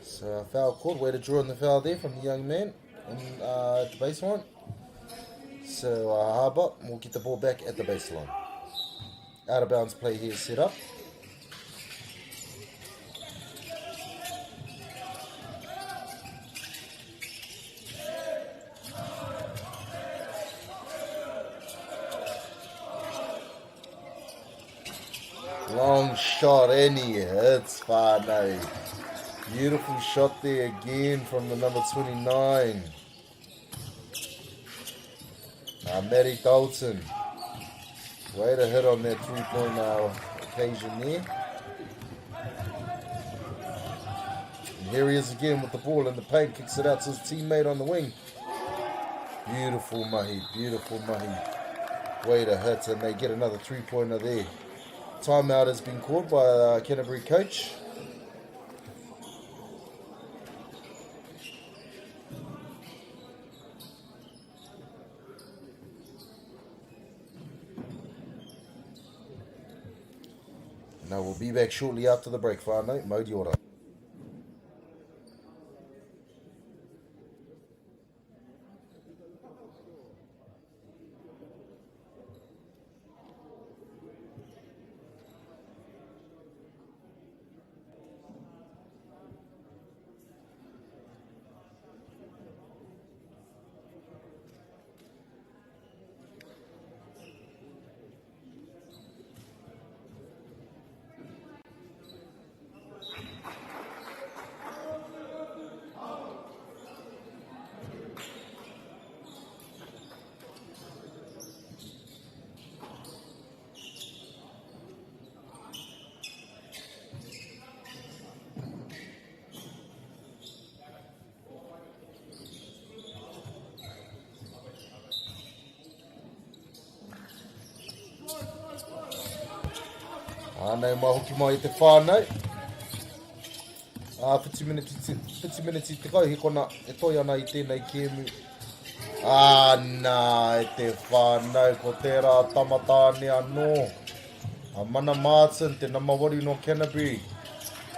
So foul called, way to draw on the foul there from the young man at the baseline. So Harbour will get the ball back at the baseline. Out of bounds play here set up. Long shot and he hits Whānau. Beautiful shot there again from the number 29. Matty Dalton. Way to hit on that three-point occasion there. And here he is again with the ball in the paint. Kicks it out to his teammate on the wing. Beautiful mahi, beautiful mahi. Way to hit, and they get another three-pointer there. Timeout has been called by Canterbury coach. Now we'll be back shortly after the break. Whānau, MāORI. Anei mahoki mai I te whānau. 50 minutes I te kau, he kona e toi ana I tēnei kēmu. Nā, e te whānau, ko tērā tamatāne anō. Mana Martin, te MāORI no Canterbury.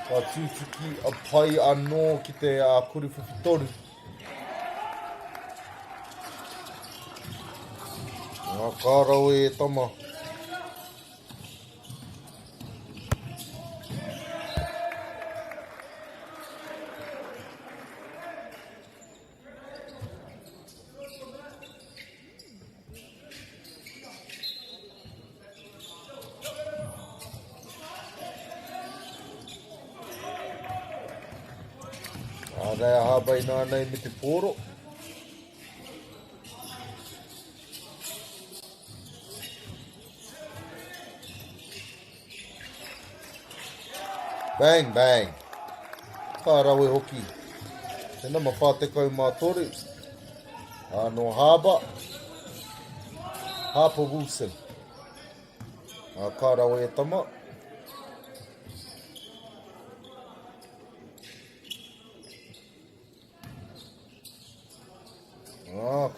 Ka tūtuki a pai anō ki te kuriwhiwhitoru. Ngā kārau e tama. Rea habai nā nei me te pōro. Bang, bang. Ka rawe hoki. Tēnā mawhā te kau mātoru. Anō Harbour. Harper Wilson. Ka rawe e tama.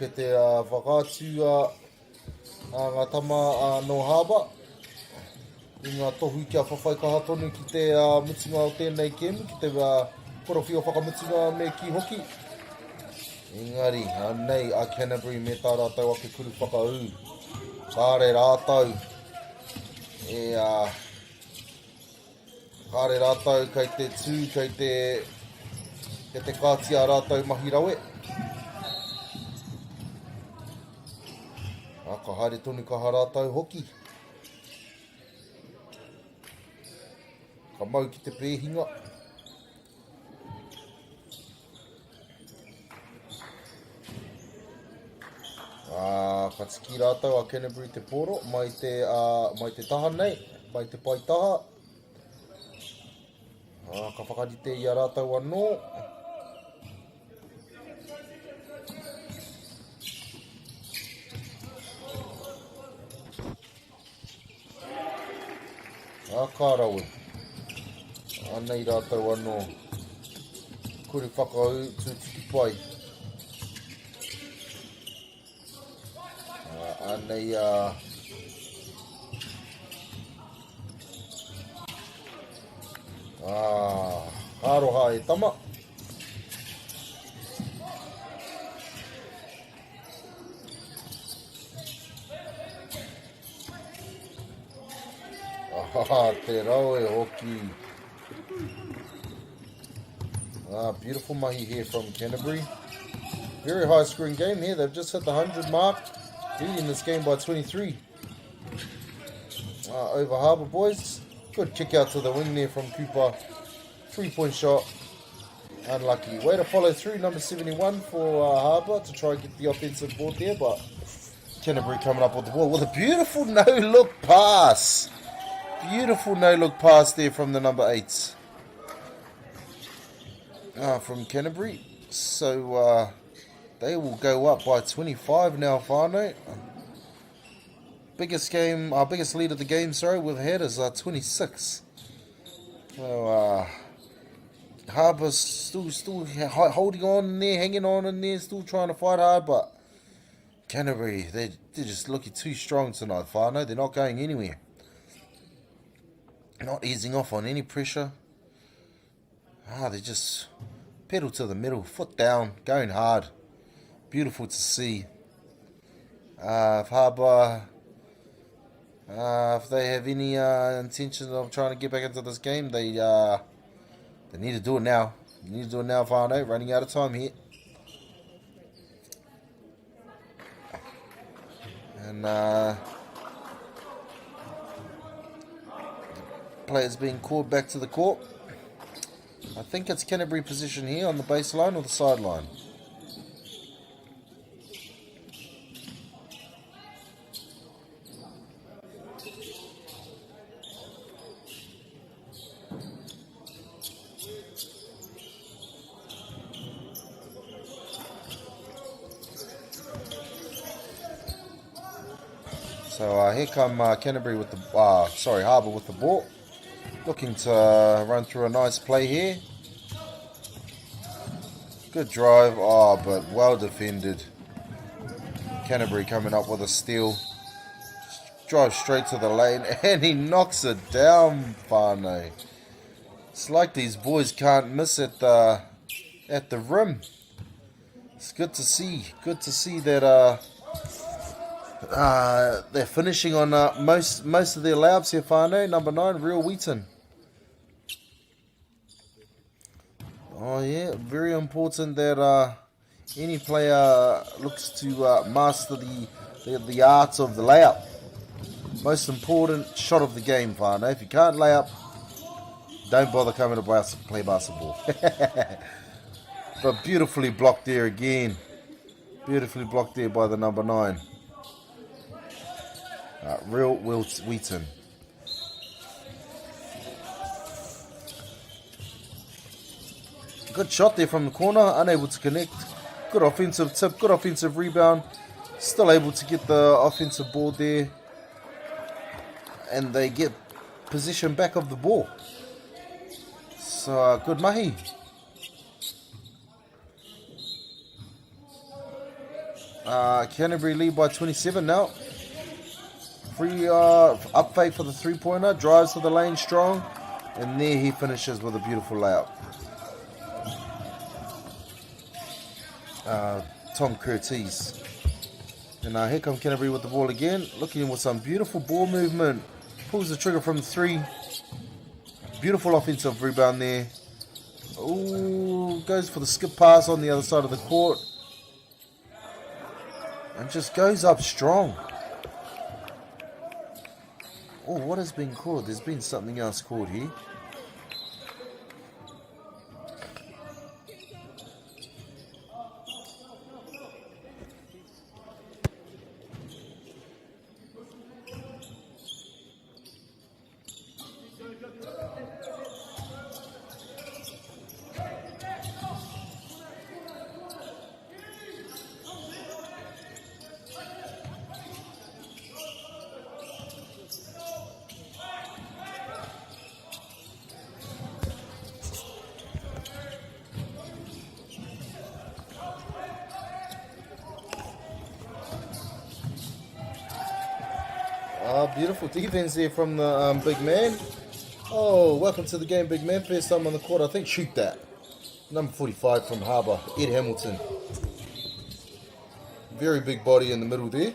Ke te whakātu ngā tama no Harbour. I ngā tohu kia whawhai kaha tonu ki te mutunga o tēnei kēmu, ki te korowhio whakamutunga me ki hoki. Engari, nei a Canterbury me tā rātau ake kuru whakau. Kāre rātau. Kāre rātau kei te tū, kei te kātia rātau mahi rawe. Ka haere tonu ka harātau hoki. Ka mau ki te pēhinga. Ka tiki rātau a Canterbury te pōro, mai te taha nei, mai te pai taha. Ka whakarite I a rātau anō. Kārawe. Anei rātau anō. Kuri whakau tūtiki pai. Anei Aroha e tama. Te rau e hoki. Beautiful mahi here from Canterbury. Very high scoring game here. They've just hit the 100 mark. Leading this game by 23. Over Harbour boys. Good kick out to the wing there from Cooper. 3-point shot. Unlucky. Way to follow through, number 71 for Harbour to try and get the offensive board there, but Canterbury coming up with the ball with a beautiful no-look pass. Beautiful no-look pass there from the number 8. From Canterbury. So they will go up by 25 now, whānau. Biggest lead of the game, we've had is 26. So Harbour's still holding on in there, hanging on in there, still trying to fight hard, but Canterbury, they're just looking too strong tonight, whānau. They're not going anywhere. Not easing off on any pressure. They just pedal to the middle, foot down, going hard. Beautiful to see. If Harbour, if they have any intention of trying to get back into this game, they need to do it now. They need to do it now, whānau. Running out of time here. And players being called back to the court. I think it's Canterbury position here on the baseline or the sideline. So here come Canterbury with the, Harbour with the ball. Looking to run through a nice play here. Good drive, but well defended. Canterbury coming up with a steal. Drives straight to the lane and he knocks it down, whānau. It's like these boys can't miss at the rim. It's good to see. Good to see that they're finishing on most of their layups here, whānau. Number 9, Real Wheaton. Oh yeah, very important that any player looks to master the art of the layup. Most important shot of the game, whānau. If you can't lay up, don't bother coming to play basketball. But beautifully blocked there again. Beautifully blocked there by the number 9. Real Wheaton. Good shot there from the corner. Unable to connect. Good offensive tip. Good offensive rebound. Still able to get the offensive board there. And they get possession back of the ball. So good mahi. Canterbury lead by 27 now. Free up fake for the 3-pointer. Drives to the lane strong. And there he finishes with a beautiful layup. Tom Curtis. And here come Canterbury with the ball again. Looking with some beautiful ball movement. Pulls the trigger from the 3. Beautiful offensive rebound there. Ooh, goes for the skip pass on the other side of the court. And just goes up strong. Oh, what has been called? There's been something else called here. Beautiful defense there from the big man. Oh, welcome to the game, big man. First time on the court, I think. Shoot that. Number 45 from Harbour, Ed Hamilton. Very big body in the middle there.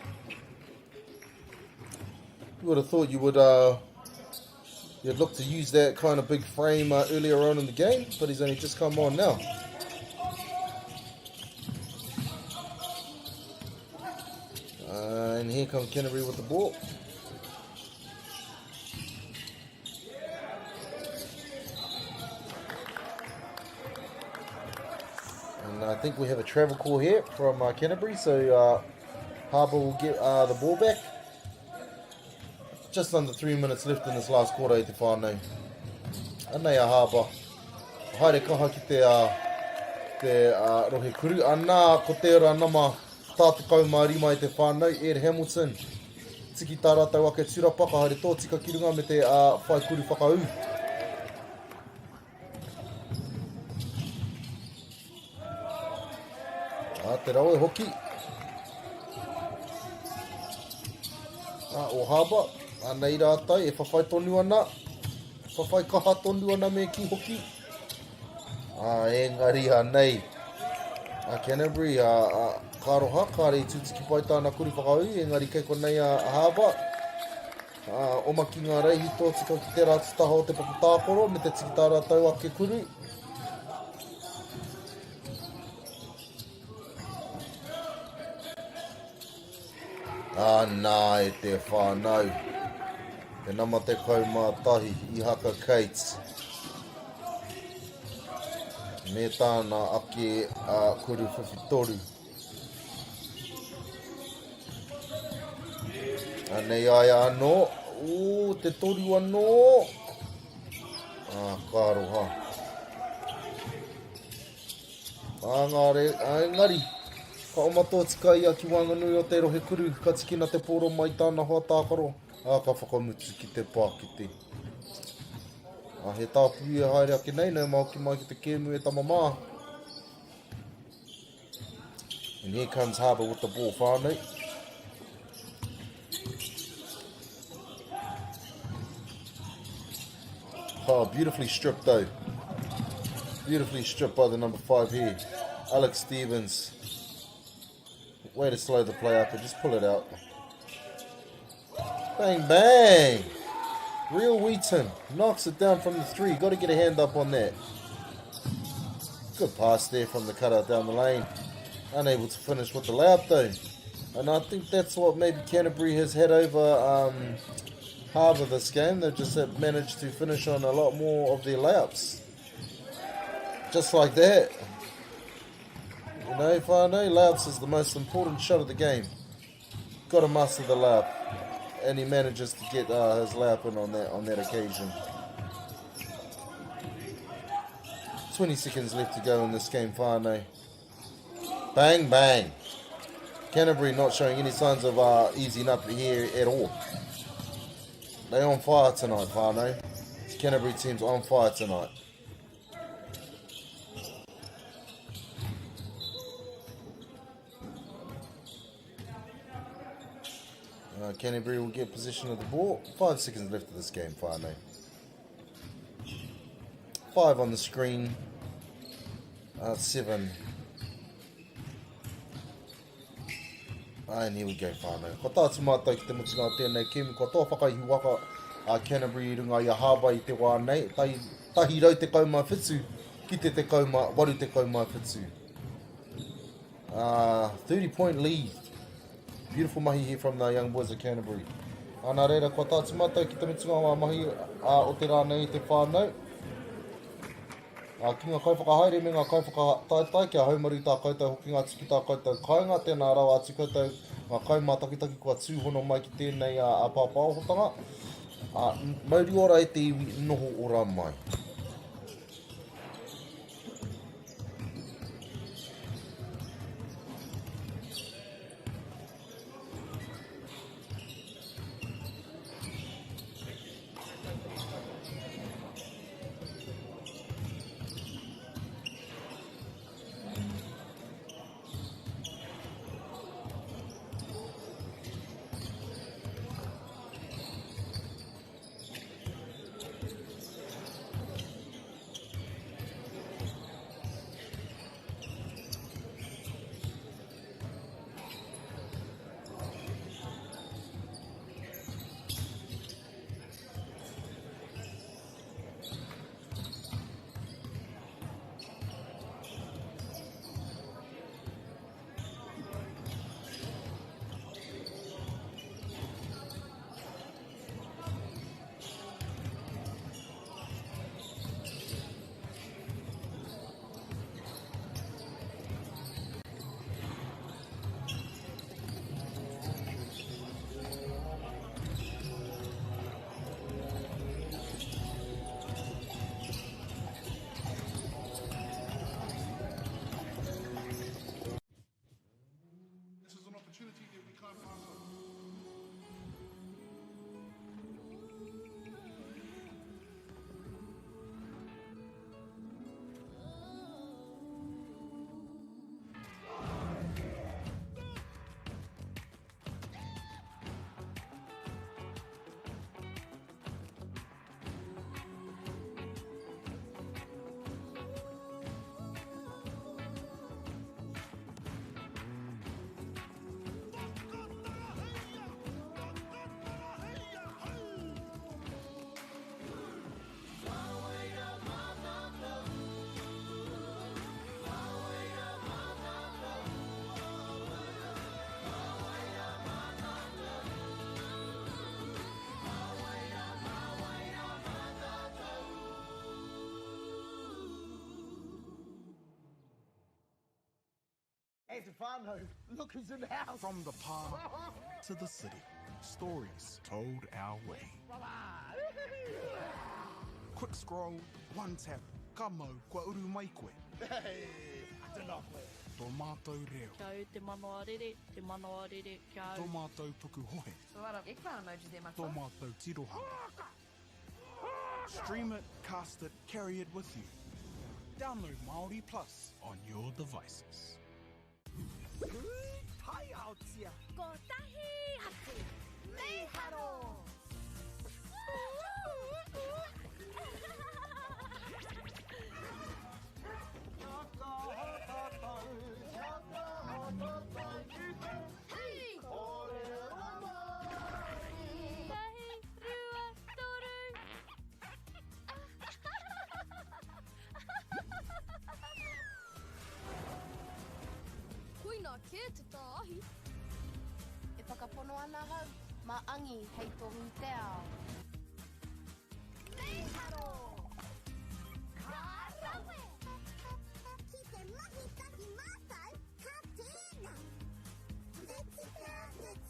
You would have thought you would you'd look to use that kind of big frame earlier on in the game, but he's only just come on now. And here comes Canterbury with the ball. I think we have a travel call here from Canterbury, so Harbour will get the ball back. Just under 3 minutes left in this last quarter, te whānau. Anei a Harbour. Haere kaha ki te rohe kuru. Anā, ko te ora nama tātukau mārima i te whānau, Ed Hamilton. Tiki tā rātau ake turapaka, haere tō tika kirunga me te whai kuru whakau. Te rau e hoki. O Harbour, anei rātai, e whawhai tonu ana. Whawhai kaha tonu ana me ki hoki. Engari anei. Canterbury, kāroha, kāre tūtiki pai tāna kuri whakau, engari kei konei Harbour. Oma ki ngā reihi tō tika ki te rātutaha o te papatākoro, me te tiki tā rātau ake kuru. Nā e te whānau. Te nama te kaumātahi i haka Kates. Me tāna ake kuru whiwhitoru. Anei ai anō. Te toru anō. Kāroha. Engari. Ka o matua tika ia ki wanganui o te rohe kuru, ka tiki na te poro mai tāna hoa tākaro. Ka whakamutu ki te pākite. He tāpui e haere ake nei, nau mau ki mai ki te kēmu e tamamā. And here comes Harbour with the ball, whānau. Oh, beautifully stripped though. Beautifully stripped by the number 5 here. Alex Stevens. Way to slow the play up and just pull it out. Bang, bang. Real Wheaton knocks it down from the 3. Got to get a hand up on that. Good pass there from the cutout down the lane. Unable to finish with the layup though. And I think that's what maybe Canterbury has had over Harbour this game. They've just managed to finish on a lot more of their layups. Just like that. You know, if I know layups is the most important shot of the game. Got to master the layup. And he manages to get his layup in on that occasion. 20 seconds left to go in this game, whānau. Bang, bang. Canterbury not showing any signs of easing up here at all. They're on fire tonight, whānau. This Canterbury team's on fire tonight. Canterbury will get possession of the ball. 5 seconds left of this game, whānau. 5 on the screen. 7. And here we go, whānau. Ko tātu mātou ki te mutunga tēnei kēmu. Ko tō whakaihu waka Canterbury runga i a Harbour i te wā nei. Tahi rau te kaumai whitu ki te waru te kaumai whitu. 30-point lead. Beautiful mahi here from the young boys of Canterbury. Ana reira, ko tātu mātou ki te mutunga wā mahi o te rānei i te whānau. Ki ngā kaiwhakahaere me ngā kaiwhakataitai kia haumaru tā koutou hoki ngā tiki tā koutou kainga tēnā rau atu koutou ngā kaumātakitaki kua tūhono mai ki tēnei pāpāohotanga. Mauri ora e te iwi noho ora mai. Hey, Stefano, look who's in the house. From the park to the city, stories told our way. Quick scroll, one tap. Kamo, kwa uru mai koe. Hey, I don't know. Tō mātou reo. Kia au te manoarere, te manoarere, kia au. Tō mātou puku hohe. So what ek whāna emoji there, Tō Matua. mātou tirohanga. Stream it, cast it, carry it with you. Download MāORI Plus on your devices. Tai out here. Ko tahi atu. Me haro. Hey! Tahi, rua, toru. Kuina ke te tāhi. E whakapono ana hau, maangi hei tohu te ao. Me haro. Ka rawe. Ki te mahi taki mātai, ka tēnā. Te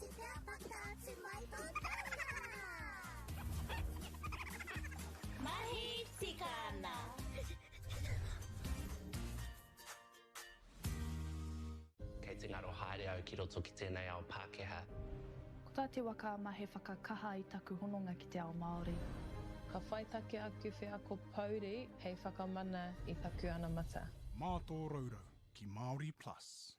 tika, whakaatu mai tō tanga. Mahi tikana. Kei te ngaro haere au ki roto ki tēnei ao Pākehā. Ko tā te waka ma he whakakaha i taku hononga ki te ao Māori. Ka whai take aku whea ko Pauri hei whakamana i taku ana mata. Mā tō raurau ki MāORI Plus.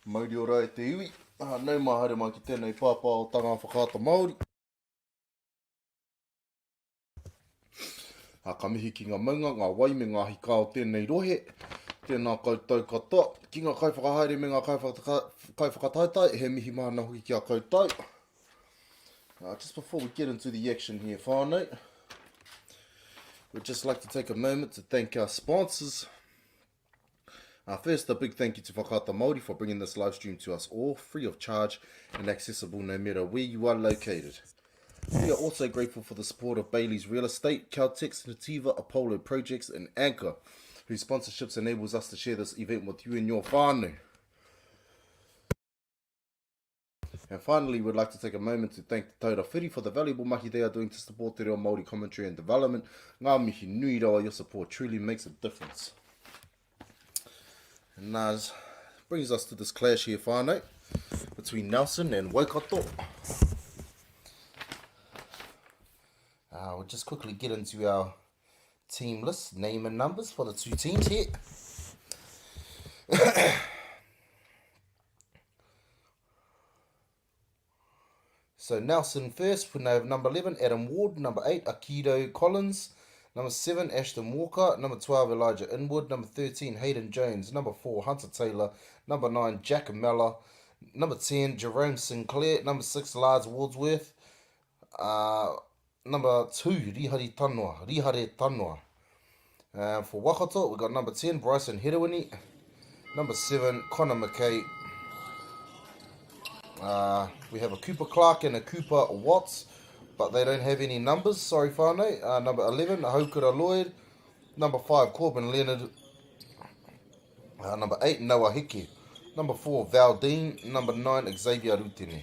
Mauri ora e te iwi. Nei mai haere mai ki tēnei pāpā o tanga whakaata Māori. Ka mihi ki ngā maunga, ngā waime, ngā hika o tēnei rohe. Tēnā koutou katoa. Ki ngā kai whakahaere me ngā kai whakataitai, he mihi mahana hoki ki a koutou. Just before we get into the action here, whānau, we'd just like to take a moment to thank our sponsors. First, a big thank you to Whakaata Māori for bringing this live stream to us all, free of charge and accessible no matter where you are located. We are also grateful for the support of Bailey's Real Estate, Caltex, Nativa, Apollo Projects and Anchor, whose sponsorships enables us to share this event with you and your whānau. And finally, we'd like to take a moment to thank the Taura Whiri for the valuable mahi they are doing to support te reo Māori commentary and development. Ngā mihi nui roa, your support truly makes a difference. And that brings us to this clash here, whānau, between Nelson and Waikato. We'll just quickly get into our team list, name and numbers for the two teams here. So Nelson first, we have number 11, Adam Ward, number 8, Akido Collins, number 7, Ashton Walker, number 12, Elijah Inwood, number 13, Hayden Jones, number 4, Hunter Taylor, number 9, Jack Mella, number 10, Jerome Sinclair, number 6, Lars Wordsworth, number 2, Rihare Tanua. For Waikato, we got number 10, Bryson Hedewini, number 7, Connor McKay. We have a Cooper Clark and a Cooper Watts, but they don't have any numbers, sorry whānau. Number 11, Haukura Lloyd. Number 5, Corbin Leonard. Number 8, Noah Hiki. Number 4, Val Dean. Number 9, Xavier Rutini.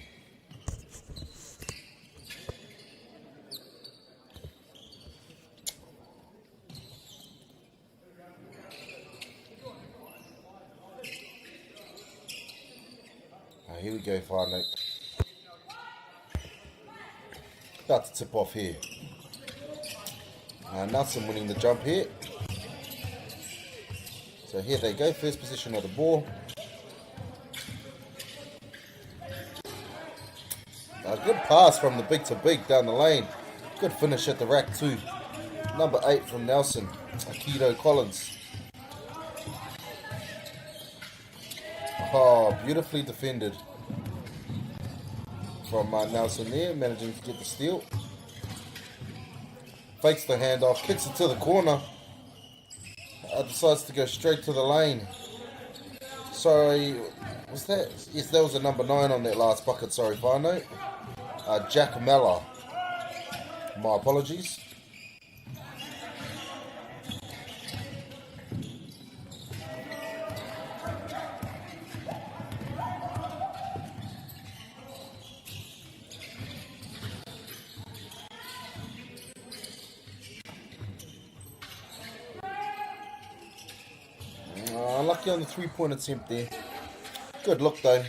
Here we go, whānau. About to tip off here. Nelson winning the jump here. So here they go, first position of the ball. A good pass from the big to big down the lane. Good finish at the rack too. Number 8 from Nelson, Akido Collins. Oh, beautifully defended from Nelson there, managing to get the steal. Fakes the handoff, kicks it to the corner. Decides to go straight to the lane. Sorry, was that? Yes, that was a number 9 on that last bucket, sorry, whānau. Jack Mella. My apologies. Unlucky on the 3-point attempt there. Good look though.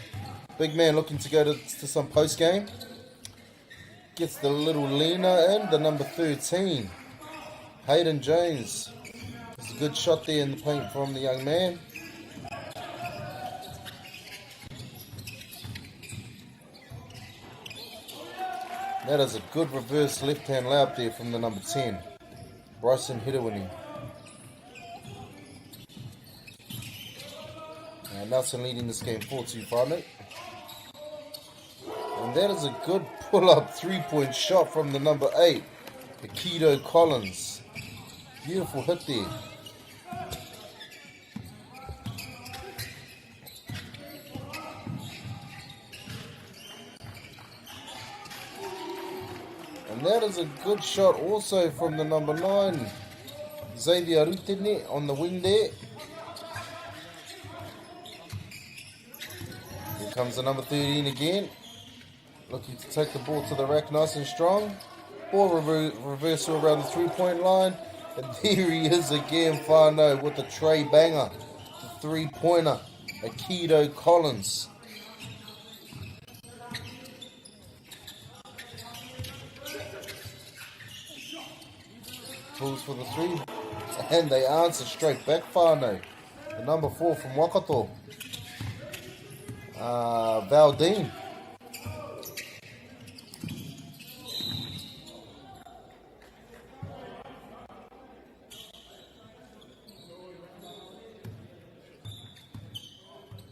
Big man looking to go to some post game. Gets the little leaner in, the number 13. Hayden Jones. It's a good shot there in the paint from the young man. That is a good reverse left-hand layup there from the number 10. Bryson Hedewini. Nelson leading this game 4-2 whānau. And that is a good pull-up 3-point shot from the number 8, Akido Collins. Beautiful hit there. And that is a good shot also from the number 9, Xavier Rutini on the wing there. Here comes the number 13 again. Looking to take the ball to the rack nice and strong. Ball reversal around the 3-point line. And there he is again, whānau, with the tray banger. The 3-pointer, Akido Collins. Pulls for the 3. And they answer straight back, whānau. The number 4 from Waikato. Valdine.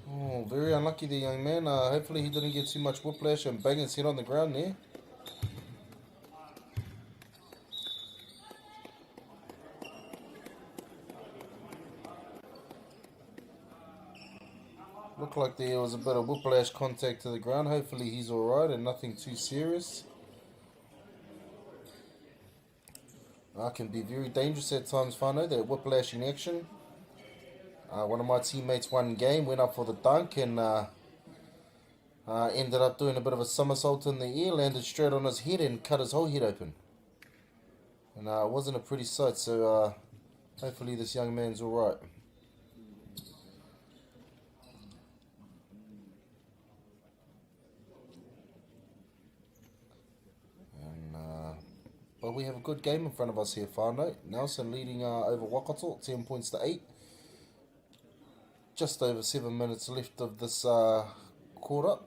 Oh, very unlucky the young man. Hopefully he didn't get too much whiplash and bang his head on the ground there. Looked like there was a bit of whiplash contact to the ground. Hopefully he's alright and nothing too serious. Can be very dangerous at times, whānau, that whiplash in action. One of my teammates one game went up for the dunk and ended up doing a bit of a somersault in the air, landed straight on his head and cut his whole head open. And it wasn't a pretty sight, so hopefully this young man's alright. But we have a good game in front of us here, whānau. Nelson leading over Wakato, 10 points to 8. Just over 7 minutes left of this quarter.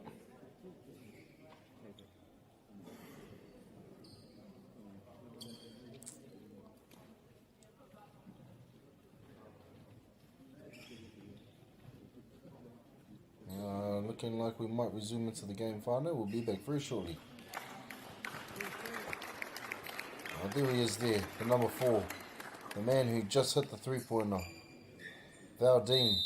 Looking like we might resume into the game, whānau. We'll be back very shortly. Oh, there he is there, the number 4. The man who just hit the 3-pointer. Valdine.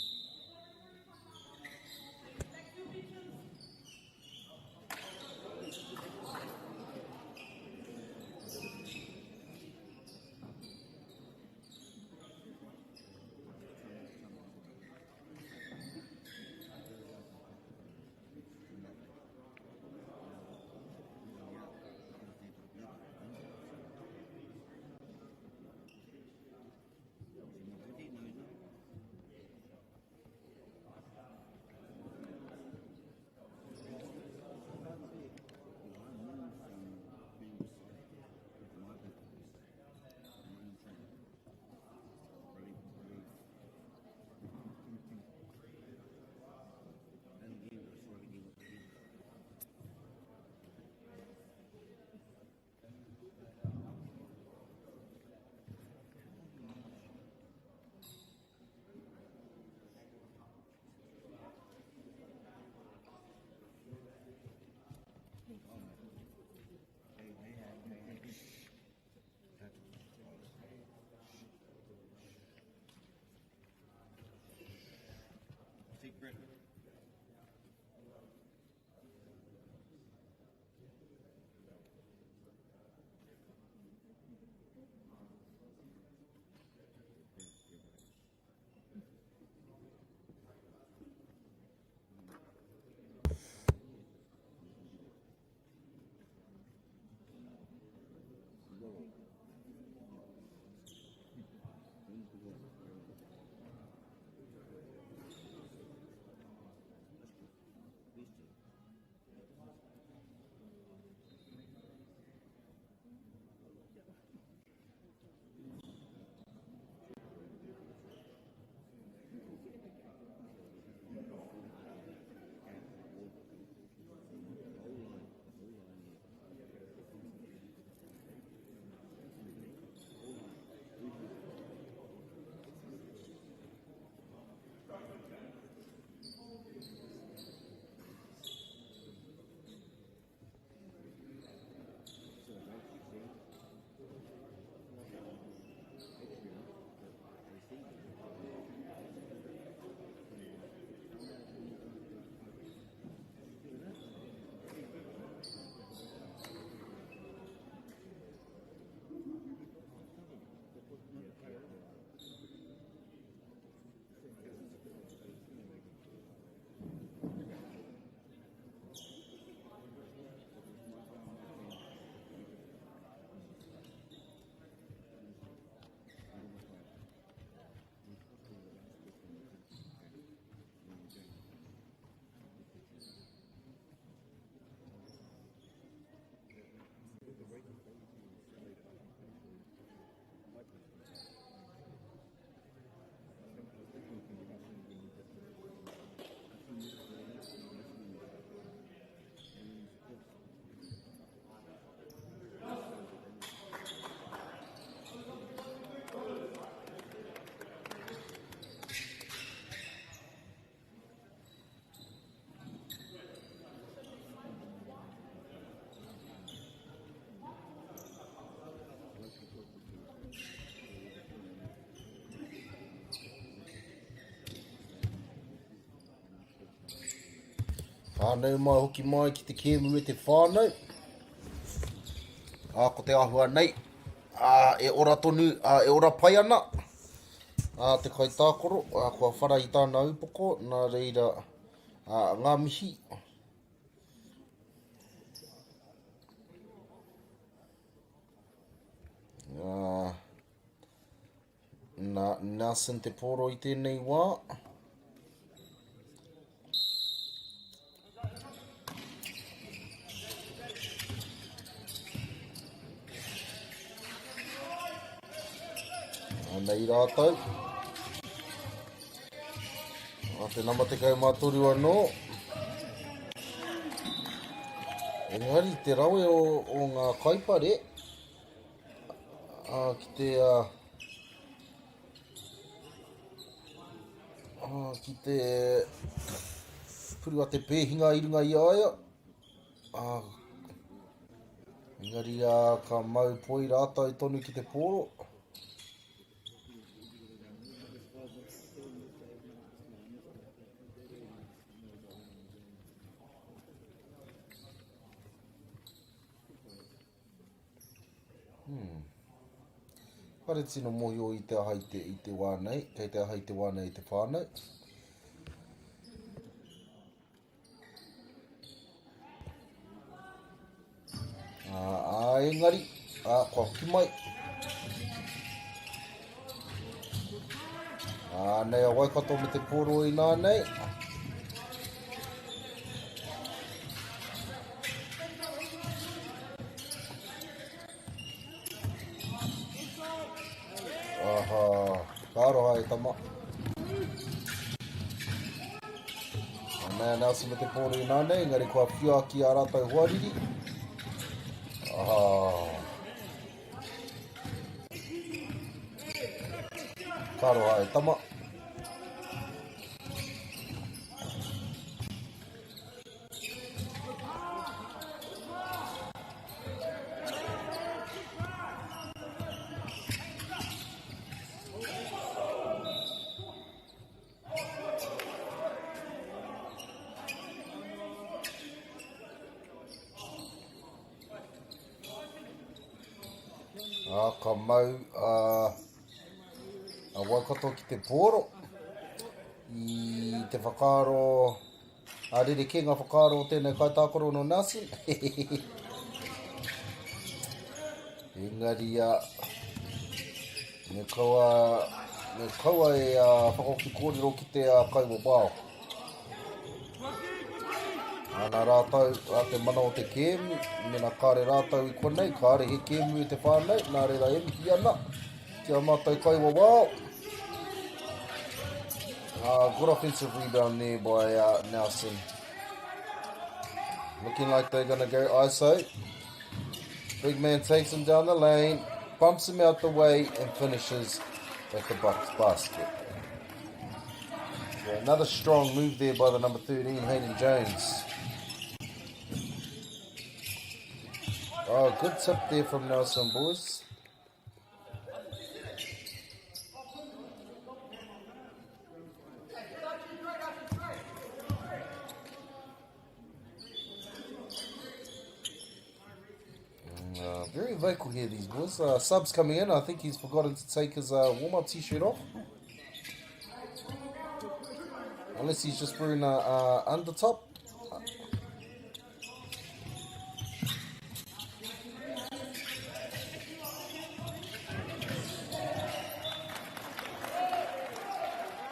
Whānau mai hoki mai ki te kēmu e te whānau. Ko te ahua nei. E ora tonu, e ora pai ana. Te kai tākoro, kua whara i tāna upoko, nā reira ngā mihi. Nā Nelson te poro i tēnei wā. Nei rātou. Te nama te kai mātoru anō. Engari, te rawe o ngā kaipare. Ki te... ki te... Purua te pēhinga i runga i aia. Engari, ka mau poi rātou tonu ki te poro. Pare tino mohi o i te aha i te wānei, kei te aha i te wānei i te whānau. Engari, kua hoki mai. Nei a waikato me te poro i nā nei. Kāroha e tama. Nei Nelson me te poro i nā nei, engari kua whia ki a rātou huariri. Kāroha e tama. Ka mau a waikato ki te poro i te whakaaro rere ke ngā whakaaro o tēnei kaitākoro no Nelson. Engari me kaua e whakoki kōrero ki te kaiwa wāo. Ana rātou, te mana o te kēmu, mena kāre rātou i konei, kāre he kēmu i te whānau, nā reira e mihi ana, kia mātou kaiwa wāo. Good offensive rebound there by Nelson. Looking like they're going to go ISO. Big man takes him down the lane, bumps him out the way, and finishes at the Bucks basket. So another strong move there by the number 13, Hayden Jones. Good tip there from Nelson, boys. Very vocal here, these boys. Subs coming in. I think he's forgotten to take his warm-up t-shirt off. Unless he's just wearing a undertop.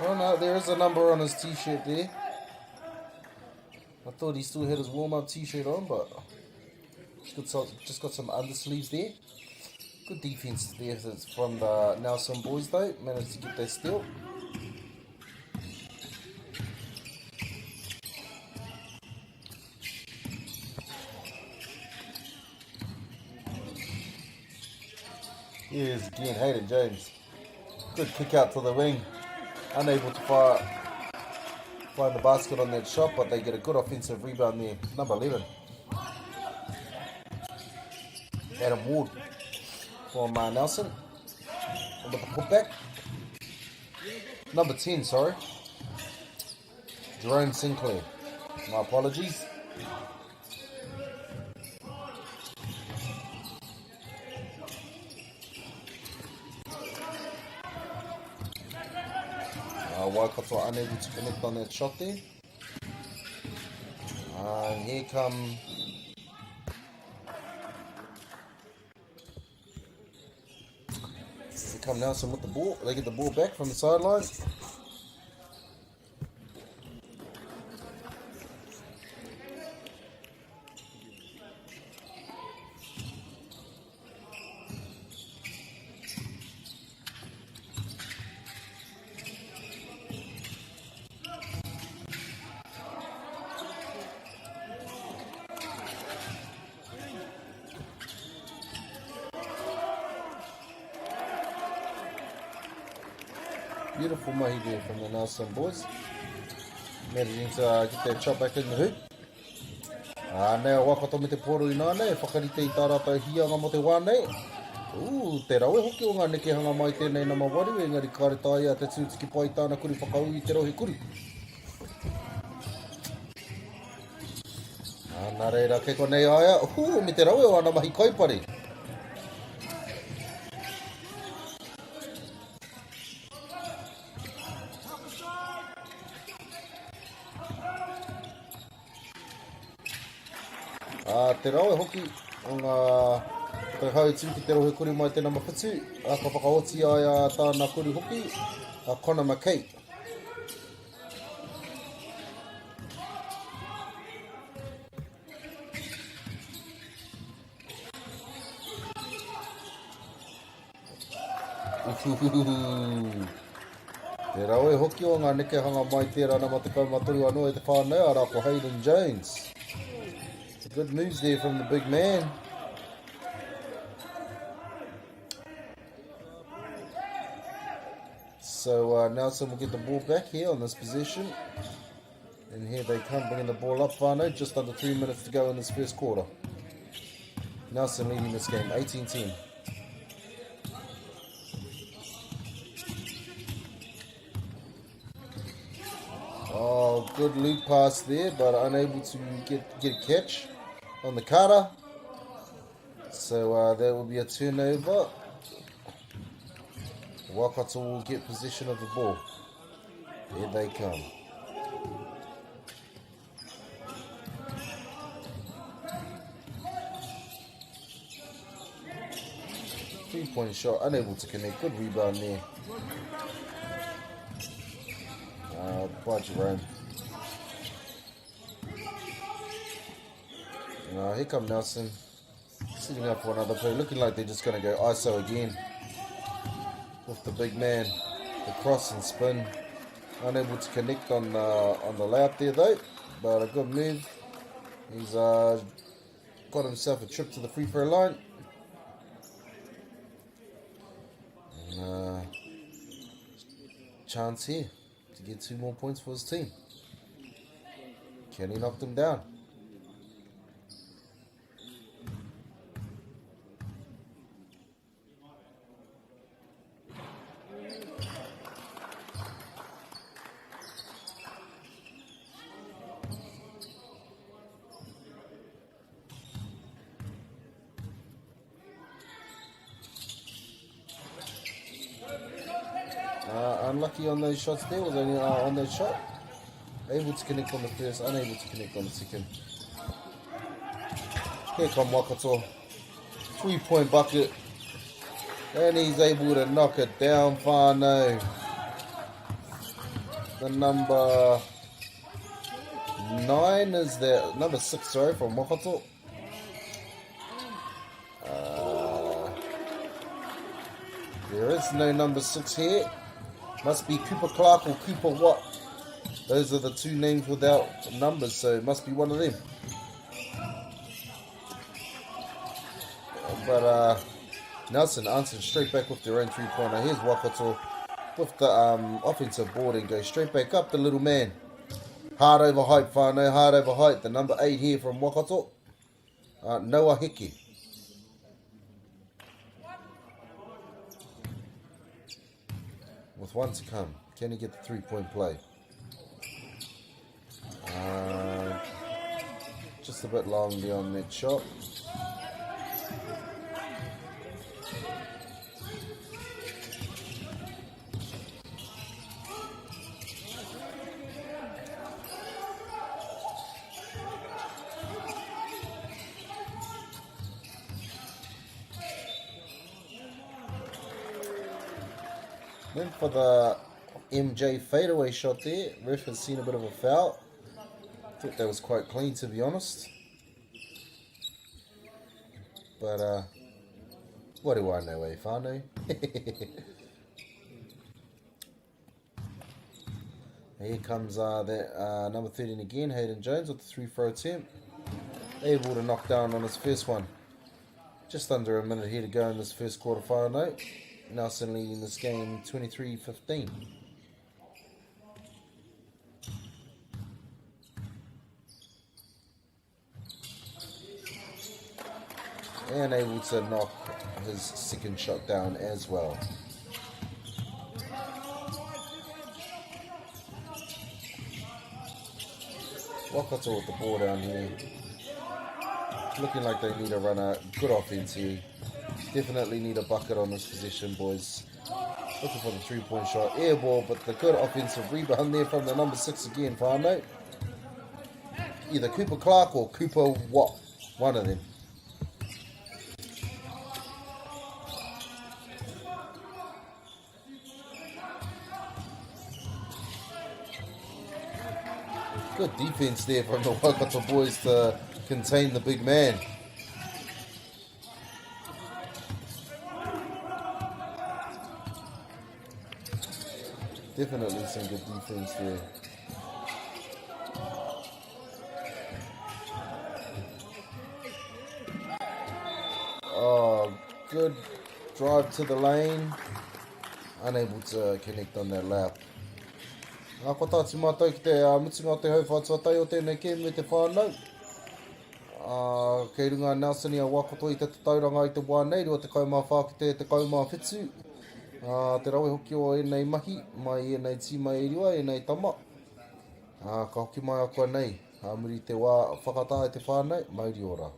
Oh no, there is a number on his t-shirt there. I thought he still had his warm-up t-shirt on, but just got some undersleeves there. Good defense there from the Nelson boys though. Managed to get that steal. Here's again Hayden Jones. Good kick out to the wing. Unable to find the basket on that shot, but they get a good offensive rebound there. Number 11. Adam Ward from Nelson. With the putback. Number 10, sorry. Jerome Sinclair. My apologies. Waikato unable to connect on that shot there. And here come Nelson with the ball. They get the ball back from the sideline. Beautiful mahi there from the Nelson boys. Managing to get that shot back in the hoop. Nea Waikato me te poro I nāne, whakarite I tā rātou hianga mo te wānei. Te rawe hoki o ngā neke hanga mai tēnei na MāORI, engari kāre tāia te tūtiki pai tāna kuri whakau I te rohe kuri. Nā reira, kei konei aia, me te rawe o ana mahi kaipare. Te rawe hoki o ngā te hau tūki te rohe kuri mai tēnā mawhitu, ka whakaoti ai a tāna kuri hoki, a Connor McKay. Te rawe hoki o ngā neke hanga mai tērā na matakau maturi anō e te whānau, a rāko Hayden Jones. Good moves there from the big man. So Nelson will get the ball back here on this possession. And here they come, bringing the ball up, whānau, just under 3 minutes to go in this first quarter. Nelson leading this game, 18-10. Oh, good loop pass there, but unable to get a catch on the Kara. So there will be a turnover. Waikato will get possession of the ball. Here they come. Three-point shot, unable to connect. Good rebound there. By Jerome. Here come Nelson. Sitting up for another play. Looking like they're just going to go ISO again. With the big man. The cross and spin. Unable to connect on the layup there though. But a good move. He's got himself a trip to the free throw line. And, chance here to get 2 more points for his team. Can he knock them down? Unlucky on those shots there, was only on that shot. Able to connect on the first, unable to connect on the second. Here come Waikato. 3-point bucket. And he's able to knock it down, whānau. The number 9 is there, number 6, sorry, from Waikato. There is no number 6 here. Must be Cooper Clark or Cooper Watt. Those are the 2 names without numbers, so it must be one of them. But Nelson answered straight back with their own 3-pointer. Here's Waikato with the offensive board and goes straight back up the little man. Hard over height, whānau, hard over height. The number 8 here from Waikato, Noah Heke. With 1 to come. Can he get the 3-point play? just a bit long there on that shot. Then for the MJ fadeaway shot there, ref has seen a bit of a foul. Thought that was quite clean, to be honest. But what do I know, eh, whānau? Here comes that number 13 again, Hayden Jones with the 3-throw attempt. Able to knock down on his first one. Just under a minute here to go in this first quarter final. Nelson leading this game 23-15. And able to knock his second shot down as well. Waikato with the ball down here. Looking like they need to run a good offense here. Definitely need a bucket on this position, boys. Looking for the 3-point shot. Air ball, but the good offensive rebound there from the number 6 again, whānau. Either Cooper Clark or Cooper Watt. One of them. Good defense there from the Waikato boys to contain the big man. Definitely some good defense there. Oh, good drive to the lane. Unable to connect on that lap. Ngā ko tāti mātou ki te mutinga o te hauwhātuatai o tēnei ke me te whānau. Kei runga Nelson i a Waikato i te tauranga i te wānei, rua te kaumā whākite te kaumā whetsu. Te rawe hoki o enei mahi, mai enei tīma e riwa, enei tama. Ka hoki mai a koa nei, muri te wā whakatā i te whānau, mauri ora.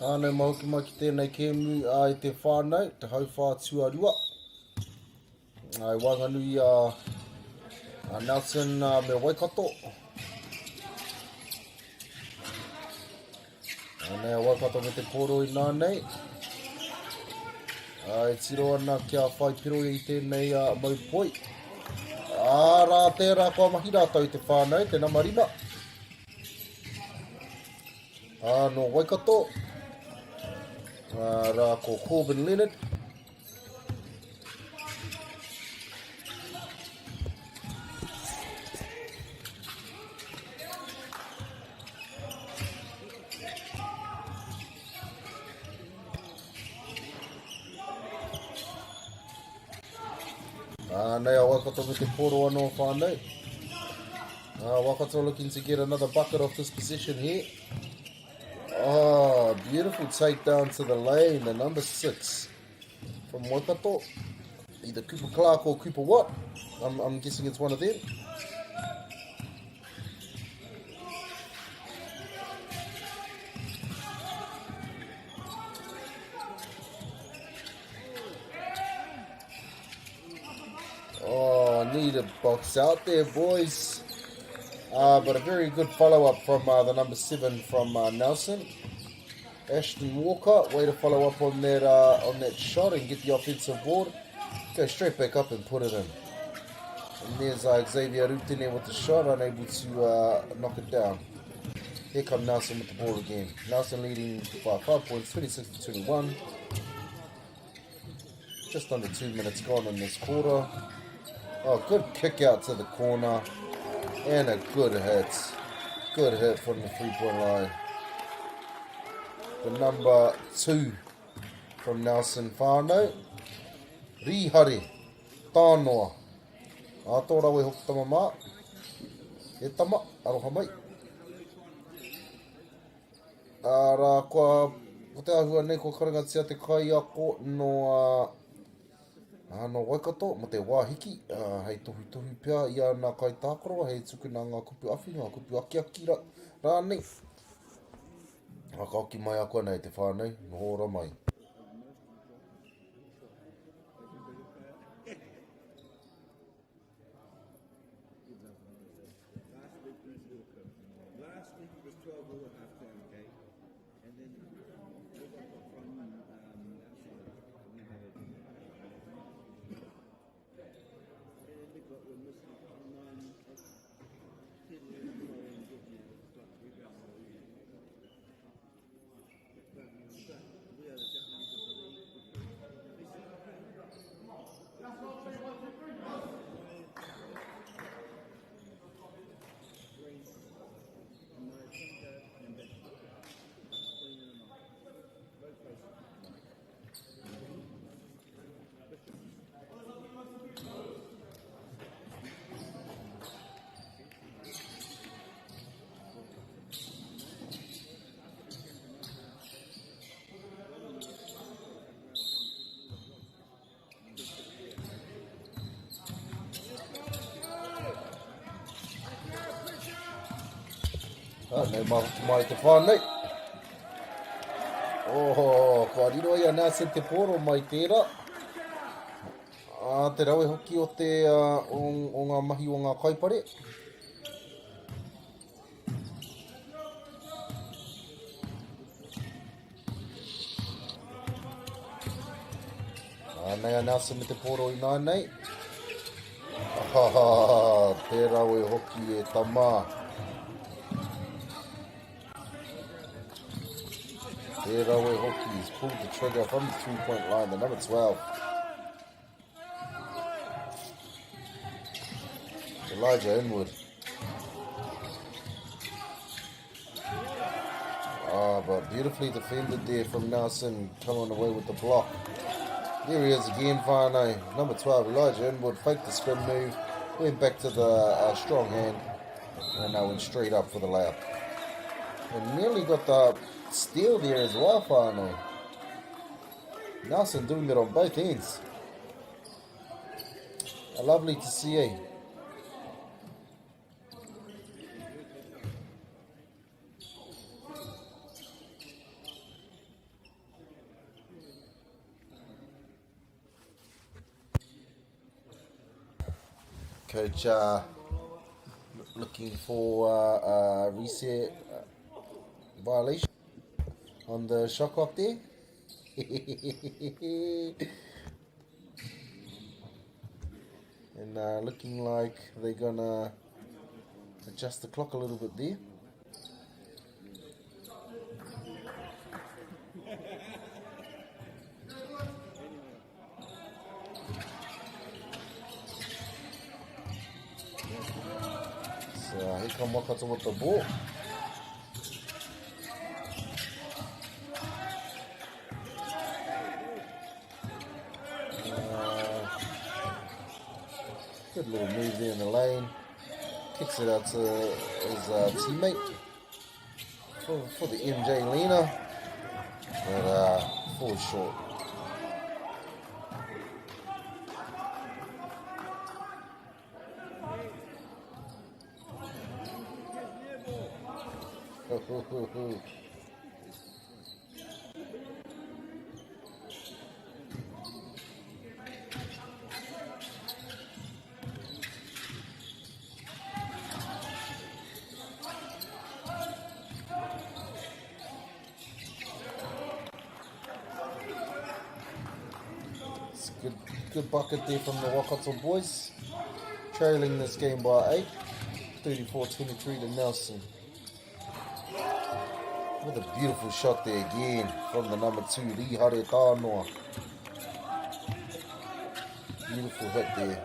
Ānei mahoki mai ki tēnei kēmu i te whānau, te hauwhā tuarua. Ai wanganui a Nelson me Waikato. Ānei a Waikato me te koro i nānei. Ai tiro ana kia whai piro i tēnei maupoi. Rā tērā kua mahi rātou i te whānau, te namarima. No Waikato. Rā ko Corbin Leonard. Nei a Waikato me te poro anō whānau. Waikato looking to get another bucket off this position here. Oh, beautiful takedown to the lane, the number 6 from Waikato. Either Cooper Clark or Cooper Watt. I'm guessing it's one of them. Oh, need a box out there, boys. But a very good follow-up from the number 7 from Nelson. Ashton Walker, way to follow up on that shot and get the offensive board. Go straight back up and put it in. And there's Xavier Rutine with the shot, unable to knock it down. Here comes Nelson with the ball again. Nelson leading by 5 points, 26-21. Just under 2 minutes gone in this quarter. Oh, good kick out to the corner. And a good hit. Good hit from the 3-point line. The number 2 from Nelson whānau. Rihari. Tānoa. Tō rawe hoki tama mā. E tama, aroha mai. Rā kua, ko te ahua nei ko karangatia te kai ako no no Waikato, mo te wāhiki, hei tohu pia i a nā kai tākoro, hei tuku nā ngā kupu awhi, ngā kupu aki rānei. Ka oki mai ako nei te whānau, no hora mai. Nei mai te whānei. Kua riro ia nā se te poro mai tērā. Te rawe hoki o te o ngā mahi o ngā kaipare. Nei a nāse me te poro i nā nei. Te rawe hoki e tamā. Rawe Hockey has pulled the trigger from the 3-point line, the number 12. Elijah Inwood. But beautifully defended there from Nelson, coming away with the block. There he is again, whānau. Number 12, Elijah Inwood, faked the spin move, went back to the strong hand, and went straight up for the layup. And nearly got the steal there as well, whānau. Nelson doing it on both ends. Lovely to see, eh? Coach looking for a reset violation on the shot clock there. And looking like they're gonna adjust the clock a little bit there. Here come Wakato with the ball. Good little move there in the lane. Kicks it out to his teammate for the MJ Lena. But falls short. Good bucket there from the Waikato boys. Trailing this game by 8. 34-23 to Nelson. What a beautiful shot there again from the number 2, Rihare Tānoa. Beautiful hit there.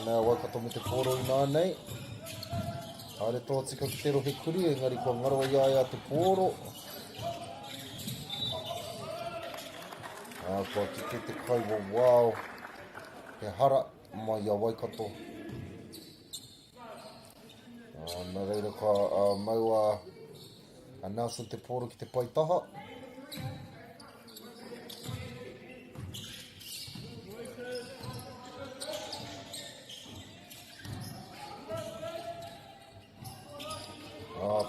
Now Waikato me te koro I nānei. Haere tō tika ki te rohe kuri, engari kua ngaroa iaia te pōro. Kua ki te kaiwa, wow. He hara mai a Waikato. Nā reira ka maua a Nelson te pōro ki te paitaha.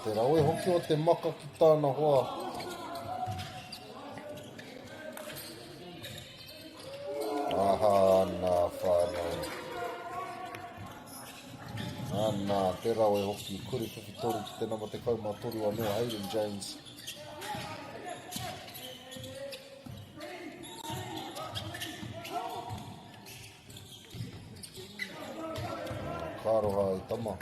Te rawe hoki o te maka ki tāna hoa. Aha, nā whānau. Nā, te rawe hoki. Kuri whiwhi tori ki te nama te kaumā Porirua nea Hayden James. Kāroha I tama.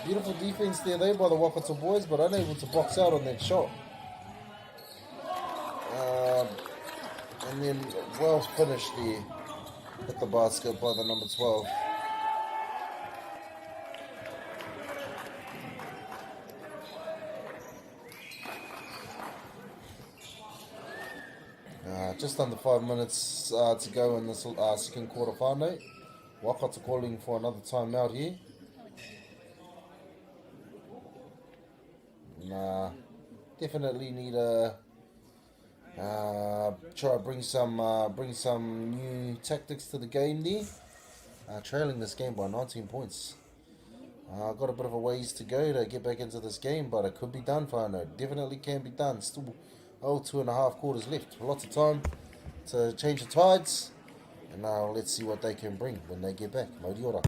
Beautiful defense there by the Waikato boys, but unable to box out on that shot. And then well finished there at the basket by the number 12. Just under 5 minutes to go in this second quarter whānau. Waikato calling for another timeout here. Definitely need to try to bring some new tactics to the game there. Trailing this game by 19 points. Got a bit of a ways to go to get back into this game, but it could be done, whānau. Definitely can be done. Still 2.5 quarters left. Lots of time to change the tides. And now let's see what they can bring when they get back. Moriora.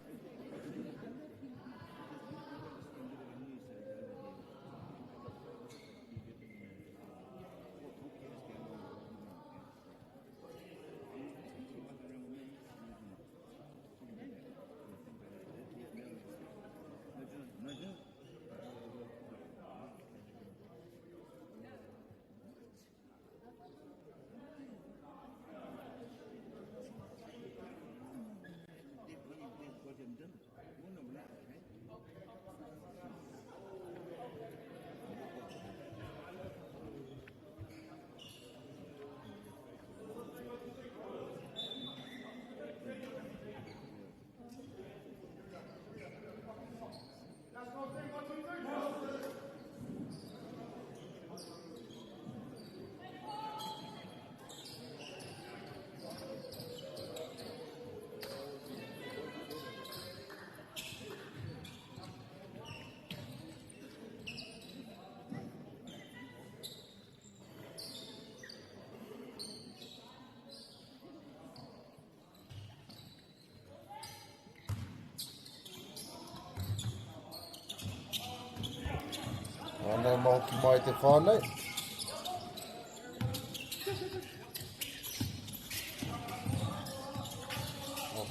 Anei mahoki mai te whānau.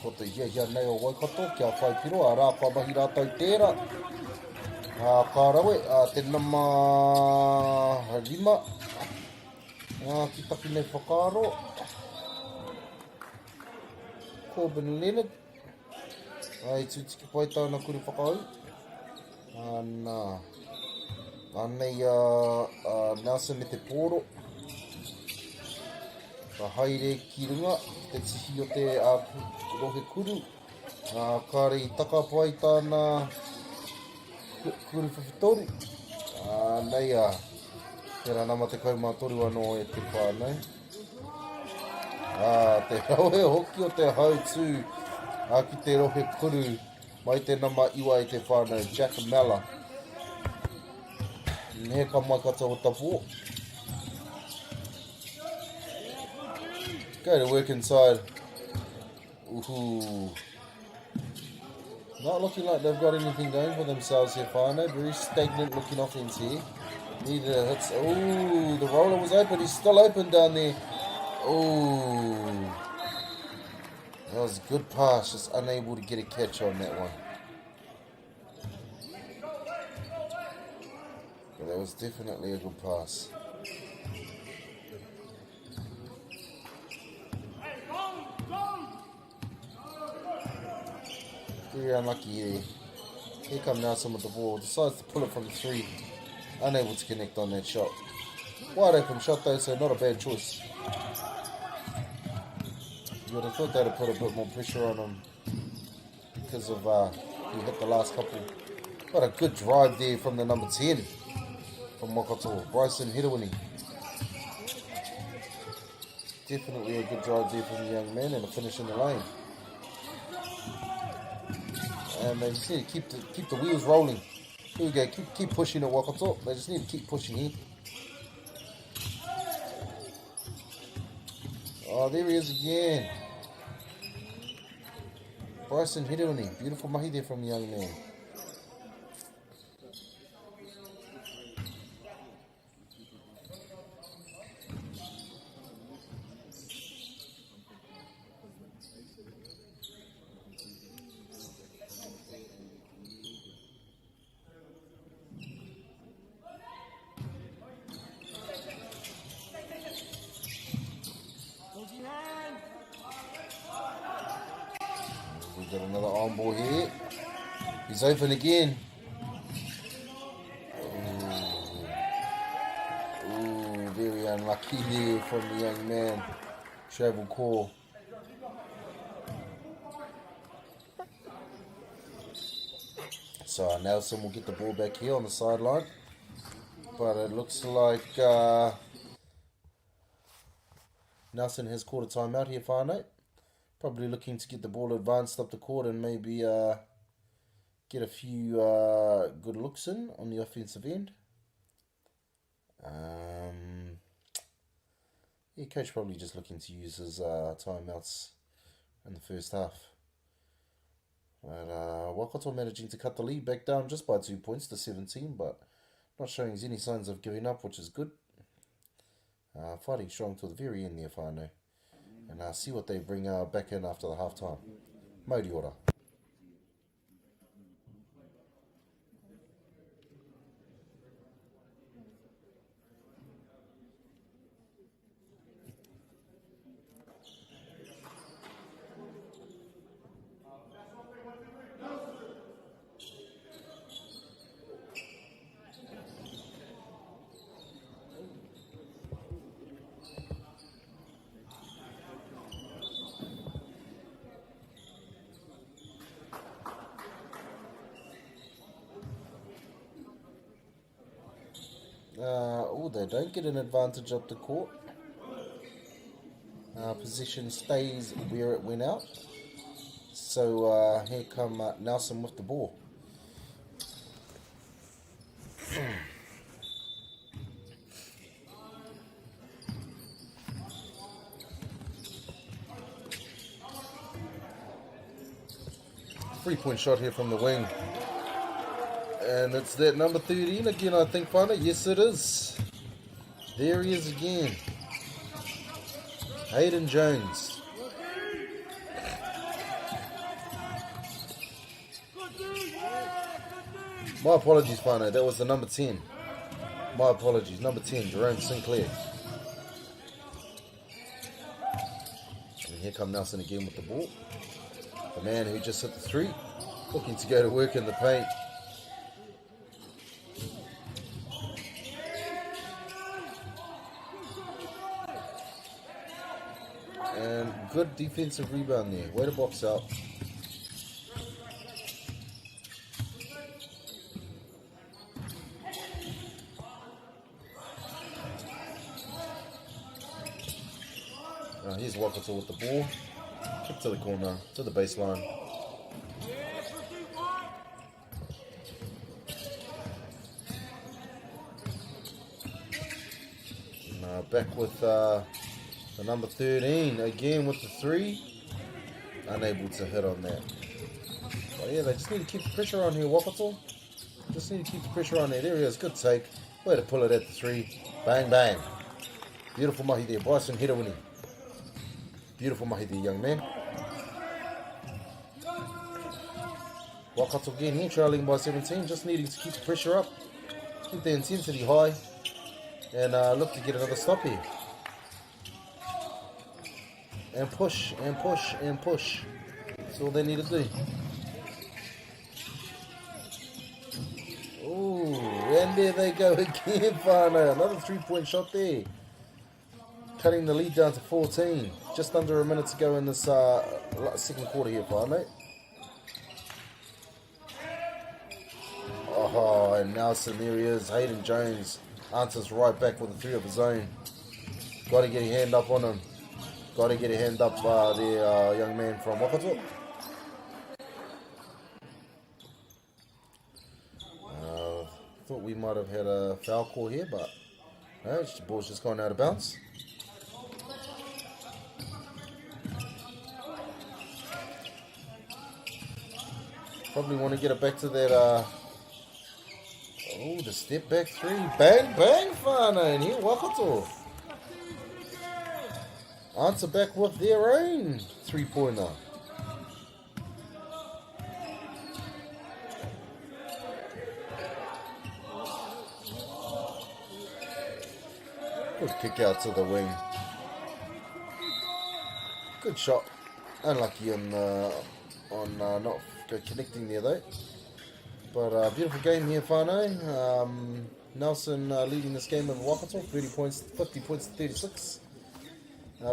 ko te hia nei o Waikato, kia whai piro, a rāpa mahi rātou tērā. Ka rawe, te nama 5. Ki taki nei whakaro. Corbin Leonard. I tūtiki pai tāna kuri whakau. Anei Nelson me te pōro. Ka haere ki runga, te tihi o te rohe kuru. Ka rei taka pai tāna kuri whawhitoru. Nei tērā nama te kaumātoru anō e te whānei. Te rawe hoki o te hautū ki te rohe kuru mai te nama iwa e te whānei, Jack Mella. He ka mai kata o tapo. Go to work inside. Ooh. Not looking like they've got anything going for themselves here, whānei. Very stagnant looking offense here. Needed a hit. Ooh, the roller was open. He's still open down there. Ooh. That was a good pass. Just unable to get a catch on that one. But that was definitely a good pass. Very unlucky here. Here come Nelson with the ball. Decides to pull it from 3. Unable to connect on that shot. Wide open shot though, so not a bad choice. You would have thought that would put a bit more pressure on him because of he hit the last couple. What a good drive there from the number 10 from Waikato, Bryson Hirawini. Definitely a good drive there from the young man and a finish in the lane. And they just need to keep the wheels rolling. Here we go, keep pushing at Waikato. They just need to keep pushing here. Oh, there he is again. Bryson Hirawini. Beautiful mahi there from the young man. We've got another on ball here. He's open again. Ooh, very unlucky there from the young man. Travel call. So Nelson will get the ball back here on the sideline. But it looks like Nelson has called a timeout here, whānei. Probably looking to get the ball advanced up the court and maybe get a few good looks in on the offensive end. Yeah, coach probably just looking to use his timeouts in the first half. But Waikato managing to cut the lead back down just by 2 points to 17, but not showing any signs of giving up, which is good. Fighting strong till the very end there, whānei. And see what they bring back in after the half-time. Mauri ora. They don't get an advantage up the court. Position stays where it went out. So here come Nelson with the ball. Three-point shot here from the wing. And it's that number 13 again, I think, whānei. Yes, it is. There he is again. Hayden Jones. My apologies, whānau. That was the number 10. My apologies. Number 10, Jerome Sinclair. And here come Nelson again with the ball. The man who just hit the 3. Looking to go to work in the paint. And good defensive rebound there. Way to box out. Here's Waikato with the ball. Kick to the corner, to the baseline. And, back with the number 13 again with the 3. Unable to hit on that. But yeah, they just need to keep the pressure on here, Waikato. Just need to keep the pressure on there. There he is, good take. Way to pull it at the 3. Bang, bang. Beautiful mahi there, Bryson Hedawini. Beautiful mahi there, young man. Waikato again here, trailing by 17, just needing to keep the pressure up, keep the intensity high, and look to get another stop here. And push, and push, and push. That's all they need to do. Ooh, and there they go again, whānau. Another 3-point shot there. Cutting the lead down to 14. Just under a minute to go in this second quarter here, whānau. Oh, and Nelson, there he is. Hayden Jones answers right back with a 3 of his own. Got to get a hand up on him. Got to get a hand up there, young man from Waikato. Thought we might have had a foul call here, but no, the ball's just gone out of bounds. Probably want to get it back to that, oh, the step back 3. Bang, bang, whānau. And here, Waikato. Answer back with their own 3-pointer. Good kick out to the wing. Good shot. Unlucky on not connecting there though. But beautiful game here, whānau. Nelson leading this game of Waikato, 50 points to 36.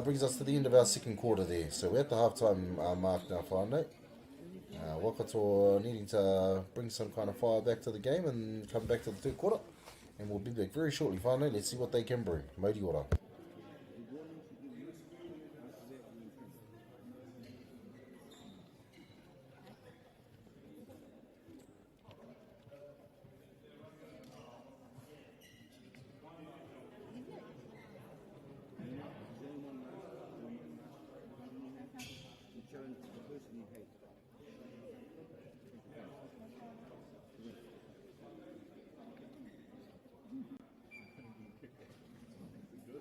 Brings us to the end of our second quarter there. So we're at the halftime mark now, whānau. Waikato needing to bring some kind of fire back to the game and come back to the third quarter. And we'll be back very shortly, whānau. Let's see what they can bring. Mōriora. Good.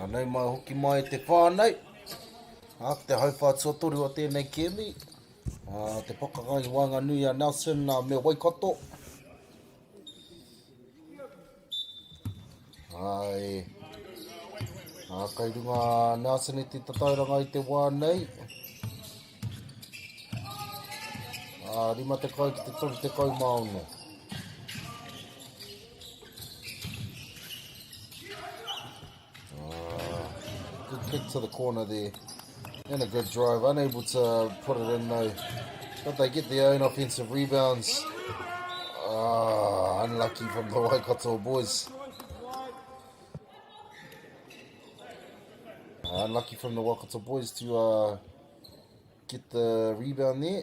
Anei mai hoki mai te whānei. Te hauwhātua tori o tēnei Kemi. Te whakarangi wanga nui a Nelson me Waikato. Ai. Kei runga Nelson e te tatauranga i te wānei. Rima te kai ki te tori te kau maono. Good kick to the corner there. And a good drive. Unable to put it in though. But they get their own offensive rebounds. Unlucky from the Waikato boys. Unlucky from the Waikato boys to get the rebound there.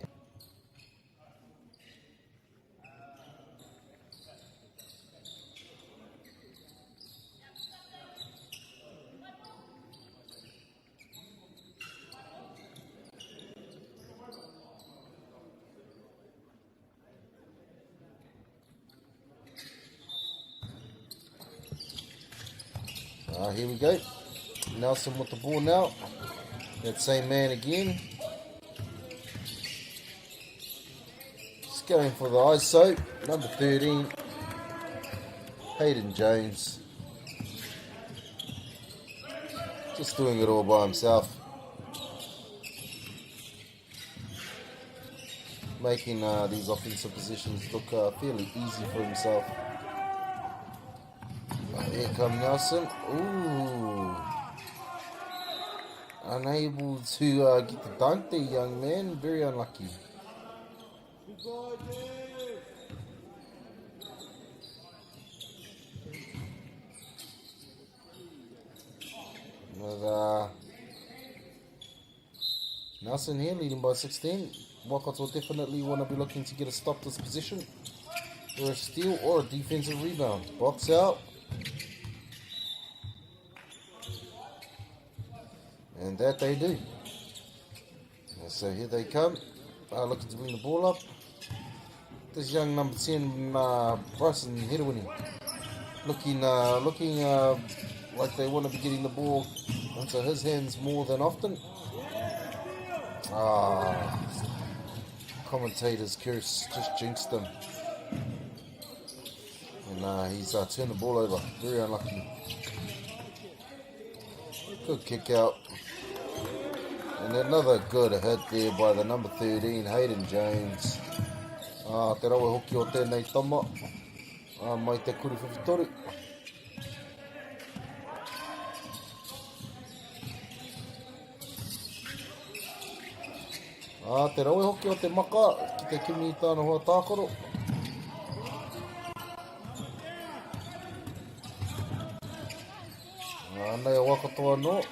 Here we go. Nelson with the ball now. That same man again. Just going for the ISO. Number 13. Hayden Jones. Just doing it all by himself. Making these offensive positions look fairly easy for himself. Here come Nelson. Ooh. Unable to get the dunk there, young man. Very unlucky. But Nelson here leading by 16. Wildcats will definitely want to be looking to get a stop this position. Or a steal or a defensive rebound. Box out. And that they do. So here they come. Looking to bring the ball up. This young number 10, Bryson Hedewini. Looking like they want to be getting the ball into his hands more than often. Commentator's curse just jinxed him. And he's turned the ball over. Very unlucky. Good kick out. And another good hit there by the number 13, Hayden Jones. Te rawe hoki o tēnei tama. Mai te kuri whiwhitori. Te rawe hoki o te maka ki te kimi i tāna hoa tākoro. Nei a Waikato anō.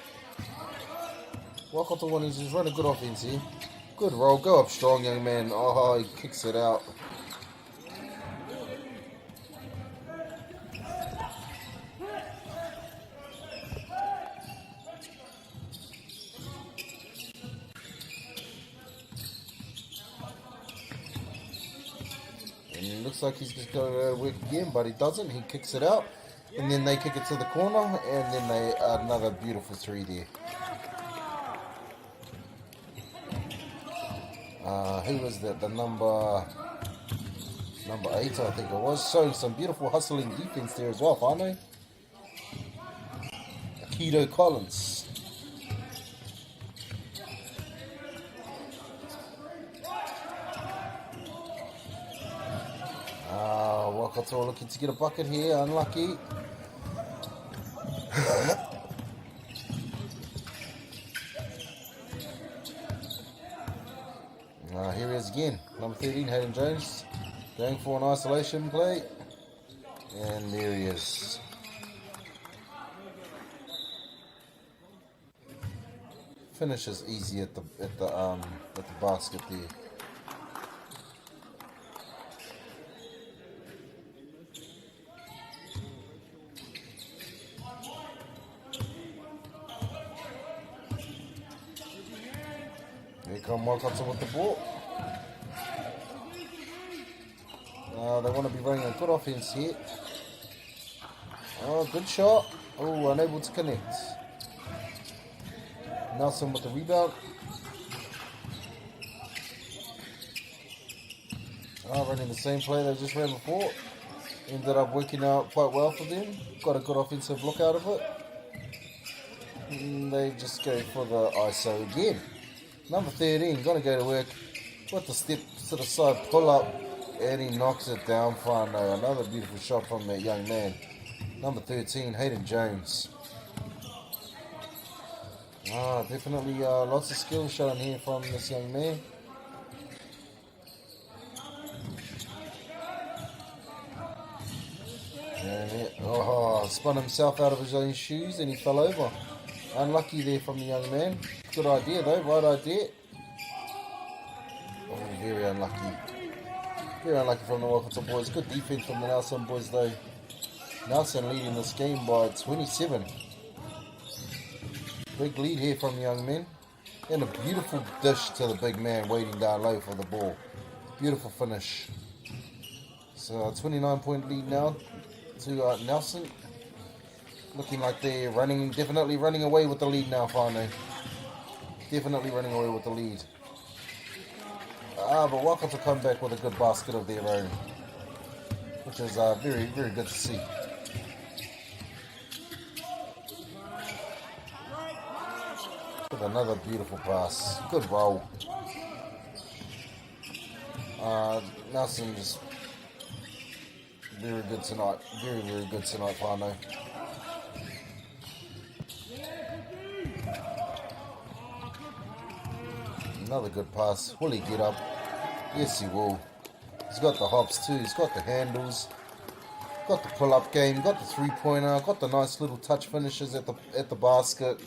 Waikato one is just running good offense here. Good roll, go up strong, young man. He kicks it out. And it looks like he's just going to work again, but he doesn't. He kicks it out. And then they kick it to the corner, and then they another beautiful three there. Who was that? The number 8, I think it was. Showing some beautiful hustling defense there as well, Whānau. Akido Collins. Waikato looking to get a bucket here, unlucky. Here he is again, number 13, Hayden Jones, going for an isolation play, and there he is. Finishes easy at the basket there. Here come Waikato with the ball. They want to be running a good offense here. Good shot. Unable to connect. Nelson with the rebound. Running the same play they just ran before. Ended up working out quite well for them. Got a good offensive look out of it. And they just go for the ISO again. Number 13, gonna go to work with the step to the side pull up, and he knocks it down whānau. Another beautiful shot from that young man. Number 13, Hayden Jones. Definitely lots of skill shown here from this young man. And spun himself out of his own shoes and he fell over. Unlucky there from the young man. Good idea though, right idea. Very unlucky. Very unlucky from the Waikato boys. Good defense from the Nelson boys though. Nelson leading this game by 27. Big lead here from the young men. And a beautiful dish to the big man waiting down low for the ball. Beautiful finish. So a 29-point lead now to Nelson. Looking like they're definitely running away with the lead now, finally. Definitely running away with the lead. But Waikato come back with a good basket of their own, which is very, very good to see. With another beautiful pass. Good roll. Nelson just very good tonight. Very, very good tonight, whānau. Another good pass. Will he get up? Yes, he will. He's got the hops too. He's got the handles. Got the pull-up game. Got the three-pointer. Got the nice little touch finishes at the basket.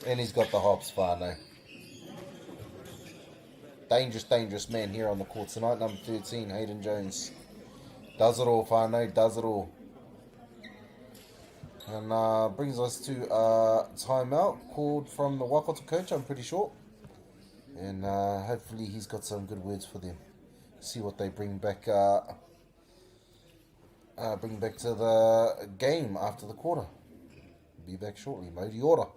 And he's got the hops, whānau. Dangerous, dangerous man here on the court tonight. Number 13, Hayden Jones. Does it all, whānau. Does it all. And brings us to timeout called from the Waikato coach, I'm pretty sure. And hopefully he's got some good words for them. See what they bring back to the game after the quarter. Be back shortly. MāORI.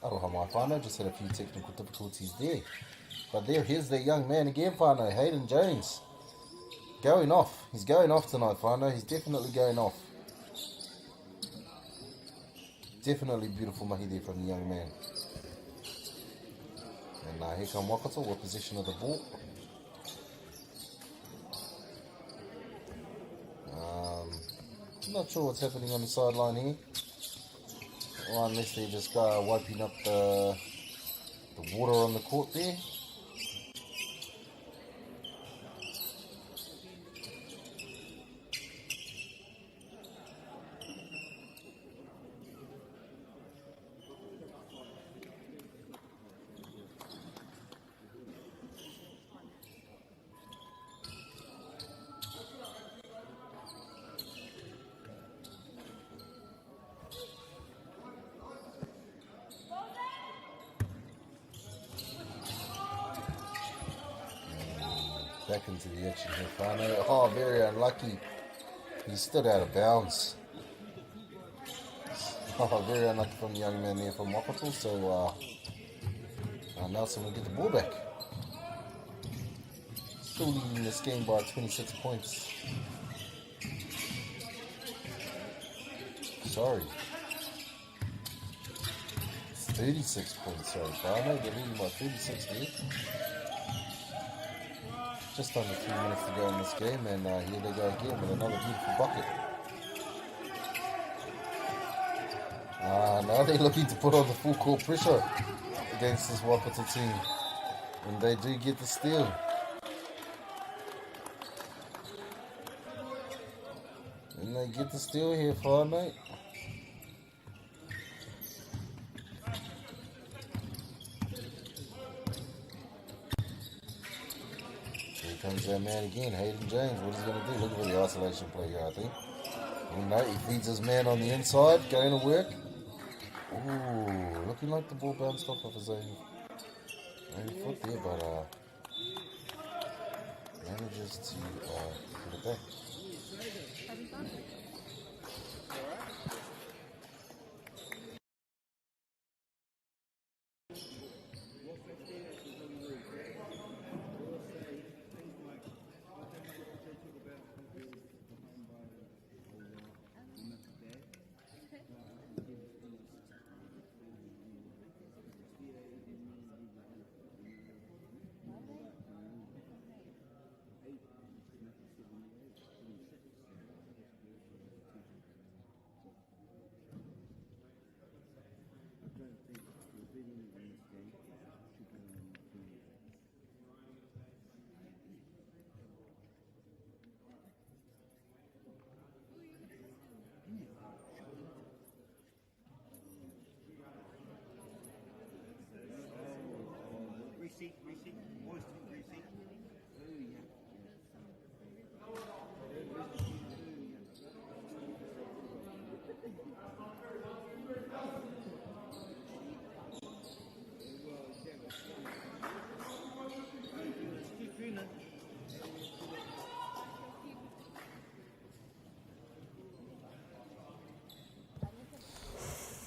Aloha mai whānau, just had a few technical difficulties there. But here's the young man again, whānau, Hayden Jones. Going off. He's going off tonight, whānau. He's definitely going off. Definitely beautiful mahi there from the young man. And here come Wakato with possession of the ball. Not sure what's happening on the sideline here. Or unless they're just wiping up the water on the court there. Back into the action here, Fano. Oh, very unlucky. He stood out of bounds. Oh, very unlucky from the young man there from Wakato. So, Nelson will get the ball back. Still leading this game by 26 points. Sorry. It's 36 points, sorry. Fano, they're leading by 36 here. Just under 3 minutes to go in this game, and here they go again with another beautiful bucket. Now they're looking to put on the full court pressure against this Waikato team, and they do get the steal. And they get the steal here, Fire. Comes that man again, Hayden James. What is he going to do? Look for the isolation play here, I think. Oh no, he feeds his man on the inside, going to work. Ooh, looking like the ball bounced off of his own foot there, but manages to put it back.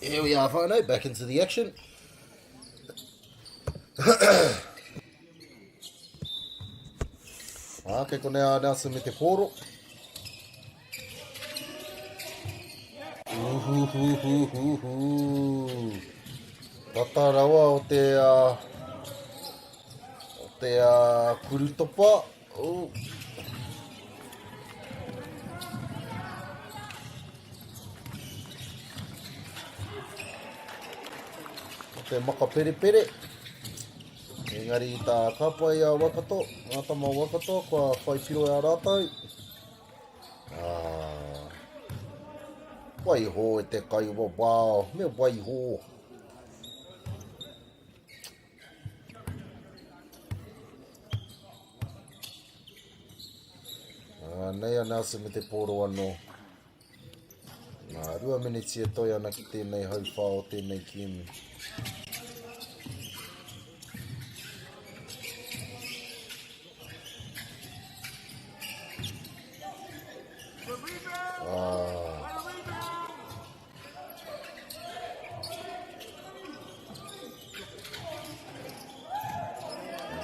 Here we are, Fino, back into the action. Ke konea Nelson me te poro. Tata rawa o te kuritopa. Te maka pere pere. Engari tā kapai a Waikato, ngātama Waikato, kua whai piro a rātou. Waiho e te kaiwa, wow, me waiho. Nei a Nelson me te poro anō. Nā, 2 minutes e toi ana ki tēnei hauwha o tēnei kimi.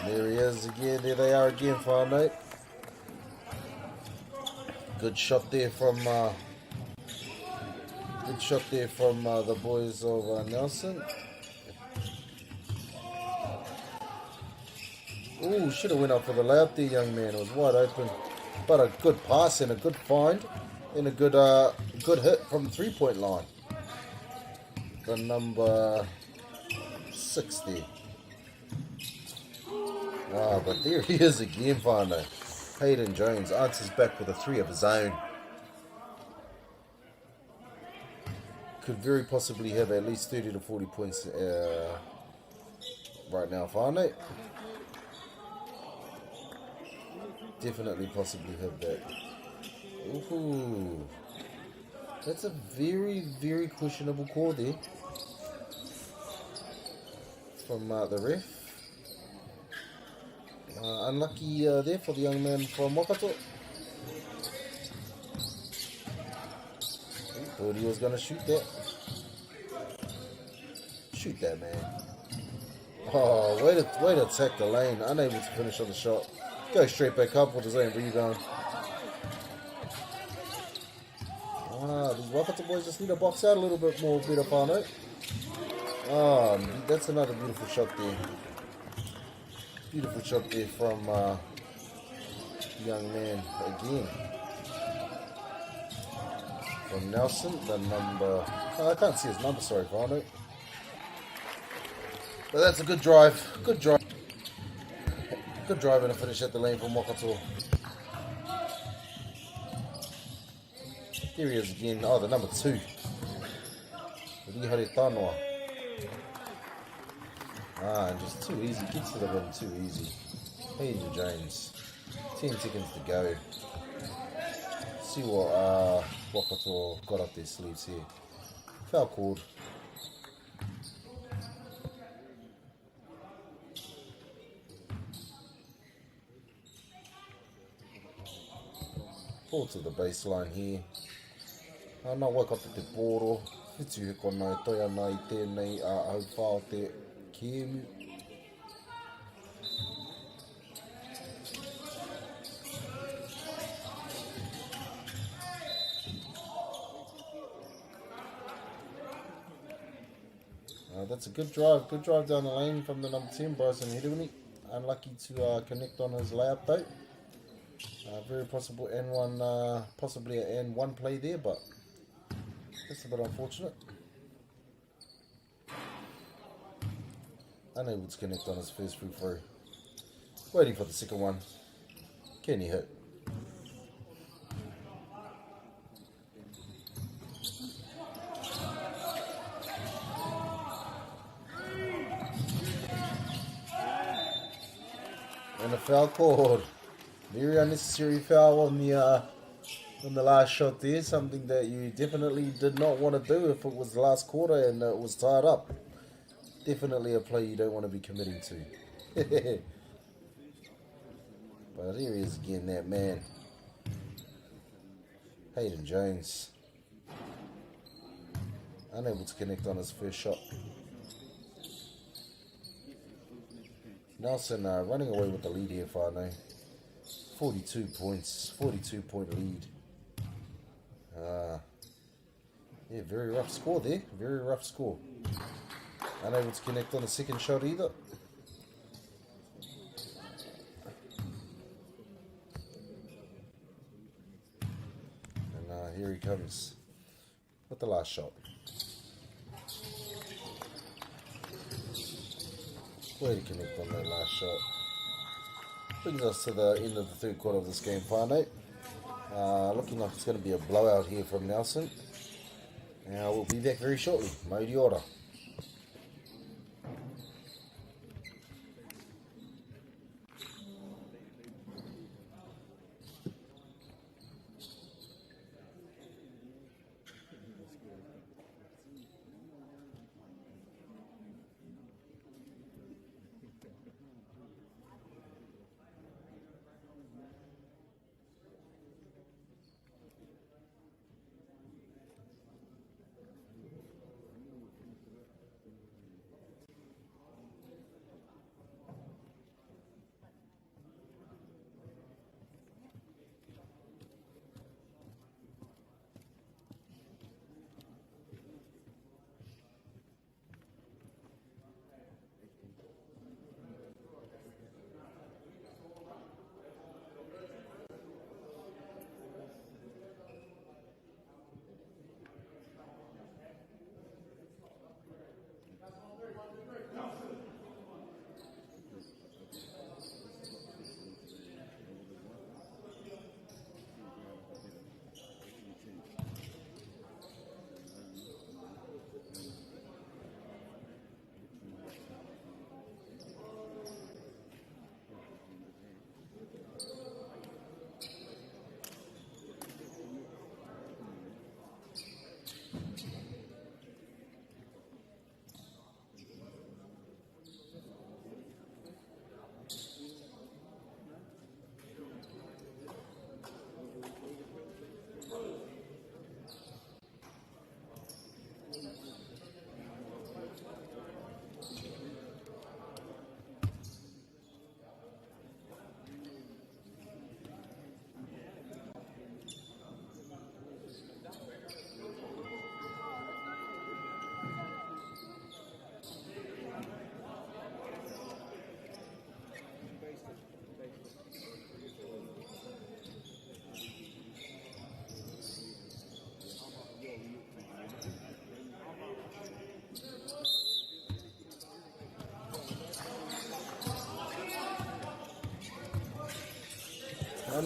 There he is again. There they are again, Whanau. Good shot there from Good shot there from the boys of Nelson. Ooh, should have went up for the layup there, young man. It was wide open. But a good pass and a good find. And a good hit from the three-point line. The number 60. Ah, but there he is again, Whānau. Hayden Jones answers back with a three of his own. Could very possibly have at least 30 to 40 points right now, Whānau. Definitely possibly have that. Ooh. That's a very, very questionable call there. From the ref. Unlucky there for the young man from Waikato. Thought he was going to shoot that. Shoot that, man. Oh, way to attack the lane. Unable to finish on the shot. Go straight back up with his own rebound. These Waikato boys just need to box out a little bit more, better Whānau. Oh, that's another beautiful shot there. Beautiful shot there from young man again. From Nelson, the number... Oh, I can't see his number, sorry, Whānau. But that's a good drive. Good drive. Good drive and a finish at the lane from Waikato. Here he is again. Oh, the number 2. Rihare Tanoa. And just too easy. Gets to the rim too easy. Hayden Jones. 10 seconds to go. See what Waikato got up their sleeves here. Foul called. Ball to the baseline here. Nā Waikato te pōro. Whitu he konei toi ana I tēnei au whao te kēmu. That's a good drive down the lane from the number 10, Bryson Heduni. Unlucky to connect on his layup though. Very possible N1, possibly an N1 play there, but that's a bit unfortunate. Unable to connect on his first free throw. Waiting for the second one. Can he hit? And a foul called. Very unnecessary foul on the last shot there. Something that you definitely did not want to do if it was the last quarter and it was tied up. Definitely a play you don't want to be committing to. But here he is again, that man. Hayden Jones. Unable to connect on his first shot. Nelson running away with the lead here, Whānau. 42 points, 42-point lead. Yeah, very rough score there. Very rough score. Unable to connect on the second shot either. And here he comes with the last shot. Way to connect on that last shot. Brings us to the end of the third quarter of this game, Whānau. Looking like it's going to be a blowout here from Nelson. We'll be back very shortly. MāORI.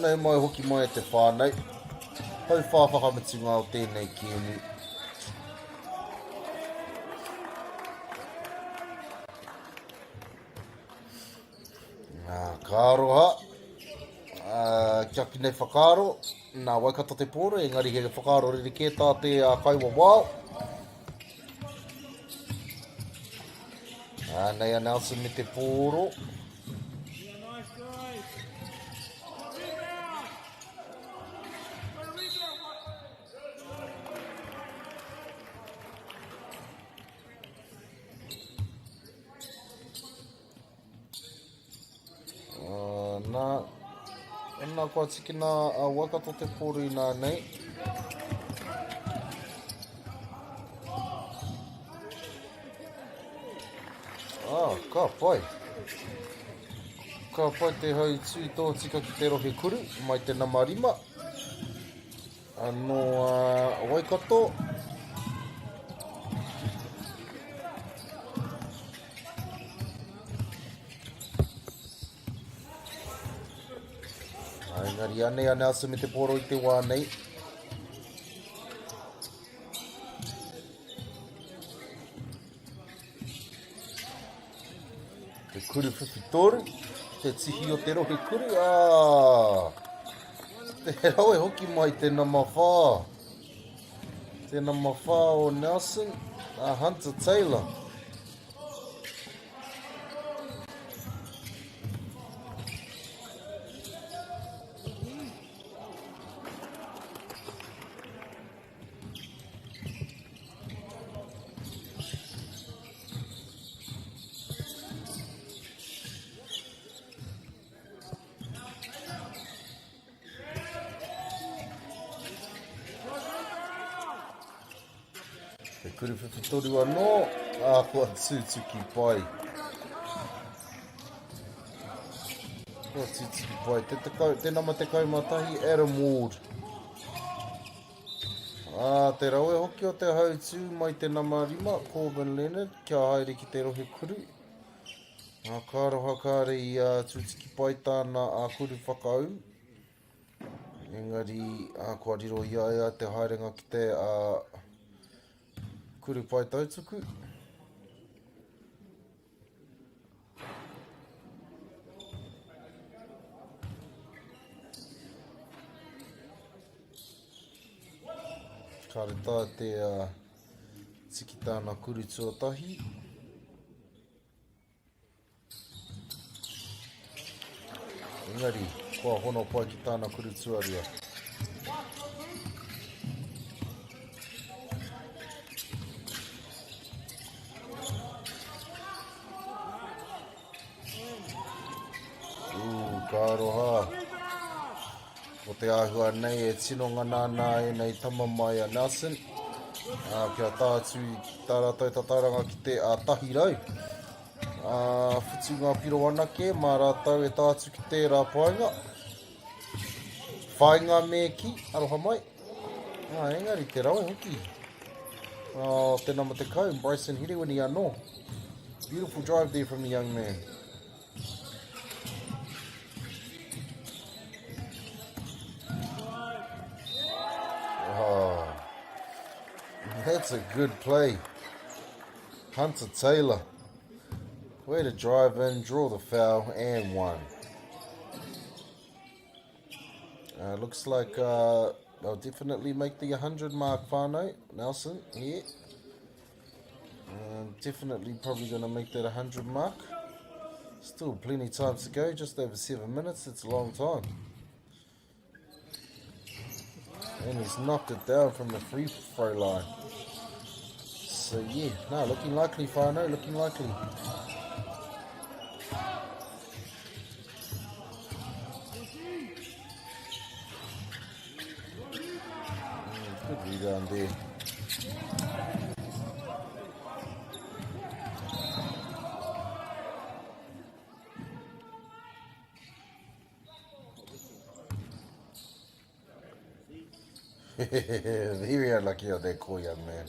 nei mai hoki mai te whānei. Hau whāwhakamitunga o tēnei kieni. Ka aroha. Kia ki nei whakaro. Nā waikato te pōro, engari he whakaro ririke tā te kaiwa wao. Nei a Nelson me te pōro. Nā kua tiki nā waikato te pōro I nā nei. Ka pai. Ka pai te hau tui tō tika ki te rohe kuru, mai te namarima. Anō waikato. Engari anei a Nelson me te pōro I te wā nei. Te kuru whiwhitoru, te tihi o te rohe kuru. Te rawe hoki mai te nama whā. Te nama whā o Nelson, Hunter Taylor. Te kuru whiwhitoru anō, kua tūtuki pai. Kua tūtuki pai. Te nama te kaumatahi, Adam Ward. Te rawe hoki o te hautū mai te nama rima, Corbin Leonard, kia haere ki te rohe kuru. Ka roha kāre I tūtuki pai tāna kuru whakau. Engari, kua riro ia te haerenga ki te kuru pai tautuku. Ka reta te tiki tāna kuru tuatahi. Engari, kua hono pai ki tāna kuru tuarua. Ka aroha. Ko te āhua nei e tino nganana e nei tama mai a Nelson. Kia tātui tā rātou tataranga ki te tahi rau. Whitu ngā piro anake, mā rātou e tātu ki te rāpainga. Whainga me ki, aroha mai. Engari, te rawe hoki. Te nama te kau, Bryson Hirewini anō. Beautiful drive there from the young man. That's a good play. Hunter Taylor. Way to drive in, draw the foul, and one. Looks like they'll definitely make the 100 mark, whānau. Nelson, here. Definitely probably going to make that 100 mark. Still plenty of time to go, just over 7 minutes. It's a long time. And he's knocked it down from the free throw line. So yeah, no, looking likely, whānau, looking likely. Good rebound there. Very unlucky out there, cool young man.